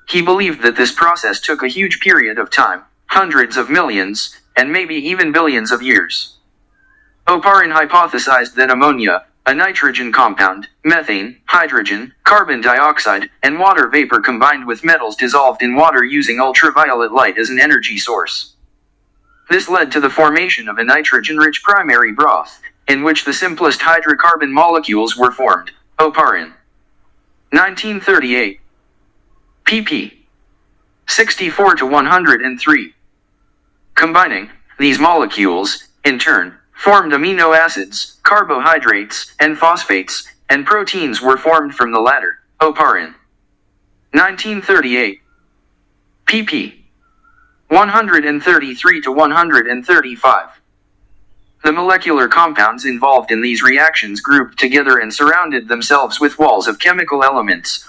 He believed that this process took a huge period of time, hundreds of millions, and maybe even billions of years. Oparin hypothesized that ammonia, a nitrogen compound, methane, hydrogen, carbon dioxide, and water vapor combined with metals dissolved in water using ultraviolet light as an energy source. This led to the formation of a nitrogen-rich primary broth, in which the simplest hydrocarbon molecules were formed. Oparin. 1938. pp. 64 to 103. Combining, these molecules, in turn, formed amino acids, carbohydrates, and phosphates, and proteins were formed from the latter. Oparin. 1938. pp. 133 to 135. The molecular compounds involved in these reactions grouped together and surrounded themselves with walls of chemical elements,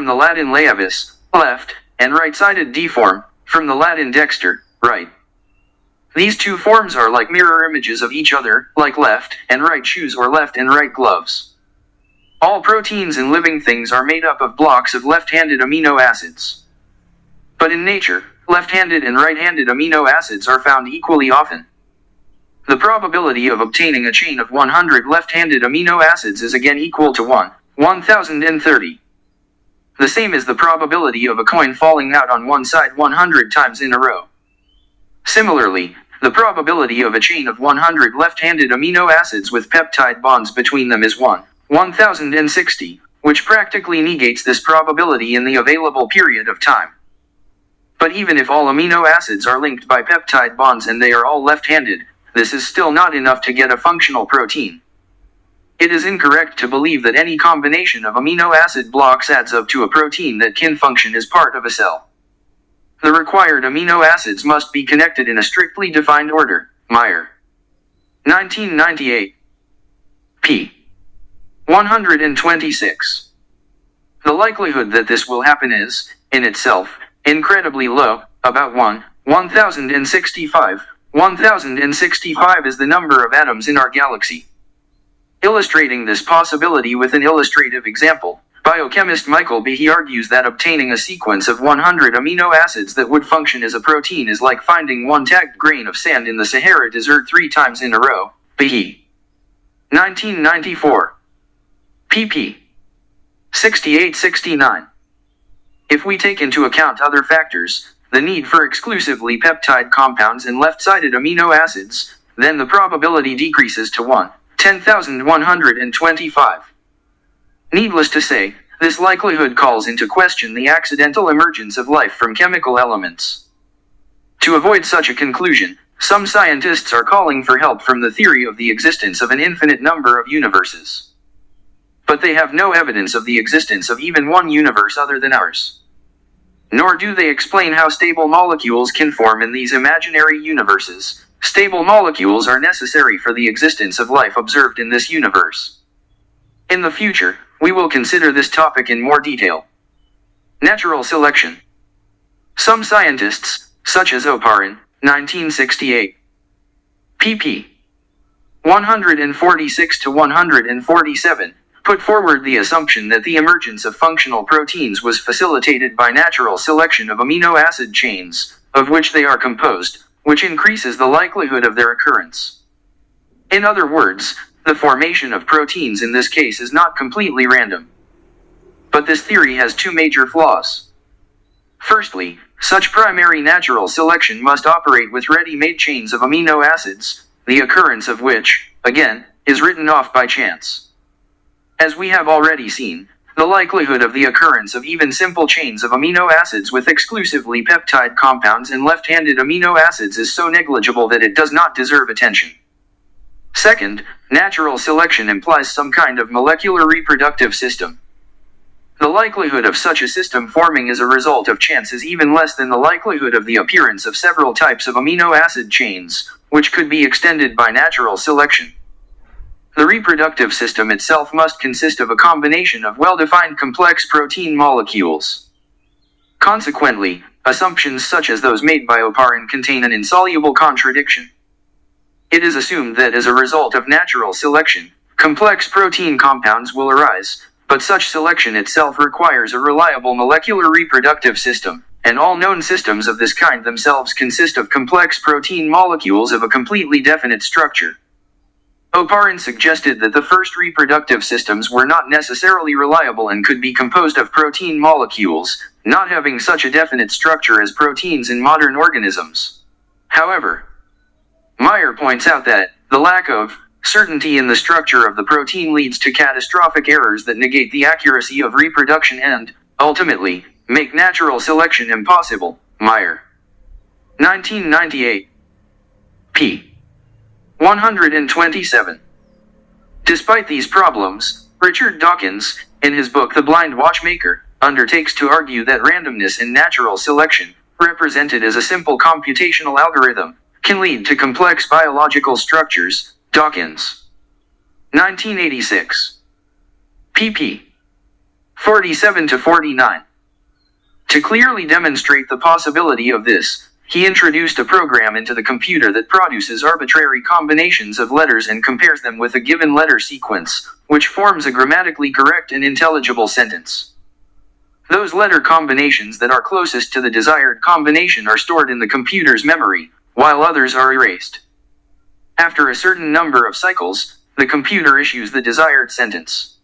from the Latin laevis, left, and right-sided deform, from the Latin dexter, right. These two forms are like mirror images of each other, like left and right shoes or left and right gloves. All proteins in living things are made up of blocks of left-handed amino acids. But in nature, left-handed and right-handed amino acids are found equally often. The probability of obtaining a chain of 100 left-handed amino acids is again equal to 1,1030. the same as the probability of a coin falling out on one side 100 times in a row. Similarly, the probability of a chain of 100 left-handed amino acids with peptide bonds between them is 1,060, which practically negates this probability in the available period of time. But even if all amino acids are linked by peptide bonds and they are all left-handed, this is still not enough to get a functional protein. It is incorrect to believe that any combination of amino acid blocks adds up to a protein that can function as part of a cell. The required amino acids must be connected in a strictly defined order. Meyer. 1998. p. 126. The likelihood that this will happen is, in itself, incredibly low, about 1,065. 1,065 is the number of atoms in our galaxy. Illustrating this possibility with an illustrative example, biochemist Michael B. argues that obtaining a sequence of 100 amino acids that would function as a protein is like finding one tagged grain of sand in the Sahara Desert 3 times in a row. B. 1994. pp. 68-69. If we take into account other factors, the need for exclusively peptide compounds and left-sided amino acids, then the probability decreases to 1,125. Needless to say, this likelihood calls into question the accidental emergence of life from chemical elements. To avoid such a conclusion, some scientists are calling for help from the theory of the existence of an infinite number of universes. But they have no evidence of the existence of even one universe other than ours. Nor do they explain how stable molecules can form in these imaginary universes. Stable molecules are necessary for the existence of life observed in this universe. In the future, we will consider this topic in more detail. Natural selection. Some scientists, such as Oparin, 1968. pp. 146 to 147, put forward the assumption that the emergence of functional proteins was facilitated by natural selection of amino acid chains, of which they are composed, which increases the likelihood of their occurrence. In other words, the formation of proteins in this case is not completely random. But this theory has two major flaws. Firstly, such primary natural selection must operate with ready-made chains of amino acids, the occurrence of which, again, is written off by chance. As we have already seen, the likelihood of the occurrence of even simple chains of amino acids with exclusively peptide compounds and left-handed amino acids is so negligible that it does not deserve attention. Second, natural selection implies some kind of molecular reproductive system. The likelihood of such a system forming as a result of chance is even less than the likelihood of the appearance of several types of amino acid chains, which could be extended by natural selection. The reproductive system itself must consist of a combination of well-defined complex protein molecules. Consequently, assumptions such as those made by Oparin contain an insoluble contradiction. It is assumed that as a result of natural selection, complex protein compounds will arise, but such selection itself requires a reliable molecular reproductive system, and all known systems of this kind themselves consist of complex protein molecules of a completely definite structure. Oparin suggested that the first reproductive systems were not necessarily reliable and could be composed of protein molecules, not having such a definite structure as proteins in modern organisms. However, Meyer points out that the lack of certainty in the structure of the protein leads to catastrophic errors that negate the accuracy of reproduction and, ultimately, make natural selection impossible. Meyer. 1998. p. 127. Despite these problems, Richard Dawkins, in his book The Blind Watchmaker, undertakes to argue that randomness in natural selection, represented as a simple computational algorithm, can lead to complex biological structures. Dawkins. 1986. pp. 47-49. To clearly demonstrate the possibility of this, he introduced a program into the computer that produces arbitrary combinations of letters and compares them with a given letter sequence, which forms a grammatically correct and intelligible sentence. Those letter combinations that are closest to the desired combination are stored in the computer's memory, while others are erased. After a certain number of cycles, the computer issues the desired sentence.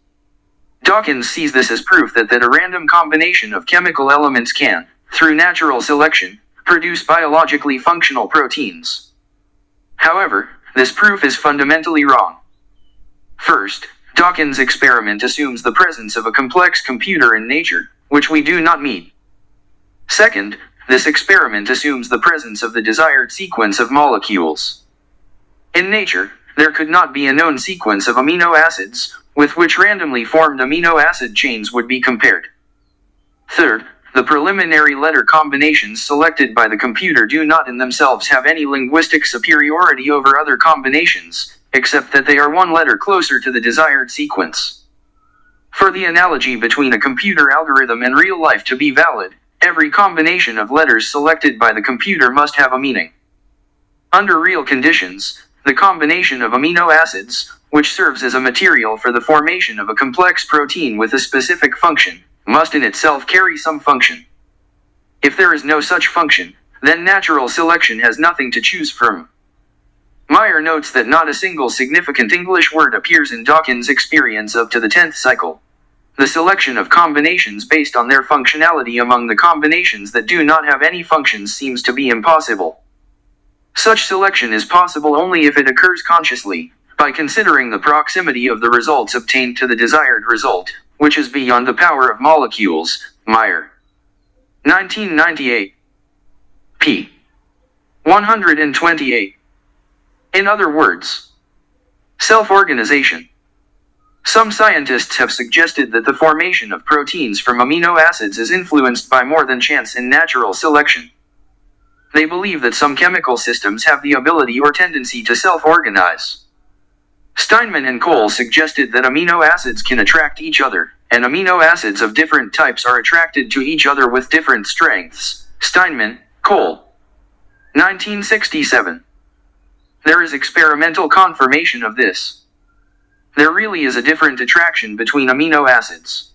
Dawkins sees this as proof that a random combination of chemical elements can, through natural selection, produce biologically functional proteins. However, this proof is fundamentally wrong. First, Dawkins' experiment assumes the presence of a complex computer in nature, which we do not meet. Second, this experiment assumes the presence of the desired sequence of molecules. In nature, there could not be a known sequence of amino acids, with which randomly formed amino acid chains would be compared. Third, the preliminary letter combinations selected by the computer do not in themselves have any linguistic superiority over other combinations, except that they are one letter closer to the desired sequence. For the analogy between a computer algorithm and real life to be valid, every combination of letters selected by the computer must have a meaning. Under real conditions, the combination of amino acids, which serves as a material for the formation of a complex protein with a specific function, must in itself carry some function. If there is no such function, then natural selection has nothing to choose from. Meyer notes that not a single significant English word appears in Dawkins' experience up to the 10th cycle. The selection of combinations based on their functionality among the combinations that do not have any functions seems to be impossible. Such selection is possible only if it occurs consciously, by considering the proximity of the results obtained to the desired result, which is beyond the power of molecules. Meyer. 1998. p. 128. In other words, self-organization. Some scientists have suggested that the formation of proteins from amino acids is influenced by more than chance and natural selection. They believe that some chemical systems have the ability or tendency to self-organize. Steinman and Cole suggested that amino acids can attract each other, and amino acids of different types are attracted to each other with different strengths. Steinman, Cole. 1967. There is experimental confirmation of this. There really is a different attraction between amino acids.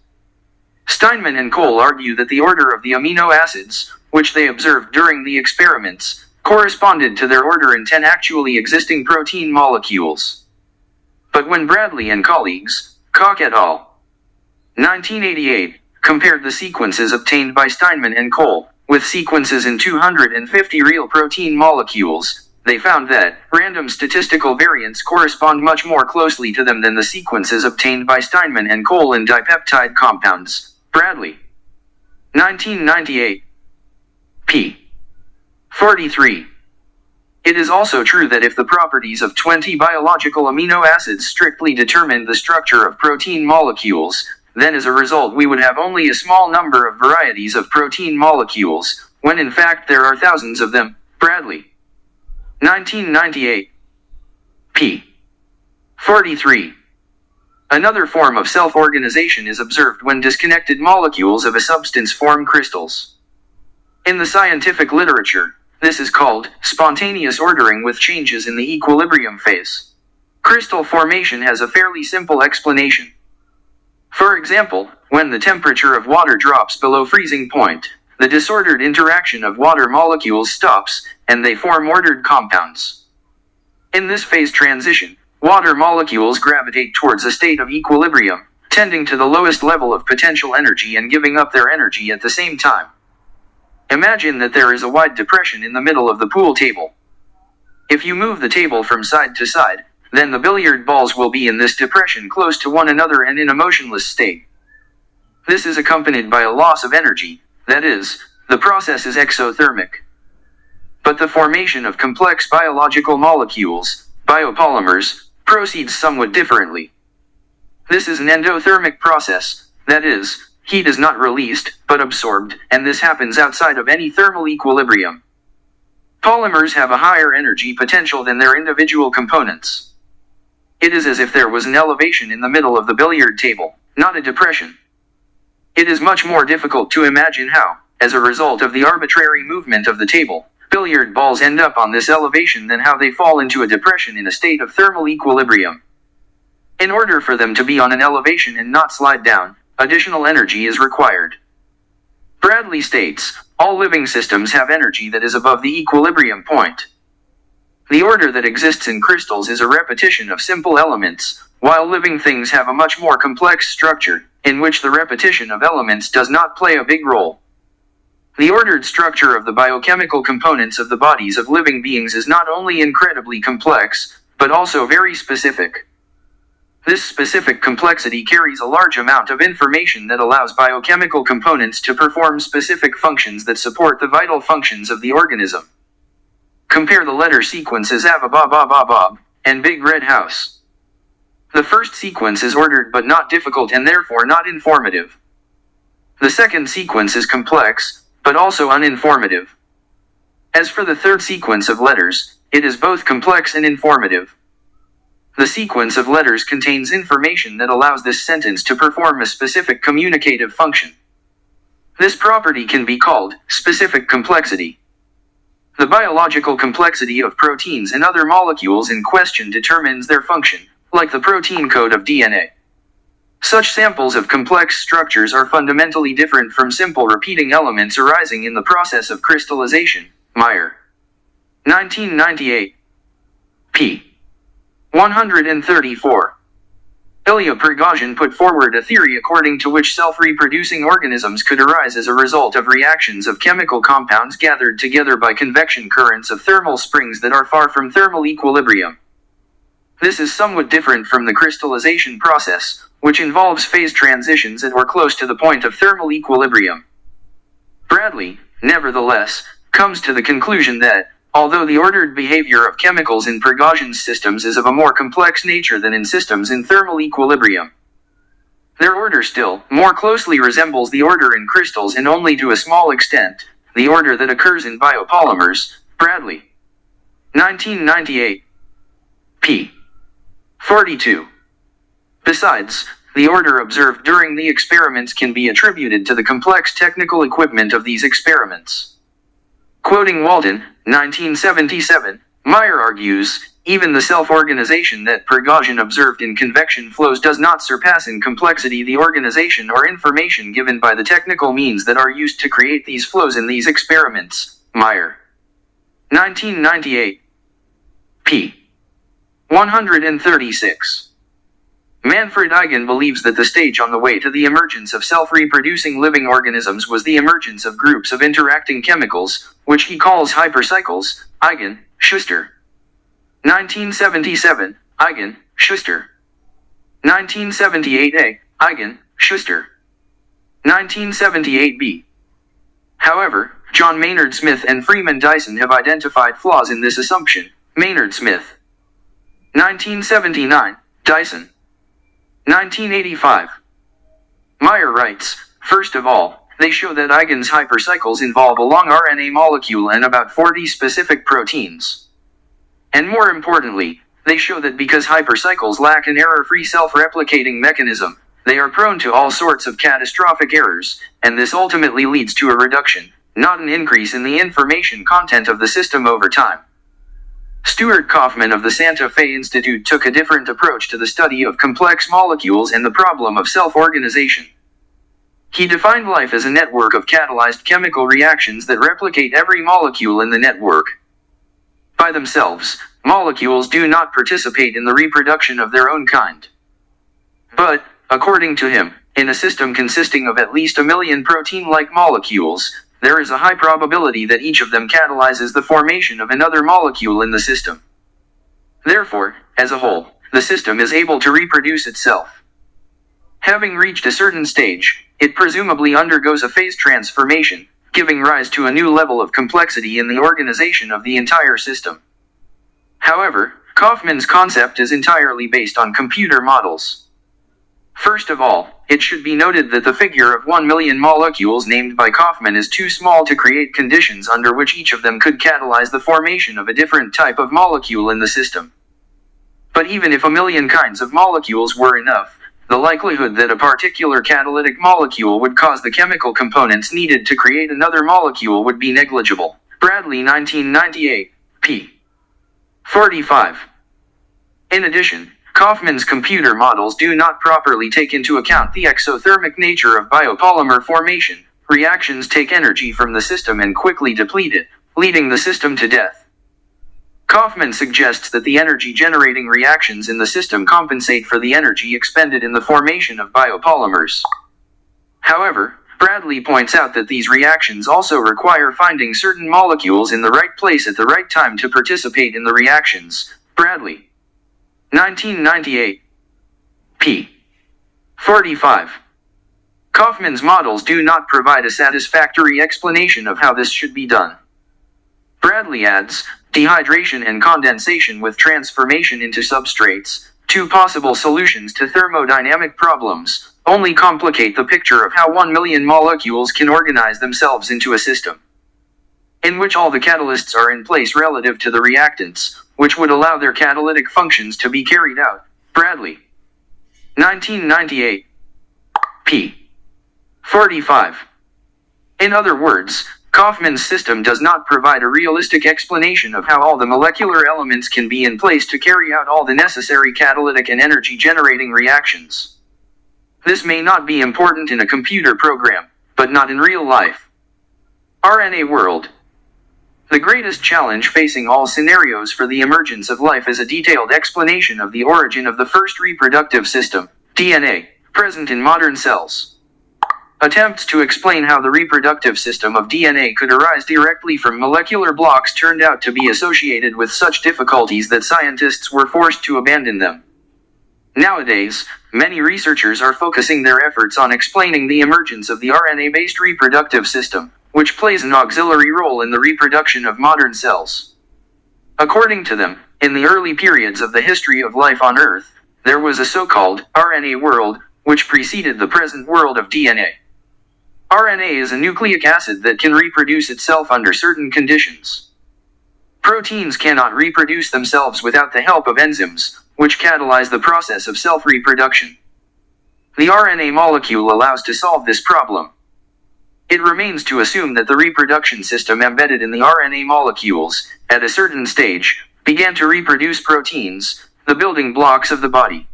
Steinman and Cole argue that the order of the amino acids, which they observed during the experiments, corresponded to their order in 10 actually existing protein molecules. But when Bradley and colleagues, Koch et al. 1988, compared the sequences obtained by Steinman and Cole with sequences in 250 real protein molecules, they found that random statistical variants correspond much more closely to them than the sequences obtained by Steinman and Cole in dipeptide compounds. Bradley. 1998. p. 43. It is also true that if the properties of 20 biological amino acids strictly determined the structure of protein molecules, then as a result we would have only a small number of varieties of protein molecules, when in fact there are thousands of them. Bradley. 1998. p. 43. Another form of self-organization is observed when disconnected molecules of a substance form crystals. In the scientific literature, this is called spontaneous ordering with changes in the equilibrium phase. Crystal formation has a fairly simple explanation. For example, when the temperature of water drops below freezing point, the disordered interaction of water molecules stops, and they form ordered compounds. In this phase transition, water molecules gravitate towards a state of equilibrium, tending to the lowest level of potential energy and giving up their energy at the same time. Imagine that there is a wide depression in the middle of the pool table. If you move the table from side to side, then the billiard balls will be in this depression close to one another and in a motionless state. This is accompanied by a loss of energy, that is, the process is exothermic. But the formation of complex biological molecules, biopolymers, proceeds somewhat differently. This is an endothermic process, that is, heat is not released, but absorbed, and this happens outside of any thermal equilibrium. Polymers have a higher energy potential than their individual components. It is as if there was an elevation in the middle of the billiard table, not a depression. It is much more difficult to imagine how, as a result of the arbitrary movement of the table, billiard balls end up on this elevation than how they fall into a depression in a state of thermal equilibrium. In order for them to be on an elevation and not slide down, additional energy is required. Bradley states, all living systems have energy that is above the equilibrium point. The order that exists in crystals is a repetition of simple elements, while living things have a much more complex structure, in which the repetition of elements does not play a big role. The ordered structure of the biochemical components of the bodies of living beings is not only incredibly complex, but also very specific. This specific complexity carries a large amount of information that allows biochemical components to perform specific functions that support the vital functions of the organism. Compare the letter sequences ABABABABAB and Big Red House. The first sequence is ordered but not difficult and therefore not informative. The second sequence is complex, but also uninformative. As for the third sequence of letters, it is both complex and informative. The sequence of letters contains information that allows this sentence to perform a specific communicative function. This property can be called specific complexity. The biological complexity of proteins and other molecules in question determines their function, like the protein code of DNA. Such samples of complex structures are fundamentally different from simple repeating elements arising in the process of crystallization. Meyer. 1998. p. 134. Ilya Prigogine put forward a theory according to which self-reproducing organisms could arise as a result of reactions of chemical compounds gathered together by convection currents of thermal springs that are far from thermal equilibrium. This is somewhat different from the crystallization process, which involves phase transitions at or close to the point of thermal equilibrium. Bradley, nevertheless, comes to the conclusion that, although the ordered behavior of chemicals in Prigogine's systems is of a more complex nature than in systems in thermal equilibrium, their order still more closely resembles the order in crystals and only to a small extent, the order that occurs in biopolymers. Bradley. 1998. p. 42. Besides, the order observed during the experiments can be attributed to the complex technical equipment of these experiments. Quoting Walton, 1977, Meyer argues, even the self-organization that Prigogine observed in convection flows does not surpass in complexity the organization or information given by the technical means that are used to create these flows in these experiments. Meyer. 1998. p. 136. Manfred Eigen believes that the stage on the way to the emergence of self-reproducing living organisms was the emergence of groups of interacting chemicals, which he calls hypercycles. Eigen, Schuster. 1977, Eigen, Schuster. 1978a, Eigen, Schuster. 1978b. However, John Maynard Smith and Freeman Dyson have identified flaws in this assumption. Maynard Smith. 1979, Dyson. 1985. Meyer writes, first of all, they show that Eigen's hypercycles involve a long RNA molecule and about 40 specific proteins. And more importantly, they show that because hypercycles lack an error-free self-replicating mechanism, they are prone to all sorts of catastrophic errors, and this ultimately leads to a reduction, not an increase in the information content of the system over time. Stuart Kaufman of the Santa Fe Institute took a different approach to the study of complex molecules and the problem of self-organization. He defined life as a network of catalyzed chemical reactions that replicate every molecule in the network. By themselves, molecules do not participate in the reproduction of their own kind. But, according to him, in a system consisting of at least 1 million protein-like molecules, there is a high probability that each of them catalyzes the formation of another molecule in the system. Therefore, as a whole, the system is able to reproduce itself. Having reached a certain stage, it presumably undergoes a phase transformation, giving rise to a new level of complexity in the organization of the entire system. However, Kaufman's concept is entirely based on computer models. First of all, it should be noted that the figure of 1 million molecules named by Kaufman is too small to create conditions under which each of them could catalyze the formation of a different type of molecule in the system. But even if 1 million kinds of molecules were enough, the likelihood that a particular catalytic molecule would cause the chemical components needed to create another molecule would be negligible. Bradley, 1998, p. 45. In addition, Kaufman's computer models do not properly take into account the exothermic nature of biopolymer formation. Reactions take energy from the system and quickly deplete it, leading the system to death. Kaufman suggests that the energy-generating reactions in the system compensate for the energy expended in the formation of biopolymers. However, Bradley points out that these reactions also require finding certain molecules in the right place at the right time to participate in the reactions. Bradley. 1998. p. 45. Kaufman's models do not provide a satisfactory explanation of how this should be done. Bradley adds, dehydration and condensation with transformation into substrates, two possible solutions to thermodynamic problems, only complicate the picture of how 1 million molecules can organize themselves into a system, in which all the catalysts are in place relative to the reactants, which would allow their catalytic functions to be carried out. Bradley. 1998. p. 45. In other words, Kaufman's system does not provide a realistic explanation of how all the molecular elements can be in place to carry out all the necessary catalytic and energy-generating reactions. This may not be important in a computer program, but not in real life. RNA world. The greatest challenge facing all scenarios for the emergence of life is a detailed explanation of the origin of the first reproductive system, DNA, present in modern cells. Attempts to explain how the reproductive system of DNA could arise directly from molecular blocks turned out to be associated with such difficulties that scientists were forced to abandon them. Nowadays, many researchers are focusing their efforts on explaining the emergence of the RNA-based reproductive system, which plays an auxiliary role in the reproduction of modern cells. According to them, in the early periods of the history of life on Earth, there was a so-called RNA world, which preceded the present world of DNA. RNA is a nucleic acid that can reproduce itself under certain conditions. Proteins cannot reproduce themselves without the help of enzymes, which catalyze the process of self-reproduction. The RNA molecule allows to solve this problem. It remains to assume that the reproduction system embedded in the RNA molecules, at a certain stage, began to reproduce proteins, the building blocks of the body.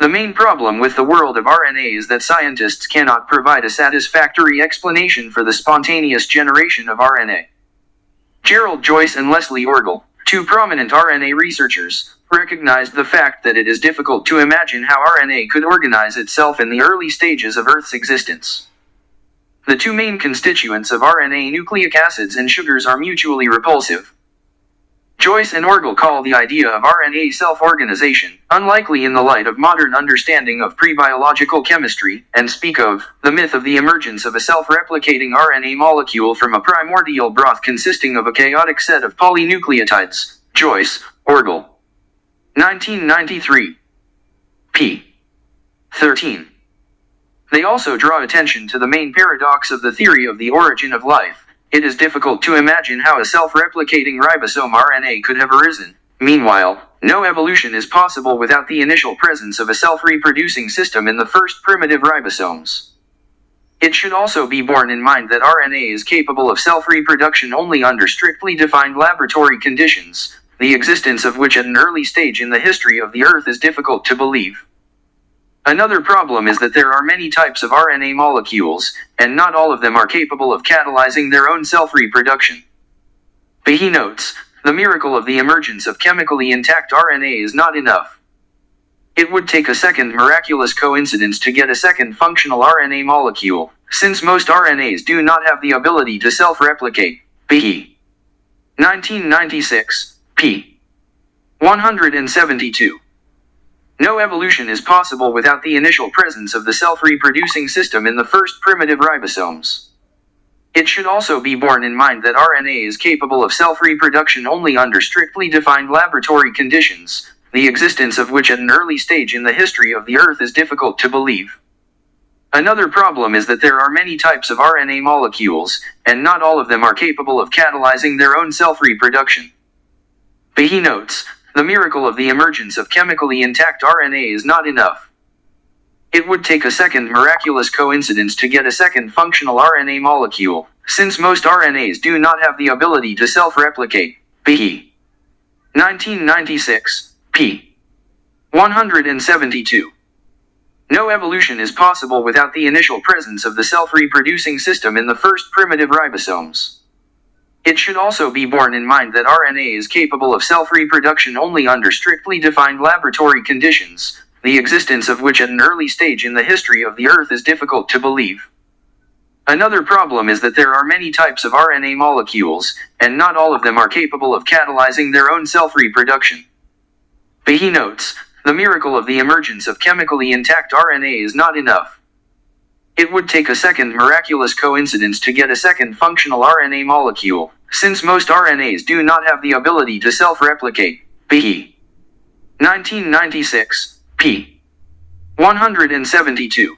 The main problem with the world of RNA is that scientists cannot provide a satisfactory explanation for the spontaneous generation of RNA. Gerald Joyce and Leslie Orgel, two prominent RNA researchers, recognized the fact that it is difficult to imagine how RNA could organize itself in the early stages of Earth's existence. The two main constituents of RNA, nucleic acids and sugars, are mutually repulsive. Joyce and Orgel call the idea of RNA self-organization unlikely in the light of modern understanding of pre-biological chemistry, and speak of the myth of the emergence of a self-replicating RNA molecule from a primordial broth consisting of a chaotic set of polynucleotides. Joyce, Orgel. 1993. p. 13. They also draw attention to the main paradox of the theory of the origin of life. It is difficult to imagine how a self-replicating ribosome RNA could have arisen. Meanwhile, no evolution is possible without the initial presence of a self-reproducing system in the first primitive ribosomes. It should also be borne in mind that RNA is capable of self-reproduction only under strictly defined laboratory conditions, the existence of which at an early stage in the history of the Earth is difficult to believe. Another problem is that there are many types of RNA molecules, and not all of them are capable of catalyzing their own self-reproduction. Behe notes, the miracle of the emergence of chemically intact RNA is not enough. It would take a second miraculous coincidence to get a second functional RNA molecule, since most RNAs do not have the ability to self-replicate. Behe. 1996, p. 172. No evolution is possible without the initial presence of the self-reproducing system in the first primitive ribosomes. It should also be borne in mind that RNA is capable of self-reproduction only under strictly defined laboratory conditions, the existence of which at an early stage in the history of the Earth is difficult to believe. Another problem is that there are many types of RNA molecules, and not all of them are capable of catalyzing their own self-reproduction. Behe notes, the miracle of the emergence of chemically intact RNA is not enough. It would take a second miraculous coincidence to get a second functional RNA molecule, since most RNAs do not have the ability to self-replicate. Behe. 1996, p. 172. No evolution is possible without the initial presence of the self-reproducing system in the first primitive ribosomes. It should also be borne in mind that RNA is capable of self-reproduction only under strictly defined laboratory conditions, the existence of which at an early stage in the history of the Earth is difficult to believe. Another problem is that there are many types of RNA molecules, and not all of them are capable of catalyzing their own self-reproduction. He notes, the miracle of the emergence of chemically intact RNA is not enough. It would take a second miraculous coincidence to get a second functional RNA molecule, since most RNAs do not have the ability to self-replicate. B. 1996, p. 172.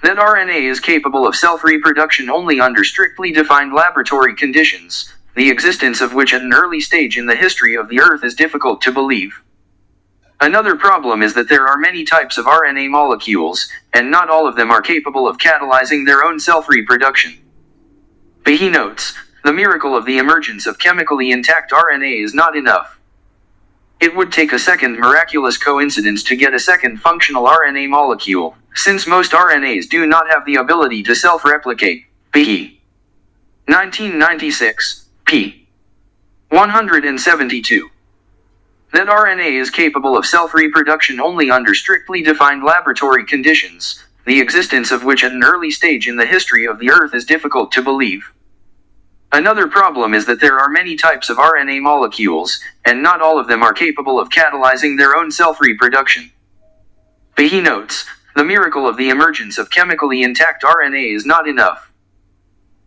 That RNA is capable of self-reproduction only under strictly defined laboratory conditions, the existence of which at an early stage in the history of the Earth is difficult to believe. Another problem is that there are many types of RNA molecules, and not all of them are capable of catalyzing their own self-reproduction. He notes, the miracle of the emergence of chemically intact RNA is not enough. It would take a second miraculous coincidence to get a second functional RNA molecule, since most RNAs do not have the ability to self-replicate. B. 1996, p. 172. That RNA is capable of self-reproduction only under strictly defined laboratory conditions, the existence of which at an early stage in the history of the Earth is difficult to believe. Another problem is that there are many types of RNA molecules, and not all of them are capable of catalyzing their own self-reproduction. He notes, the miracle of the emergence of chemically intact RNA is not enough.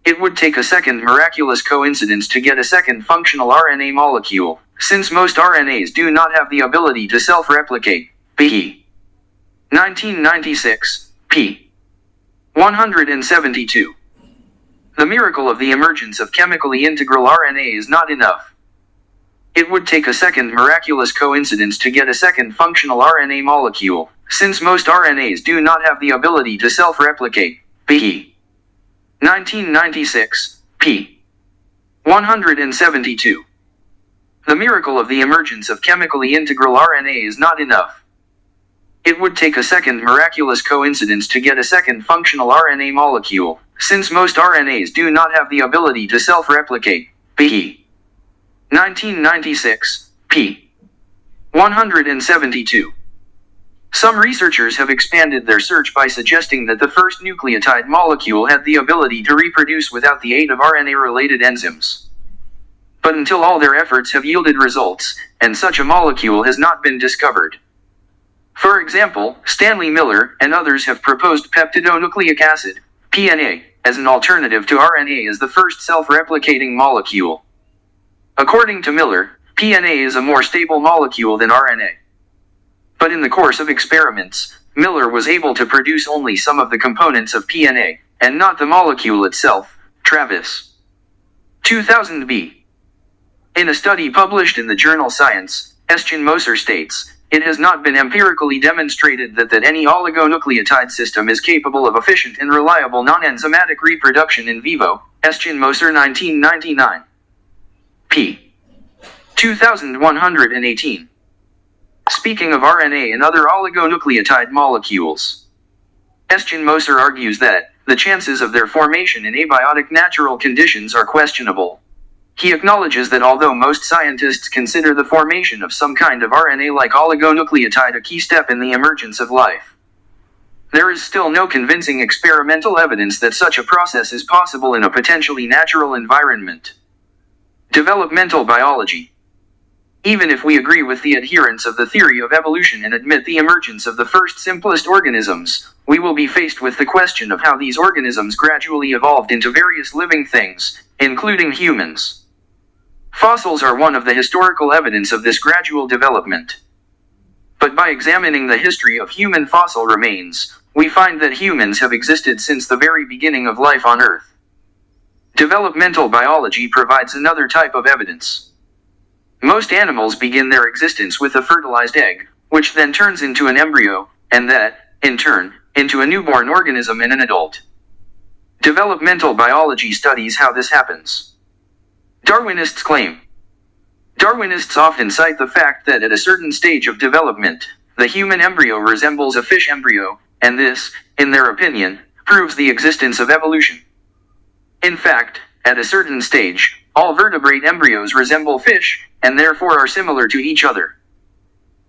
It would take a second miraculous coincidence to get a second functional RNA molecule, since most RNAs do not have the ability to self-replicate. B. 1996, p. 172. The miracle of the emergence of chemically integral RNA is not enough. It would take a second miraculous coincidence to get a second functional RNA molecule, since most RNAs do not have the ability to self-replicate. B. 1996, p. 172. The miracle of the emergence of chemically integral RNA is not enough. It would take a second miraculous coincidence to get a second functional RNA molecule, since most RNAs do not have the ability to self-replicate. B. 1996, p. 172. Some researchers have expanded their search by suggesting that the first nucleotide molecule had the ability to reproduce without the aid of RNA-related enzymes. But until all their efforts have yielded results, and such a molecule has not been discovered. For example, Stanley Miller and others have proposed peptidonucleic acid, PNA, as an alternative to RNA as the first self-replicating molecule. According to Miller, PNA is a more stable molecule than RNA. But in the course of experiments, Miller was able to produce only some of the components of PNA, and not the molecule itself. Travis. 2000b. In a study published in the journal Science, Estienne Moser states, it has not been empirically demonstrated that any oligonucleotide system is capable of efficient and reliable non-enzymatic reproduction in vivo. Estienne Moser 1999. p. 2118. Speaking of RNA and other oligonucleotide molecules, Estienne Moser argues that the chances of their formation in abiotic natural conditions are questionable. He acknowledges that although most scientists consider the formation of some kind of RNA-like oligonucleotide a key step in the emergence of life, there is still no convincing experimental evidence that such a process is possible in a potentially natural environment. Developmental biology. Even if we agree with the adherents of the theory of evolution and admit the emergence of the first simplest organisms, we will be faced with the question of how these organisms gradually evolved into various living things, including humans. Fossils are one of the historical evidence of this gradual development. But by examining the history of human fossil remains, we find that humans have existed since the very beginning of life on Earth. Developmental biology provides another type of evidence. Most animals begin their existence with a fertilized egg, which then turns into an embryo, and that, in turn, into a newborn organism and an adult. Developmental biology studies how this happens. Darwinists claim. Darwinists often cite the fact that at a certain stage of development, the human embryo resembles a fish embryo, and this, in their opinion, proves the existence of evolution. In fact, at a certain stage, all vertebrate embryos resemble fish, and therefore are similar to each other.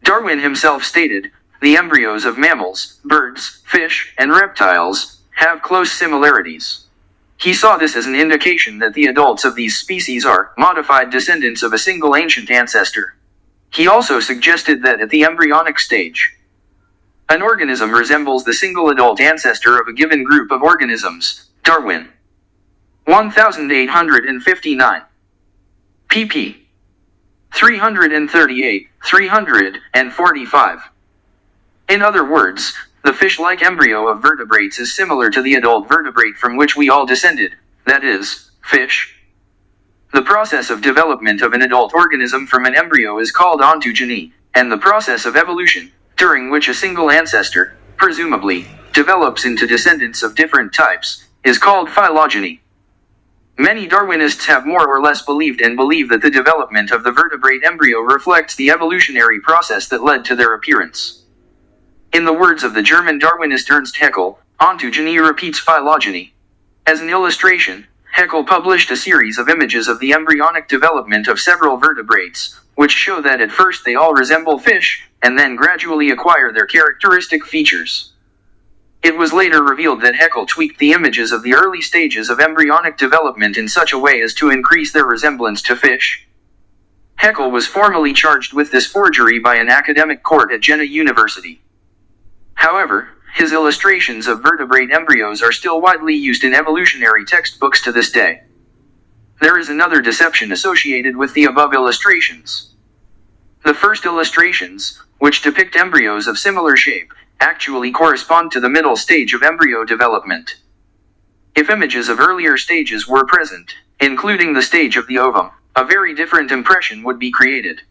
Darwin himself stated, the embryos of mammals, birds, fish, and reptiles have close similarities. He saw this as an indication that the adults of these species are modified descendants of a single ancient ancestor. He also suggested that at the embryonic stage, an organism resembles the single adult ancestor of a given group of organisms. Darwin. 1859. pp. 338, 345. In other words, the fish-like embryo of vertebrates is similar to the adult vertebrate from which we all descended, that is, fish. The process of development of an adult organism from an embryo is called ontogeny, and the process of evolution, during which a single ancestor, presumably, develops into descendants of different types, is called phylogeny. Many Darwinists have more or less believed and believe that the development of the vertebrate embryo reflects the evolutionary process that led to their appearance. In the words of the German Darwinist Ernst Haeckel, ontogeny repeats phylogeny. As an illustration, Haeckel published a series of images of the embryonic development of several vertebrates, which show that at first they all resemble fish, and then gradually acquire their characteristic features. It was later revealed that Haeckel tweaked the images of the early stages of embryonic development in such a way as to increase their resemblance to fish. Haeckel was formally charged with this forgery by an academic court at Jena University. However, his illustrations of vertebrate embryos are still widely used in evolutionary textbooks to this day. There is another deception associated with the above illustrations. The first illustrations, which depict embryos of similar shape, actually correspond to the middle stage of embryo development. If images of earlier stages were present, including the stage of the ovum, a very different impression would be created.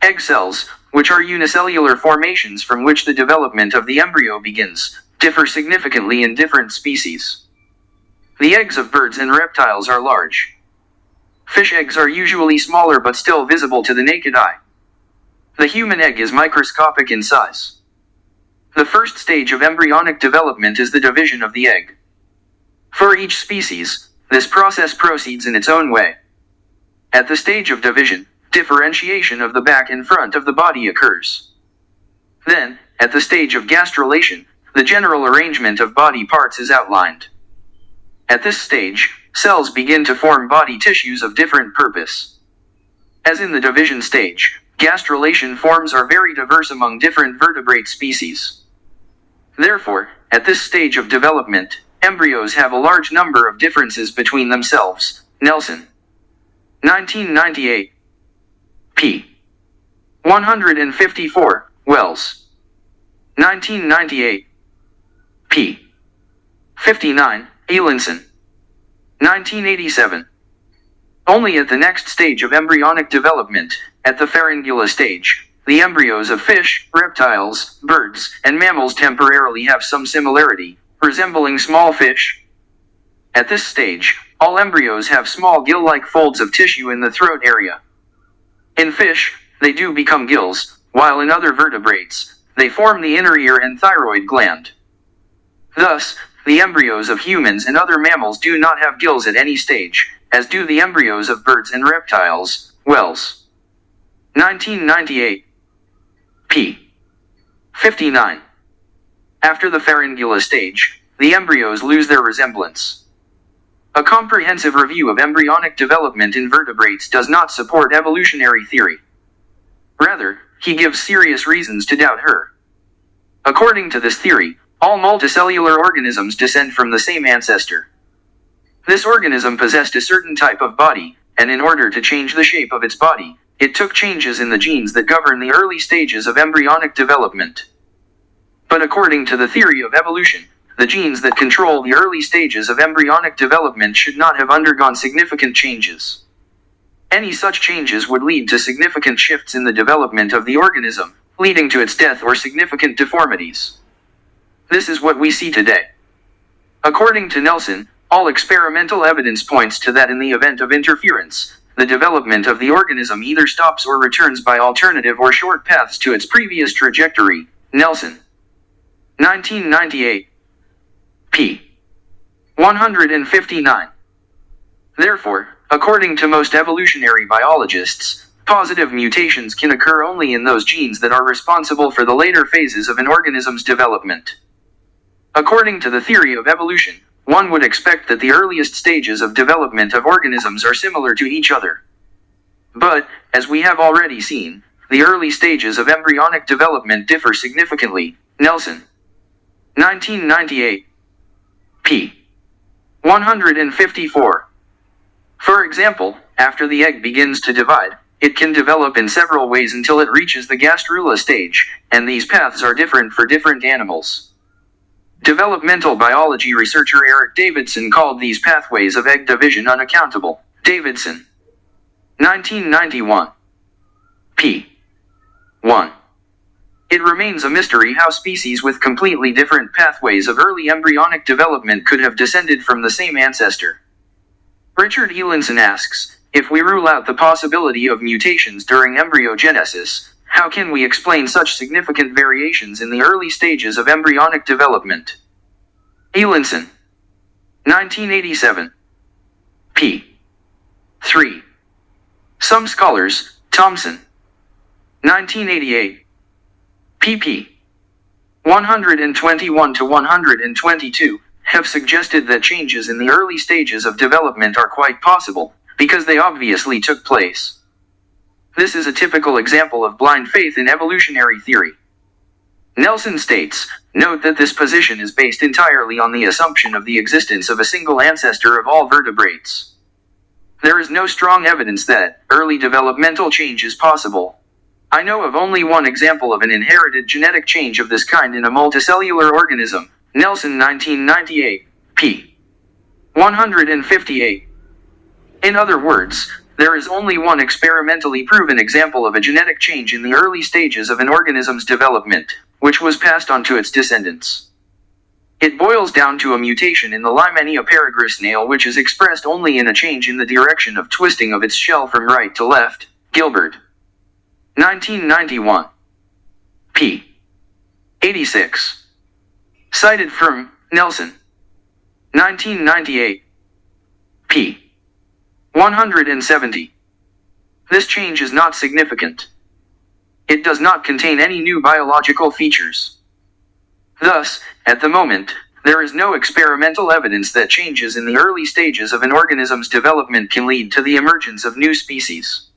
Egg cells, which are unicellular formations from which the development of the embryo begins, differ significantly in different species. The eggs of birds and reptiles are large. Fish eggs are usually smaller but still visible to the naked eye. The human egg is microscopic in size. The first stage of embryonic development is the division of the egg. For each species, this process proceeds in its own way. At the stage of division, differentiation of the back and front of the body occurs. Then, at the stage of gastrulation, the general arrangement of body parts is outlined. At this stage, cells begin to form body tissues of different purpose. As in the division stage, gastrulation forms are very diverse among different vertebrate species. Therefore, at this stage of development, embryos have a large number of differences between themselves. Nelson. 1998. p. 154, Wells. 1998. p. 59, Elinson. 1987. Only at the next stage of embryonic development, at the pharyngula stage, the embryos of fish, reptiles, birds, and mammals temporarily have some similarity, resembling small fish. At this stage, all embryos have small gill-like folds of tissue in the throat area. In fish, they do become gills, while in other vertebrates, they form the inner ear and thyroid gland. Thus, the embryos of humans and other mammals do not have gills at any stage, as do the embryos of birds and reptiles. Wells. 1998. p. 59. After the pharyngula stage, the embryos lose their resemblance. A comprehensive review of embryonic development in vertebrates does not support evolutionary theory. Rather, he gives serious reasons to doubt her. According to this theory, all multicellular organisms descend from the same ancestor. This organism possessed a certain type of body, and in order to change the shape of its body, it took changes in the genes that govern the early stages of embryonic development. But according to the theory of evolution, the genes that control the early stages of embryonic development should not have undergone significant changes. Any such changes would lead to significant shifts in the development of the organism, leading to its death or significant deformities. This is what we see today. According to Nelson, all experimental evidence points to that in the event of interference, the development of the organism either stops or returns by alternative or short paths to its previous trajectory. Nelson. 1998. p. 159. Therefore, according to most evolutionary biologists, positive mutations can occur only in those genes that are responsible for the later phases of an organism's development. According to the theory of evolution, one would expect that the earliest stages of development of organisms are similar to each other. But, as we have already seen, the early stages of embryonic development differ significantly. Nelson. 1998. p. 154. For example, after the egg begins to divide, it can develop in several ways until it reaches the gastrula stage, and these paths are different for different animals. Developmental biology researcher Eric Davidson called these pathways of egg division unaccountable. Davidson. 1991. p. 1. It remains a mystery how species with completely different pathways of early embryonic development could have descended from the same ancestor. Richard Elinson asks, if we rule out the possibility of mutations during embryogenesis, how can we explain such significant variations in the early stages of embryonic development? Elinson. 1987. p. 3. Some scholars, Thompson. 1988. pp. 121 to 122, have suggested that changes in the early stages of development are quite possible, because they obviously took place. This is a typical example of blind faith in evolutionary theory. Nelson states, note that this position is based entirely on the assumption of the existence of a single ancestor of all vertebrates. There is no strong evidence that early developmental change is possible. I know of only one example of an inherited genetic change of this kind in a multicellular organism. Nelson 1998, p. 158. In other words, there is only one experimentally proven example of a genetic change in the early stages of an organism's development, which was passed on to its descendants. It boils down to a mutation in the Limenia peregrine snail which is expressed only in a change in the direction of twisting of its shell from right to left. Gilbert. 1991. p. 86. Cited from Nelson. 1998. p. 170. This change is not significant. It does not contain any new biological features. Thus, at the moment, there is no experimental evidence that changes in the early stages of an organism's development can lead to the emergence of new species.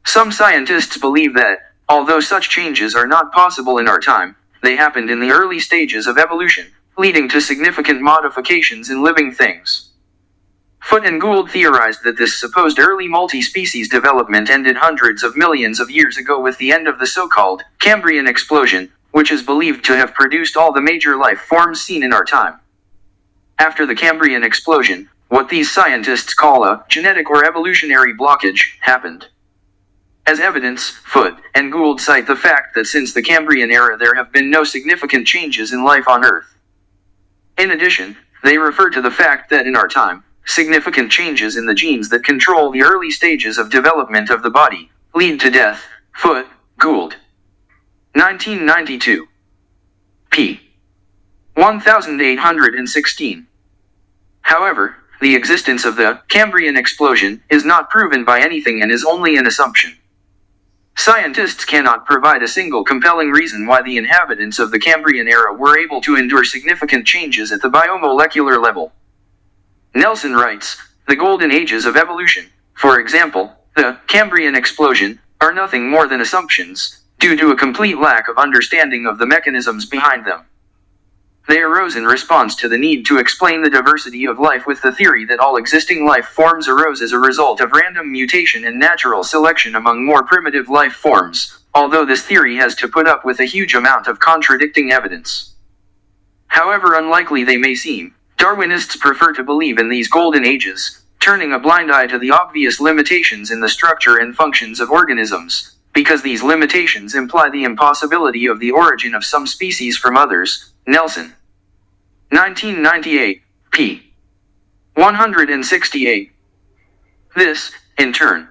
Some scientists believe that, although such changes are not possible in our time, they happened in the early stages of evolution, leading to significant modifications in living things. Foote and Gould theorized that this supposed early multi-species development ended hundreds of millions of years ago with the end of the so-called Cambrian explosion, which is believed to have produced all the major life forms seen in our time. After the Cambrian explosion, what these scientists call a genetic or evolutionary blockage happened. As evidence, Foote and Gould cite the fact that since the Cambrian era there have been no significant changes in life on Earth. In addition, they refer to the fact that in our time, significant changes in the genes that control the early stages of development of the body lead to death. Foote, Gould. 1992. p. 1816. However, the existence of the Cambrian explosion is not proven by anything and is only an assumption. Scientists cannot provide a single compelling reason why the inhabitants of the Cambrian era were able to endure significant changes at the biomolecular level. Nelson writes, the golden ages of evolution, for example, the Cambrian explosion, are nothing more than assumptions, due to a complete lack of understanding of the mechanisms behind them. They arose in response to the need to explain the diversity of life with the theory that all existing life forms arose as a result of random mutation and natural selection among more primitive life forms, although this theory has to put up with a huge amount of contradicting evidence. However unlikely they may seem, Darwinists prefer to believe in these golden ages, turning a blind eye to the obvious limitations in the structure and functions of organisms, because these limitations imply the impossibility of the origin of some species from others. Nelson. 1998, p. 168. This, in turn.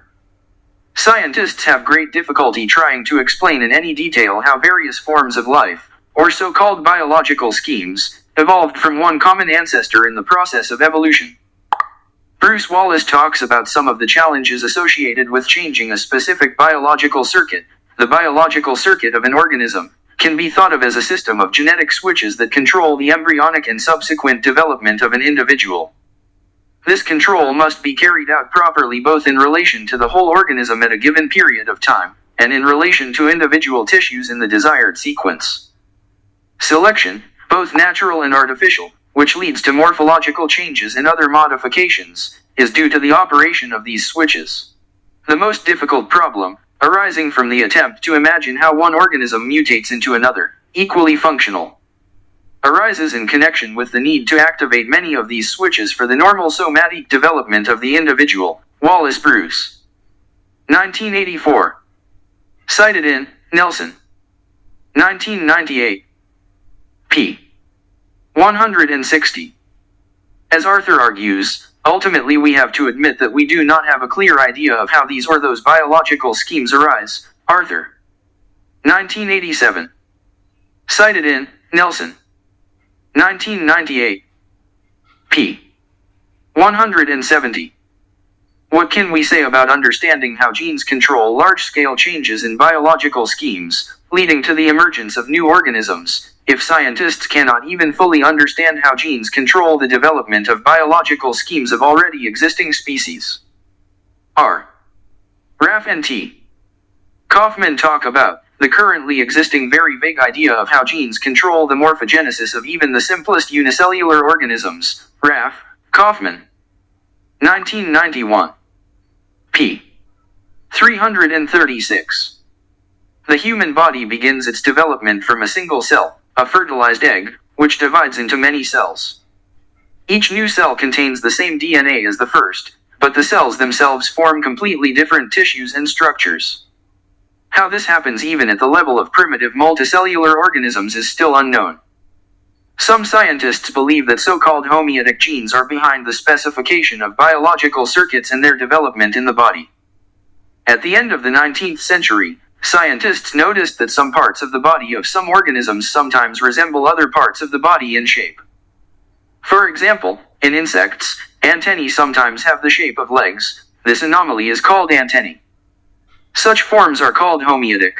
Scientists have great difficulty trying to explain in any detail how various forms of life, or so-called biological schemes, evolved from one common ancestor in the process of evolution. Bruce Wallace talks about some of the challenges associated with changing a specific biological circuit. The biological circuit of an organism can be thought of as a system of genetic switches that control the embryonic and subsequent development of an individual. This control must be carried out properly both in relation to the whole organism at a given period of time, and in relation to individual tissues in the desired sequence. Selection, both natural and artificial, which leads to morphological changes and other modifications, is due to the operation of these switches. The most difficult problem, arising from the attempt to imagine how one organism mutates into another, equally functional, arises in connection with the need to activate many of these switches for the normal somatic development of the individual. Wallace Bruce. 1984. Cited in Nelson. 1998. p. 160. As Arthur argues, ultimately we have to admit that we do not have a clear idea of how these or those biological schemes arise. Arthur. 1987. Cited in Nelson. 1998. p. 170. What can we say about understanding how genes control large-scale changes in biological schemes, leading to the emergence of new organisms, if scientists cannot even fully understand how genes control the development of biological schemes of already existing species? R. Raff and T. Kaufman talk about the currently existing very vague idea of how genes control the morphogenesis of even the simplest unicellular organisms. Raff, Kaufman. 1991. p. 336. The human body begins its development from a single cell, a fertilized egg, which divides into many cells. Each new cell contains the same DNA as the first, but the cells themselves form completely different tissues and structures. How this happens even at the level of primitive multicellular organisms is still unknown. Some scientists believe that so-called homeotic genes are behind the specification of biological circuits and their development in the body. At the end of the 19th century, scientists noticed that some parts of the body of some organisms sometimes resemble other parts of the body in shape. For example, in insects, antennae sometimes have the shape of legs. This anomaly is called antennae. Such forms are called homeotic.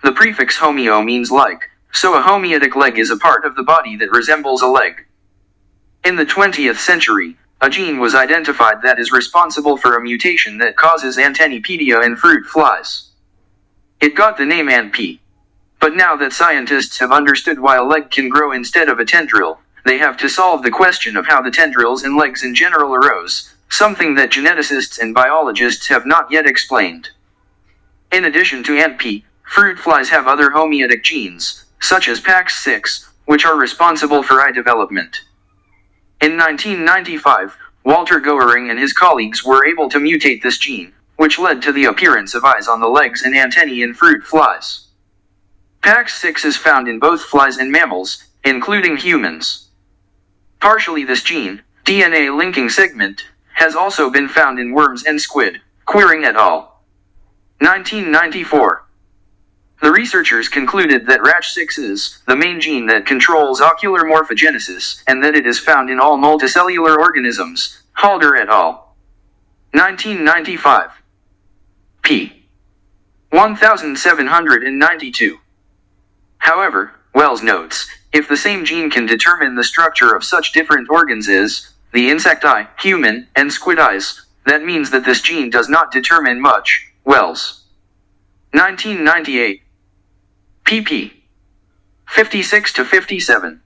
The prefix homeo means like, so a homeotic leg is a part of the body that resembles a leg. In the 20th century, a gene was identified that is responsible for a mutation that causes antennaepedia in fruit flies. It got the name ANP. But now that scientists have understood why a leg can grow instead of a tendril, they have to solve the question of how the tendrils and legs in general arose, something that geneticists and biologists have not yet explained. In addition to ANP, fruit flies have other homeotic genes, such as PAX6, which are responsible for eye development. In 1995, Walter Goering and his colleagues were able to mutate this gene, which led to the appearance of eyes on the legs and antennae in fruit flies. PAX6 is found in both flies and mammals, including humans. Partially this gene, DNA linking segment, has also been found in worms and squid. Quiring et al. 1994. The researchers concluded that RACH6 is the main gene that controls ocular morphogenesis, and that it is found in all multicellular organisms. Halder et al. 1995. p. 1792. However, Wells notes, if the same gene can determine the structure of such different organs as the insect eye, human, and squid eyes, that means that this gene does not determine much. Wells. 1998. pp. 56 to 57.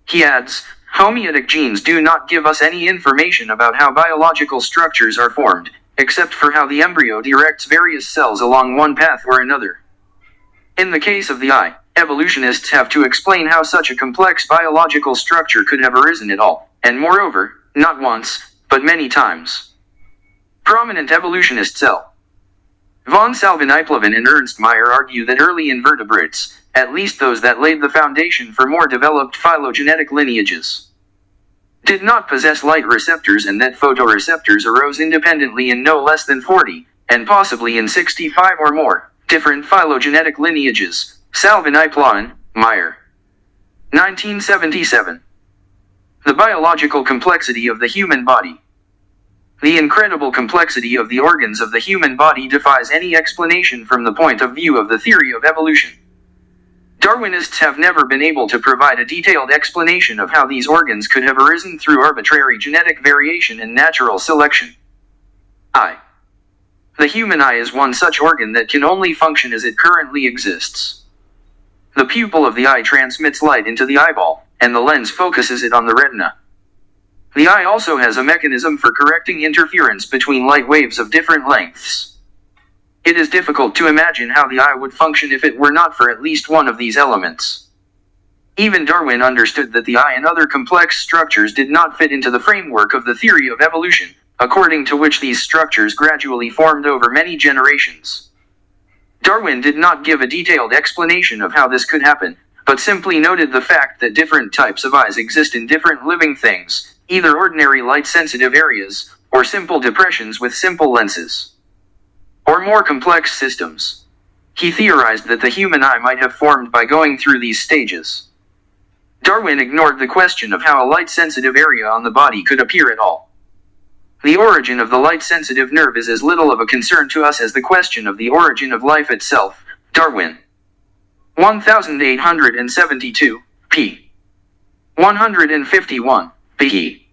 He adds, homeotic genes do not give us any information about how biological structures are formed, except for how the embryo directs various cells along one path or another. In the case of the eye, evolutionists have to explain how such a complex biological structure could have arisen at all, and moreover, not once, but many times. Prominent evolutionists L. Von Salvin-Eiplevin and Ernst Mayr argue that early invertebrates, at least those that laid the foundation for more developed phylogenetic lineages, did not possess light receptors, and that photoreceptors arose independently in no less than 40, and possibly in 65 or more, different phylogenetic lineages. Salvin-Eiplevin, Mayr. 1977. The biological complexity of the human body. The incredible complexity of the organs of the human body defies any explanation from the point of view of the theory of evolution. Darwinists have never been able to provide a detailed explanation of how these organs could have arisen through arbitrary genetic variation and natural selection. Eye. The human eye is one such organ that can only function as it currently exists. The pupil of the eye transmits light into the eyeball, and the lens focuses it on the retina. The eye also has a mechanism for correcting interference between light waves of different lengths. It is difficult to imagine how the eye would function if it were not for at least one of these elements. Even Darwin understood that the eye and other complex structures did not fit into the framework of the theory of evolution, according to which these structures gradually formed over many generations. Darwin did not give a detailed explanation of how this could happen, but simply noted the fact that different types of eyes exist in different living things, either ordinary light-sensitive areas, or simple depressions with simple lenses, or more complex systems. He theorized that the human eye might have formed by going through these stages. Darwin ignored the question of how a light-sensitive area on the body could appear at all. The origin of the light-sensitive nerve is as little of a concern to us as the question of the origin of life itself. Darwin. 1872, p. 151, b.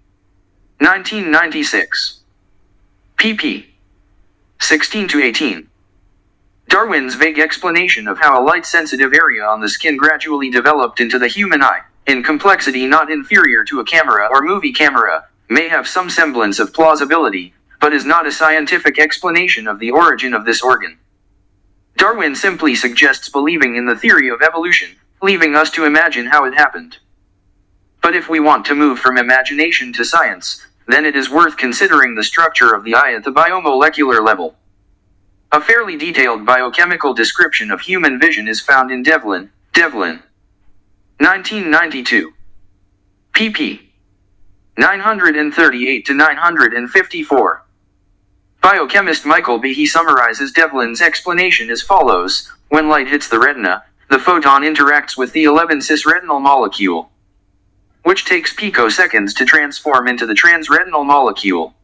1996. pp. 16-18. Darwin's vague explanation of how a light-sensitive area on the skin gradually developed into the human eye, in complexity not inferior to a camera or movie camera, may have some semblance of plausibility, but is not a scientific explanation of the origin of this organ. Darwin simply suggests believing in the theory of evolution, leaving us to imagine how it happened. But if we want to move from imagination to science, then it is worth considering the structure of the eye at the biomolecular level. A fairly detailed biochemical description of human vision is found in Devlin, 1992. pp. 938-954. Biochemist Michael B. summarizes Devlin's explanation as follows: when light hits the retina, the photon interacts with the 11-cis-retinal molecule, which takes picoseconds to transform into the transretinal molecule.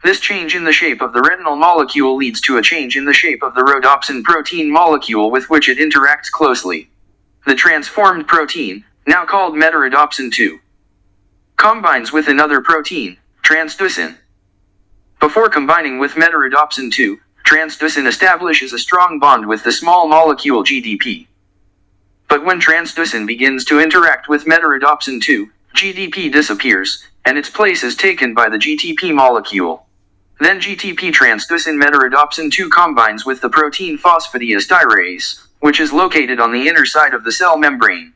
This change in the shape of the retinal molecule leads to a change in the shape of the rhodopsin protein molecule with which it interacts closely. The transformed protein, now called metarhodopsin 2, combines with another protein, transducin. Before combining with metarhodopsin 2, transducin establishes a strong bond with the small molecule GDP. But when transducin begins to interact with metarhodopsin 2, GDP disappears, and its place is taken by the GTP molecule. Then GTP transducin metarhodopsin 2 combines with the protein phosphatidylestyrase, which is located on the inner side of the cell membrane.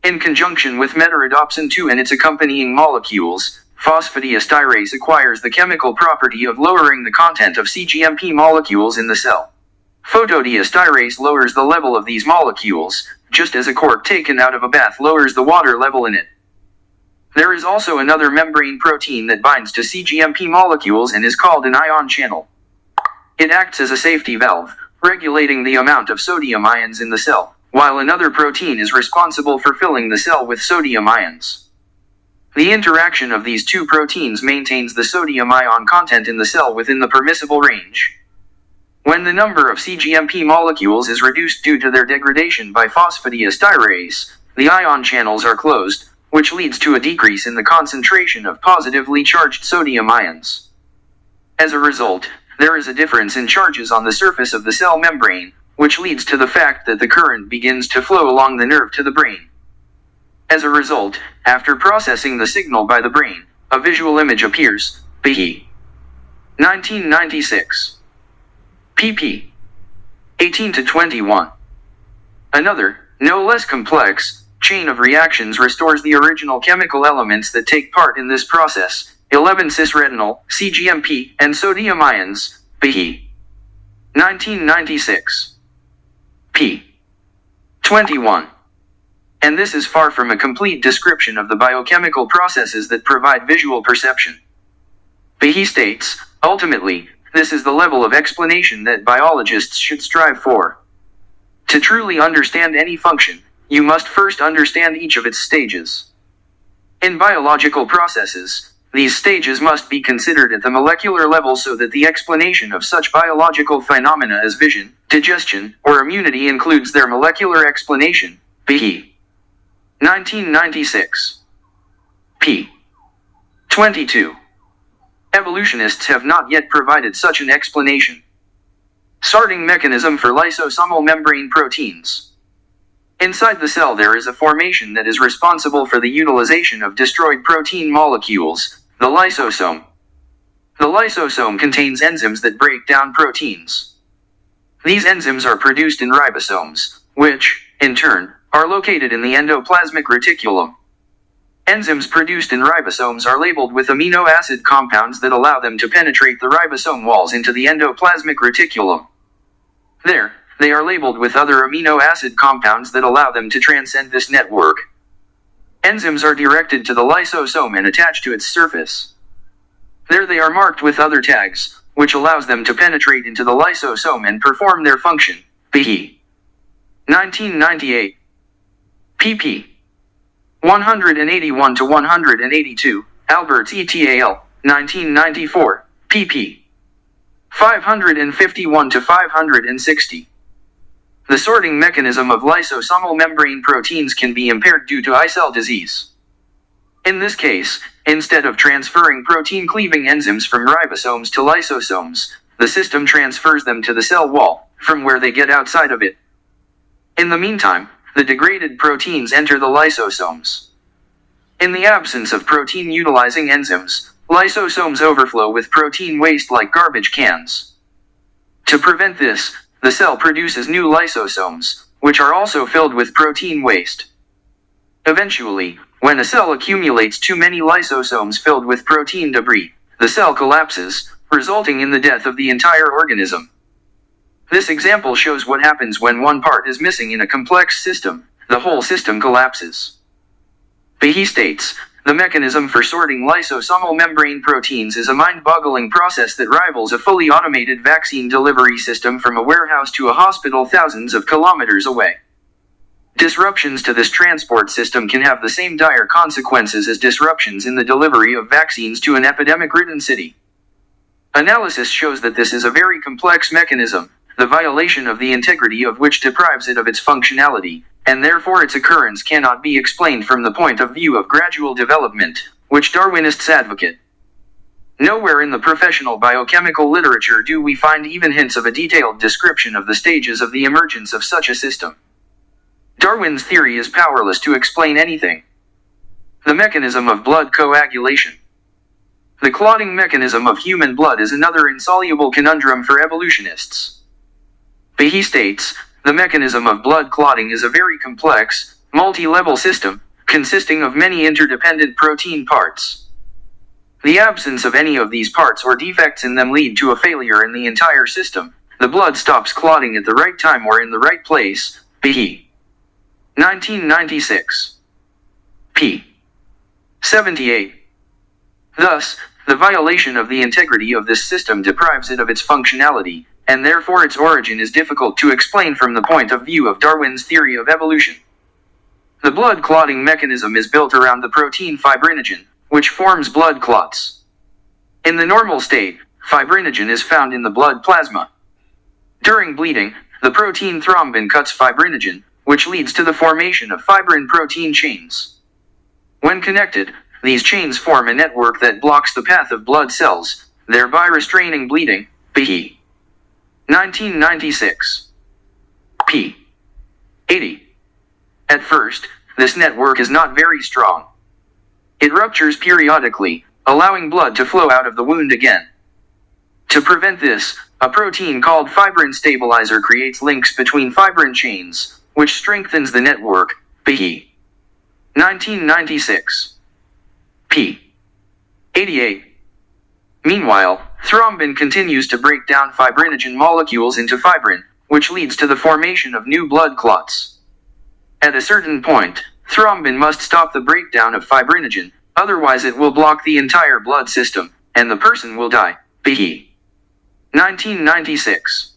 In conjunction with metarhodopsin 2 and its accompanying molecules, phosphatidylestyrase acquires the chemical property of lowering the content of cGMP molecules in the cell. Photodiestyrase lowers the level of these molecules, just as a cork taken out of a bath lowers the water level in it. There is also another membrane protein that binds to cGMP molecules and is called an ion channel. It acts as a safety valve, regulating the amount of sodium ions in the cell, while another protein is responsible for filling the cell with sodium ions. The interaction of these two proteins maintains the sodium ion content in the cell within the permissible range. When the number of cGMP molecules is reduced due to their degradation by phosphatidylestyrase, the ion channels are closed, which leads to a decrease in the concentration of positively charged sodium ions. As a result, there is a difference in charges on the surface of the cell membrane, which leads to the fact that the current begins to flow along the nerve to the brain. As a result, after processing the signal by the brain, a visual image appears. B. 1996. pp. 18-21. Another, no less complex, chain of reactions restores the original chemical elements that take part in this process, 11-cis-retinal, cGMP, and sodium ions, B. 1996. p. 21. And this is far from a complete description of the biochemical processes that provide visual perception. Behe states, ultimately, this is the level of explanation that biologists should strive for. To truly understand any function, you must first understand each of its stages. In biological processes, These stages must be considered at the molecular level so that the explanation of such biological phenomena as vision, digestion, or immunity includes their molecular explanation. B. 1996. p. 22. Evolutionists have not yet provided such an explanation. Sorting mechanism for lysosomal membrane proteins. Inside the cell there is a formation that is responsible for the utilization of destroyed protein molecules, the lysosome. The lysosome contains enzymes that break down proteins. These enzymes are produced in ribosomes, which, in turn, are located in the endoplasmic reticulum. Enzymes produced in ribosomes are labeled with amino acid compounds that allow them to penetrate the ribosome walls into the endoplasmic reticulum. There, they are labeled with other amino acid compounds that allow them to transcend this network. Enzymes are directed to the lysosome and attached to its surface. There they are marked with other tags, which allows them to penetrate into the lysosome and perform their function. B. 1998. pp. 181 to 182, Alberts et al., 1994, pp. 551 to 560. The sorting mechanism of lysosomal membrane proteins can be impaired due to I-cell disease. In this case, instead of transferring protein-cleaving enzymes from ribosomes to lysosomes, the system transfers them to the cell wall, from where they get outside of it. In the meantime, the degraded proteins enter the lysosomes. In the absence of protein-utilizing enzymes, lysosomes overflow with protein waste like garbage cans. To prevent this, the cell produces new lysosomes, which are also filled with protein waste. Eventually, when a cell accumulates too many lysosomes filled with protein debris, the cell collapses, resulting in the death of the entire organism. This example shows what happens when one part is missing in a complex system, the whole system collapses. Behe states, the mechanism for sorting lysosomal membrane proteins is a mind-boggling process that rivals a fully automated vaccine delivery system from a warehouse to a hospital thousands of kilometers away. Disruptions to this transport system can have the same dire consequences as disruptions in the delivery of vaccines to an epidemic-ridden city. Analysis shows that this is a very complex mechanism, the violation of the integrity of which deprives it of its functionality, and therefore its occurrence cannot be explained from the point of view of gradual development, which Darwinists advocate. Nowhere in the professional biochemical literature do we find even hints of a detailed description of the stages of the emergence of such a system. Darwin's theory is powerless to explain anything. The mechanism of blood coagulation. The clotting mechanism of human blood is another insoluble conundrum for evolutionists. Behe states, the mechanism of blood clotting is a very complex, multi-level system, consisting of many interdependent protein parts. The absence of any of these parts or defects in them lead to a failure in the entire system. The blood stops clotting at the right time or in the right place. Behe. 1996. p. 78. Thus, the violation of the integrity of this system deprives it of its functionality, and therefore its origin is difficult to explain from the point of view of Darwin's theory of evolution. The blood clotting mechanism is built around the protein fibrinogen, which forms blood clots. In the normal state, fibrinogen is found in the blood plasma. During bleeding, the protein thrombin cuts fibrinogen, which leads to the formation of fibrin protein chains. When connected, these chains form a network that blocks the path of blood cells, thereby restraining bleeding. Behe. 1996. p. 80. At first, this network is not very strong. It ruptures periodically, allowing blood to flow out of the wound again. To prevent this, a protein called fibrin stabilizer creates links between fibrin chains, which strengthens the network. Behe. 1996. p. 88. Meanwhile, thrombin continues to break down fibrinogen molecules into fibrin, which leads to the formation of new blood clots. At a certain point, thrombin must stop the breakdown of fibrinogen, otherwise it will block the entire blood system, and the person will die. Behe. 1996.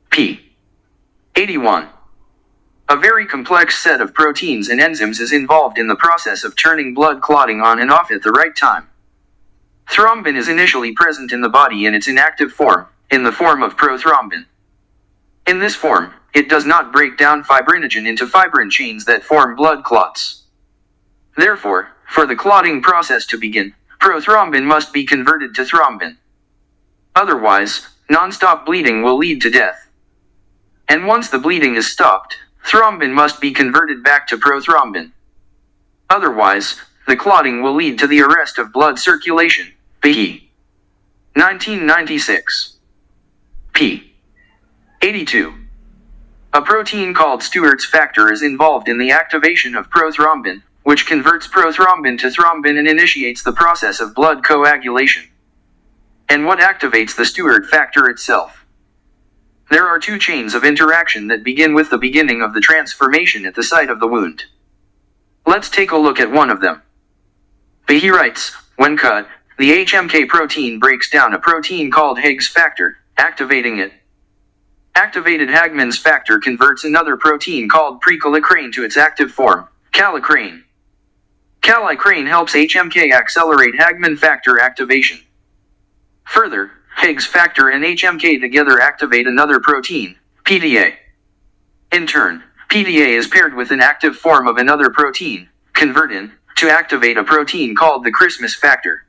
p. 81. A very complex set of proteins and enzymes is involved in the process of turning blood clotting on and off at the right time. Thrombin is initially present in the body in its inactive form, in the form of prothrombin. In this form, it does not break down fibrinogen into fibrin chains that form blood clots. Therefore, for the clotting process to begin, prothrombin must be converted to thrombin. Otherwise, non-stop bleeding will lead to death. And once the bleeding is stopped, thrombin must be converted back to prothrombin. Otherwise, the clotting will lead to the arrest of blood circulation. p. 1996. p. 82. A protein called Stewart's factor is involved in the activation of prothrombin, which converts prothrombin to thrombin and initiates the process of blood coagulation. And what activates the Stewart factor itself? There are two chains of interaction that begin with the beginning of the transformation at the site of the wound. Let's take a look at one of them. He writes, when cut, the HMK protein breaks down a protein called Haig's factor, activating it. Activated Hagman's factor converts another protein called prekallikrein to its active form, kallikrein. Kallikrein helps HMK accelerate Hagman factor activation. Further, Haig's factor and HMK together activate another protein, PDA. In turn, PDA is paired with an active form of another protein, convertin, to activate a protein called the Christmas factor.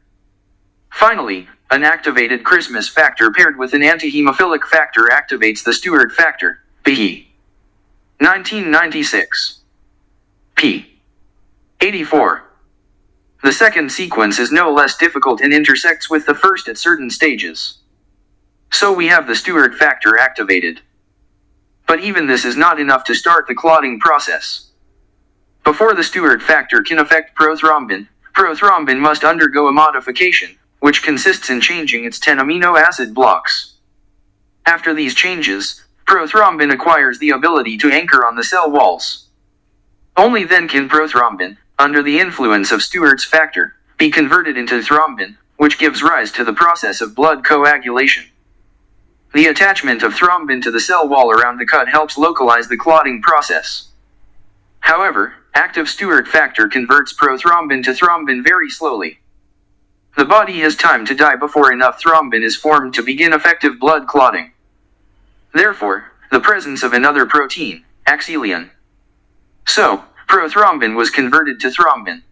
Finally, an activated Christmas factor paired with an antihemophilic factor activates the Stewart factor, p. 1996. p. 84. The second sequence is no less difficult and intersects with the first at certain stages. So we have the Stewart factor activated. But even this is not enough to start the clotting process. Before the Stewart factor can affect prothrombin, prothrombin must undergo a modification, which consists in changing its 10 amino acid blocks. After these changes, prothrombin acquires the ability to anchor on the cell walls. Only then can prothrombin, under the influence of Stewart's factor, be converted into thrombin, which gives rise to the process of blood coagulation. The attachment of thrombin to the cell wall around the cut helps localize the clotting process. However, active Stewart factor converts prothrombin to thrombin very slowly. The body has time to die before enough thrombin is formed to begin effective blood clotting. Therefore, the presence of another protein, axelion. So, prothrombin was converted to thrombin.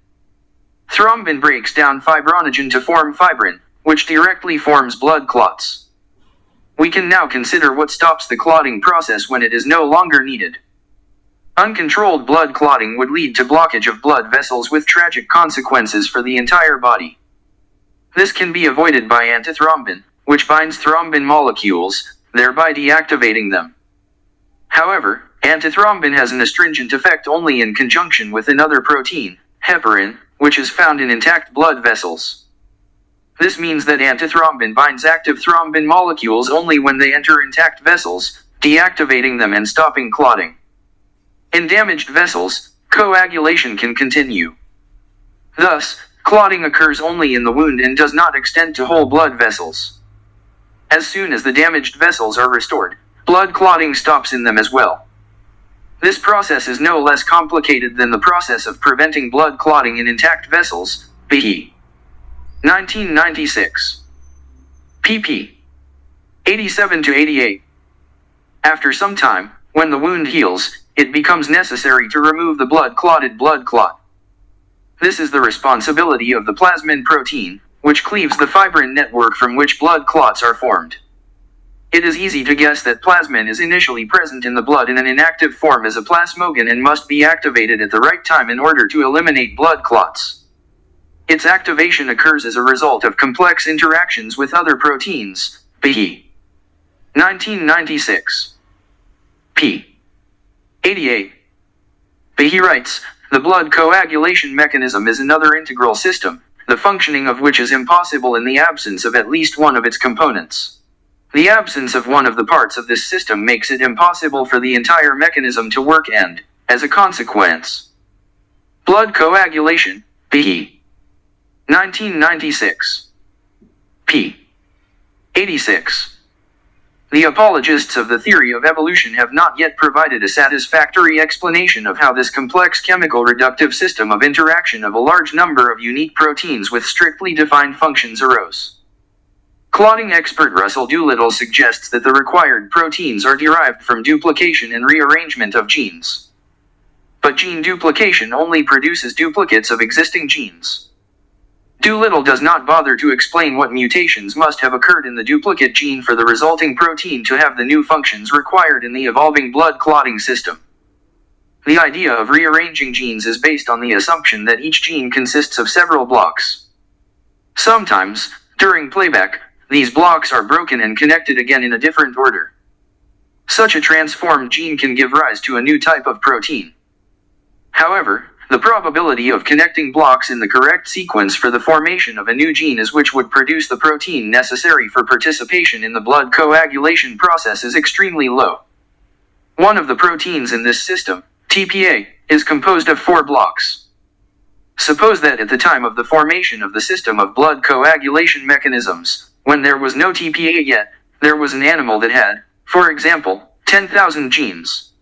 Thrombin breaks down fibrinogen to form fibrin, which directly forms blood clots. We can now consider what stops the clotting process when it is no longer needed. Uncontrolled blood clotting would lead to blockage of blood vessels with tragic consequences for the entire body. This can be avoided by antithrombin, which binds thrombin molecules, thereby deactivating them. However, antithrombin has an astringent effect only in conjunction with another protein, heparin, which is found in intact blood vessels. This means that antithrombin binds active thrombin molecules only when they enter intact vessels, deactivating them and stopping clotting. In damaged vessels, coagulation can continue. Thus, clotting occurs only in the wound and does not extend to whole blood vessels. As soon as the damaged vessels are restored, blood clotting stops in them as well. This process is no less complicated than the process of preventing blood clotting in intact vessels, p. 1996. pp. 87 to 88. After some time, when the wound heals, it becomes necessary to remove the blood-clotted blood clot. This is the responsibility of the plasmin protein, which cleaves the fibrin network from which blood clots are formed. It is easy to guess that plasmin is initially present in the blood in an inactive form as a plasmogen and must be activated at the right time in order to eliminate blood clots. Its activation occurs as a result of complex interactions with other proteins, p. 1996. p. 88. He writes, the blood coagulation mechanism is another integral system, the functioning of which is impossible in the absence of at least one of its components. The absence of one of the parts of this system makes it impossible for the entire mechanism to work and, as a consequence, blood coagulation, p. 1996. p. 86. The apologists of the theory of evolution have not yet provided a satisfactory explanation of how this complex chemical reductive system of interaction of a large number of unique proteins with strictly defined functions arose. Clotting expert Russell Doolittle suggests that the required proteins are derived from duplication and rearrangement of genes. But gene duplication only produces duplicates of existing genes. Doolittle does not bother to explain what mutations must have occurred in the duplicate gene for the resulting protein to have the new functions required in the evolving blood clotting system. The idea of rearranging genes is based on the assumption that each gene consists of several blocks. Sometimes, during playback, these blocks are broken and connected again in a different order. Such a transformed gene can give rise to a new type of protein. However, the probability of connecting blocks in the correct sequence for the formation of a new gene is which would produce the protein necessary for participation in the blood coagulation process is extremely low. One of the proteins in this system, TPA, is composed of 4 blocks. Suppose that at the time of the formation of the system of blood coagulation mechanisms, when there was no TPA yet, there was an animal that had, for example, 10,000 genes.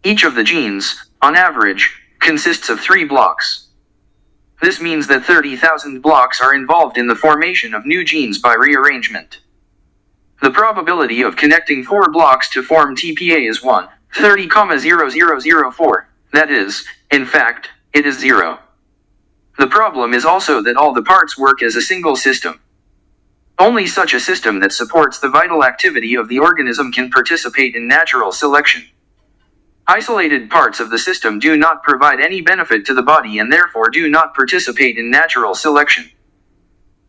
Each of the genes, on average, consists of 3 blocks. This means that 30,000 blocks are involved in the formation of new genes by rearrangement. The probability of connecting 4 blocks to form TPA is 1,30,0004. That is, in fact, it is 0. The problem is also that all the parts work as a single system. Only such a system that supports the vital activity of the organism can participate in natural selection. Isolated parts of the system do not provide any benefit to the body and therefore do not participate in natural selection.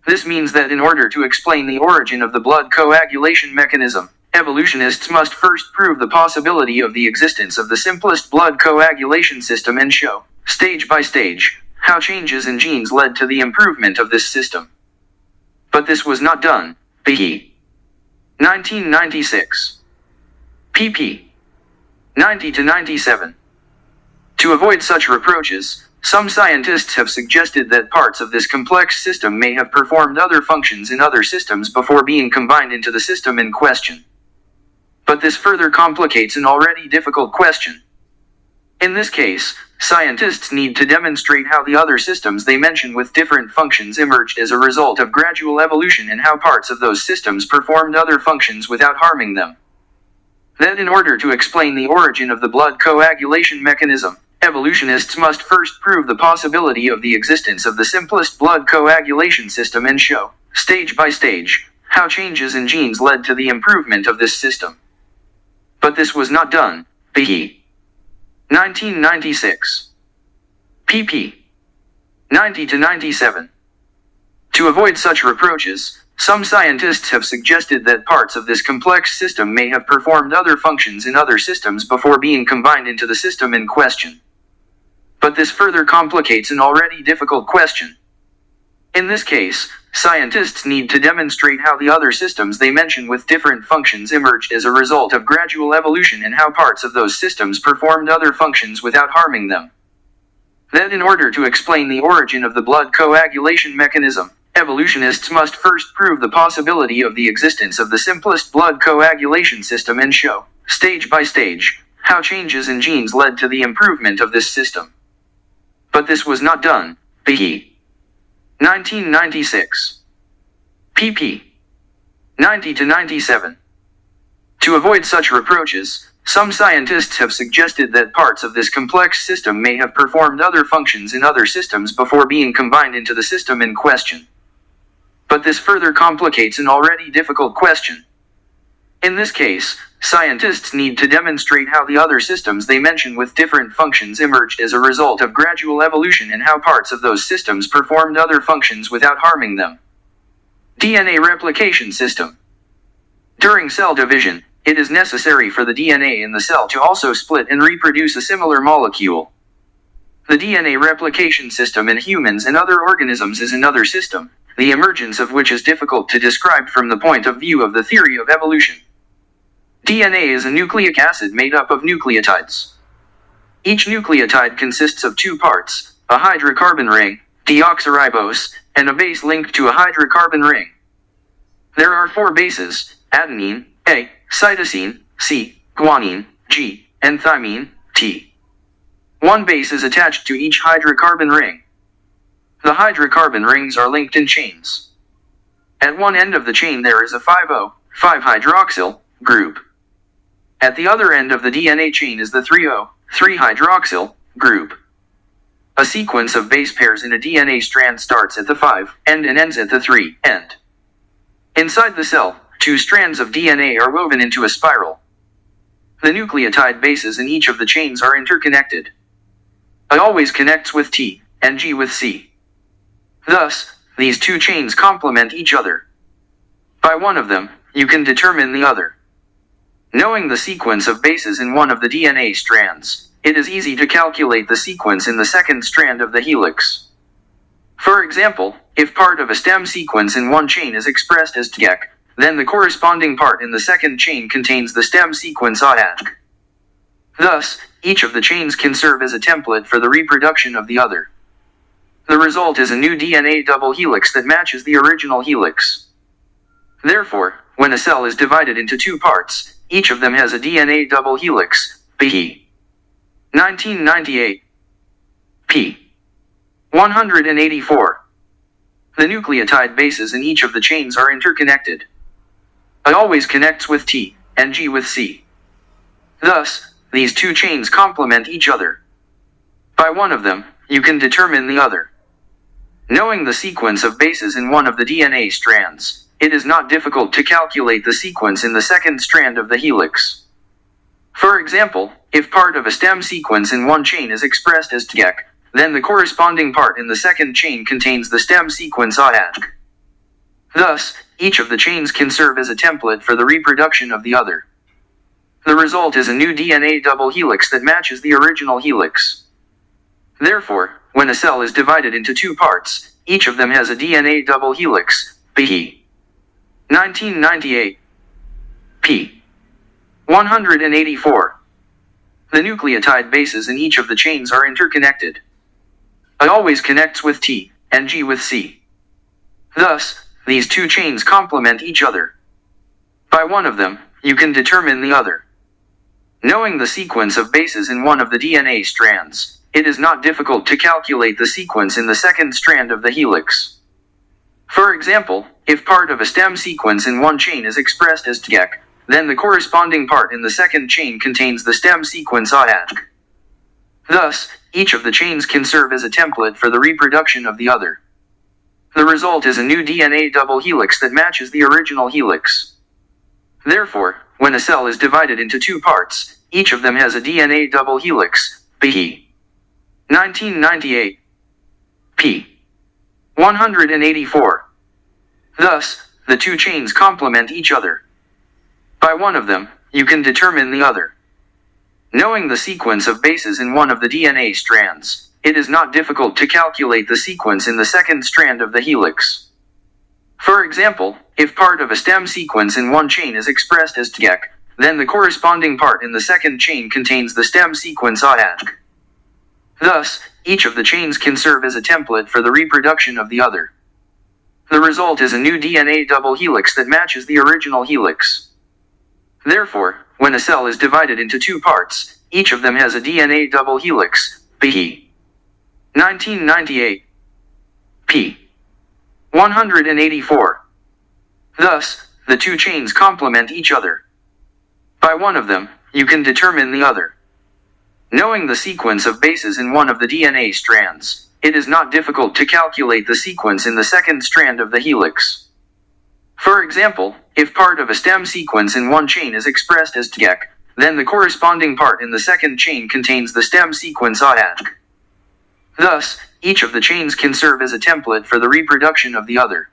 This means that in order to explain the origin of the blood coagulation mechanism, evolutionists must first prove the possibility of the existence of the simplest blood coagulation system and show, stage by stage, how changes in genes led to the improvement of this system. But this was not done. B. 1996. pp. 90-97. To avoid such reproaches, some scientists have suggested that parts of this complex system may have performed other functions in other systems before being combined into the system in question. But this further complicates an already difficult question. In this case, scientists need to demonstrate how the other systems they mention with different functions emerged as a result of gradual evolution and how parts of those systems performed other functions without harming them. Then in order to explain the origin of the blood coagulation mechanism, evolutionists must first prove the possibility of the existence of the simplest blood coagulation system and show, stage by stage, how changes in genes led to the improvement of this system. But this was not done. B. 1996. pp. 90-97. To avoid such reproaches, some scientists have suggested that parts of this complex system may have performed other functions in other systems before being combined into the system in question. But this further complicates an already difficult question. In this case, scientists need to demonstrate how the other systems they mention with different functions emerged as a result of gradual evolution and how parts of those systems performed other functions without harming them. Then in order to explain the origin of the blood coagulation mechanism, evolutionists must first prove the possibility of the existence of the simplest blood coagulation system and show, stage by stage, how changes in genes led to the improvement of this system. But this was not done. B. 1996. pp. 90-97. To avoid such reproaches, some scientists have suggested that parts of this complex system may have performed other functions in other systems before being combined into the system in question. But this further complicates an already difficult question. In this case, scientists need to demonstrate how the other systems they mention with different functions emerged as a result of gradual evolution and how parts of those systems performed other functions without harming them. DNA replication system. During cell division, it is necessary for the DNA in the cell to also split and reproduce a similar molecule. The DNA replication system in humans and other organisms is another system, the emergence of which is difficult to describe from the point of view of the theory of evolution. DNA is a nucleic acid made up of nucleotides. Each nucleotide consists of 2 parts, a hydrocarbon ring, deoxyribose, and a base linked to a hydrocarbon ring. There are 4 bases, adenine, A. Cytosine, C. Guanine, G. And thymine, T. One base is attached to each hydrocarbon ring. The hydrocarbon rings are linked in chains. At one end of the chain there is a 5O, 5-hydroxyl, group. At the other end of the DNA chain is the 3O, 3-hydroxyl, group. A sequence of base pairs in a DNA strand starts at the 5 end and ends at the 3 end. Inside the cell, 2 strands of DNA are woven into a spiral. The nucleotide bases in each of the chains are interconnected. A always connects with T, and G with C. Thus, these 2 chains complement each other. By one of them, you can determine the other. Knowing the sequence of bases in one of the DNA strands, it is easy to calculate the sequence in the second strand of the helix. For example, if part of a stem sequence in one chain is expressed as TGEC, then the corresponding part in the second chain contains the stem sequence ATG. Thus, each of the chains can serve as a template for the reproduction of the other. The result is a new DNA double helix that matches the original helix. Therefore, when a cell is divided into 2 parts, each of them has a DNA double helix, p. 1998. p. 184. The nucleotide bases in each of the chains are interconnected. A always connects with T, and G with C. Thus, these 2 chains complement each other. By one of them, you can determine the other. Knowing the sequence of bases in one of the DNA strands, it is not difficult to calculate the sequence in the second strand of the helix. For example, if part of a stem sequence in one chain is expressed as TGEC, then the corresponding part in the second chain contains the stem sequence ATG. Thus, each of the chains can serve as a template for the reproduction of the other. The result is a new DNA double helix that matches the original helix. Therefore, when a cell is divided into 2 parts, each of them has a DNA double helix, p. 1998. p. 184. The nucleotide bases in each of the chains are interconnected. A always connects with T, and G with C. Thus, these 2 chains complement each other. By one of them, you can determine the other. Knowing the sequence of bases in one of the DNA strands, it is not difficult to calculate the sequence in the second strand of the helix. For example, if part of a stem sequence in one chain is expressed as TGEC, then the corresponding part in the second chain contains the stem sequence ATG. Thus, each of the chains can serve as a template for the reproduction of the other. The result is a new DNA double helix that matches the original helix. Therefore, when a cell is divided into 2 parts, each of them has a DNA double helix, p. 1998. p. 184. Thus, the 2 chains complement each other. By one of them, you can determine the other. Knowing the sequence of bases in one of the DNA strands, it is not difficult to calculate the sequence in the second strand of the helix. For example, if part of a stem sequence in one chain is expressed as TGEC, then the corresponding part in the second chain contains the stem sequence ATG. Thus, each of the chains can serve as a template for the reproduction of the other. The result is a new DNA double helix that matches the original helix. Therefore, when a cell is divided into 2 parts, each of them has a DNA double helix, p. 1998. p. 184. Thus, the 2 chains complement each other. By one of them, you can determine the other. Knowing the sequence of bases in one of the DNA strands, it is not difficult to calculate the sequence in the second strand of the helix. For example, if part of a stem sequence in one chain is expressed as TGEC, then the corresponding part in the second chain contains the stem sequence ATG. Thus, each of the chains can serve as a template for the reproduction of the other.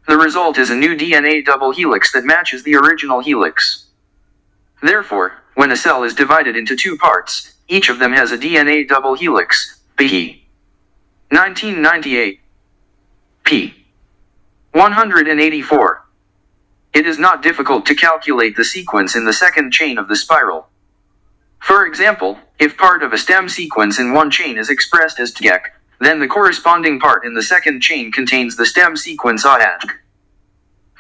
The result is a new DNA double helix that matches the original helix. Therefore, when a cell is divided into 2 parts, each of them has a DNA double helix, p. 1998. p. 184. It is not difficult to calculate the sequence in the second chain of the spiral. For example, if part of a stem sequence in one chain is expressed as TGEC, then the corresponding part in the second chain contains the stem sequence ATG.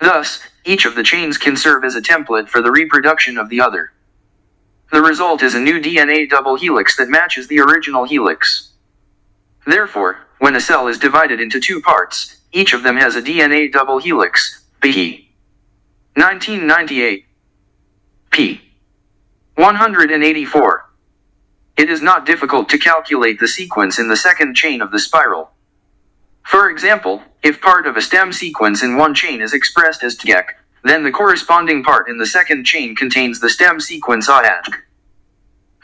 Thus, each of the chains can serve as a template for the reproduction of the other. The result is a new DNA double helix that matches the original helix. Therefore, when a cell is divided into two parts, each of them has a DNA double helix, p. 1998. p. 184. It is not difficult to calculate the sequence in the second chain of the spiral. For example, if part of a stem sequence in one chain is expressed as tgek, then the corresponding part in the second chain contains the stem sequence ATG.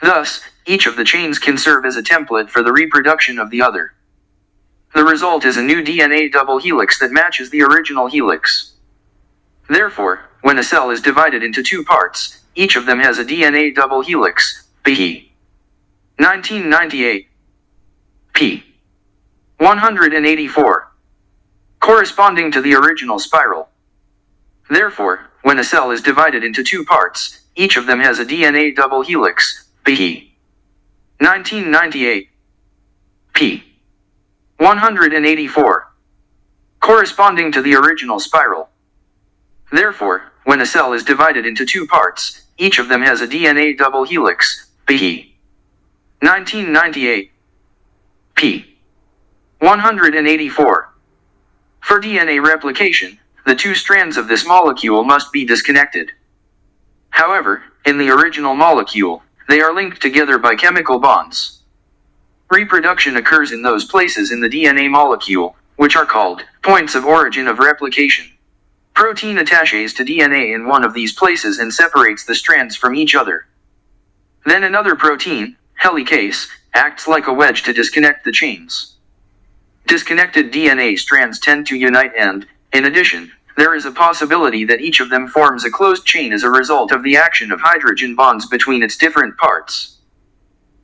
Thus, each of the chains can serve as a template for the reproduction of the other. The result is a new DNA double helix that matches the original helix. Therefore, when a cell is divided into two parts, each of them has a DNA double helix, p. 1998. p. 184. Corresponding to the original spiral. Therefore, when a cell is divided into two parts, each of them has a DNA double helix, p. 1998. p. 184. Corresponding to the original spiral. Therefore, when a cell is divided into two parts, each of them has a DNA double helix, p. 1998. p. 184. For DNA replication, the two strands of this molecule must be disconnected. However, in the original molecule, they are linked together by chemical bonds. Reproduction occurs in those places in the DNA molecule, which are called points of origin of replication. Protein attaches to DNA in one of these places and separates the strands from each other. Then another protein, helicase, acts like a wedge to disconnect the chains. Disconnected DNA strands tend to unite and, in addition, there is a possibility that each of them forms a closed chain as a result of the action of hydrogen bonds between its different parts.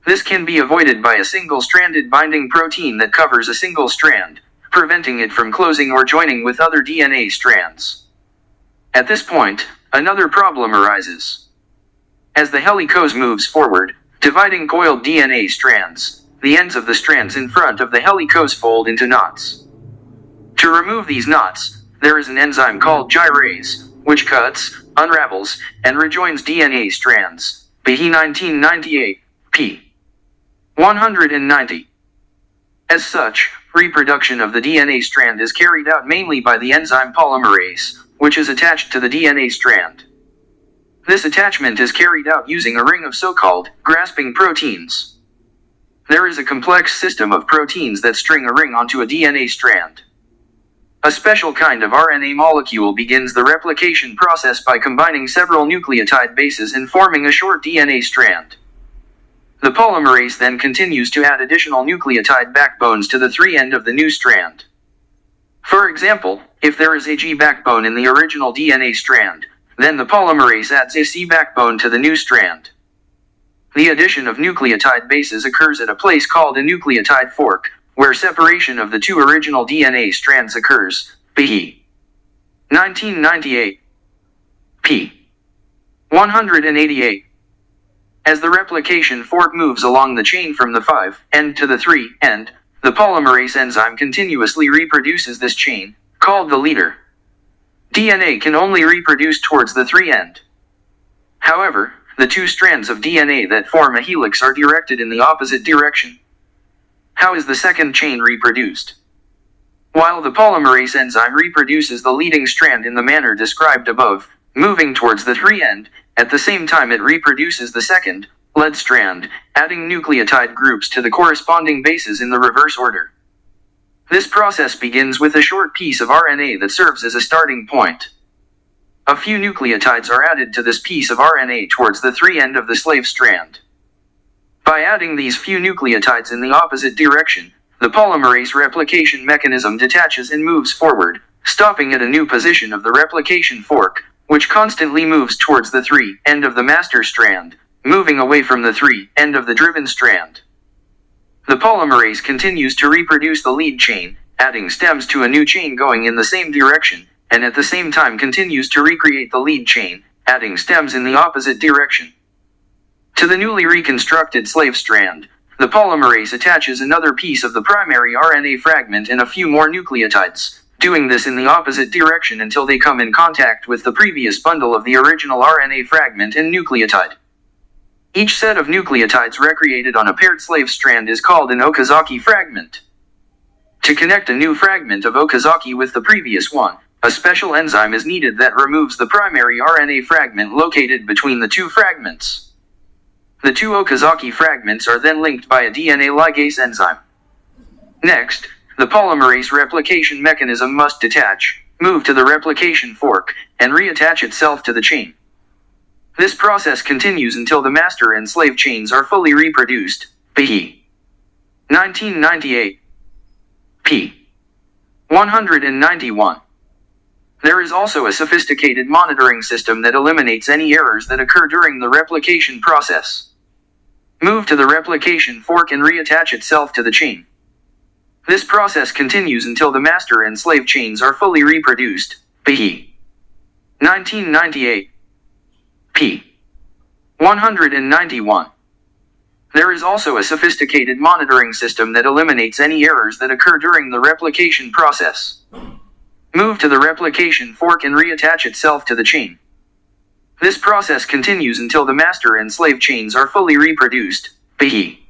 This can be avoided by a single-stranded binding protein that covers a single strand, preventing it from closing or joining with other DNA strands. At this point, another problem arises. As the helicose moves forward, dividing coiled DNA strands, the ends of the strands in front of the helicose fold into knots. To remove these knots, there is an enzyme called gyrase, which cuts, unravels, and rejoins DNA strands, p. 1998, p. 190. As such, reproduction of the DNA strand is carried out mainly by the enzyme polymerase, which is attached to the DNA strand. This attachment is carried out using a ring of so-called grasping proteins. There is a complex system of proteins that string a ring onto a DNA strand. A special kind of RNA molecule begins the replication process by combining several nucleotide bases and forming a short DNA strand. The polymerase then continues to add additional nucleotide backbones to the three end of the new strand. For example, if there is a G backbone in the original DNA strand, then the polymerase adds a C backbone to the new strand. The addition of nucleotide bases occurs at a place called a nucleotide fork, where separation of the two original DNA strands occurs, p. 1998. p. 188. As the replication fork moves along the chain from the 5 end to the 3 end, the polymerase enzyme continuously reproduces this chain, called the leader. DNA can only reproduce towards the 3 end. However, the two strands of DNA that form a helix are directed in the opposite direction. How is the second chain reproduced? While the polymerase enzyme reproduces the leading strand in the manner described above, moving towards the 3 end, at the same time it reproduces the second, lead strand, adding nucleotide groups to the corresponding bases in the reverse order. This process begins with a short piece of RNA that serves as a starting point. A few nucleotides are added to this piece of RNA towards the 3 end of the slave strand. By adding these few nucleotides in the opposite direction, the polymerase replication mechanism detaches and moves forward, stopping at a new position of the replication fork, which constantly moves towards the 3 end of the master strand, moving away from the 3 end of the driven strand. The polymerase continues to reproduce the lead chain, adding stems to a new chain going in the same direction, and at the same time continues to recreate the lead chain, adding stems in the opposite direction. To the newly reconstructed slave strand, the polymerase attaches another piece of the primary RNA fragment and a few more nucleotides, doing this in the opposite direction until they come in contact with the previous bundle of the original RNA fragment and nucleotide. Each set of nucleotides recreated on a paired slave strand is called an Okazaki fragment. To connect a new fragment of Okazaki with the previous one, a special enzyme is needed that removes the primary RNA fragment located between the two fragments. The two Okazaki fragments are then linked by a DNA ligase enzyme. Next, the polymerase replication mechanism must detach, move to the replication fork, and reattach itself to the chain. This process continues until the master and slave chains are fully reproduced. p. 1998. p. 191. There is also a sophisticated monitoring system that eliminates any errors that occur during the replication process. Move to the replication fork and reattach itself to the chain. This process continues until the master and slave chains are fully reproduced. p. 1998. p. 191. There is also a sophisticated monitoring system that eliminates any errors that occur during the replication process. Move to the replication fork and reattach itself to the chain. This process continues until the master and slave chains are fully reproduced. p.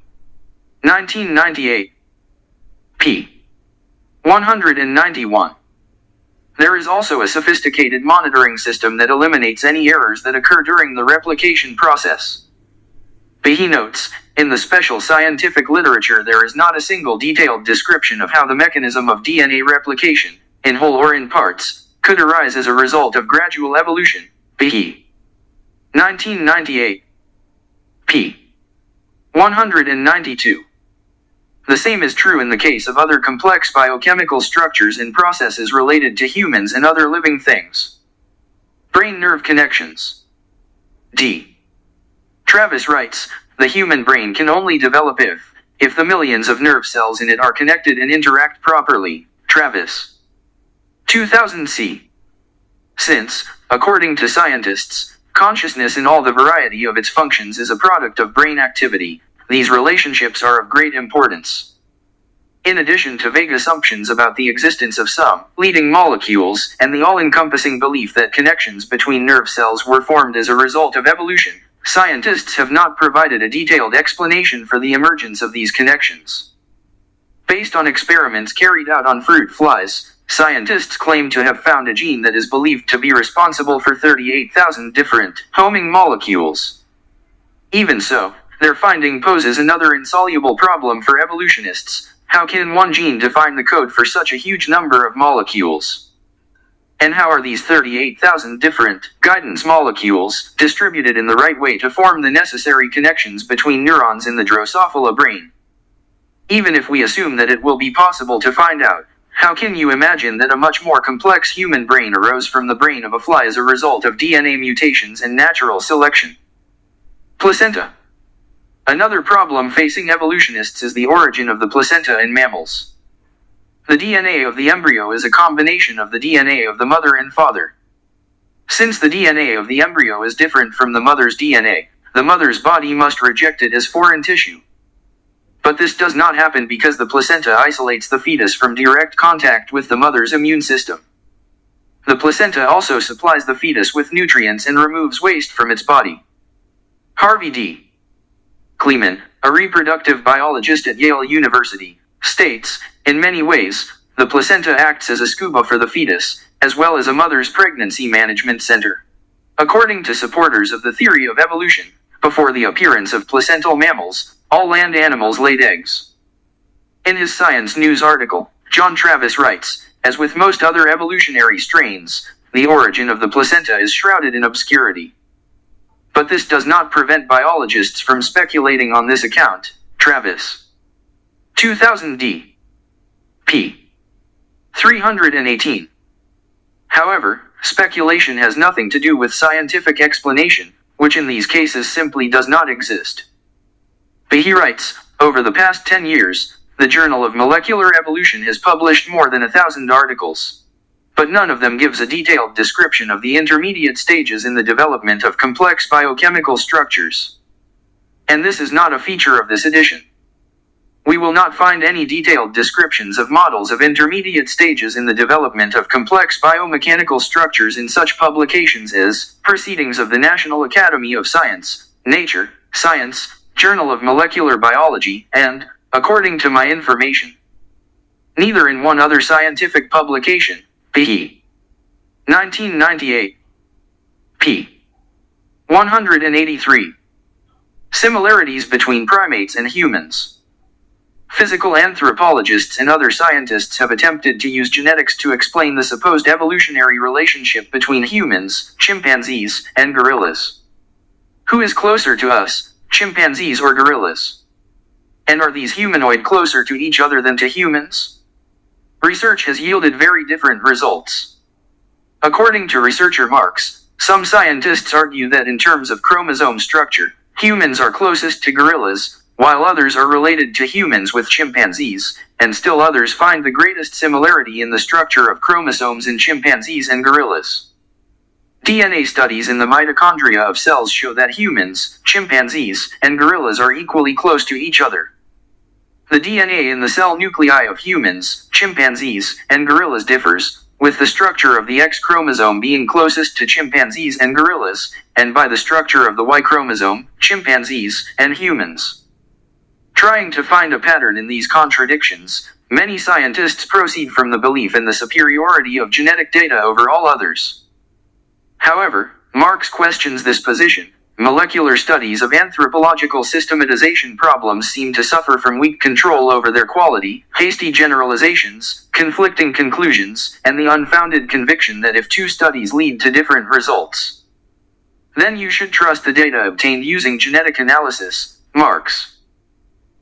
1998. p. 191. There is also a sophisticated monitoring system that eliminates any errors that occur during the replication process. He notes, in the special scientific literature there is not a single detailed description of how the mechanism of DNA replication, in whole or in parts, could arise as a result of gradual evolution. p. 1998. p. 192. The same is true in the case of other complex biochemical structures and processes related to humans and other living things. Brain-nerve connections. D. Travis writes, the human brain can only develop if the millions of nerve cells in it are connected and interact properly. Travis. 2000 C. Since, according to scientists, consciousness in all the variety of its functions is a product of brain activity, these relationships are of great importance. In addition to vague assumptions about the existence of some leading molecules and the all-encompassing belief that connections between nerve cells were formed as a result of evolution, scientists have not provided a detailed explanation for the emergence of these connections. Based on experiments carried out on fruit flies, scientists claim to have found a gene that is believed to be responsible for 38,000 different homing molecules. Even so, their finding poses another insoluble problem for evolutionists. How can one gene define the code for such a huge number of molecules? And how are these 38,000 different guidance molecules distributed in the right way to form the necessary connections between neurons in the Drosophila brain? Even if we assume that it will be possible to find out, how can you imagine that a much more complex human brain arose from the brain of a fly as a result of DNA mutations and natural selection? Placenta. Another problem facing evolutionists is the origin of the placenta in mammals. The DNA of the embryo is a combination of the DNA of the mother and father. Since the DNA of the embryo is different from the mother's DNA, the mother's body must reject it as foreign tissue. But this does not happen because the placenta isolates the fetus from direct contact with the mother's immune system. The placenta also supplies the fetus with nutrients and removes waste from its body. Harvey D. Kleeman, a reproductive biologist at Yale University, states, in many ways, the placenta acts as a scuba for the fetus, as well as a mother's pregnancy management center. According to supporters of the theory of evolution, before the appearance of placental mammals, all land animals laid eggs. In his Science News article, John Travis writes, as with most other evolutionary strains, the origin of the placenta is shrouded in obscurity. But this does not prevent biologists from speculating on this account. Travis. 2000 D. p. 318. However, speculation has nothing to do with scientific explanation, which in these cases simply does not exist. But he writes, over the past 10 years, the Journal of Molecular Evolution has published more than 1,000 articles. But none of them gives a detailed description of the intermediate stages in the development of complex biochemical structures. And this is not a feature of this edition. We will not find any detailed descriptions of models of intermediate stages in the development of complex biomechanical structures in such publications as Proceedings of the National Academy of Science, Nature, Science, Journal of Molecular Biology, and, according to my information, neither in one other scientific publication, p. 1998, p. 183. Similarities between primates and humans. Physical anthropologists and other scientists have attempted to use genetics to explain the supposed evolutionary relationship between humans, chimpanzees, and gorillas. Who is closer to us, chimpanzees or gorillas? And are these humanoid closer to each other than to humans? Research has yielded very different results. According to researcher Marx, some scientists argue that in terms of chromosome structure, humans are closest to gorillas, while others are related to humans with chimpanzees, and still others find the greatest similarity in the structure of chromosomes in chimpanzees and gorillas. DNA studies in the mitochondria of cells show that humans, chimpanzees, and gorillas are equally close to each other. The DNA in the cell nuclei of humans, chimpanzees, and gorillas differs, with the structure of the X chromosome being closest to chimpanzees and gorillas, and by the structure of the Y chromosome, chimpanzees, and humans. Trying to find a pattern in these contradictions, many scientists proceed from the belief in the superiority of genetic data over all others. However, Marx questions this position. Molecular studies of anthropological systematization problems seem to suffer from weak control over their quality, hasty generalizations, conflicting conclusions, and the unfounded conviction that if two studies lead to different results, then you should trust the data obtained using genetic analysis. Marx.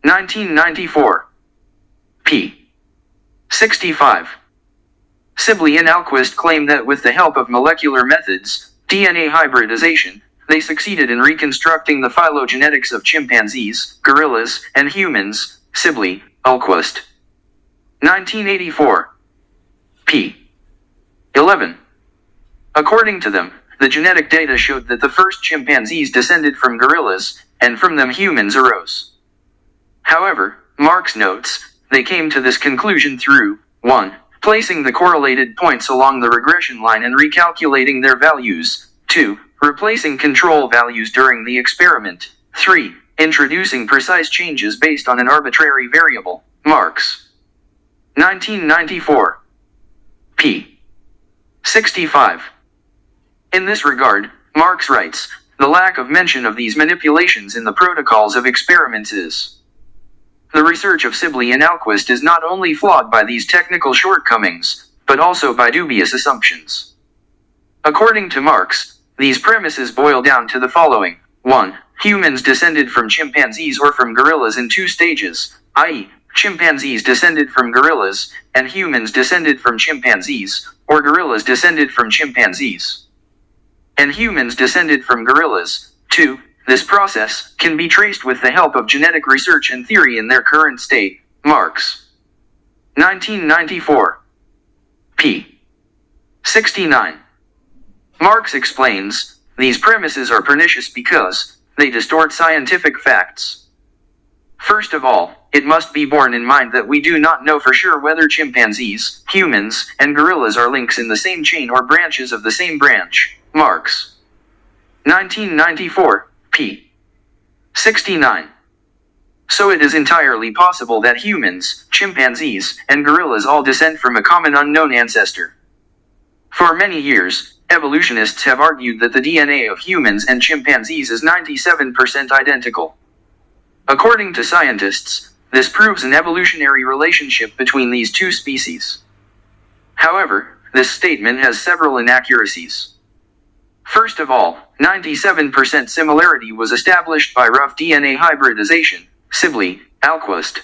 1994. p. 65. Sibley and Alquist claim that with the help of molecular methods, DNA hybridization, they succeeded in reconstructing the phylogenetics of chimpanzees, gorillas, and humans. Sibley, Alquist. 1984. p. 11. According to them, the genetic data showed that the first chimpanzees descended from gorillas, and from them humans arose. However, Marx notes, they came to this conclusion through 1. Placing the correlated points along the regression line and recalculating their values, 2. Replacing control values during the experiment, 3. Introducing precise changes based on an arbitrary variable. Marx. 1994. p. 65. In this regard, Marx writes, the lack of mention of these manipulations in the protocols of experiments is. The research of Sibley and Alquist is not only flawed by these technical shortcomings, but also by dubious assumptions. According to Marx, these premises boil down to the following. 1. Humans descended from chimpanzees or from gorillas in two stages, i.e., chimpanzees descended from gorillas, and humans descended from chimpanzees, or gorillas descended from chimpanzees, and humans descended from gorillas. 2. This process can be traced with the help of genetic research and theory in their current state. Marx. 1994. p. 69. Marx explains, these premises are pernicious because they distort scientific facts. First of all, it must be borne in mind that we do not know for sure whether chimpanzees, humans, and gorillas are links in the same chain or branches of the same branch. Marx. 1994. p. 69. So it is entirely possible that humans, chimpanzees, and gorillas all descend from a common unknown ancestor. For many years, evolutionists have argued that the DNA of humans and chimpanzees is 97% identical. According to scientists, this proves an evolutionary relationship between these two species. However, this statement has several inaccuracies. First of all, 97% similarity was established by rough DNA hybridization. Sibley, Alquist.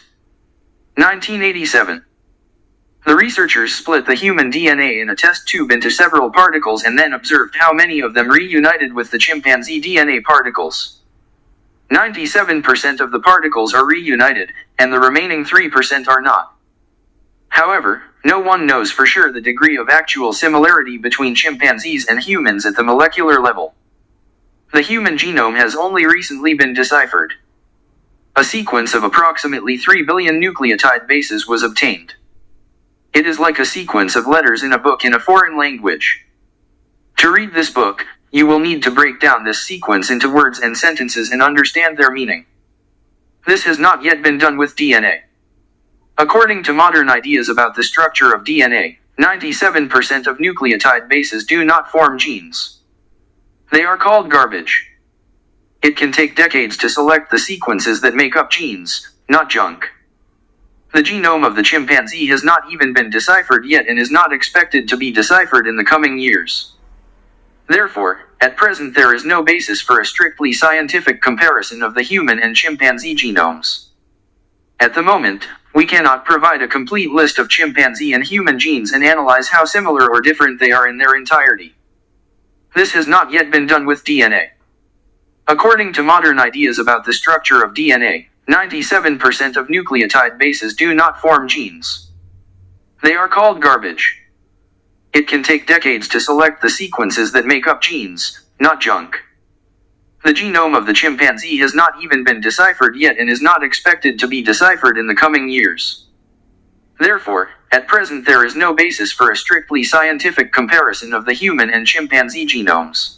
1987. The researchers split the human DNA in a test tube into several particles and then observed how many of them reunited with the chimpanzee DNA particles. 97% of the particles are reunited, and the remaining 3% are not. However, no one knows for sure the degree of actual similarity between chimpanzees and humans at the molecular level. The human genome has only recently been deciphered. A sequence of approximately 3 billion nucleotide bases was obtained. It is like a sequence of letters in a book in a foreign language. To read this book, you will need to break down this sequence into words and sentences and understand their meaning. This has not yet been done with DNA. According to modern ideas about the structure of DNA, 97% of nucleotide bases do not form genes. They are called garbage. It can take decades to select the sequences that make up genes, not junk. The genome of the chimpanzee has not even been deciphered yet and is not expected to be deciphered in the coming years. Therefore, at present there is no basis for a strictly scientific comparison of the human and chimpanzee genomes. At the moment, we cannot provide a complete list of chimpanzee and human genes and analyze how similar or different they are in their entirety. This has not yet been done with DNA. According to modern ideas about the structure of DNA, 97% of nucleotide bases do not form genes. They are called garbage. It can take decades to select the sequences that make up genes, not junk. The genome of the chimpanzee has not even been deciphered yet and is not expected to be deciphered in the coming years. Therefore, at present there is no basis for a strictly scientific comparison of the human and chimpanzee genomes.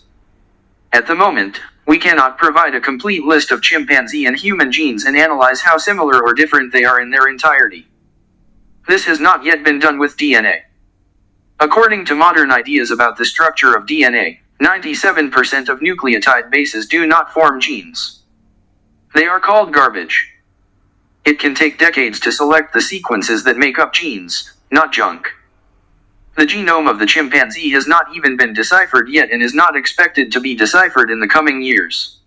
At the moment, we cannot provide a complete list of chimpanzee and human genes and analyze how similar or different they are in their entirety. This has not yet been done with DNA. According to modern ideas about the structure of DNA, 97% of nucleotide bases do not form genes. They are called garbage. It can take decades to select the sequences that make up genes, not junk. The genome of the chimpanzee has not even been deciphered yet and is not expected to be deciphered in the coming years.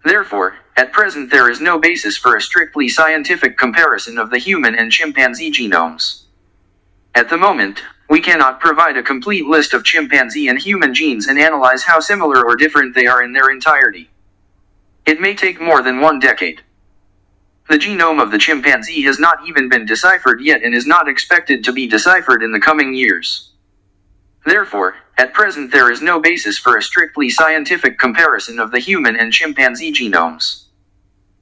Therefore, at present there is no basis for a strictly scientific comparison of the human and chimpanzee genomes. At the moment, we cannot provide a complete list of chimpanzee and human genes and analyze how similar or different they are in their entirety. It may take more than 1 decade. The genome of the chimpanzee has not even been deciphered yet and is not expected to be deciphered in the coming years. Therefore, at present there is no basis for a strictly scientific comparison of the human and chimpanzee genomes.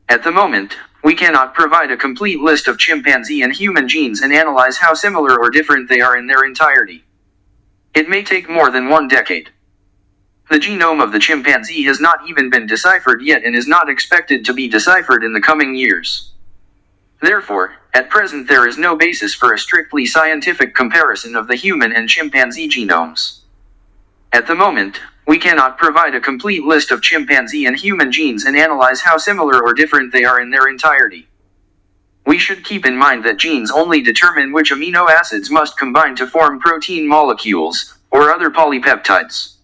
At the moment, we cannot provide a complete list of chimpanzee and human genes and analyze how similar or different they are in their entirety. It may take more than 1 decade. The genome of the chimpanzee has not even been deciphered yet and is not expected to be deciphered in the coming years. Therefore, at present there is no basis for a strictly scientific comparison of the human and chimpanzee genomes. At the moment, we cannot provide a complete list of chimpanzee and human genes and analyze how similar or different they are in their entirety. We should keep in mind that genes only determine which amino acids must combine to form protein molecules, or other polypeptides.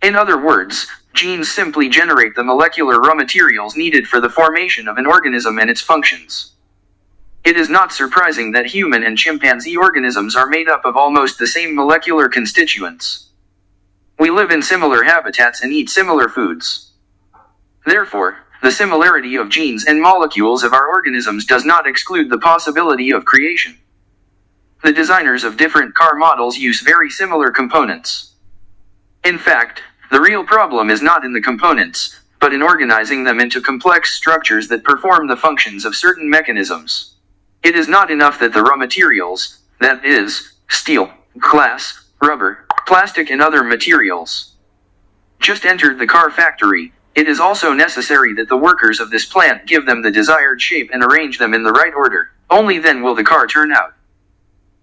In other words, genes simply generate the molecular raw materials needed for the formation of an organism and its functions. It is not surprising that human and chimpanzee organisms are made up of almost the same molecular constituents. We live in similar habitats and eat similar foods. Therefore, the similarity of genes and molecules of our organisms does not exclude the possibility of creation. The designers of different car models use very similar components. In fact, the real problem is not in the components, but in organizing them into complex structures that perform the functions of certain mechanisms. It is not enough that the raw materials, that is, steel, glass, rubber, plastic and other materials, just entered the car factory. It is also necessary that the workers of this plant give them the desired shape and arrange them in the right order. Only then will the car turn out.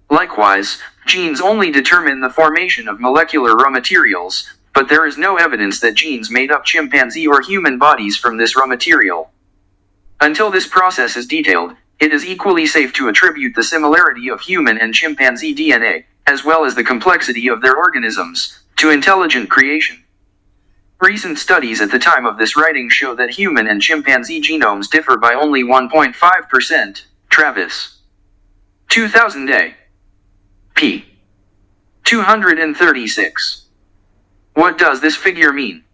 Likewise, genes only determine the formation of molecular raw materials, but there is no evidence that genes made up chimpanzee or human bodies from this raw material. Until this process is detailed, it is equally safe to attribute the similarity of human and chimpanzee DNA, as well as the complexity of their organisms, to intelligent creation. Recent studies at the time of this writing show that human and chimpanzee genomes differ by only 1.5%. Travis. 2000a. p. 236. What does this figure mean?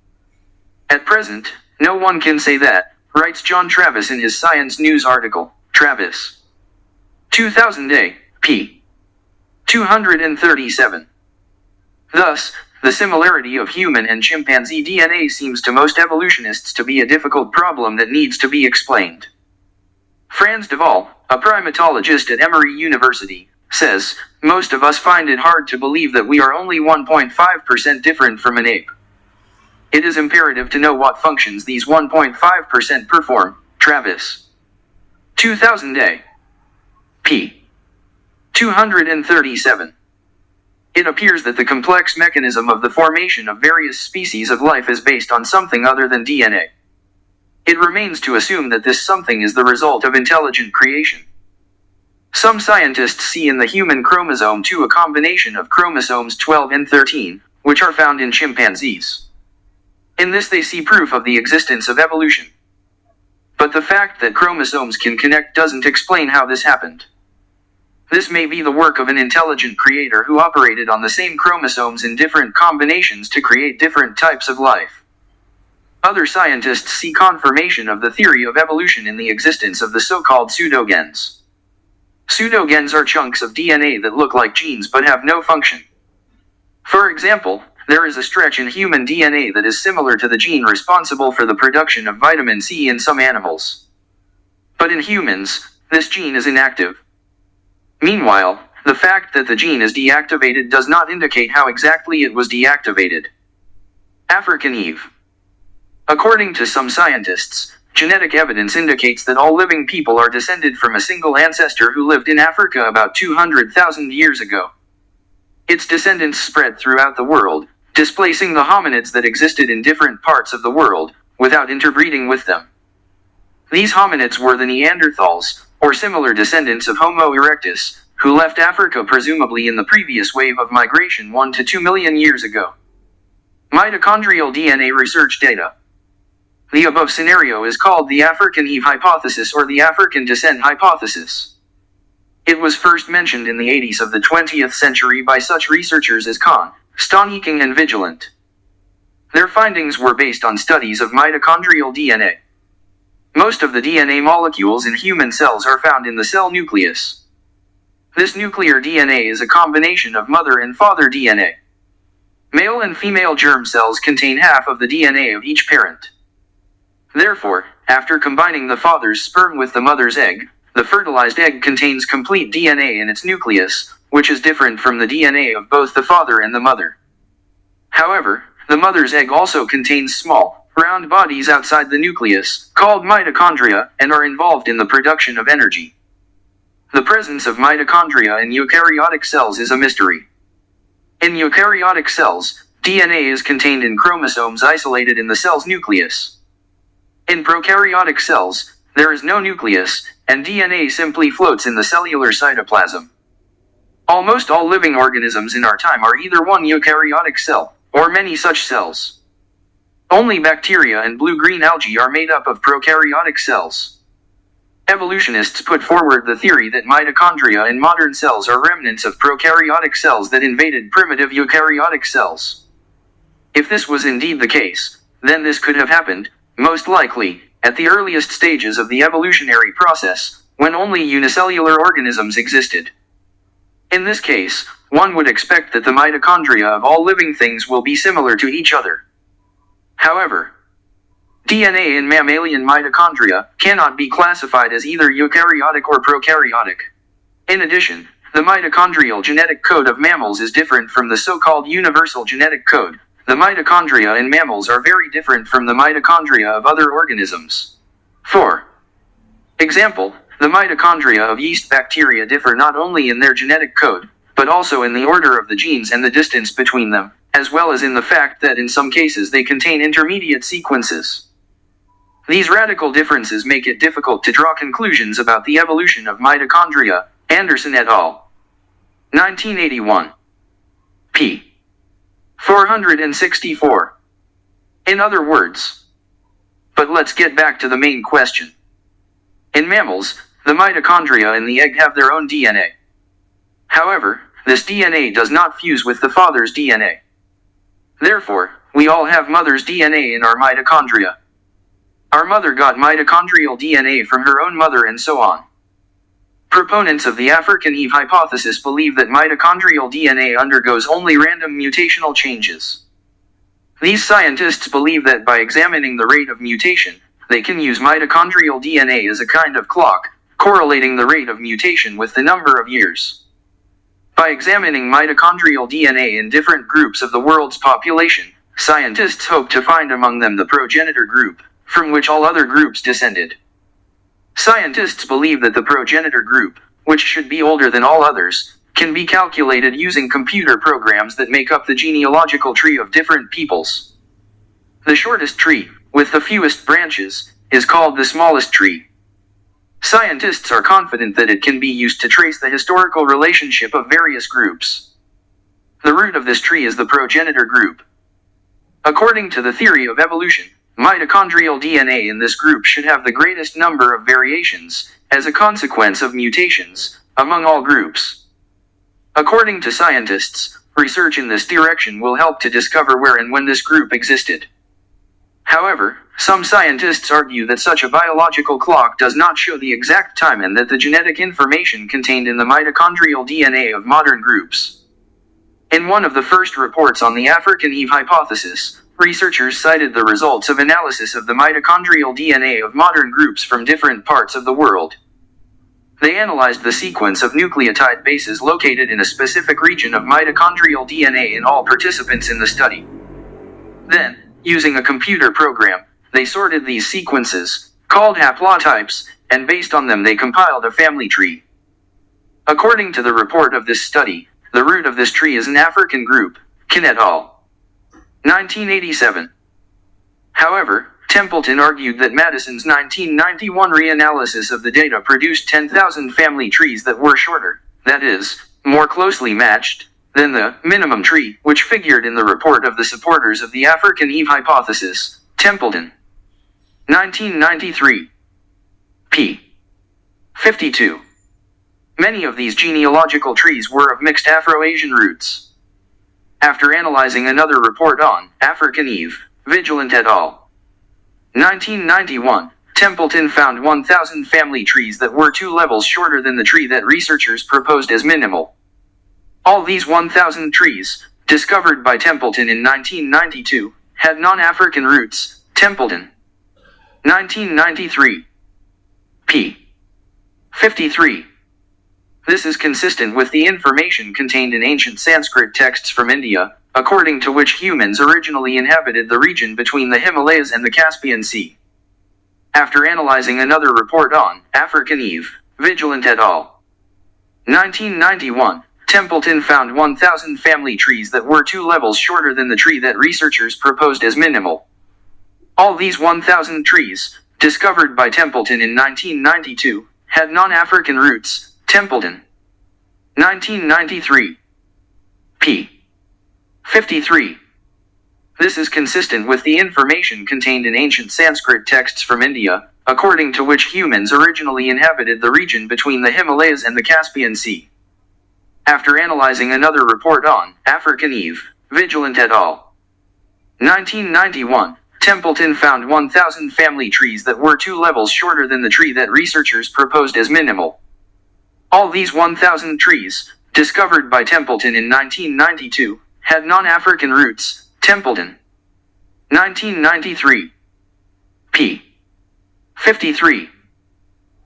At present, no one can say that, writes John Travis in his Science News article. Travis. 2000a. p. 237. Thus, the similarity of human and chimpanzee DNA seems to most evolutionists to be a difficult problem that needs to be explained. Franz Devolve, a primatologist at Emory University, says, most of us find it hard to believe that we are only 1.5% different from an ape. It is imperative to know what functions these 1.5% perform. Travis. 2000a. p. 237. It appears that the complex mechanism of the formation of various species of life is based on something other than DNA. It remains to assume that this something is the result of intelligent creation. Some scientists see in the human chromosome 2 a combination of chromosomes 12 and 13, which are found in chimpanzees. In this they see proof of the existence of evolution. But the fact that chromosomes can connect doesn't explain how this happened. This may be the work of an intelligent creator who operated on the same chromosomes in different combinations to create different types of life. Other scientists see confirmation of the theory of evolution in the existence of the so-called pseudogenes. Pseudogenes are chunks of DNA that look like genes but have no function. For example, there is a stretch in human DNA that is similar to the gene responsible for the production of vitamin C in some animals. But in humans, this gene is inactive. Meanwhile, the fact that the gene is deactivated does not indicate how exactly it was deactivated. African Eve. According to some scientists, genetic evidence indicates that all living people are descended from a single ancestor who lived in Africa about 200,000 years ago. Its descendants spread throughout the world, displacing the hominids that existed in different parts of the world, without interbreeding with them. These hominids were the Neanderthals, or similar descendants of Homo erectus, who left Africa presumably in the previous wave of migration 1 to 2 million years ago. Mitochondrial DNA research data. The above scenario is called the African Eve hypothesis or the African descent hypothesis. It was first mentioned in the 80s of the 20th century by such researchers as Kahn, Stoniking and Vigilant. Their findings were based on studies of mitochondrial DNA. Most of the DNA molecules in human cells are found in the cell nucleus. This nuclear DNA is a combination of mother and father DNA. Male and female germ cells contain half of the DNA of each parent. Therefore, after combining the father's sperm with the mother's egg, the fertilized egg contains complete DNA in its nucleus, which is different from the DNA of both the father and the mother. However, the mother's egg also contains small, round bodies outside the nucleus, called mitochondria, and are involved in the production of energy. The presence of mitochondria in eukaryotic cells is a mystery. In eukaryotic cells, DNA is contained in chromosomes isolated in the cell's nucleus. In prokaryotic cells, there is no nucleus, and DNA simply floats in the cellular cytoplasm. Almost all living organisms in our time are either one eukaryotic cell, or many such cells. Only bacteria and blue-green algae are made up of prokaryotic cells. Evolutionists put forward the theory that mitochondria in modern cells are remnants of prokaryotic cells that invaded primitive eukaryotic cells. If this was indeed the case, then this could have happened, most likely, at the earliest stages of the evolutionary process, when only unicellular organisms existed. In this case, one would expect that the mitochondria of all living things will be similar to each other. However, DNA in mammalian mitochondria cannot be classified as either eukaryotic or prokaryotic. In addition, the mitochondrial genetic code of mammals is different from the so-called universal genetic code. The mitochondria in mammals are very different from the mitochondria of other organisms. For example, the mitochondria of yeast bacteria differ not only in their genetic code, but also in the order of the genes and the distance between them, as well as in the fact that in some cases they contain intermediate sequences. These radical differences make it difficult to draw conclusions about the evolution of mitochondria. Anderson et al. 1981. p. 464. In other words. But let's get back to the main question. In mammals, the mitochondria in the egg have their own DNA. However, this DNA does not fuse with the father's DNA. Therefore, we all have mother's DNA in our mitochondria. Our mother got mitochondrial DNA from her own mother and so on. Proponents of the African Eve hypothesis believe that mitochondrial DNA undergoes only random mutational changes. These scientists believe that by examining the rate of mutation, they can use mitochondrial DNA as a kind of clock, correlating the rate of mutation with the number of years. By examining mitochondrial DNA in different groups of the world's population, scientists hope to find among them the progenitor group, from which all other groups descended. Scientists believe that the progenitor group, which should be older than all others, can be calculated using computer programs that make up the genealogical tree of different peoples. The shortest tree, with the fewest branches, is called the smallest tree. Scientists are confident that it can be used to trace the historical relationship of various groups. The root of this tree is the progenitor group. According to the theory of evolution, mitochondrial DNA in this group should have the greatest number of variations, as a consequence of mutations, among all groups. According to scientists, research in this direction will help to discover where and when this group existed. However, some scientists argue that such a biological clock does not show the exact time and that the genetic information contained in the mitochondrial DNA of modern groups. In one of the first reports on the African Eve hypothesis, researchers cited the results of analysis of the mitochondrial DNA of modern groups from different parts of the world. They analyzed the sequence of nucleotide bases located in a specific region of mitochondrial DNA in all participants in the study. Then, using a computer program, they sorted these sequences, called haplotypes, and based on them they compiled a family tree. According to the report of this study, the root of this tree is an African group, Kin et al. 1987. However, Templeton argued that Madison's 1991 reanalysis of the data produced 10,000 family trees that were shorter, that is, more closely matched, than the minimum tree, which figured in the report of the supporters of the African Eve hypothesis, Templeton. 1993. p. 52. Many of these genealogical trees were of mixed Afro-Asian roots. After analyzing another report on African Eve, Vigilant et al. 1991, Templeton found 1,000 family trees that were 2 levels shorter than the tree that researchers proposed as minimal. All these 1,000 trees, discovered by Templeton in 1992, had non-African roots. Templeton. 1993. p. 53. This is consistent with the information contained in ancient Sanskrit texts from India, according to which humans originally inhabited the region between the Himalayas and the Caspian Sea. After analyzing another report on African Eve, Vigilant et al. 1991, Templeton found 1,000 family trees that were 2 levels shorter than the tree that researchers proposed as minimal. All these 1,000 trees, discovered by Templeton in 1992, had non-African roots. Templeton. 1993. p. 53. This is consistent with the information contained in ancient Sanskrit texts from India, according to which humans originally inhabited the region between the Himalayas and the Caspian Sea. After analyzing another report on African Eve, Vigilant et al. 1991, Templeton found 1,000 family trees that were 2 levels shorter than the tree that researchers proposed as minimal. All these 1,000 trees, discovered by Templeton in 1992, had non-African roots. Templeton. 1993. p. 53.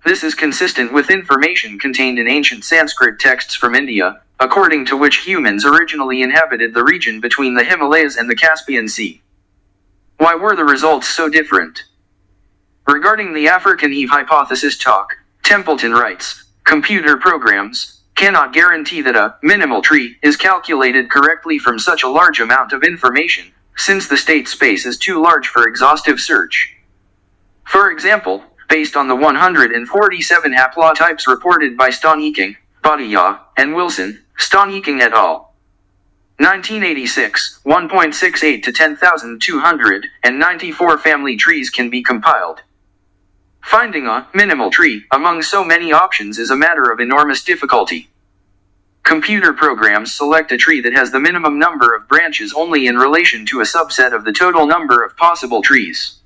This is consistent with information contained in ancient Sanskrit texts from India, according to which humans originally inhabited the region between the Himalayas and the Caspian Sea. Why were the results so different? Regarding the African Eve hypothesis talk, Templeton writes, computer programs cannot guarantee that a minimal tree is calculated correctly from such a large amount of information, since the state space is too large for exhaustive search. For example, based on the 147 haplotypes reported by Stoniking, Bhatia, and Wilson, Stoniking et al. 1986, 1.68 to 10,294 family trees can be compiled. Finding a minimal tree among so many options is a matter of enormous difficulty. Computer programs select a tree that has the minimum number of branches only in relation to a subset of the total number of possible trees.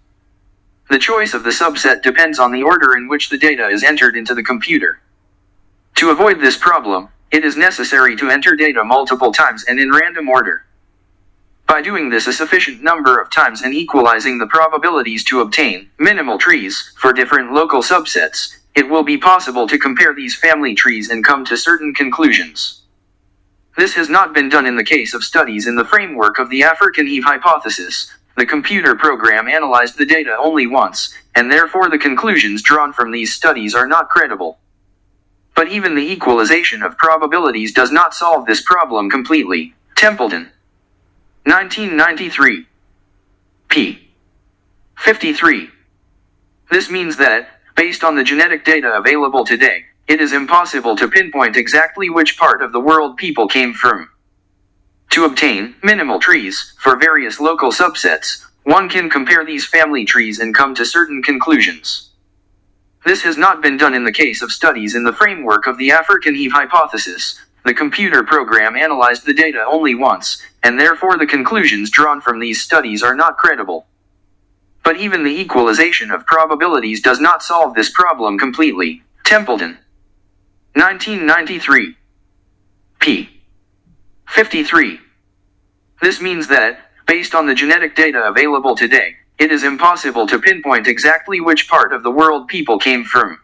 The choice of the subset depends on the order in which the data is entered into the computer. To avoid this problem, it is necessary to enter data multiple times and in random order. By doing this a sufficient number of times and equalizing the probabilities to obtain minimal trees for different local subsets, it will be possible to compare these family trees and come to certain conclusions. This has not been done in the case of studies in the framework of the African Eve hypothesis. The computer program analyzed the data only once, and therefore the conclusions drawn from these studies are not credible. But even the equalization of probabilities does not solve this problem completely. Templeton, 1993. p. 53. This means that, based on the genetic data available today, it is impossible to pinpoint exactly which part of the world people came from. To obtain minimal trees for various local subsets, one can compare these family trees and come to certain conclusions. This has not been done in the case of studies in the framework of the African Eve hypothesis. The computer program analyzed the data only once, and therefore the conclusions drawn from these studies are not credible. But even the equalization of probabilities does not solve this problem completely. Templeton, 1993. p. 53. This means that, based on the genetic data available today, it is impossible to pinpoint exactly which part of the world people came from.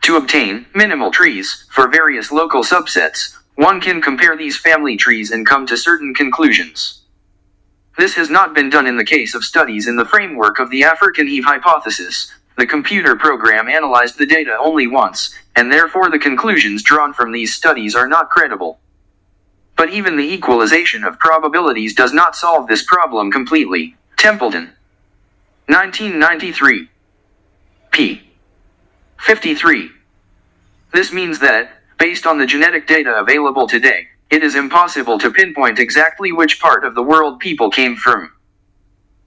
To obtain minimal trees for various local subsets, one can compare these family trees and come to certain conclusions. This has not been done in the case of studies in the framework of the African Eve hypothesis. The computer program analyzed the data only once, and therefore the conclusions drawn from these studies are not credible. But even the equalization of probabilities does not solve this problem completely. Templeton, 1993. p. 53. This means that, based on the genetic data available today, it is impossible to pinpoint exactly which part of the world people came from.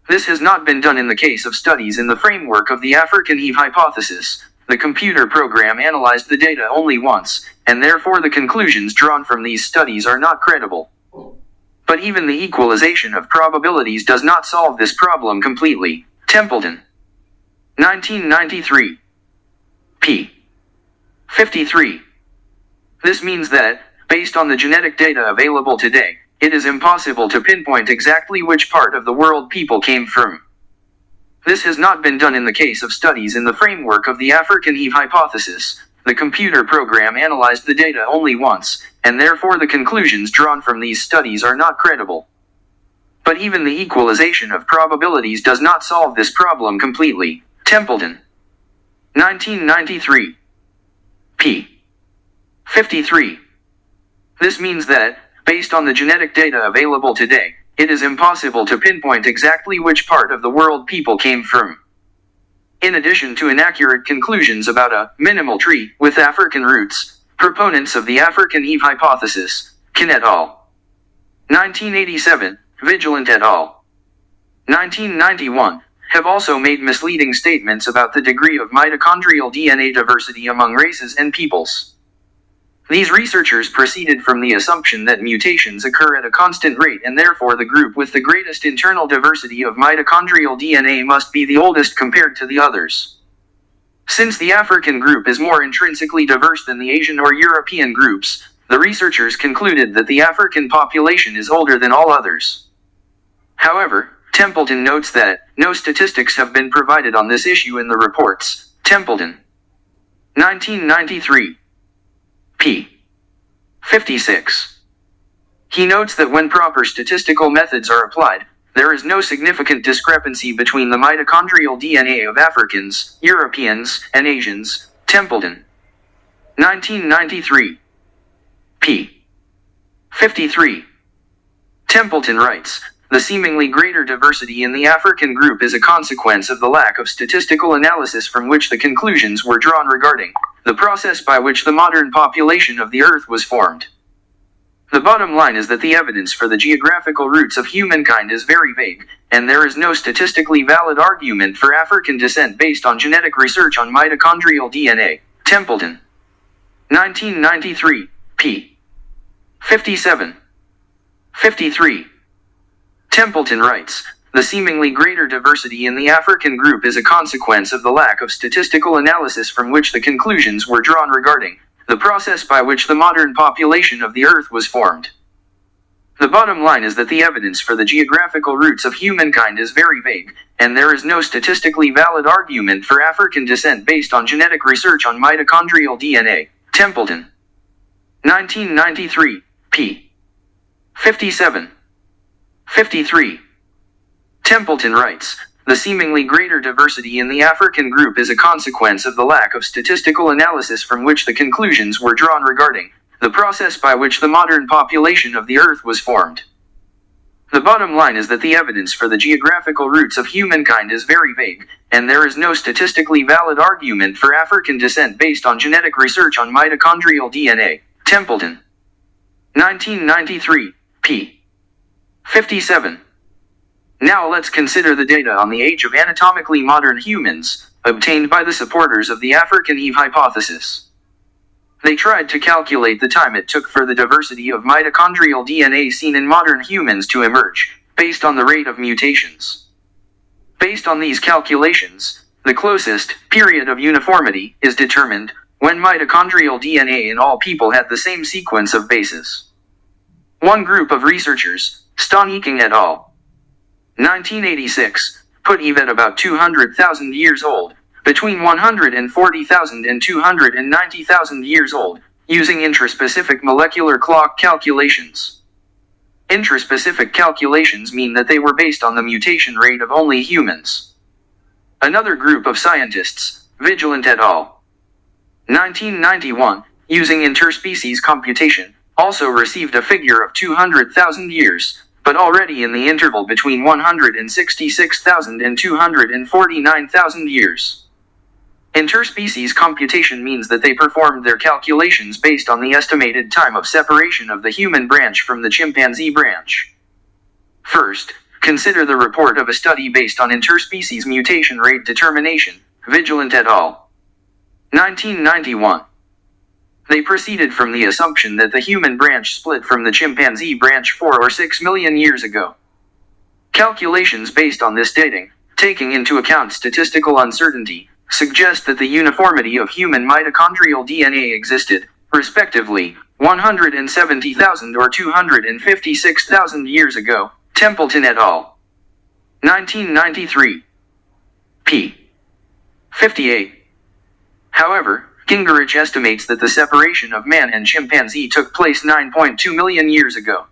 This has not been done in the case of studies in the framework of the African Eve hypothesis. The computer program analyzed the data only once, and therefore the conclusions drawn from these studies are not credible. But even the equalization of probabilities does not solve this problem completely. Templeton, 1993. p. 53. This means that, based on the genetic data available today, it is impossible to pinpoint exactly which part of the world people came from. This has not been done in the case of studies in the framework of the African Eve hypothesis. The computer program analyzed the data only once, and therefore the conclusions drawn from these studies are not credible. But even the equalization of probabilities does not solve this problem completely. Templeton, 1993. p. 53. This means that, based on the genetic data available today, it is impossible to pinpoint exactly which part of the world people came from. In addition to inaccurate conclusions about a minimal tree with African roots, proponents of the African Eve hypothesis, Kin et al. 1987, Vigilant et al. 1991, have also made misleading statements about the degree of mitochondrial DNA diversity among races and peoples. These researchers proceeded from the assumption that mutations occur at a constant rate and therefore the group with the greatest internal diversity of mitochondrial DNA must be the oldest compared to the others. Since the African group is more intrinsically diverse than the Asian or European groups, the researchers concluded that the African population is older than all others. However, Templeton notes that no statistics have been provided on this issue in the reports. Templeton, 1993. p. 56. He notes that when proper statistical methods are applied, there is no significant discrepancy between the mitochondrial DNA of Africans, Europeans, and Asians. Templeton, 1993. p. 53. Templeton writes, the seemingly greater diversity in the African group is a consequence of the lack of statistical analysis from which the conclusions were drawn regarding the process by which the modern population of the Earth was formed. The bottom line is that the evidence for the geographical roots of humankind is very vague, and there is no statistically valid argument for African descent based on genetic research on mitochondrial DNA. Templeton, 1993, p. 57. 53. Templeton writes, the seemingly greater diversity in the African group is a consequence of the lack of statistical analysis from which the conclusions were drawn regarding the process by which the modern population of the Earth was formed. The bottom line is that the evidence for the geographical roots of humankind is very vague, and there is no statistically valid argument for African descent based on genetic research on mitochondrial DNA. Templeton. 1993, p. 57. 53. Templeton writes, the seemingly greater diversity in the African group is a consequence of the lack of statistical analysis from which the conclusions were drawn regarding the process by which the modern population of the Earth was formed. The bottom line is that the evidence for the geographical roots of humankind is very vague, and there is no statistically valid argument for African descent based on genetic research on mitochondrial DNA. Templeton. 1993, p. 57. Now let's consider the data on the age of anatomically modern humans, obtained by the supporters of the African Eve hypothesis. They tried to calculate the time it took for the diversity of mitochondrial DNA seen in modern humans to emerge, based on the rate of mutations. Based on these calculations, the closest period of uniformity is determined when mitochondrial DNA in all people had the same sequence of bases. One group of researchers, Stoniking et al. 1986, put Eve at about 200,000 years old, between 140,000 and 290,000 years old, using intraspecific molecular clock calculations. Intraspecific calculations mean that they were based on the mutation rate of only humans. Another group of scientists, Vigilant et al. 1991, using interspecies computation, also received a figure of 200,000 years, but already in the interval between 166,000 and 249,000 years. Interspecies computation means that they performed their calculations based on the estimated time of separation of the human branch from the chimpanzee branch. First, consider the report of a study based on interspecies mutation rate determination, Vigilant et al. 1991. They proceeded from the assumption that the human branch split from the chimpanzee branch 4 or 6 million years ago. Calculations based on this dating, taking into account statistical uncertainty, suggest that the uniformity of human mitochondrial DNA existed, respectively, 170,000 or 256,000 years ago. Templeton et al. 1993. p. 58. However, Gingerich estimates that the separation of man and chimpanzee took place 9.2 million years ago.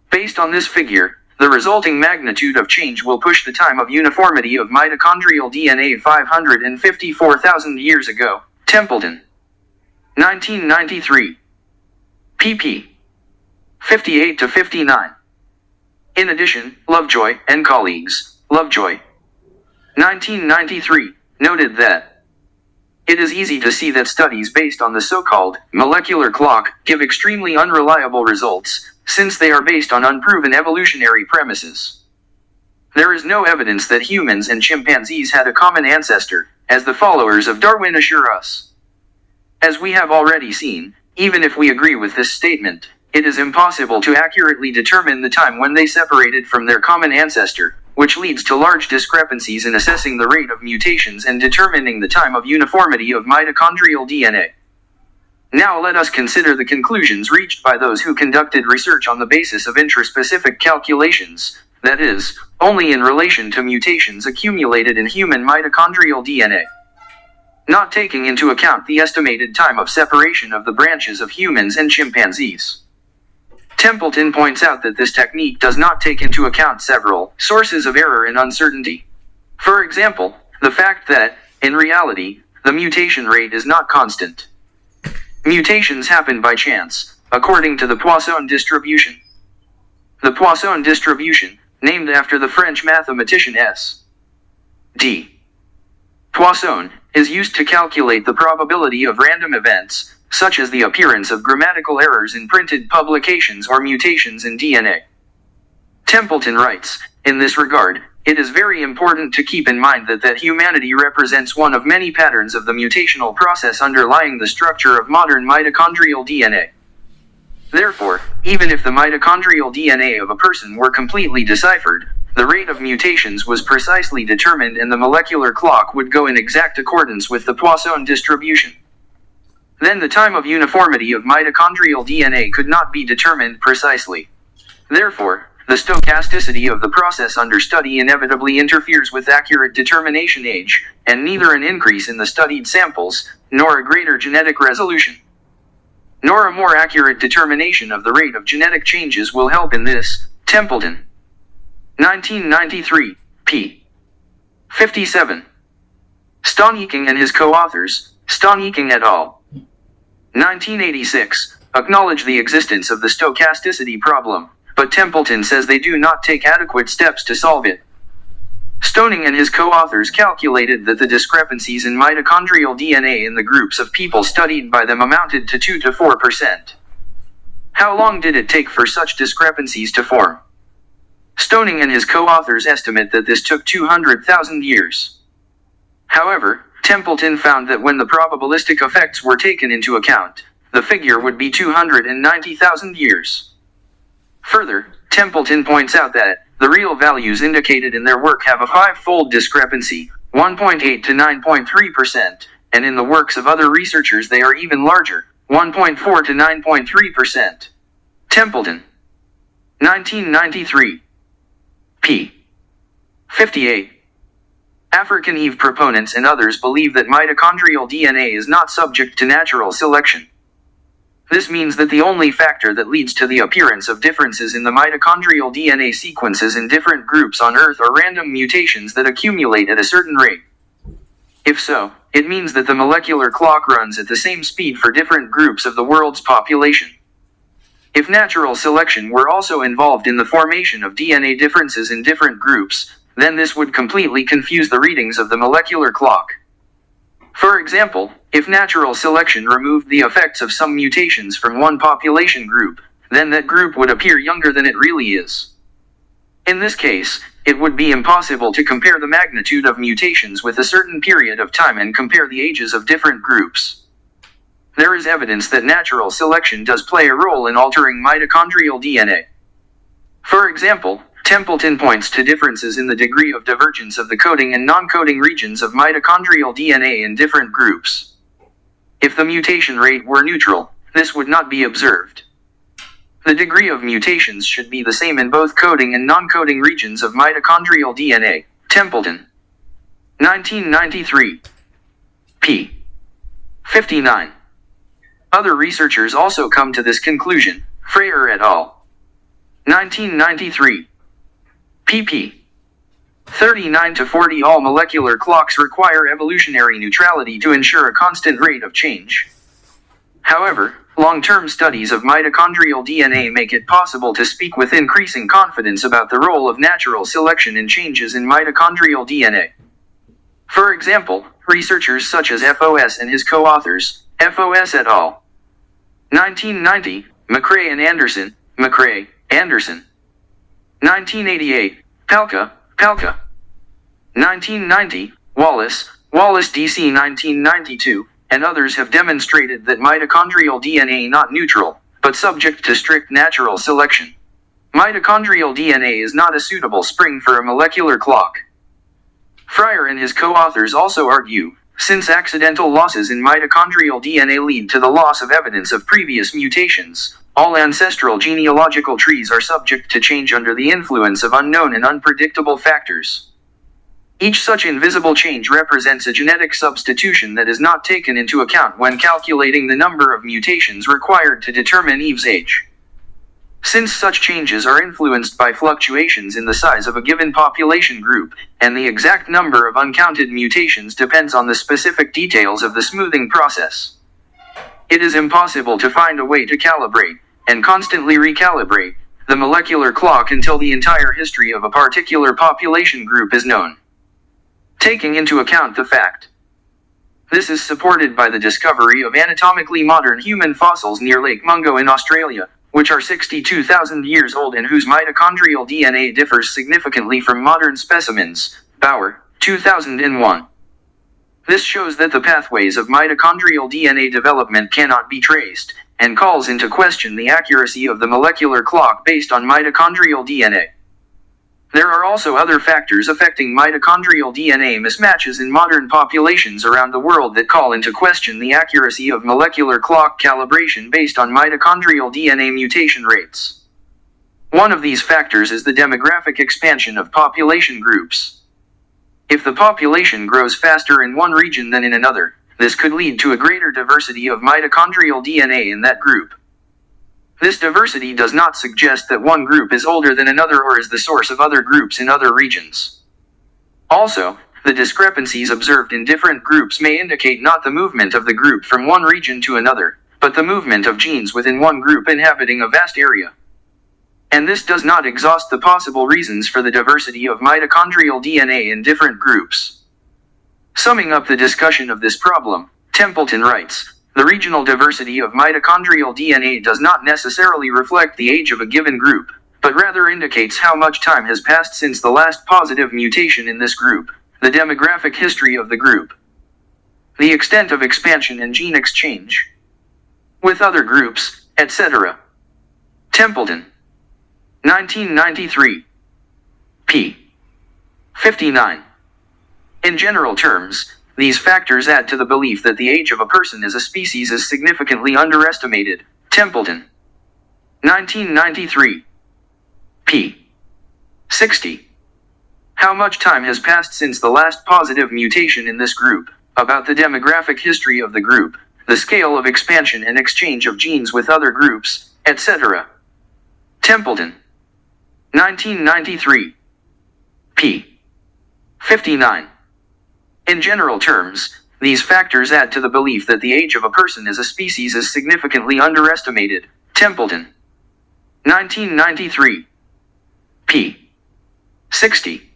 Based on this figure, the resulting magnitude of change will push the time of uniformity of mitochondrial DNA 554,000 years ago. Templeton. 1993. pp. 58 to 59. In addition, Lovejoy and colleagues, Lovejoy, 1993, noted that it is easy to see that studies based on the so-called molecular clock give extremely unreliable results, since they are based on unproven evolutionary premises. There is no evidence that humans and chimpanzees had a common ancestor, as the followers of Darwin assure us. As we have already seen, even if we agree with this statement, it is impossible to accurately determine the time when they separated from their common ancestor, which leads to large discrepancies in assessing the rate of mutations and determining the time of uniformity of mitochondrial DNA. Now let us consider the conclusions reached by those who conducted research on the basis of intraspecific calculations, that is, only in relation to mutations accumulated in human mitochondrial DNA. Not taking into account the estimated time of separation of the branches of humans and chimpanzees. Templeton points out that this technique does not take into account several sources of error and uncertainty. For example, the fact that, in reality, the mutation rate is not constant. Mutations happen by chance, according to the Poisson distribution. The Poisson distribution, named after the French mathematician S. D. Poisson, is used to calculate the probability of random events, such as the appearance of grammatical errors in printed publications or mutations in DNA. Templeton writes, in this regard, it is very important to keep in mind that humanity represents one of many patterns of the mutational process underlying the structure of modern mitochondrial DNA. Therefore, even if the mitochondrial DNA of a person were completely deciphered, the rate of mutations was precisely determined and the molecular clock would go in exact accordance with the Poisson distribution. Then the time of uniformity of mitochondrial DNA could not be determined precisely. Therefore, the stochasticity of the process under study inevitably interferes with accurate determination age, and neither an increase in the studied samples, nor a greater genetic resolution, nor a more accurate determination of the rate of genetic changes will help in this. Templeton. 1993, p. 57. Stonyking and his co-authors, Stonyking et al. 1986, acknowledge the existence of the stochasticity problem, but Templeton says they do not take adequate steps to solve it. Stoning and his co-authors calculated that the discrepancies in mitochondrial DNA in the groups of people studied by them amounted to 2 to 4%. How long did it take for such discrepancies to form? Stoning and his co-authors estimate that this took 200,000 years. However, Templeton found that when the probabilistic effects were taken into account, the figure would be 290,000 years. Further, Templeton points out that the real values indicated in their work have a five-fold discrepancy, 1.8 to 9.3%, and in the works of other researchers they are even larger, 1.4 to 9.3%. Templeton. 1993. p. 58. African Eve proponents and others believe that mitochondrial DNA is not subject to natural selection. This means that the only factor that leads to the appearance of differences in the mitochondrial DNA sequences in different groups on Earth are random mutations that accumulate at a certain rate. If so, it means that the molecular clock runs at the same speed for different groups of the world's population. If natural selection were also involved in the formation of DNA differences in different groups, then this would completely confuse the readings of the molecular clock. For example, if natural selection removed the effects of some mutations from one population group, then that group would appear younger than it really is. In this case, it would be impossible to compare the magnitude of mutations with a certain period of time and compare the ages of different groups. There is evidence that natural selection does play a role in altering mitochondrial DNA. For example, Templeton points to differences in the degree of divergence of the coding and non-coding regions of mitochondrial DNA in different groups. If the mutation rate were neutral, this would not be observed. The degree of mutations should be the same in both coding and non-coding regions of mitochondrial DNA. Templeton. 1993. p. 59. Other researchers also come to this conclusion. Freyer et al. 1993. pp. 39 to 40. All molecular clocks require evolutionary neutrality to ensure a constant rate of change. However, long-term studies of mitochondrial DNA make it possible to speak with increasing confidence about the role of natural selection in changes in mitochondrial DNA. For example, researchers such as FOS and his co-authors, FOS et al. 1990, McRae and Anderson, McRae, Anderson. 1988, Palka, Palka. 1990, Wallace, Wallace DC. 1992, and others have demonstrated that mitochondrial DNA not neutral, but subject to strict natural selection. Mitochondrial DNA is not a suitable spring for a molecular clock. Freyer and his co-authors also argue, since accidental losses in mitochondrial DNA lead to the loss of evidence of previous mutations, all ancestral genealogical trees are subject to change under the influence of unknown and unpredictable factors. Each such invisible change represents a genetic substitution that is not taken into account when calculating the number of mutations required to determine Eve's age. Since such changes are influenced by fluctuations in the size of a given population group, and the exact number of uncounted mutations depends on the specific details of the smoothing process, it is impossible to find a way to calibrate, and constantly recalibrate, the molecular clock until the entire history of a particular population group is known. Taking into account the fact. This is supported by the discovery of anatomically modern human fossils near Lake Mungo in Australia, which are 62,000 years old and whose mitochondrial DNA differs significantly from modern specimens. Bauer, 2001. This shows that the pathways of mitochondrial DNA development cannot be traced, and calls into question the accuracy of the molecular clock based on mitochondrial DNA. There are also other factors affecting mitochondrial DNA mismatches in modern populations around the world that call into question the accuracy of molecular clock calibration based on mitochondrial DNA mutation rates. One of these factors is the demographic expansion of population groups. If the population grows faster in one region than in another, this could lead to a greater diversity of mitochondrial DNA in that group. This diversity does not suggest that one group is older than another or is the source of other groups in other regions. Also, the discrepancies observed in different groups may indicate not the movement of the group from one region to another, but the movement of genes within one group inhabiting a vast area. And this does not exhaust the possible reasons for the diversity of mitochondrial DNA in different groups. Summing up the discussion of this problem, Templeton writes, the regional diversity of mitochondrial DNA does not necessarily reflect the age of a given group, but rather indicates how much time has passed since the last positive mutation in this group, the demographic history of the group, the extent of expansion and gene exchange with other groups, etc. Templeton, 1993, p. 59. In general terms, these factors add to the belief that the age of a person as a species is significantly underestimated. Templeton, 1993, p. 60. How much time has passed since the last positive mutation in this group, about the demographic history of the group, the scale of expansion and exchange of genes with other groups, etc. Templeton, 1993, p. 59. In general terms, these factors add to the belief that the age of a person as a species is significantly underestimated. Templeton, 1993, p. 60.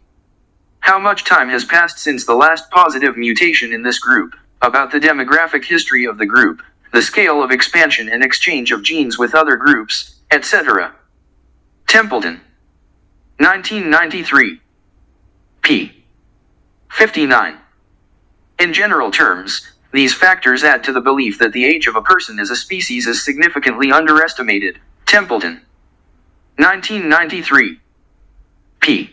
How much time has passed since the last positive mutation in this group, about the demographic history of the group, the scale of expansion and exchange of genes with other groups, etc. Templeton, 1993, p. 59. In general terms, these factors add to the belief that the age of a person as a species is significantly underestimated. Templeton, 1993, p.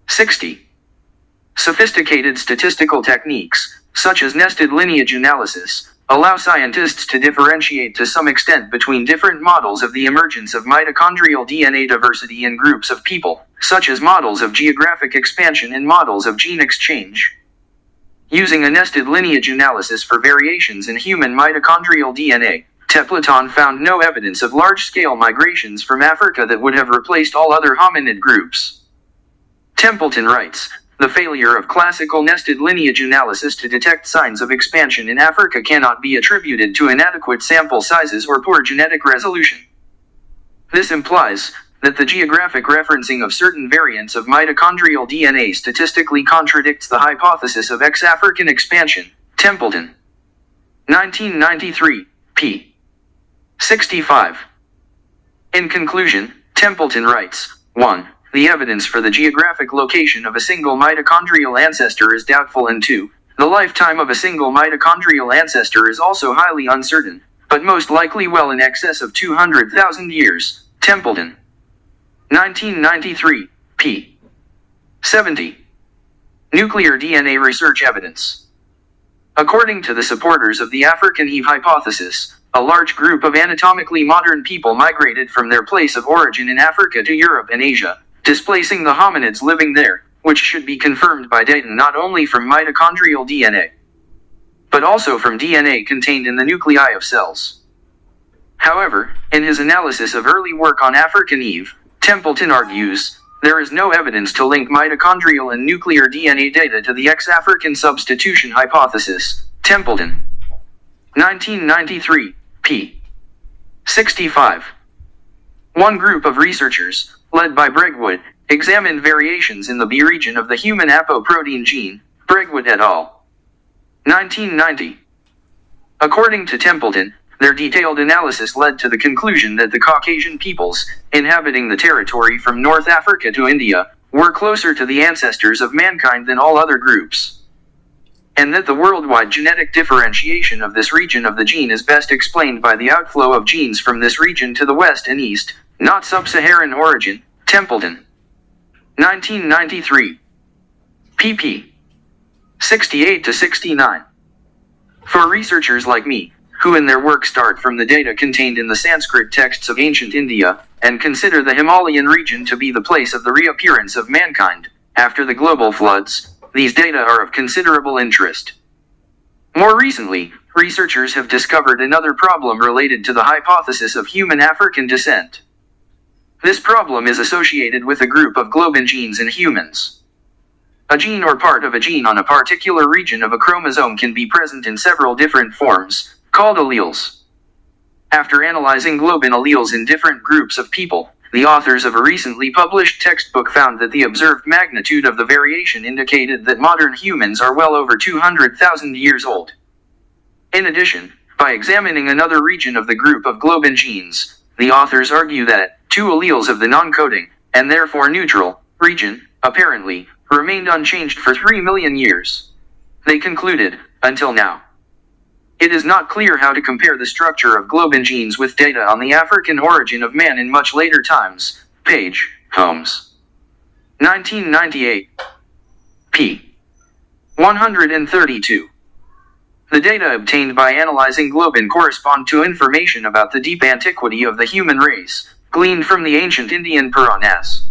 60. Sophisticated statistical techniques, such as nested lineage analysis, allow scientists to differentiate to some extent between different models of the emergence of mitochondrial DNA diversity in groups of people, such as models of geographic expansion and models of gene exchange. Using a nested lineage analysis for variations in human mitochondrial DNA, Templeton found no evidence of large-scale migrations from Africa that would have replaced all other hominid groups. Templeton writes, the failure of classical nested lineage analysis to detect signs of expansion in Africa cannot be attributed to inadequate sample sizes or poor genetic resolution. This implies that the geographic referencing of certain variants of mitochondrial DNA statistically contradicts the hypothesis of ex-African expansion. Templeton, 1993, p. 65. In conclusion, Templeton writes, 1. The evidence for the geographic location of a single mitochondrial ancestor is doubtful, and 2. The lifetime of a single mitochondrial ancestor is also highly uncertain, but most likely well in excess of 200,000 years. Templeton, 1993, p. 70. Nuclear DNA research evidence. According to the supporters of the African Eve hypothesis, a large group of anatomically modern people migrated from their place of origin in Africa to Europe and Asia, displacing the hominids living there, which should be confirmed by data not only from mitochondrial DNA, but also from DNA contained in the nuclei of cells. However, in his analysis of early work on African Eve, Templeton argues, there is no evidence to link mitochondrial and nuclear DNA data to the ex-African substitution hypothesis. Templeton, 1993, p. 65. One group of researchers, led by Bregwood, examined variations in the B region of the human apoprotein gene. Bregwood et al. 1990. According to Templeton, their detailed analysis led to the conclusion that the Caucasian peoples, inhabiting the territory from North Africa to India, were closer to the ancestors of mankind than all other groups, and that the worldwide genetic differentiation of this region of the gene is best explained by the outflow of genes from this region to the west and east, not sub-Saharan origin. Templeton, 1993, pp. 68 to 69. For researchers like me, who in their work start from the data contained in the Sanskrit texts of ancient India, and consider the Himalayan region to be the place of the reappearance of mankind, after the global floods, these data are of considerable interest. More recently, researchers have discovered another problem related to the hypothesis of human African descent. This problem is associated with a group of globin genes in humans. A gene or part of a gene on a particular region of a chromosome can be present in several different forms, called alleles. After analyzing globin alleles in different groups of people, the authors of a recently published textbook found that the observed magnitude of the variation indicated that modern humans are well over 200,000 years old. In addition, by examining another region of the group of globin genes, the authors argue that two alleles of the non-coding, and therefore neutral, region, apparently, remained unchanged for 3 million years. They concluded, until now, it is not clear how to compare the structure of globin genes with data on the African origin of man in much later times. Page, Holmes. 1998. p. 132. The data obtained by analyzing globin correspond to information about the deep antiquity of the human race, gleaned from the ancient Indian Puranas.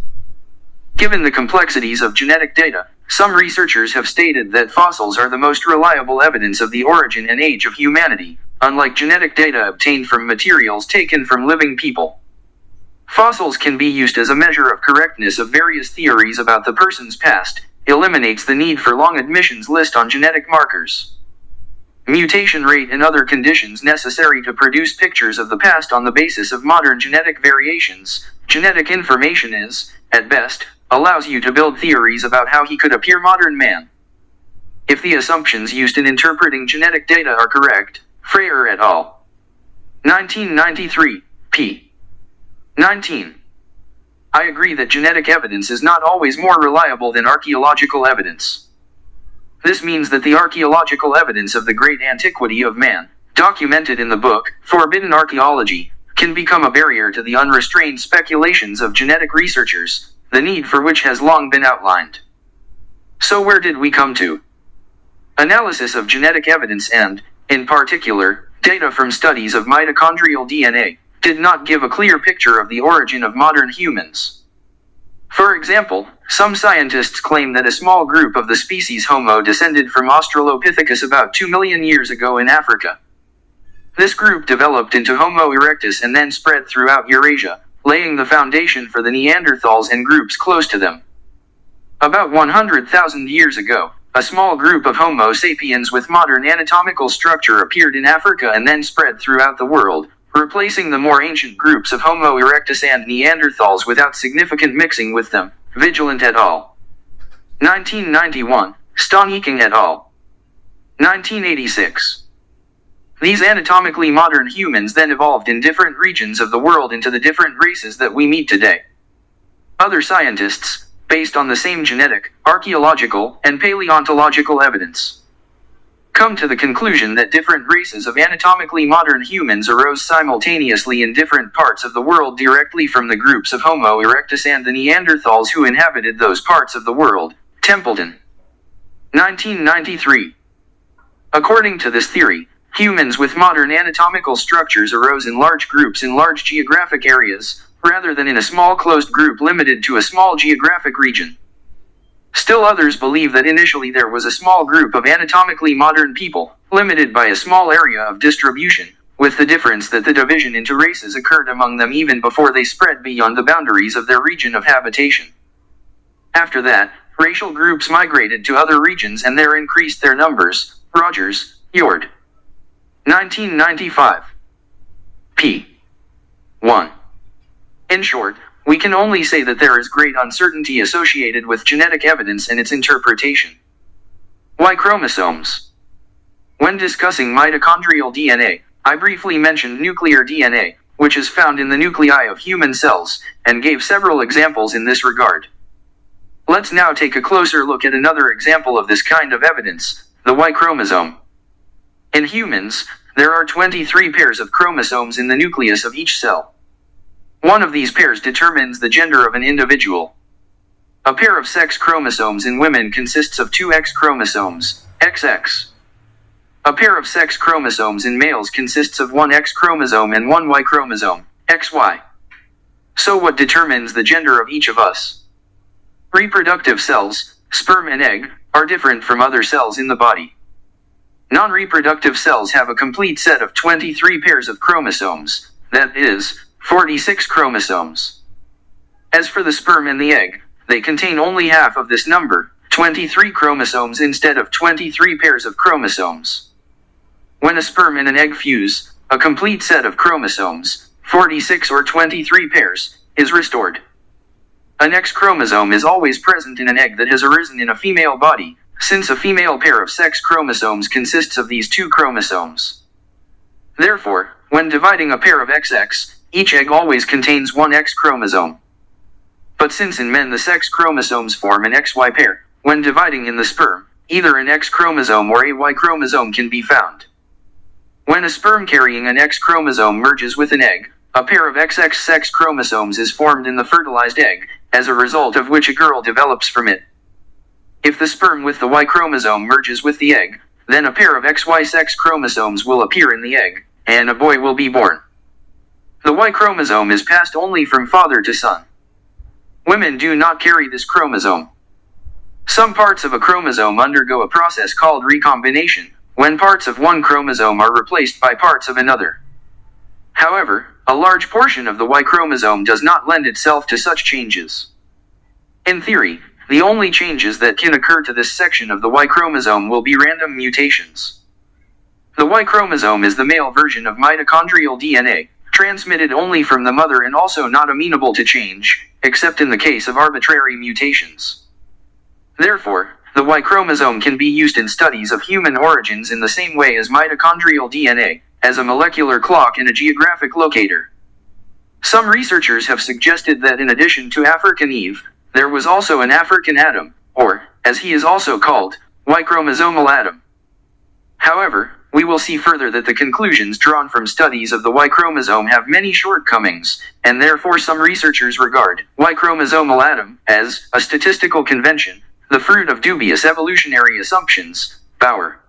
Given the complexities of genetic data, some researchers have stated that fossils are the most reliable evidence of the origin and age of humanity, unlike genetic data obtained from materials taken from living people. Fossils can be used as a measure of correctness of various theories about the person's past, eliminates the need for long admissions list on genetic markers. Mutation rate and other conditions necessary to produce pictures of the past on the basis of modern genetic variations. Genetic information is, at best, allows you to build theories about how he could appear modern man. If the assumptions used in interpreting genetic data are correct, Freyer et al. 1993, p. 19. I agree that genetic evidence is not always more reliable than archaeological evidence. This means that the archaeological evidence of the great antiquity of man, documented in the book, Forbidden Archaeology, can become a barrier to the unrestrained speculations of genetic researchers, the need for which has long been outlined. So where did we come to? Analysis of genetic evidence and, in particular, data from studies of mitochondrial DNA, did not give a clear picture of the origin of modern humans. For example, some scientists claim that a small group of the species Homo descended from Australopithecus about 2 million years ago in Africa. This group developed into Homo erectus and then spread throughout Eurasia, laying the foundation for the Neanderthals and groups close to them. About 100,000 years ago, a small group of Homo sapiens with modern anatomical structure appeared in Africa and then spread throughout the world, replacing the more ancient groups of Homo erectus and Neanderthals without significant mixing with them. Vigilant et al. 1991, Stoniking et al. 1986. These anatomically modern humans then evolved in different regions of the world into the different races that we meet today. Other scientists, based on the same genetic, archaeological, and paleontological evidence, come to the conclusion that different races of anatomically modern humans arose simultaneously in different parts of the world directly from the groups of Homo erectus and the Neanderthals who inhabited those parts of the world. Templeton. 1993. According to this theory, humans with modern anatomical structures arose in large groups in large geographic areas, rather than in a small closed group limited to a small geographic region. Still others believe that initially there was a small group of anatomically modern people, limited by a small area of distribution, with the difference that the division into races occurred among them even before they spread beyond the boundaries of their region of habitation. After that, racial groups migrated to other regions and there increased their numbers. Rogers, Yord. 1995. p. 1. In short, we can only say that there is great uncertainty associated with genetic evidence and its interpretation. Y chromosomes. When discussing mitochondrial DNA, I briefly mentioned nuclear DNA, which is found in the nuclei of human cells, and gave several examples in this regard. Let's now take a closer look at another example of this kind of evidence, the Y chromosome. In humans, there are 23 pairs of chromosomes in the nucleus of each cell. One of these pairs determines the gender of an individual. A pair of sex chromosomes in women consists of two X chromosomes, XX. A pair of sex chromosomes in males consists of one X chromosome and one Y chromosome, XY. So what determines the gender of each of us? Reproductive cells, sperm and egg, are different from other cells in the body. Non-reproductive cells have a complete set of 23 pairs of chromosomes, that is, 46 chromosomes. As for the sperm and the egg, they contain only half of this number, 23 chromosomes instead of 23 pairs of chromosomes. When a sperm and an egg fuse, a complete set of chromosomes, 46 or 23 pairs, is restored. An X chromosome is always present in an egg that has arisen in a female body, since a female pair of sex chromosomes consists of these two chromosomes. Therefore, when dividing a pair of XX, each egg always contains one X chromosome. But since in men the sex chromosomes form an XY pair, when dividing in the sperm, either an X chromosome or a Y chromosome can be found. When a sperm carrying an X chromosome merges with an egg, a pair of XX sex chromosomes is formed in the fertilized egg, as a result of which a girl develops from it. If the sperm with the Y chromosome merges with the egg, then a pair of XY sex chromosomes will appear in the egg, and a boy will be born. The Y chromosome is passed only from father to son. Women do not carry this chromosome. Some parts of a chromosome undergo a process called recombination, when parts of one chromosome are replaced by parts of another. However, a large portion of the Y chromosome does not lend itself to such changes. In theory, the only changes that can occur to this section of the Y chromosome will be random mutations. The Y chromosome is the male version of mitochondrial DNA, transmitted only from the mother and also not amenable to change, except in the case of arbitrary mutations. Therefore, the Y chromosome can be used in studies of human origins in the same way as mitochondrial DNA, as a molecular clock and a geographic locator. Some researchers have suggested that in addition to African Eve, there was also an African Adam, or, as he is also called, Y chromosomal Adam. However, we will see further that the conclusions drawn from studies of the Y chromosome have many shortcomings, and therefore some researchers regard Y chromosomal Adam as a statistical convention, the fruit of dubious evolutionary assumptions. Bauer.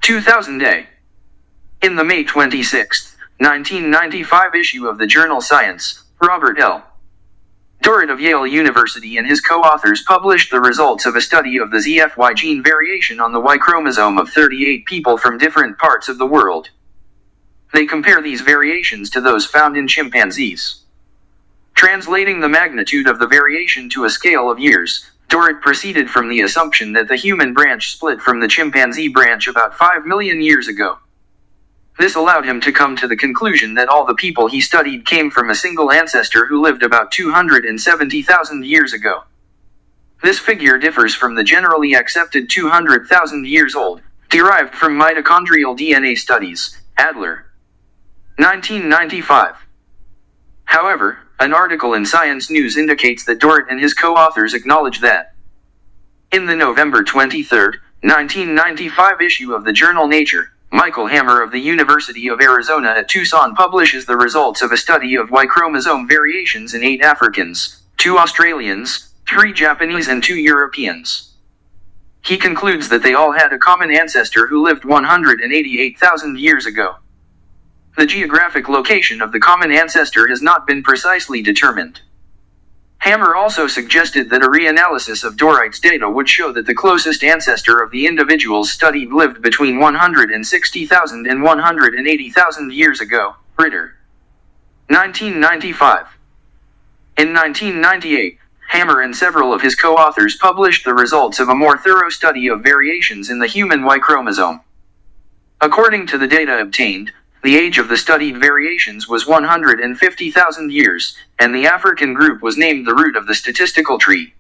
2000a. In the May 26, 1995 issue of the journal Science, Robert L. Dorrit of Yale University and his co-authors published the results of a study of the ZFY gene variation on the Y chromosome of 38 people from different parts of the world. They compare these variations to those found in chimpanzees. Translating the magnitude of the variation to a scale of years, Dorrit proceeded from the assumption that the human branch split from the chimpanzee branch about 5 million years ago. This allowed him to come to the conclusion that all the people he studied came from a single ancestor who lived about 270,000 years ago. This figure differs from the generally accepted 200,000 years old, derived from mitochondrial DNA studies, Adler. 1995. However, an article in Science News indicates that Dorrit and his co-authors acknowledge that. In the November 23, 1995 issue of the journal Nature, Michael Hammer of the University of Arizona at Tucson publishes the results of a study of Y chromosome variations in 8 Africans, 2 Australians, 3 Japanese and 2 Europeans. He concludes that they all had a common ancestor who lived 188,000 years ago. The geographic location of the common ancestor has not been precisely determined. Hammer also suggested that a reanalysis of Dorrit's data would show that the closest ancestor of the individuals studied lived between 160,000 and 180,000 years ago. Ritter. 1995. In 1998, Hammer and several of his co-authors published the results of a more thorough study of variations in the human Y chromosome. According to the data obtained, the age of the studied variations was 150,000 years, and the African group was named the root of the statistical tree.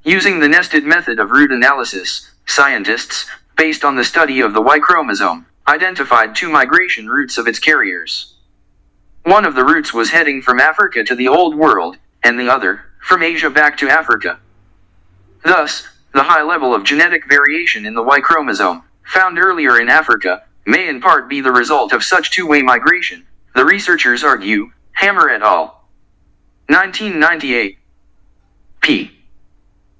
Using the nested method of root analysis, scientists, based on the study of the Y chromosome, identified 2 migration routes of its carriers. One of the routes was heading from Africa to the Old World, and the other, from Asia back to Africa. Thus, the high level of genetic variation in the Y chromosome, found earlier in Africa, may in part be the result of such two-way migration, the researchers argue. Hammer et al. 1998. p.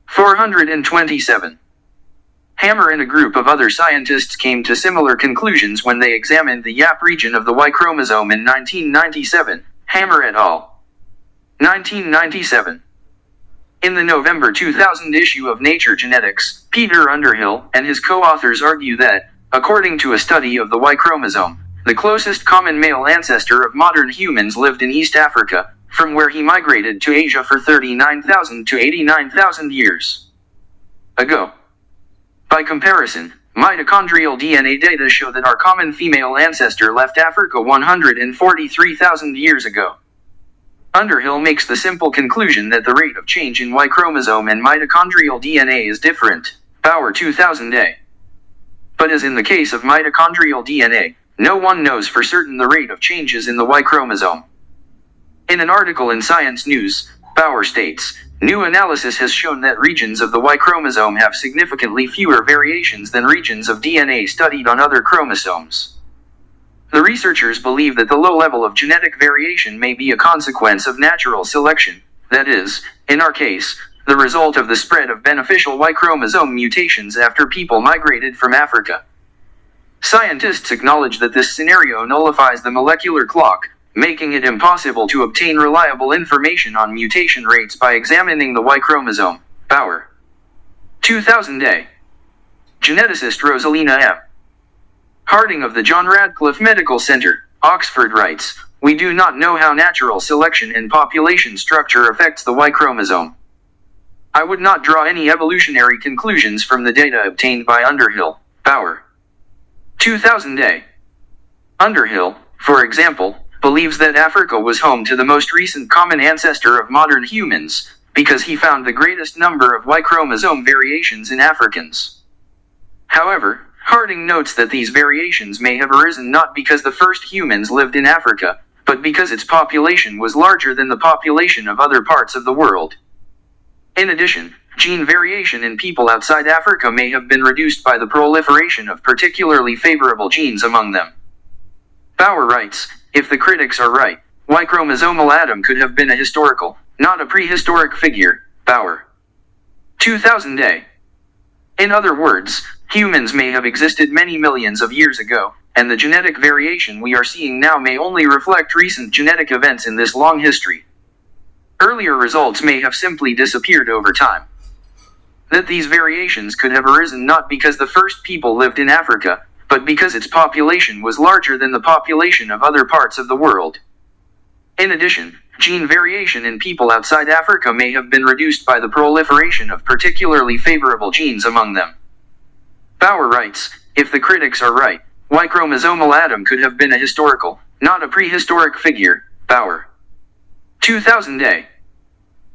427. Hammer and a group of other scientists came to similar conclusions when they examined the YAP region of the Y chromosome in 1997, Hammer et al. 1997. In the November 2000 issue of Nature Genetics, Peter Underhill and his co-authors argue that, according to a study of the Y chromosome, the closest common male ancestor of modern humans lived in East Africa, from where he migrated to Asia for 39,000 to 89,000 years ago. By comparison, mitochondrial DNA data show that our common female ancestor left Africa 143,000 years ago. Underhill makes the simple conclusion that the rate of change in Y chromosome and mitochondrial DNA is different, Bauer 2000a. But as in the case of mitochondrial DNA, no one knows for certain the rate of changes in the Y chromosome. In an article in Science News, Bauer states, new analysis has shown that regions of the Y chromosome have significantly fewer variations than regions of DNA studied on other chromosomes. The researchers believe that the low level of genetic variation may be a consequence of natural selection, that is, in our case, the result of the spread of beneficial Y chromosome mutations after people migrated from Africa. Scientists acknowledge that this scenario nullifies the molecular clock, making it impossible to obtain reliable information on mutation rates by examining the Y chromosome, Bauer 2000a. Geneticist Rosalina M. Harding of the John Radcliffe Medical Center, Oxford writes, we do not know how natural selection and population structure affects the Y chromosome. I would not draw any evolutionary conclusions from the data obtained by Underhill, Bauer 2000a. Underhill, for example, believes that Africa was home to the most recent common ancestor of modern humans, because he found the greatest number of Y chromosome variations in Africans. However, Harding notes that these variations may have arisen not because the first humans lived in Africa, but because its population was larger than the population of other parts of the world. In addition, gene variation in people outside Africa may have been reduced by the proliferation of particularly favorable genes among them. Bauer writes, if the critics are right, Y chromosomal Adam could have been a historical, not a prehistoric figure, Bauer 2000a. In other words, humans may have existed many millions of years ago, and the genetic variation we are seeing now may only reflect recent genetic events in this long history. Earlier results may have simply disappeared over time. That these variations could have arisen not because the first people lived in Africa, but because its population was larger than the population of other parts of the world. In addition, gene variation in people outside Africa may have been reduced by the proliferation of particularly favorable genes among them. Bauer writes, if the critics are right, Y chromosomal Adam could have been a historical, not a prehistoric figure, Bauer 2000a.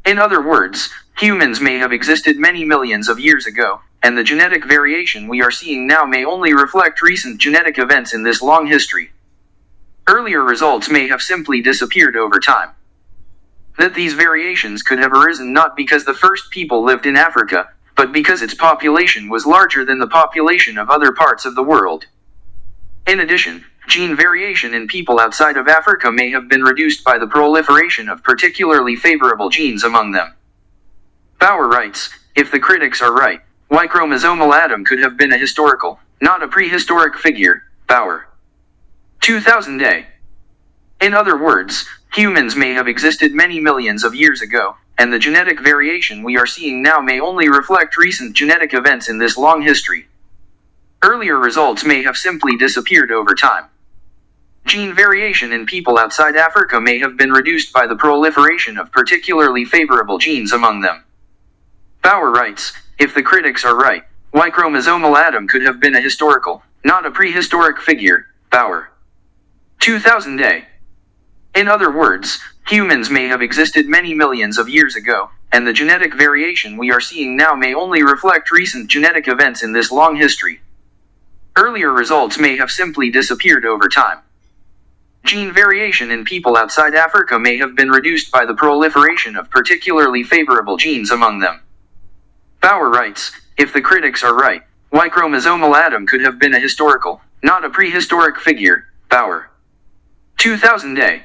In other words, humans may have existed many millions of years ago, and the genetic variation we are seeing now may only reflect recent genetic events in this long history. Earlier results may have simply disappeared over time. That these variations could have arisen not because the first people lived in Africa, but because its population was larger than the population of other parts of the world. In addition, gene variation in people outside of Africa may have been reduced by the proliferation of particularly favorable genes among them. Bauer writes, if the critics are right, Y chromosomal Adam could have been a historical, not a prehistoric figure, Bauer 2000a. In other words, humans may have existed many millions of years ago, and the genetic variation we are seeing now may only reflect recent genetic events in this long history. Earlier results may have simply disappeared over time. Gene variation in people outside Africa may have been reduced by the proliferation of particularly favorable genes among them. Bauer writes, if the critics are right, Y chromosomal Adam could have been a historical, not a prehistoric figure, Bauer 2000a. In other words, humans may have existed many millions of years ago, and the genetic variation we are seeing now may only reflect recent genetic events in this long history. Earlier results may have simply disappeared over time. Gene variation in people outside Africa may have been reduced by the proliferation of particularly favorable genes among them. Bauer writes, if the critics are right, Y chromosomal Adam could have been a historical, not a prehistoric figure, Bauer 2000a.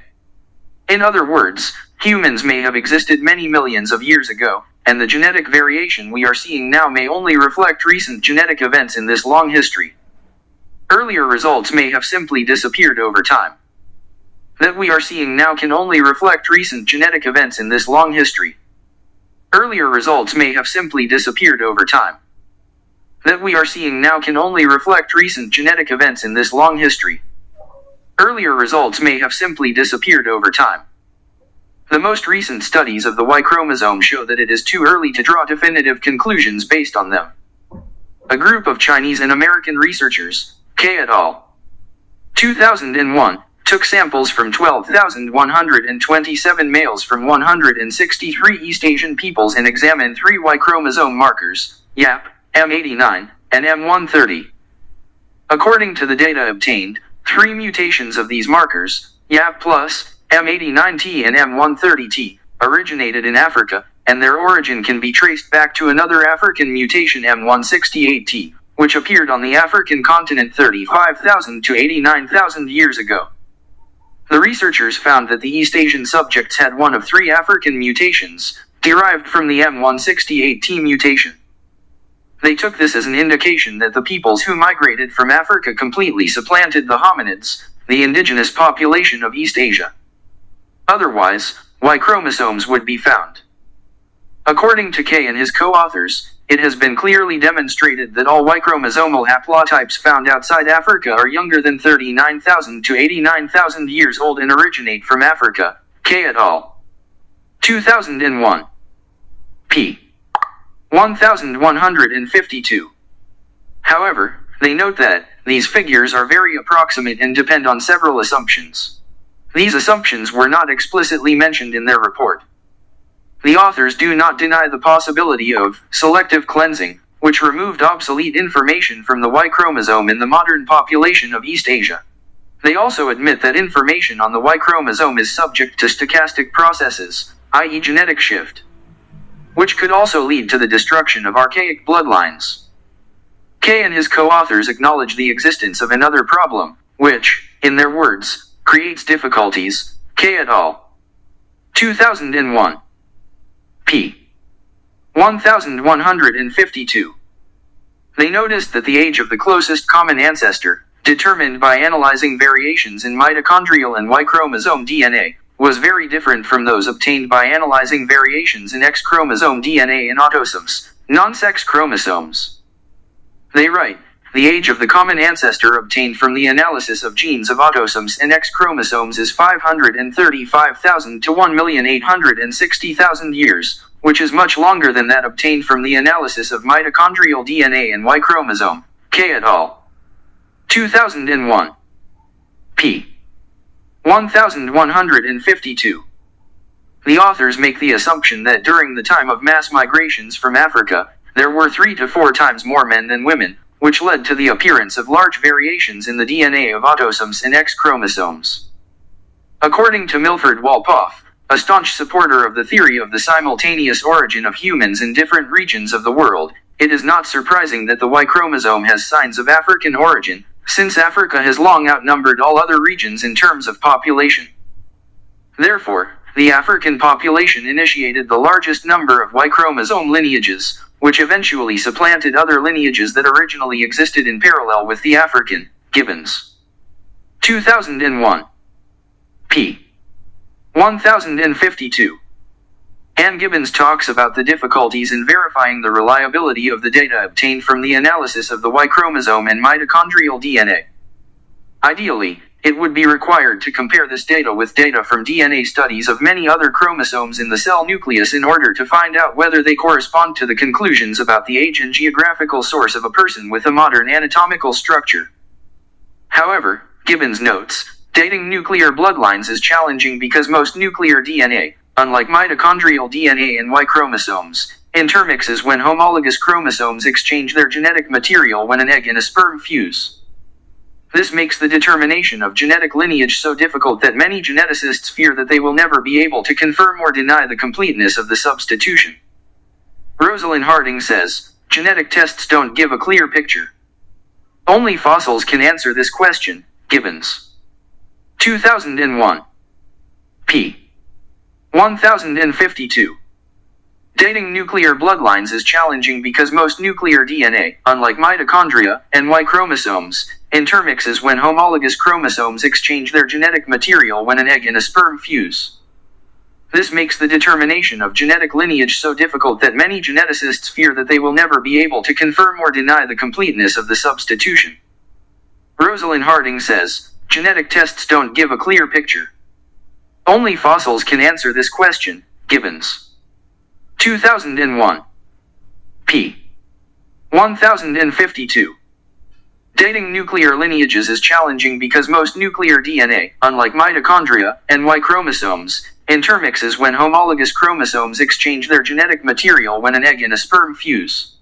In other words, humans may have existed many millions of years ago, and the genetic variation we are seeing now may only reflect recent genetic events in this long history. Earlier results may have simply disappeared over time. That we are seeing now can only reflect recent genetic events in this long history. Earlier results may have simply disappeared over time. That we are seeing now can only reflect recent genetic events in this long history. Earlier results may have simply disappeared over time. The most recent studies of the Y chromosome show that it is too early to draw definitive conclusions based on them. A group of Chinese and American researchers, K et al. 2001, took samples from 12,127 males from 163 East Asian peoples and examined 3 Y chromosome markers, YAP, M89, and M130. According to the data obtained, 3 mutations of these markers, YAP+, M89T and M130T, originated in Africa, and their origin can be traced back to another African mutation M168T, which appeared on the African continent 35,000 to 89,000 years ago. The researchers found that the East Asian subjects had one of 3 African mutations, derived from the M168T mutation. They took this as an indication that the peoples who migrated from Africa completely supplanted the hominids, the indigenous population of East Asia. Otherwise, Y chromosomes would be found. According to Kay and his co-authors, it has been clearly demonstrated that all Y chromosomal haplotypes found outside Africa are younger than 39,000 to 89,000 years old and originate from Africa. Kay et al. 2001. p. 1152. However, they note that these figures are very approximate and depend on several assumptions. These assumptions were not explicitly mentioned in their report. The authors do not deny the possibility of selective cleansing, which removed obsolete information from the Y chromosome in the modern population of East Asia. They also admit that information on the Y chromosome is subject to stochastic processes, i.e. genetic shift, which could also lead to the destruction of archaic bloodlines. Kay and his co-authors acknowledge the existence of another problem, which, in their words, creates difficulties. Kay et al. 2001. p. 1152. They noticed that the age of the closest common ancestor, determined by analyzing variations in mitochondrial and Y chromosome DNA, was very different from those obtained by analyzing variations in X chromosome DNA in autosomes, non-sex chromosomes. They write, the age of the common ancestor obtained from the analysis of genes of autosomes and X chromosomes is 535,000 to 1,860,000 years, which is much longer than that obtained from the analysis of mitochondrial DNA and Y chromosome. Kay et al. 2001. p. 1152. The authors make the assumption that during the time of mass migrations from Africa, there were 3 to 4 times more men than women, which led to the appearance of large variations in the DNA of autosomes and X chromosomes. According to Milford Walpoff, a staunch supporter of the theory of the simultaneous origin of humans in different regions of the world, it is not surprising that the Y chromosome has signs of African origin, since Africa has long outnumbered all other regions in terms of population. Therefore, the African population initiated the largest number of Y chromosome lineages, which eventually supplanted other lineages that originally existed in parallel with the African. Gibbons. 2001. p. 1052. Ann Gibbons talks about the difficulties in verifying the reliability of the data obtained from the analysis of the Y chromosome and mitochondrial DNA. Ideally, it would be required to compare this data with data from DNA studies of many other chromosomes in the cell nucleus in order to find out whether they correspond to the conclusions about the age and geographical source of a person with a modern anatomical structure. However, Gibbons notes, dating nuclear bloodlines is challenging because most nuclear DNA, unlike mitochondrial DNA and Y chromosomes, intermixes when homologous chromosomes exchange their genetic material when an egg and a sperm fuse. This makes the determination of genetic lineage so difficult that many geneticists fear that they will never be able to confirm or deny the completeness of the substitution. Rosalind Harding says, genetic tests don't give a clear picture. Only fossils can answer this question. Gibbons. 2001. p. 1052. Dating nuclear bloodlines is challenging because most nuclear DNA, unlike mitochondria and Y chromosomes, intermixes when homologous chromosomes exchange their genetic material when an egg and a sperm fuse. This makes the determination of genetic lineage so difficult that many geneticists fear that they will never be able to confirm or deny the completeness of the substitution. Rosalind Harding says, genetic tests don't give a clear picture. Only fossils can answer this question. Gibbons. 2001. p. 1052. Dating nuclear lineages is challenging because most nuclear DNA, unlike mitochondria and Y chromosomes, intermixes when homologous chromosomes exchange their genetic material when an egg and a sperm fuse.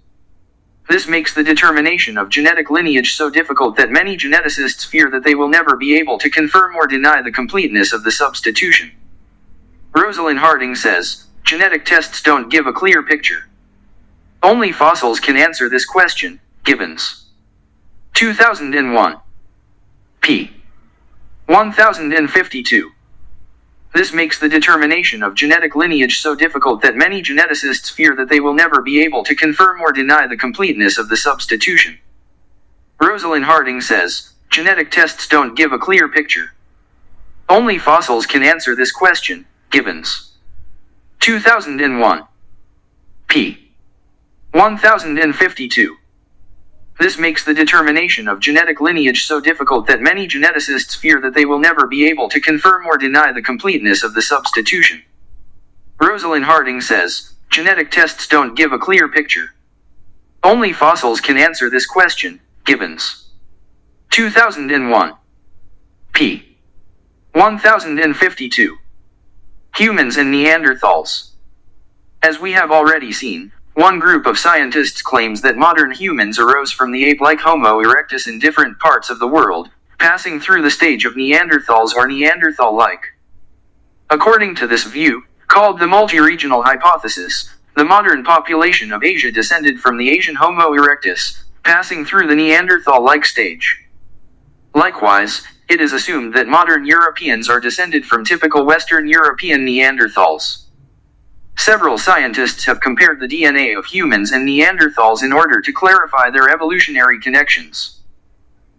This makes the determination of genetic lineage so difficult that many geneticists fear that they will never be able to confirm or deny the completeness of the substitution. Rosalind Harding says, genetic tests don't give a clear picture. Only fossils can answer this question. Gibbons. 2001. p. 1052. This makes the determination of genetic lineage so difficult that many geneticists fear that they will never be able to confirm or deny the completeness of the substitution. Rosalind Harding says, genetic tests don't give a clear picture. Only fossils can answer this question. Gibbons. 2001. p. 1052. This makes the determination of genetic lineage so difficult that many geneticists fear that they will never be able to confirm or deny the completeness of the substitution. Rosalind Harding says, genetic tests don't give a clear picture. Only fossils can answer this question. Gibbons. 2001. p. 1052. Humans and Neanderthals. As we have already seen, one group of scientists claims that modern humans arose from the ape-like Homo erectus in different parts of the world, passing through the stage of Neanderthals or Neanderthal-like. According to this view, called the multi-regional hypothesis, the modern population of Asia descended from the Asian Homo erectus, passing through the Neanderthal-like stage. Likewise, it is assumed that modern Europeans are descended from typical Western European Neanderthals. Several scientists have compared the DNA of humans and Neanderthals in order to clarify their evolutionary connections.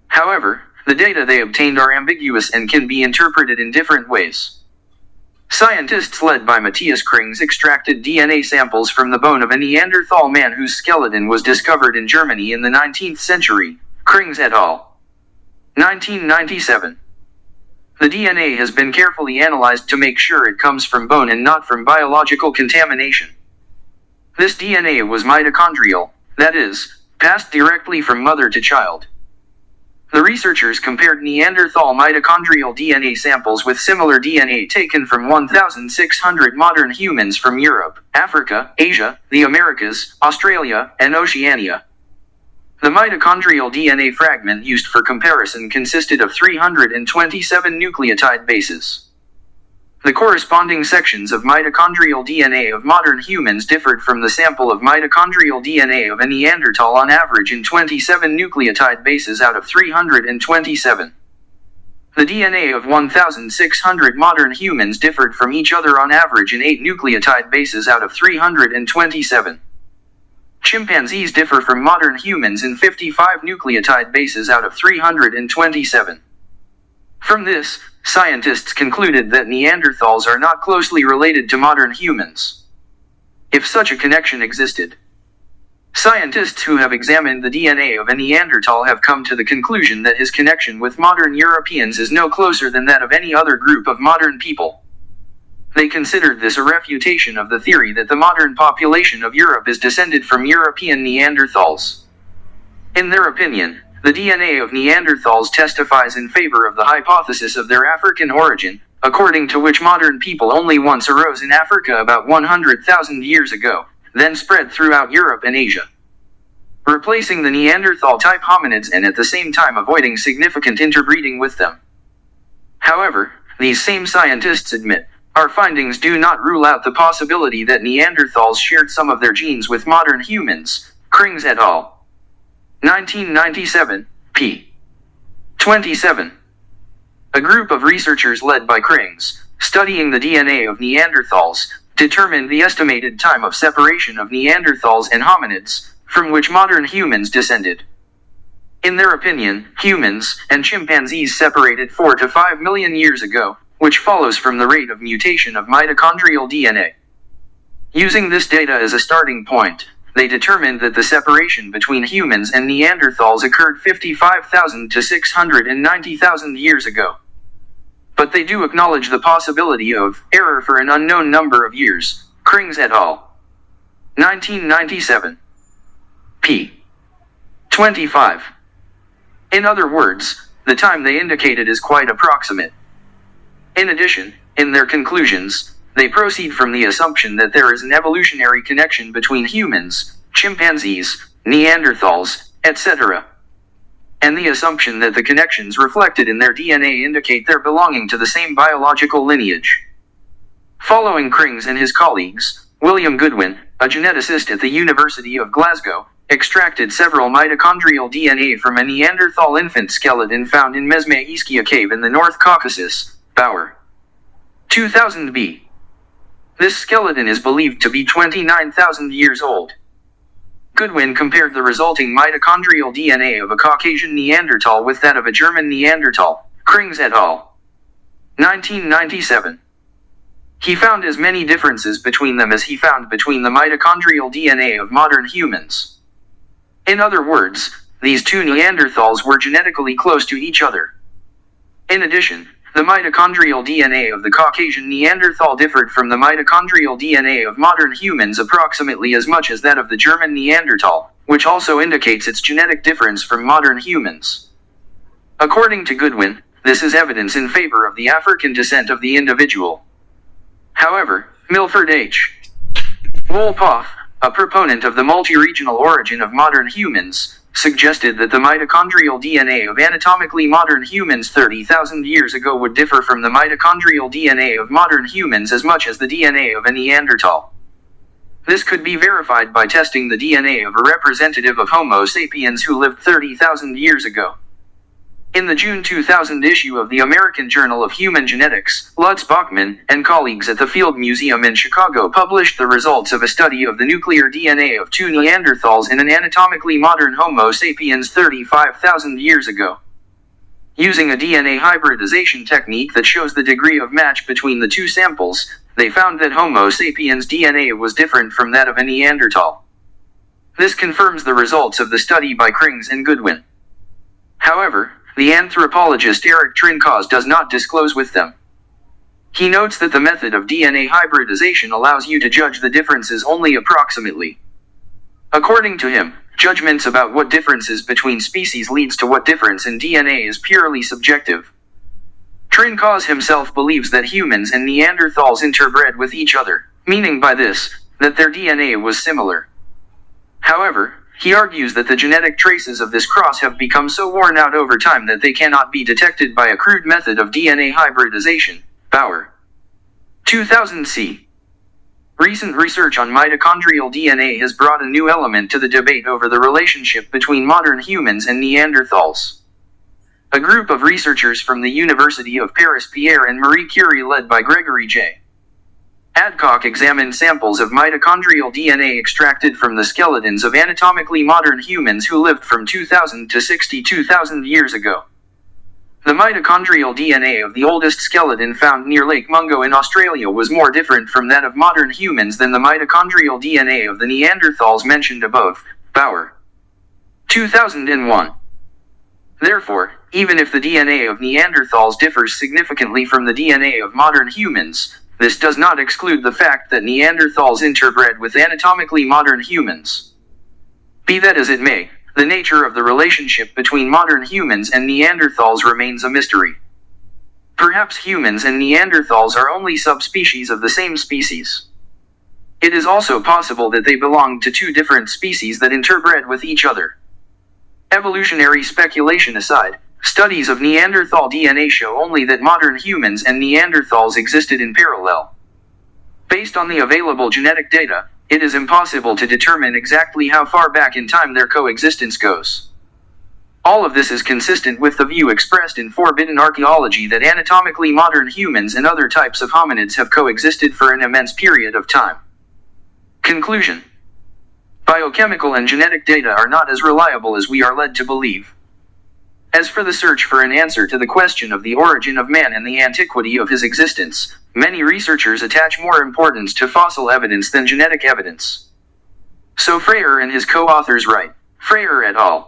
However, the data they obtained are ambiguous and can be interpreted in different ways. Scientists led by Matthias Krings extracted DNA samples from the bone of a Neanderthal man whose skeleton was discovered in Germany in the 19th century. Krings et al. 1997. The DNA has been carefully analyzed to make sure it comes from bone and not from biological contamination. This DNA was mitochondrial, that is, passed directly from mother to child. The researchers compared Neanderthal mitochondrial DNA samples with similar DNA taken from 1,600 modern humans from Europe, Africa, Asia, the Americas, Australia, and Oceania. The mitochondrial DNA fragment used for comparison consisted of 327 nucleotide bases. The corresponding sections of mitochondrial DNA of modern humans differed from the sample of mitochondrial DNA of a Neanderthal on average in 27 nucleotide bases out of 327. The DNA of 1,600 modern humans differed from each other on average in 8 nucleotide bases out of 327. Chimpanzees differ from modern humans in 55 nucleotide bases out of 327. From this, scientists concluded that Neanderthals are not closely related to modern humans. If such a connection existed, scientists who have examined the DNA of a Neanderthal have come to the conclusion that his connection with modern Europeans is no closer than that of any other group of modern people. They considered this a refutation of the theory that the modern population of Europe is descended from European Neanderthals. In their opinion, the DNA of Neanderthals testifies in favor of the hypothesis of their African origin, according to which modern people only once arose in Africa about 100,000 years ago, then spread throughout Europe and Asia, replacing the Neanderthal-type hominids and at the same time avoiding significant interbreeding with them. However, these same scientists admit, our findings do not rule out the possibility that Neanderthals shared some of their genes with modern humans. Krings et al. 1997, p. 27. A group of researchers led by Krings studying the DNA of Neanderthals, determined the estimated time of separation of Neanderthals and hominids, from which modern humans descended. In their opinion, humans and chimpanzees separated 4 to 5 million years ago, which follows from the rate of mutation of mitochondrial DNA. Using this data as a starting point, they determined that the separation between humans and Neanderthals occurred 55,000 to 690,000 years ago. But they do acknowledge the possibility of error for an unknown number of years. Krings et al. 1997. p. 25. In other words, the time they indicated is quite approximate. In addition, in their conclusions, they proceed from the assumption that there is an evolutionary connection between humans, chimpanzees, Neanderthals, etc., and the assumption that the connections reflected in their DNA indicate their belonging to the same biological lineage. Following Krings and his colleagues, William Goodwin, a geneticist at the University of Glasgow, extracted several mitochondrial DNA from a Neanderthal infant skeleton found in Mezme Ischia cave in the North Caucasus, Bauer. 2000b. This skeleton is believed to be 29,000 years old. Goodwin compared the resulting mitochondrial DNA of a Caucasian Neanderthal with that of a German Neanderthal, Krings et al. 1997. He found as many differences between them as he found between the mitochondrial DNA of modern humans. In other words, these two Neanderthals were genetically close to each other. In addition, the mitochondrial DNA of the Caucasian Neanderthal differed from the mitochondrial DNA of modern humans approximately as much as that of the German Neanderthal, which also indicates its genetic difference from modern humans. According to Goodwin, this is evidence in favor of the African descent of the individual. However, Milford H. Wolpoff, a proponent of the multi-regional origin of modern humans, suggested that the mitochondrial DNA of anatomically modern humans 30,000 years ago would differ from the mitochondrial DNA of modern humans as much as the DNA of a Neanderthal. This could be verified by testing the DNA of a representative of Homo sapiens who lived 30,000 years ago. In the June 2000 issue of the American Journal of Human Genetics, Lutz Bachmann and colleagues at the Field Museum in Chicago published the results of a study of the nuclear DNA of two Neanderthals in an anatomically modern Homo sapiens 35,000 years ago. Using a DNA hybridization technique that shows the degree of match between the two samples, they found that Homo sapiens DNA was different from that of a Neanderthal. This confirms the results of the study by Krings and Goodwin. However, the anthropologist Eric Trinkaus does not disclose with them. He notes that the method of DNA hybridization allows you to judge the differences only approximately. According to him, judgments about what differences between species leads to what difference in DNA is purely subjective. Trinkaus himself believes that humans and Neanderthals interbred with each other, meaning by this, that their DNA was similar. However, he argues that the genetic traces of this cross have become so worn out over time that they cannot be detected by a crude method of DNA hybridization. Bauer. 2000c. Recent research on mitochondrial DNA has brought a new element to the debate over the relationship between modern humans and Neanderthals. A group of researchers from the University of Paris Pierre and Marie Curie led by Gregory J. Adcock examined samples of mitochondrial DNA extracted from the skeletons of anatomically modern humans who lived from 2000 to 62,000 years ago. The mitochondrial DNA of the oldest skeleton found near Lake Mungo in Australia was more different from that of modern humans than the mitochondrial DNA of the Neanderthals mentioned above. Bauer. 2001. Therefore, even if the DNA of Neanderthals differs significantly from the DNA of modern humans, this does not exclude the fact that Neanderthals interbred with anatomically modern humans. Be that as it may, the nature of the relationship between modern humans and Neanderthals remains a mystery. Perhaps humans and Neanderthals are only subspecies of the same species. It is also possible that they belong to two different species that interbred with each other. Evolutionary speculation aside, studies of Neanderthal DNA show only that modern humans and Neanderthals existed in parallel. Based on the available genetic data, it is impossible to determine exactly how far back in time their coexistence goes. All of this is consistent with the view expressed in Forbidden Archaeology that anatomically modern humans and other types of hominids have coexisted for an immense period of time. Conclusion: biochemical and genetic data are not as reliable as we are led to believe. As for the search for an answer to the question of the origin of man and the antiquity of his existence, many researchers attach more importance to fossil evidence than genetic evidence. So Freyer and his co-authors write, Freyer et al.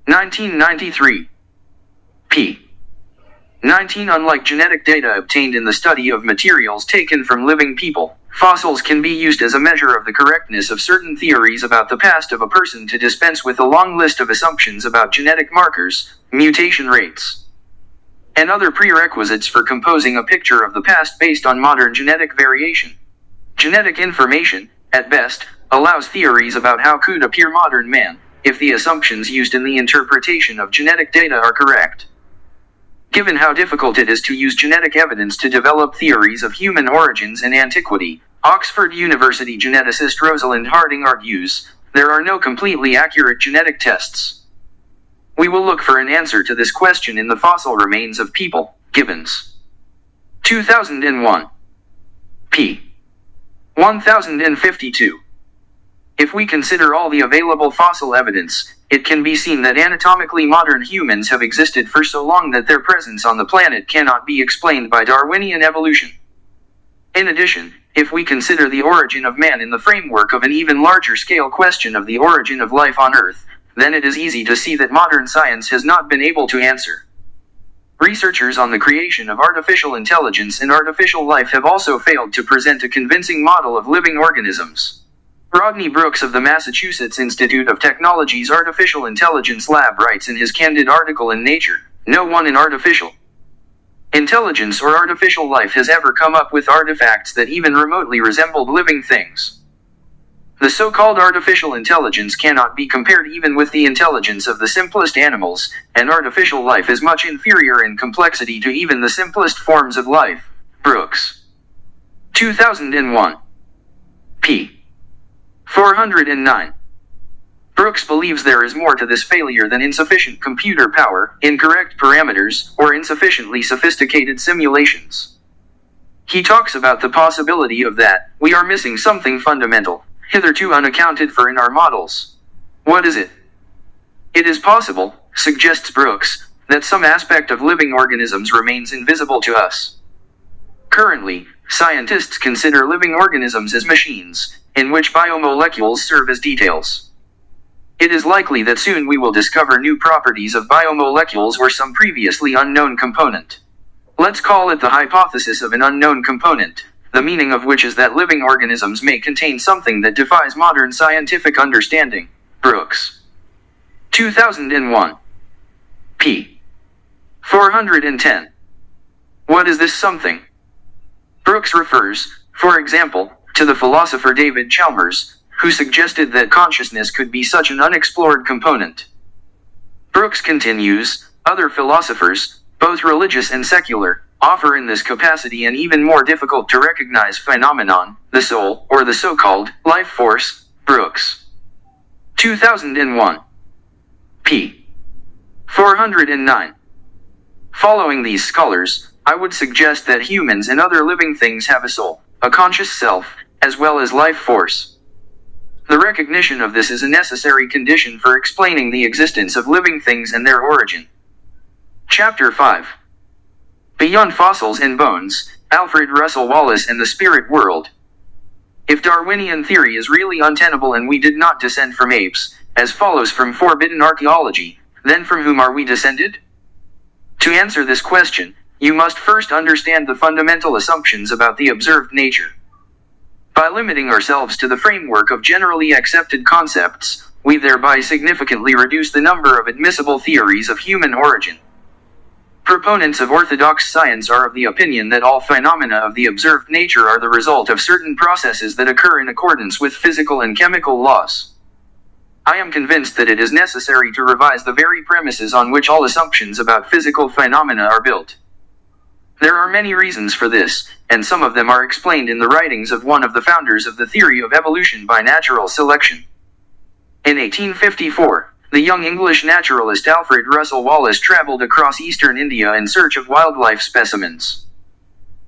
1993. p. 19. Unlike genetic data obtained in the study of materials taken from living people, fossils can be used as a measure of the correctness of certain theories about the past of a person to dispense with a long list of assumptions about genetic markers, mutation rates, and other prerequisites for composing a picture of the past based on modern genetic variation. Genetic information, at best, allows theories about how could appear modern man, if the assumptions used in the interpretation of genetic data are correct. Given how difficult it is to use genetic evidence to develop theories of human origins and antiquity, Oxford University geneticist Rosalind Harding argues, there are no completely accurate genetic tests. We will look for an answer to this question in the fossil remains of people, Gibbons. 2001. p. 1052. If we consider all the available fossil evidence, it can be seen that anatomically modern humans have existed for so long that their presence on the planet cannot be explained by Darwinian evolution. In addition, if we consider the origin of man in the framework of an even larger scale question of the origin of life on Earth, then it is easy to see that modern science has not been able to answer. Researchers on the creation of artificial intelligence and artificial life have also failed to present a convincing model of living organisms. Rodney Brooks of the Massachusetts Institute of Technology's Artificial Intelligence Lab writes in his candid article in Nature, "No one in artificial intelligence or artificial life has ever come up with artifacts that even remotely resembled living things. The so-called artificial intelligence cannot be compared even with the intelligence of the simplest animals, and artificial life is much inferior in complexity to even the simplest forms of life." Brooks. 2001. p. 409. Brooks believes there is more to this failure than insufficient computer power, incorrect parameters, or insufficiently sophisticated simulations. He talks about the possibility of that we are missing something fundamental, hitherto unaccounted for in our models. What is it? It is possible, suggests Brooks, that some aspect of living organisms remains invisible to us. Currently, scientists consider living organisms as machines, in which biomolecules serve as details. It is likely that soon we will discover new properties of biomolecules or some previously unknown component. Let's call it the hypothesis of an unknown component, the meaning of which is that living organisms may contain something that defies modern scientific understanding. Brooks. 2001. p. 410. What is this something? Brooks refers, for example, to the philosopher David Chalmers, who suggested that consciousness could be such an unexplored component. Brooks continues, other philosophers, both religious and secular, offer in this capacity an even more difficult to recognize phenomenon, the soul, or the so-called life force. Brooks. 2001. p. 409. Following these scholars, I would suggest that humans and other living things have a soul, a conscious self, as well as life force. The recognition of this is a necessary condition for explaining the existence of living things and their origin. Chapter 5. Beyond Fossils and Bones, Alfred Russel Wallace and the Spirit World. If Darwinian theory is really untenable and we did not descend from apes, as follows from Forbidden Archaeology, then from whom are we descended? To answer this question, you must first understand the fundamental assumptions about the observed nature. By limiting ourselves to the framework of generally accepted concepts, we thereby significantly reduce the number of admissible theories of human origin. Proponents of orthodox science are of the opinion that all phenomena of the observed nature are the result of certain processes that occur in accordance with physical and chemical laws. I am convinced that it is necessary to revise the very premises on which all assumptions about physical phenomena are built. There are many reasons for this, and some of them are explained in the writings of one of the founders of the theory of evolution by natural selection. In 1854, the young English naturalist Alfred Russel Wallace traveled across eastern India in search of wildlife specimens.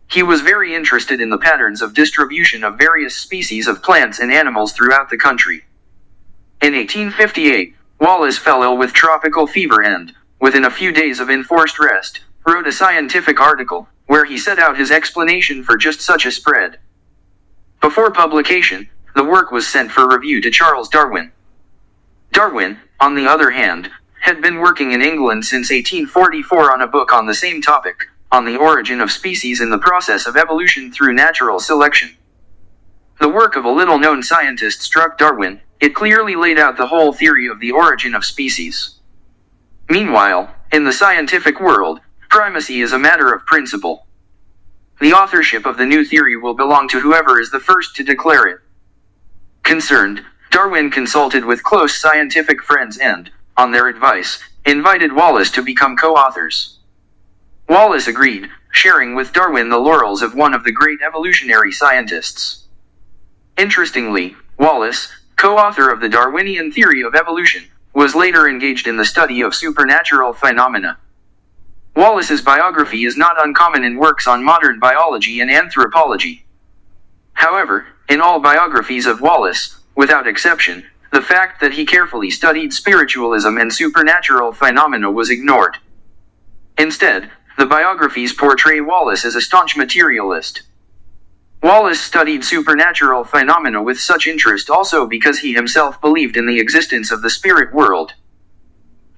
He was very interested in the patterns of distribution of various species of plants and animals throughout the country. In 1858, Wallace fell ill with tropical fever and, within a few days of enforced rest, wrote a scientific article, where he set out his explanation for just such a spread. Before publication, the work was sent for review to Charles Darwin. Darwin, on the other hand, had been working in England since 1844 on a book on the same topic, on the origin of species in the process of evolution through natural selection. The work of a little-known scientist struck Darwin. It clearly laid out the whole theory of the origin of species. Meanwhile, in the scientific world, primacy is a matter of principle. The authorship of the new theory will belong to whoever is the first to declare it. Concerned, Darwin consulted with close scientific friends and, on their advice, invited Wallace to become co-authors. Wallace agreed, sharing with Darwin the laurels of one of the great evolutionary scientists. Interestingly, Wallace, co-author of the Darwinian theory of evolution, was later engaged in the study of supernatural phenomena. Wallace's biography is not uncommon in works on modern biology and anthropology. However, in all biographies of Wallace, without exception, the fact that he carefully studied spiritualism and supernatural phenomena was ignored. Instead, the biographies portray Wallace as a staunch materialist. Wallace studied supernatural phenomena with such interest also because he himself believed in the existence of the spirit world.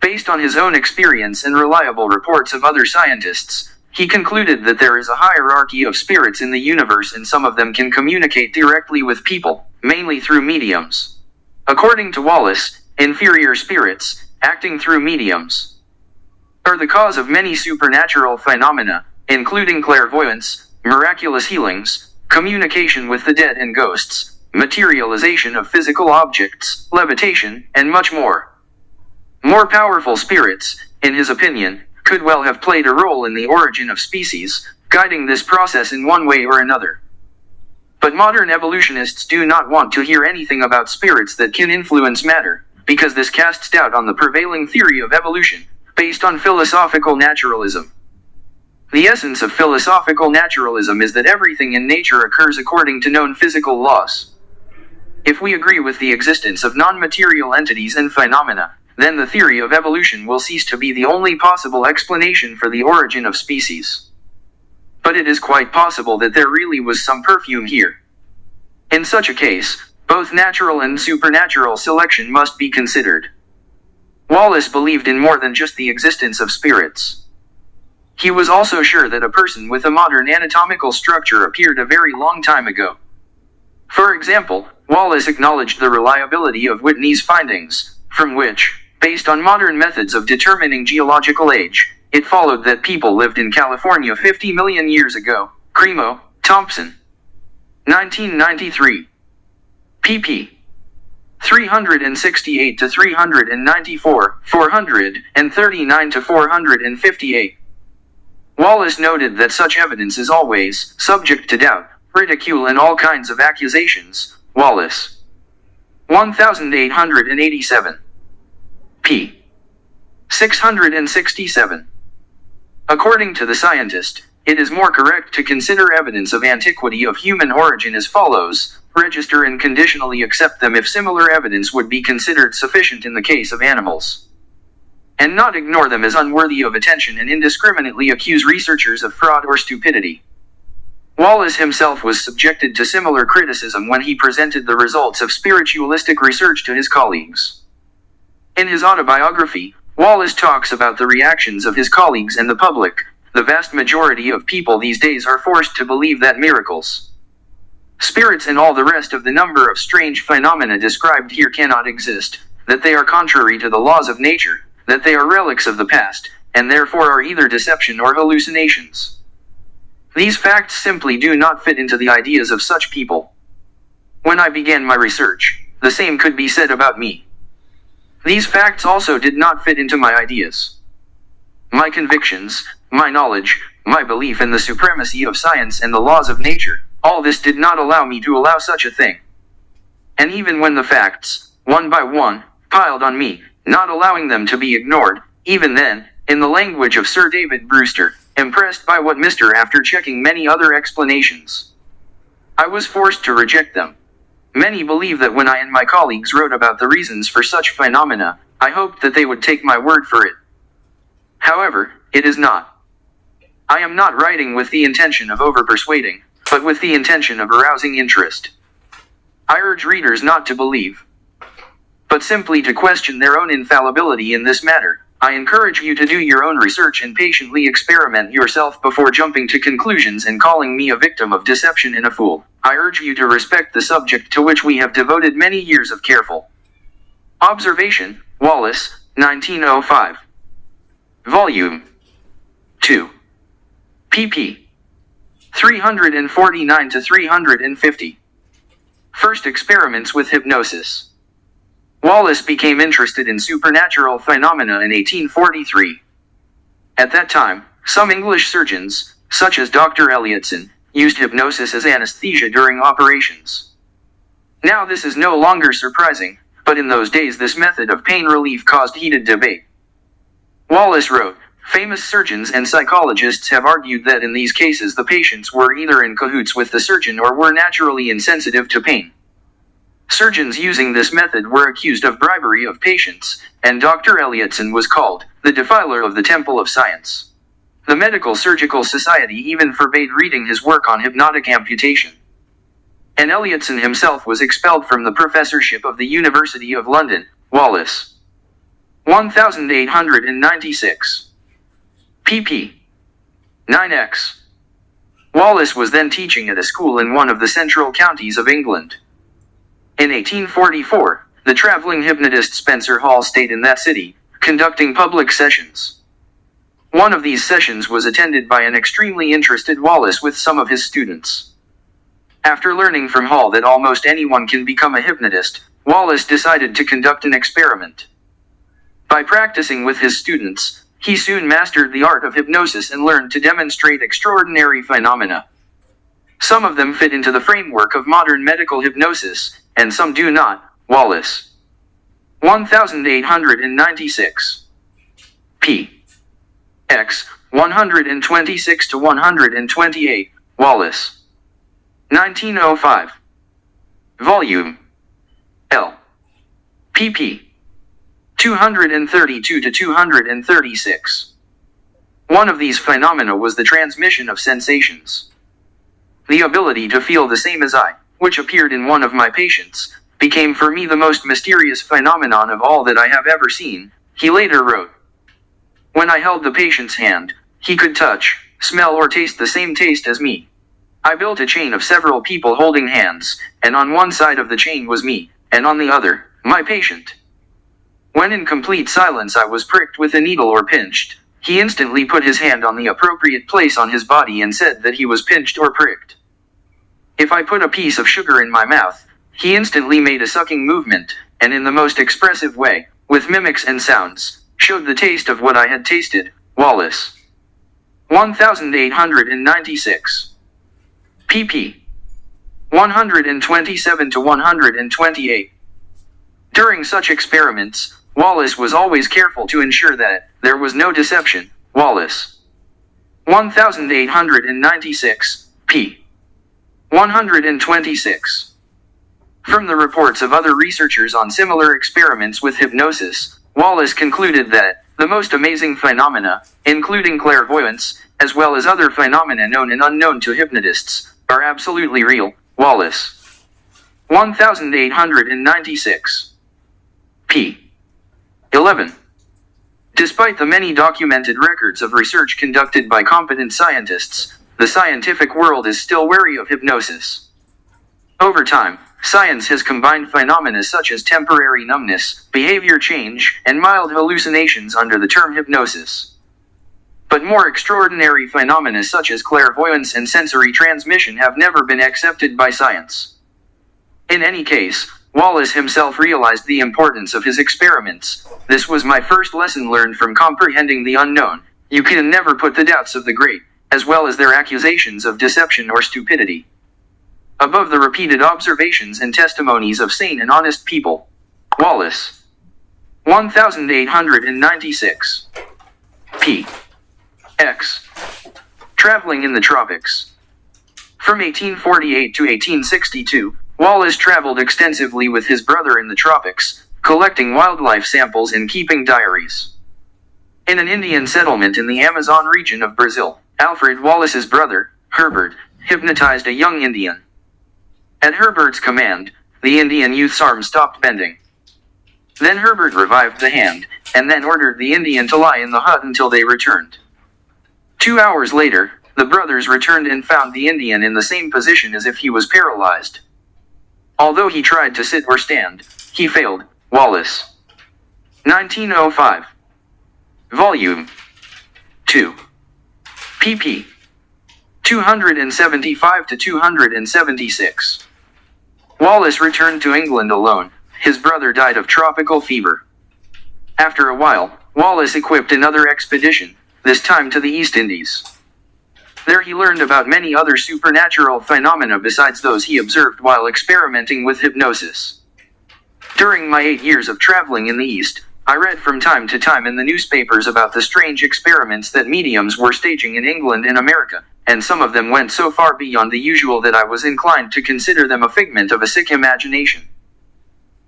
Based on his own experience and reliable reports of other scientists, he concluded that there is a hierarchy of spirits in the universe and some of them can communicate directly with people, mainly through mediums. According to Wallace, inferior spirits, acting through mediums, are the cause of many supernatural phenomena, including clairvoyance, miraculous healings, communication with the dead and ghosts, materialization of physical objects, levitation, and much more. More powerful spirits, in his opinion, could well have played a role in the origin of species, guiding this process in one way or another. But modern evolutionists do not want to hear anything about spirits that can influence matter, because this casts doubt on the prevailing theory of evolution, based on philosophical naturalism. The essence of philosophical naturalism is that everything in nature occurs according to known physical laws. If we agree with the existence of non-material entities and phenomena, then the theory of evolution will cease to be the only possible explanation for the origin of species. But it is quite possible that there really was some perfume here. In such a case, both natural and supernatural selection must be considered. Wallace believed in more than just the existence of spirits. He was also sure that a person with a modern anatomical structure appeared a very long time ago. For example, Wallace acknowledged the reliability of Whitney's findings, from which, based on modern methods of determining geological age, it followed that people lived in California 50 million years ago. Cremo, Thompson. 1993. pp. 368 to 394, 439 to 458. Wallace noted that such evidence is always subject to doubt, ridicule and all kinds of accusations. Wallace. 1887. p. 667. According to the scientist, it is more correct to consider evidence of antiquity of human origin as follows: register and conditionally accept them if similar evidence would be considered sufficient in the case of animals, and not ignore them as unworthy of attention and indiscriminately accuse researchers of fraud or stupidity. Wallace himself was subjected to similar criticism when he presented the results of spiritualistic research to his colleagues. In his autobiography, Wallace talks about the reactions of his colleagues and the public. The vast majority of people these days are forced to believe that miracles, spirits and all the rest of the number of strange phenomena described here cannot exist, that they are contrary to the laws of nature, that they are relics of the past, and therefore are either deception or hallucinations. These facts simply do not fit into the ideas of such people. When I began my research, the same could be said about me. These facts also did not fit into my ideas. My convictions, my knowledge, my belief in the supremacy of science and the laws of nature, all this did not allow me to allow such a thing. And even when the facts, one by one, piled on me, not allowing them to be ignored, even then, in the language of Sir David Brewster, impressed by what Mr. after checking many other explanations. I was forced to reject them. Many believe that when I and my colleagues wrote about the reasons for such phenomena, I hoped that they would take my word for it. However, it is not. I am not writing with the intention of over-persuading, but with the intention of arousing interest. I urge readers not to believe, but simply to question their own infallibility in this matter. I encourage you to do your own research and patiently experiment yourself before jumping to conclusions and calling me a victim of deception and a fool. I urge you to respect the subject to which we have devoted many years of careful observation. Wallace, 1905. Volume 2. pp. 349 to 350. First experiments with hypnosis. Wallace became interested in supernatural phenomena in 1843. At that time, some English surgeons, such as Dr. Elliotson, used hypnosis as anesthesia during operations. Now this is no longer surprising, but in those days this method of pain relief caused heated debate. Wallace wrote, "Famous surgeons and psychologists have argued that in these cases the patients were either in cahoots with the surgeon or were naturally insensitive to pain. Surgeons using this method were accused of bribery of patients, and Dr. Elliotson was called the defiler of the Temple of Science. The Medical Surgical Society even forbade reading his work on hypnotic amputation. And Elliotson himself was expelled from the professorship of the University of London." Wallace. 1896. pp. 9x. Wallace was then teaching at a school in one of the central counties of England. In 1844, the traveling hypnotist Spencer Hall stayed in that city, conducting public sessions. One of these sessions was attended by an extremely interested Wallace with some of his students. After learning from Hall that almost anyone can become a hypnotist, Wallace decided to conduct an experiment. By practicing with his students, he soon mastered the art of hypnosis and learned to demonstrate extraordinary phenomena. Some of them fit into the framework of modern medical hypnosis, and some do not. Wallace. 1896. p. x. 126 to 128. Wallace. 1905. Volume L. pp. 232 to 236. One of these phenomena was the transmission of sensations. The ability to feel the same as I, which appeared in one of my patients, became for me the most mysterious phenomenon of all that I have ever seen, he later wrote. When I held the patient's hand, he could touch, smell or taste the same taste as me. I built a chain of several people holding hands, and on one side of the chain was me, and on the other, my patient. When in complete silence I was pricked with a needle or pinched, he instantly put his hand on the appropriate place on his body and said that he was pinched or pricked. If I put a piece of sugar in my mouth, he instantly made a sucking movement, and in the most expressive way, with mimics and sounds, showed the taste of what I had tasted. Wallace. 1896. pp. 127 to 128. During such experiments, Wallace was always careful to ensure that there was no deception. Wallace. 1896. p. 126. From the reports of other researchers on similar experiments with hypnosis, Wallace concluded that the most amazing phenomena, including clairvoyance, as well as other phenomena known and unknown to hypnotists, are absolutely real. Wallace. 1896. p. 11. Despite the many documented records of research conducted by competent scientists, the scientific world is still wary of hypnosis. Over time, science has combined phenomena such as temporary numbness, behavior change, and mild hallucinations under the term hypnosis. But more extraordinary phenomena such as clairvoyance and sensory transmission have never been accepted by science. In any case, Wallace himself realized the importance of his experiments. This was my first lesson learned from comprehending the unknown. You can never put the doubts of the great, as well as their accusations of deception or stupidity, above the repeated observations and testimonies of sane and honest people. Wallace. 1896. P. X. Traveling in the tropics. From 1848 to 1862, Wallace traveled extensively with his brother in the tropics, collecting wildlife samples and keeping diaries. In an Indian settlement in the Amazon region of Brazil, Alfred Wallace's brother, Herbert, hypnotized a young Indian. At Herbert's command, the Indian youth's arm stopped bending. Then Herbert revived the hand, and then ordered the Indian to lie in the hut until they returned. 2 hours later, the brothers returned and found the Indian in the same position as if he was paralyzed. Although he tried to sit or stand, he failed. Wallace. 1905. Volume 2. pp. 275 to 276. Wallace returned to England alone. His brother died of tropical fever. After a while, Wallace equipped another expedition, this time to the East Indies. There he learned about many other supernatural phenomena besides those he observed while experimenting with hypnosis. During my 8 years of traveling in the East, I read from time to time in the newspapers about the strange experiments that mediums were staging in England and America, and some of them went so far beyond the usual that I was inclined to consider them a figment of a sick imagination.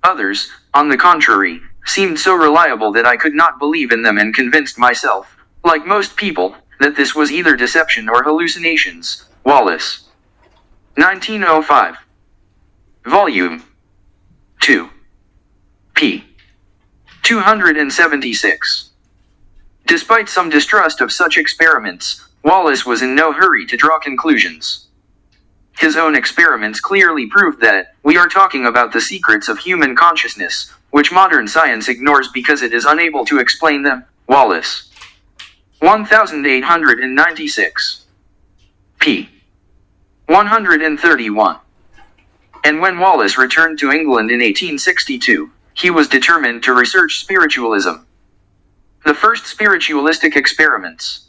Others, on the contrary, seemed so reliable that I could not believe in them and convinced myself, like most people, that this was either deception or hallucinations. Wallace. 1905. Volume 2. p. 276. Despite some distrust of such experiments, Wallace was in no hurry to draw conclusions. His own experiments clearly proved that we are talking about the secrets of human consciousness, which modern science ignores because it is unable to explain them. Wallace. 1896. p. 131. And when Wallace returned to England in 1862, he was determined to research spiritualism. The first spiritualistic experiments.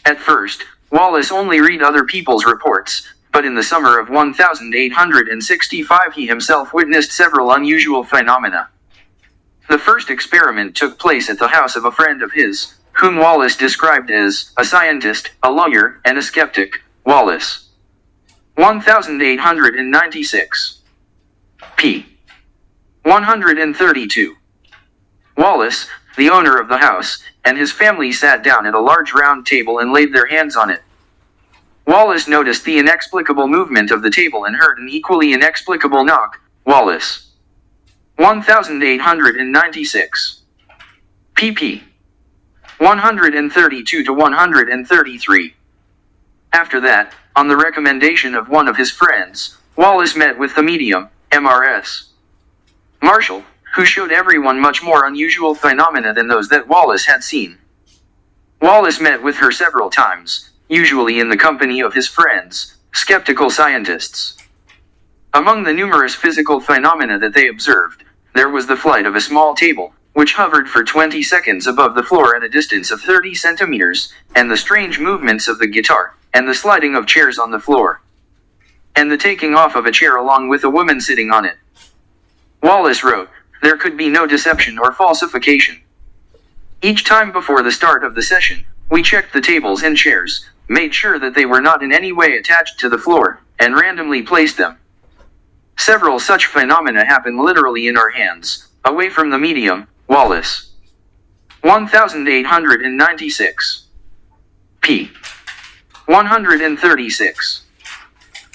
At first, Wallace only read other people's reports, but in the summer of 1865 he himself witnessed several unusual phenomena. The first experiment took place at the house of a friend of his, whom Wallace described as a scientist, a lawyer, and a skeptic. Wallace. 1896. p. 132. Wallace, the owner of the house, and his family sat down at a large round table and laid their hands on it. Wallace noticed the inexplicable movement of the table and heard an equally inexplicable knock. Wallace. 1896. pp. 132 to 133. After that, on the recommendation of one of his friends, Wallace met with the medium, Mrs. Marshall, who showed everyone much more unusual phenomena than those that Wallace had seen. Wallace met with her several times, usually in the company of his friends, skeptical scientists. Among the numerous physical phenomena that they observed, there was the flight of a small table, which hovered for 20 seconds above the floor at a distance of 30 centimeters, and the strange movements of the guitar, and the sliding of chairs on the floor, and the taking off of a chair along with a woman sitting on it. Wallace wrote, there could be no deception or falsification. Each time before the start of the session, we checked the tables and chairs, made sure that they were not in any way attached to the floor, and randomly placed them. Several such phenomena happen literally in our hands, away from the medium. Wallace. 1896. p. 136.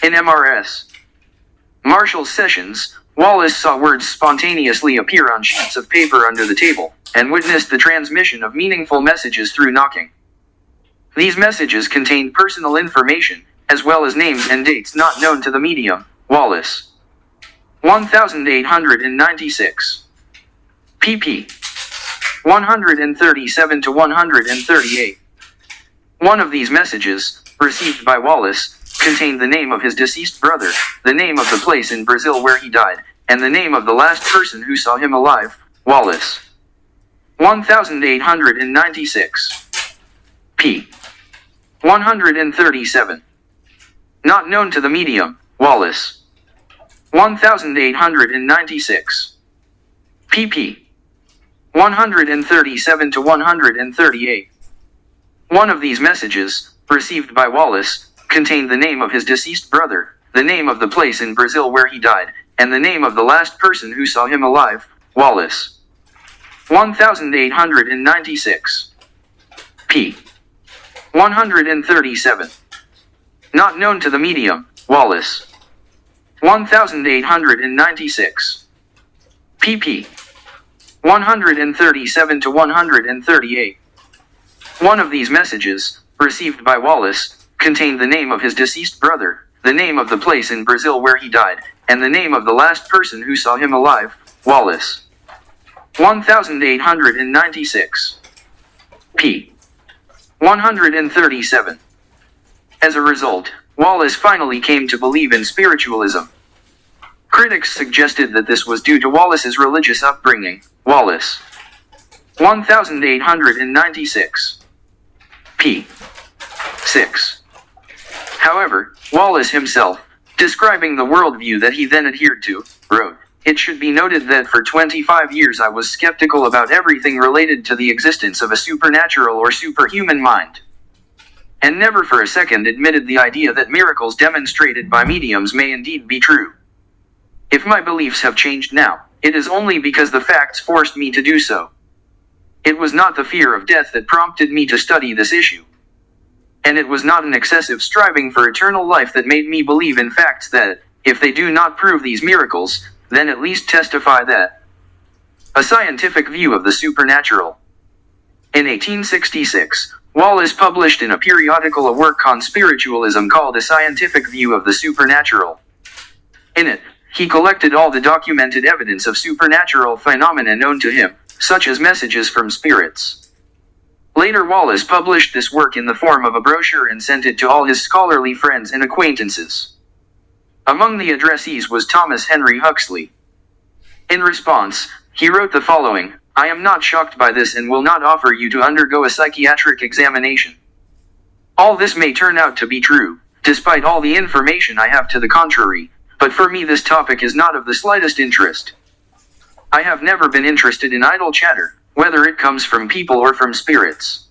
In Mrs. Marshall's sessions, Wallace saw words spontaneously appear on sheets of paper under the table, and witnessed the transmission of meaningful messages through knocking. These messages contained personal information, as well as names and dates not known to the medium. Wallace. 1896. pp. 137 to 138. One of these messages, received by Wallace, contained the name of his deceased brother, the name of the place in Brazil where he died, and the name of the last person who saw him alive. Wallace. 1896. p. 137. Not known to the medium. Wallace. 1896. pp. 137 to 138. One of these messages, received by Wallace, contained the name of his deceased brother, the name of the place in Brazil where he died, and the name of the last person who saw him alive, Wallace. 1896. p. 137. Not known to the medium, Wallace. 1896. pp. 137 to 138. One of these messages, received by Wallace, contained the name of his deceased brother, the name of the place in Brazil where he died, and the name of the last person who saw him alive, Wallace. 1896. p. 137. As a result, Wallace finally came to believe in spiritualism. Critics suggested that this was due to Wallace's religious upbringing. Wallace. 1896. p. 6. However, Wallace himself, describing the worldview that he then adhered to, wrote, "It should be noted that for 25 years I was skeptical about everything related to the existence of a supernatural or superhuman mind, and never for a second admitted the idea that miracles demonstrated by mediums may indeed be true. If my beliefs have changed now, it is only because the facts forced me to do so. It was not the fear of death that prompted me to study this issue. And it was not an excessive striving for eternal life that made me believe in facts that, if they do not prove these miracles, then at least testify that." A scientific view of the supernatural. In 1866, Wallace published in a periodical a work on spiritualism called A Scientific View of the Supernatural. In it, he collected all the documented evidence of supernatural phenomena known to him, such as messages from spirits. Later Wallace published this work in the form of a brochure and sent it to all his scholarly friends and acquaintances. Among the addressees was Thomas Henry Huxley. In response, he wrote the following: "I am not shocked by this and will not offer you to undergo a psychiatric examination. All this may turn out to be true, despite all the information I have to the contrary, but for me this topic is not of the slightest interest. I have never been interested in idle chatter, whether it comes from people or from spirits.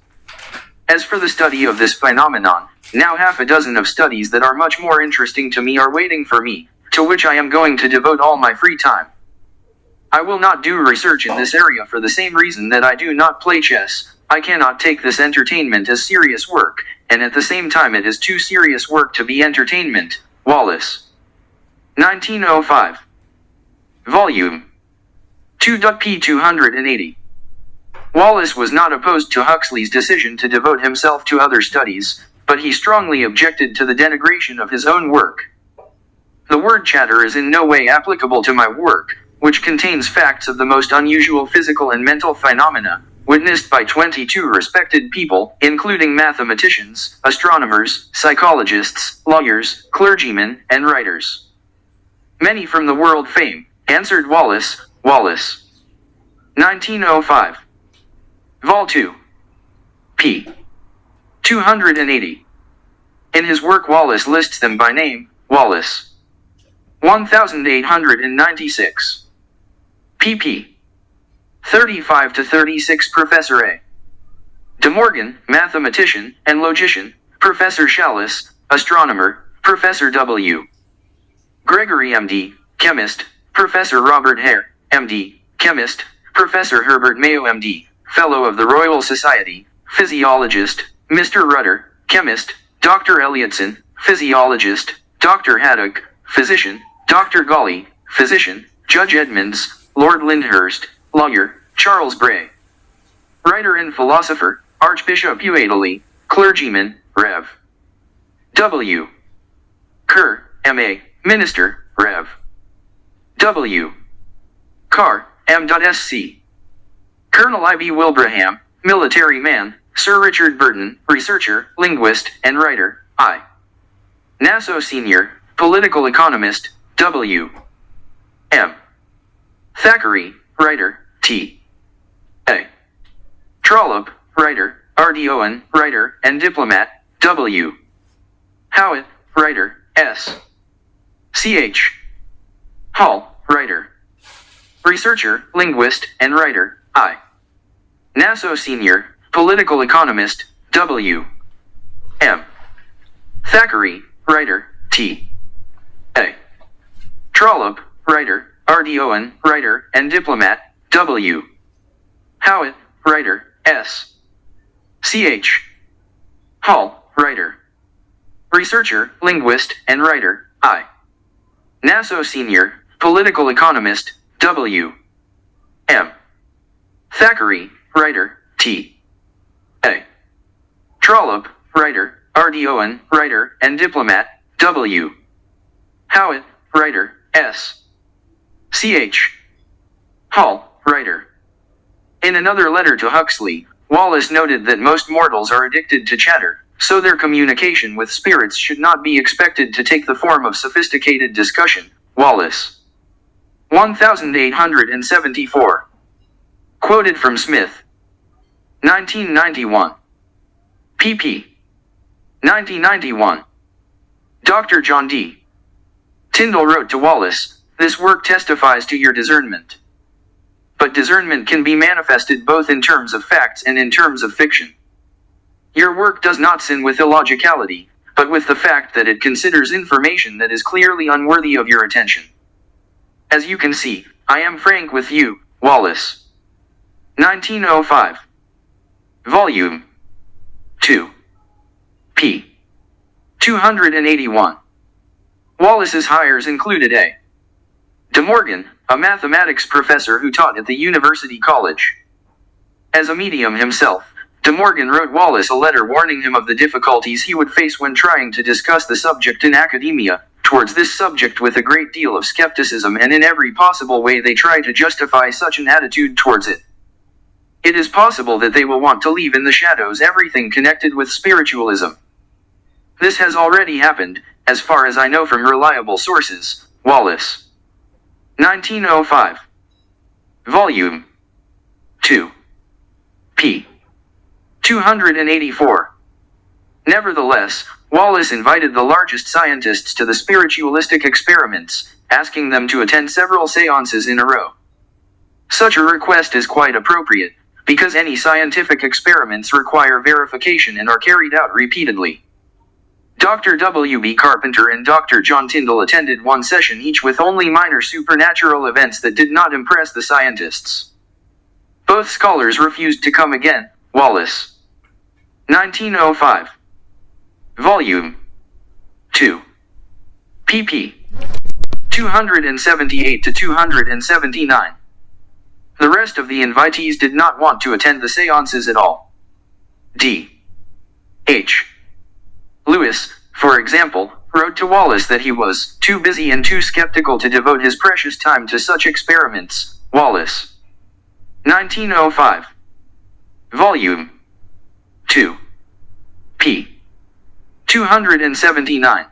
As for the study of this phenomenon, now half a dozen of studies that are much more interesting to me are waiting for me, to which I am going to devote all my free time. I will not do research in this area for the same reason that I do not play chess. I cannot take this entertainment as serious work, and at the same time it is too serious work to be entertainment." Wallace. 1905. Volume 2. p. 280. Wallace was not opposed to Huxley's decision to devote himself to other studies, but he strongly objected to the denigration of his own work. "The word chatter is in no way applicable to my work, which contains facts of the most unusual physical and mental phenomena, witnessed by 22 respected people, including mathematicians, astronomers, psychologists, lawyers, clergymen, and writers. Many from the world fame," answered Wallace. Wallace. 1905. Vol. 2. p. 280. In his work Wallace lists them by name. Wallace. 1896. pp. 35 to 36. Professor A. De Morgan, mathematician and logician; Professor Challis, astronomer; Professor W. Gregory M.D., chemist; Professor Robert Hare, M.D., chemist; Professor Herbert Mayo, M.D., Fellow of the Royal Society; physiologist; Mr. Rutter, chemist; Dr. Elliotson, physiologist; Dr. Haddock, physician; Dr. Gawley, physician; Judge Edmonds, Lord Lyndhurst, lawyer; Charles Bray, writer and philosopher; Archbishop Uadely, clergyman; Rev. W. Kerr, M.A., minister; Rev. W. Carr, M.Sc. Colonel I.B. Wilbraham, military man; Sir Richard Burton, researcher, linguist, and writer; I. Nassau Sr., political economist; W. M. Thackeray, writer; T. A. Trollope, writer; R.D. Owen, writer and diplomat; W. Howitt, writer; S. C.H. Hall, writer; researcher, linguist, and writer; I. Nasso Sr., political economist, W. M. Thackeray, writer, T. A. Trollope, writer, R.D. Owen, writer, and diplomat, W. Howitt, writer, S. C.H. Hall, writer. Researcher, linguist, and writer, I. Nasso Sr., political economist, W. M. Thackeray, writer, T. A. Trollope, writer, R.D. Owen, writer, and diplomat, W. Howitt, writer, S. C.H. Hall, writer. In another letter to Huxley, Wallace noted that most mortals are addicted to chatter, so their communication with spirits should not be expected to take the form of sophisticated discussion. Wallace. 1874. Quoted from Smith. 1991. pp. 1991. Dr. John D. Tyndall wrote to Wallace, "This work testifies to your discernment. But discernment can be manifested both in terms of facts and in terms of fiction. Your work does not sin with illogicality, but with the fact that it considers information that is clearly unworthy of your attention. As you can see, I am frank with you, Wallace." 1905. Volume 2. p. 281. Wallace's hires included A. De Morgan, a mathematics professor who taught at the University College. As a medium himself, De Morgan wrote Wallace a letter warning him of the difficulties he would face when trying to discuss the subject in academia, towards this subject with a great deal of skepticism, and in every possible way they try to justify such an attitude towards it. It is possible that they will want to leave in the shadows everything connected with spiritualism. This has already happened, as far as I know from reliable sources. Wallace. 1905. Volume 2. p. 284. Nevertheless, Wallace invited the largest scientists to the spiritualistic experiments, asking them to attend several seances in a row. Such a request is quite appropriate, because any scientific experiments require verification and are carried out repeatedly. Dr. W. B. Carpenter and Dr. John Tyndall attended one session each with only minor supernatural events that did not impress the scientists. Both scholars refused to come again. Wallace. 1905. Volume 2. pp. 278 to 279. The rest of the invitees did not want to attend the seances at all. D. H. Lewis, for example, wrote to Wallace that he was too busy and too skeptical to devote his precious time to such experiments. Wallace. 1905. Volume 2. p. 279.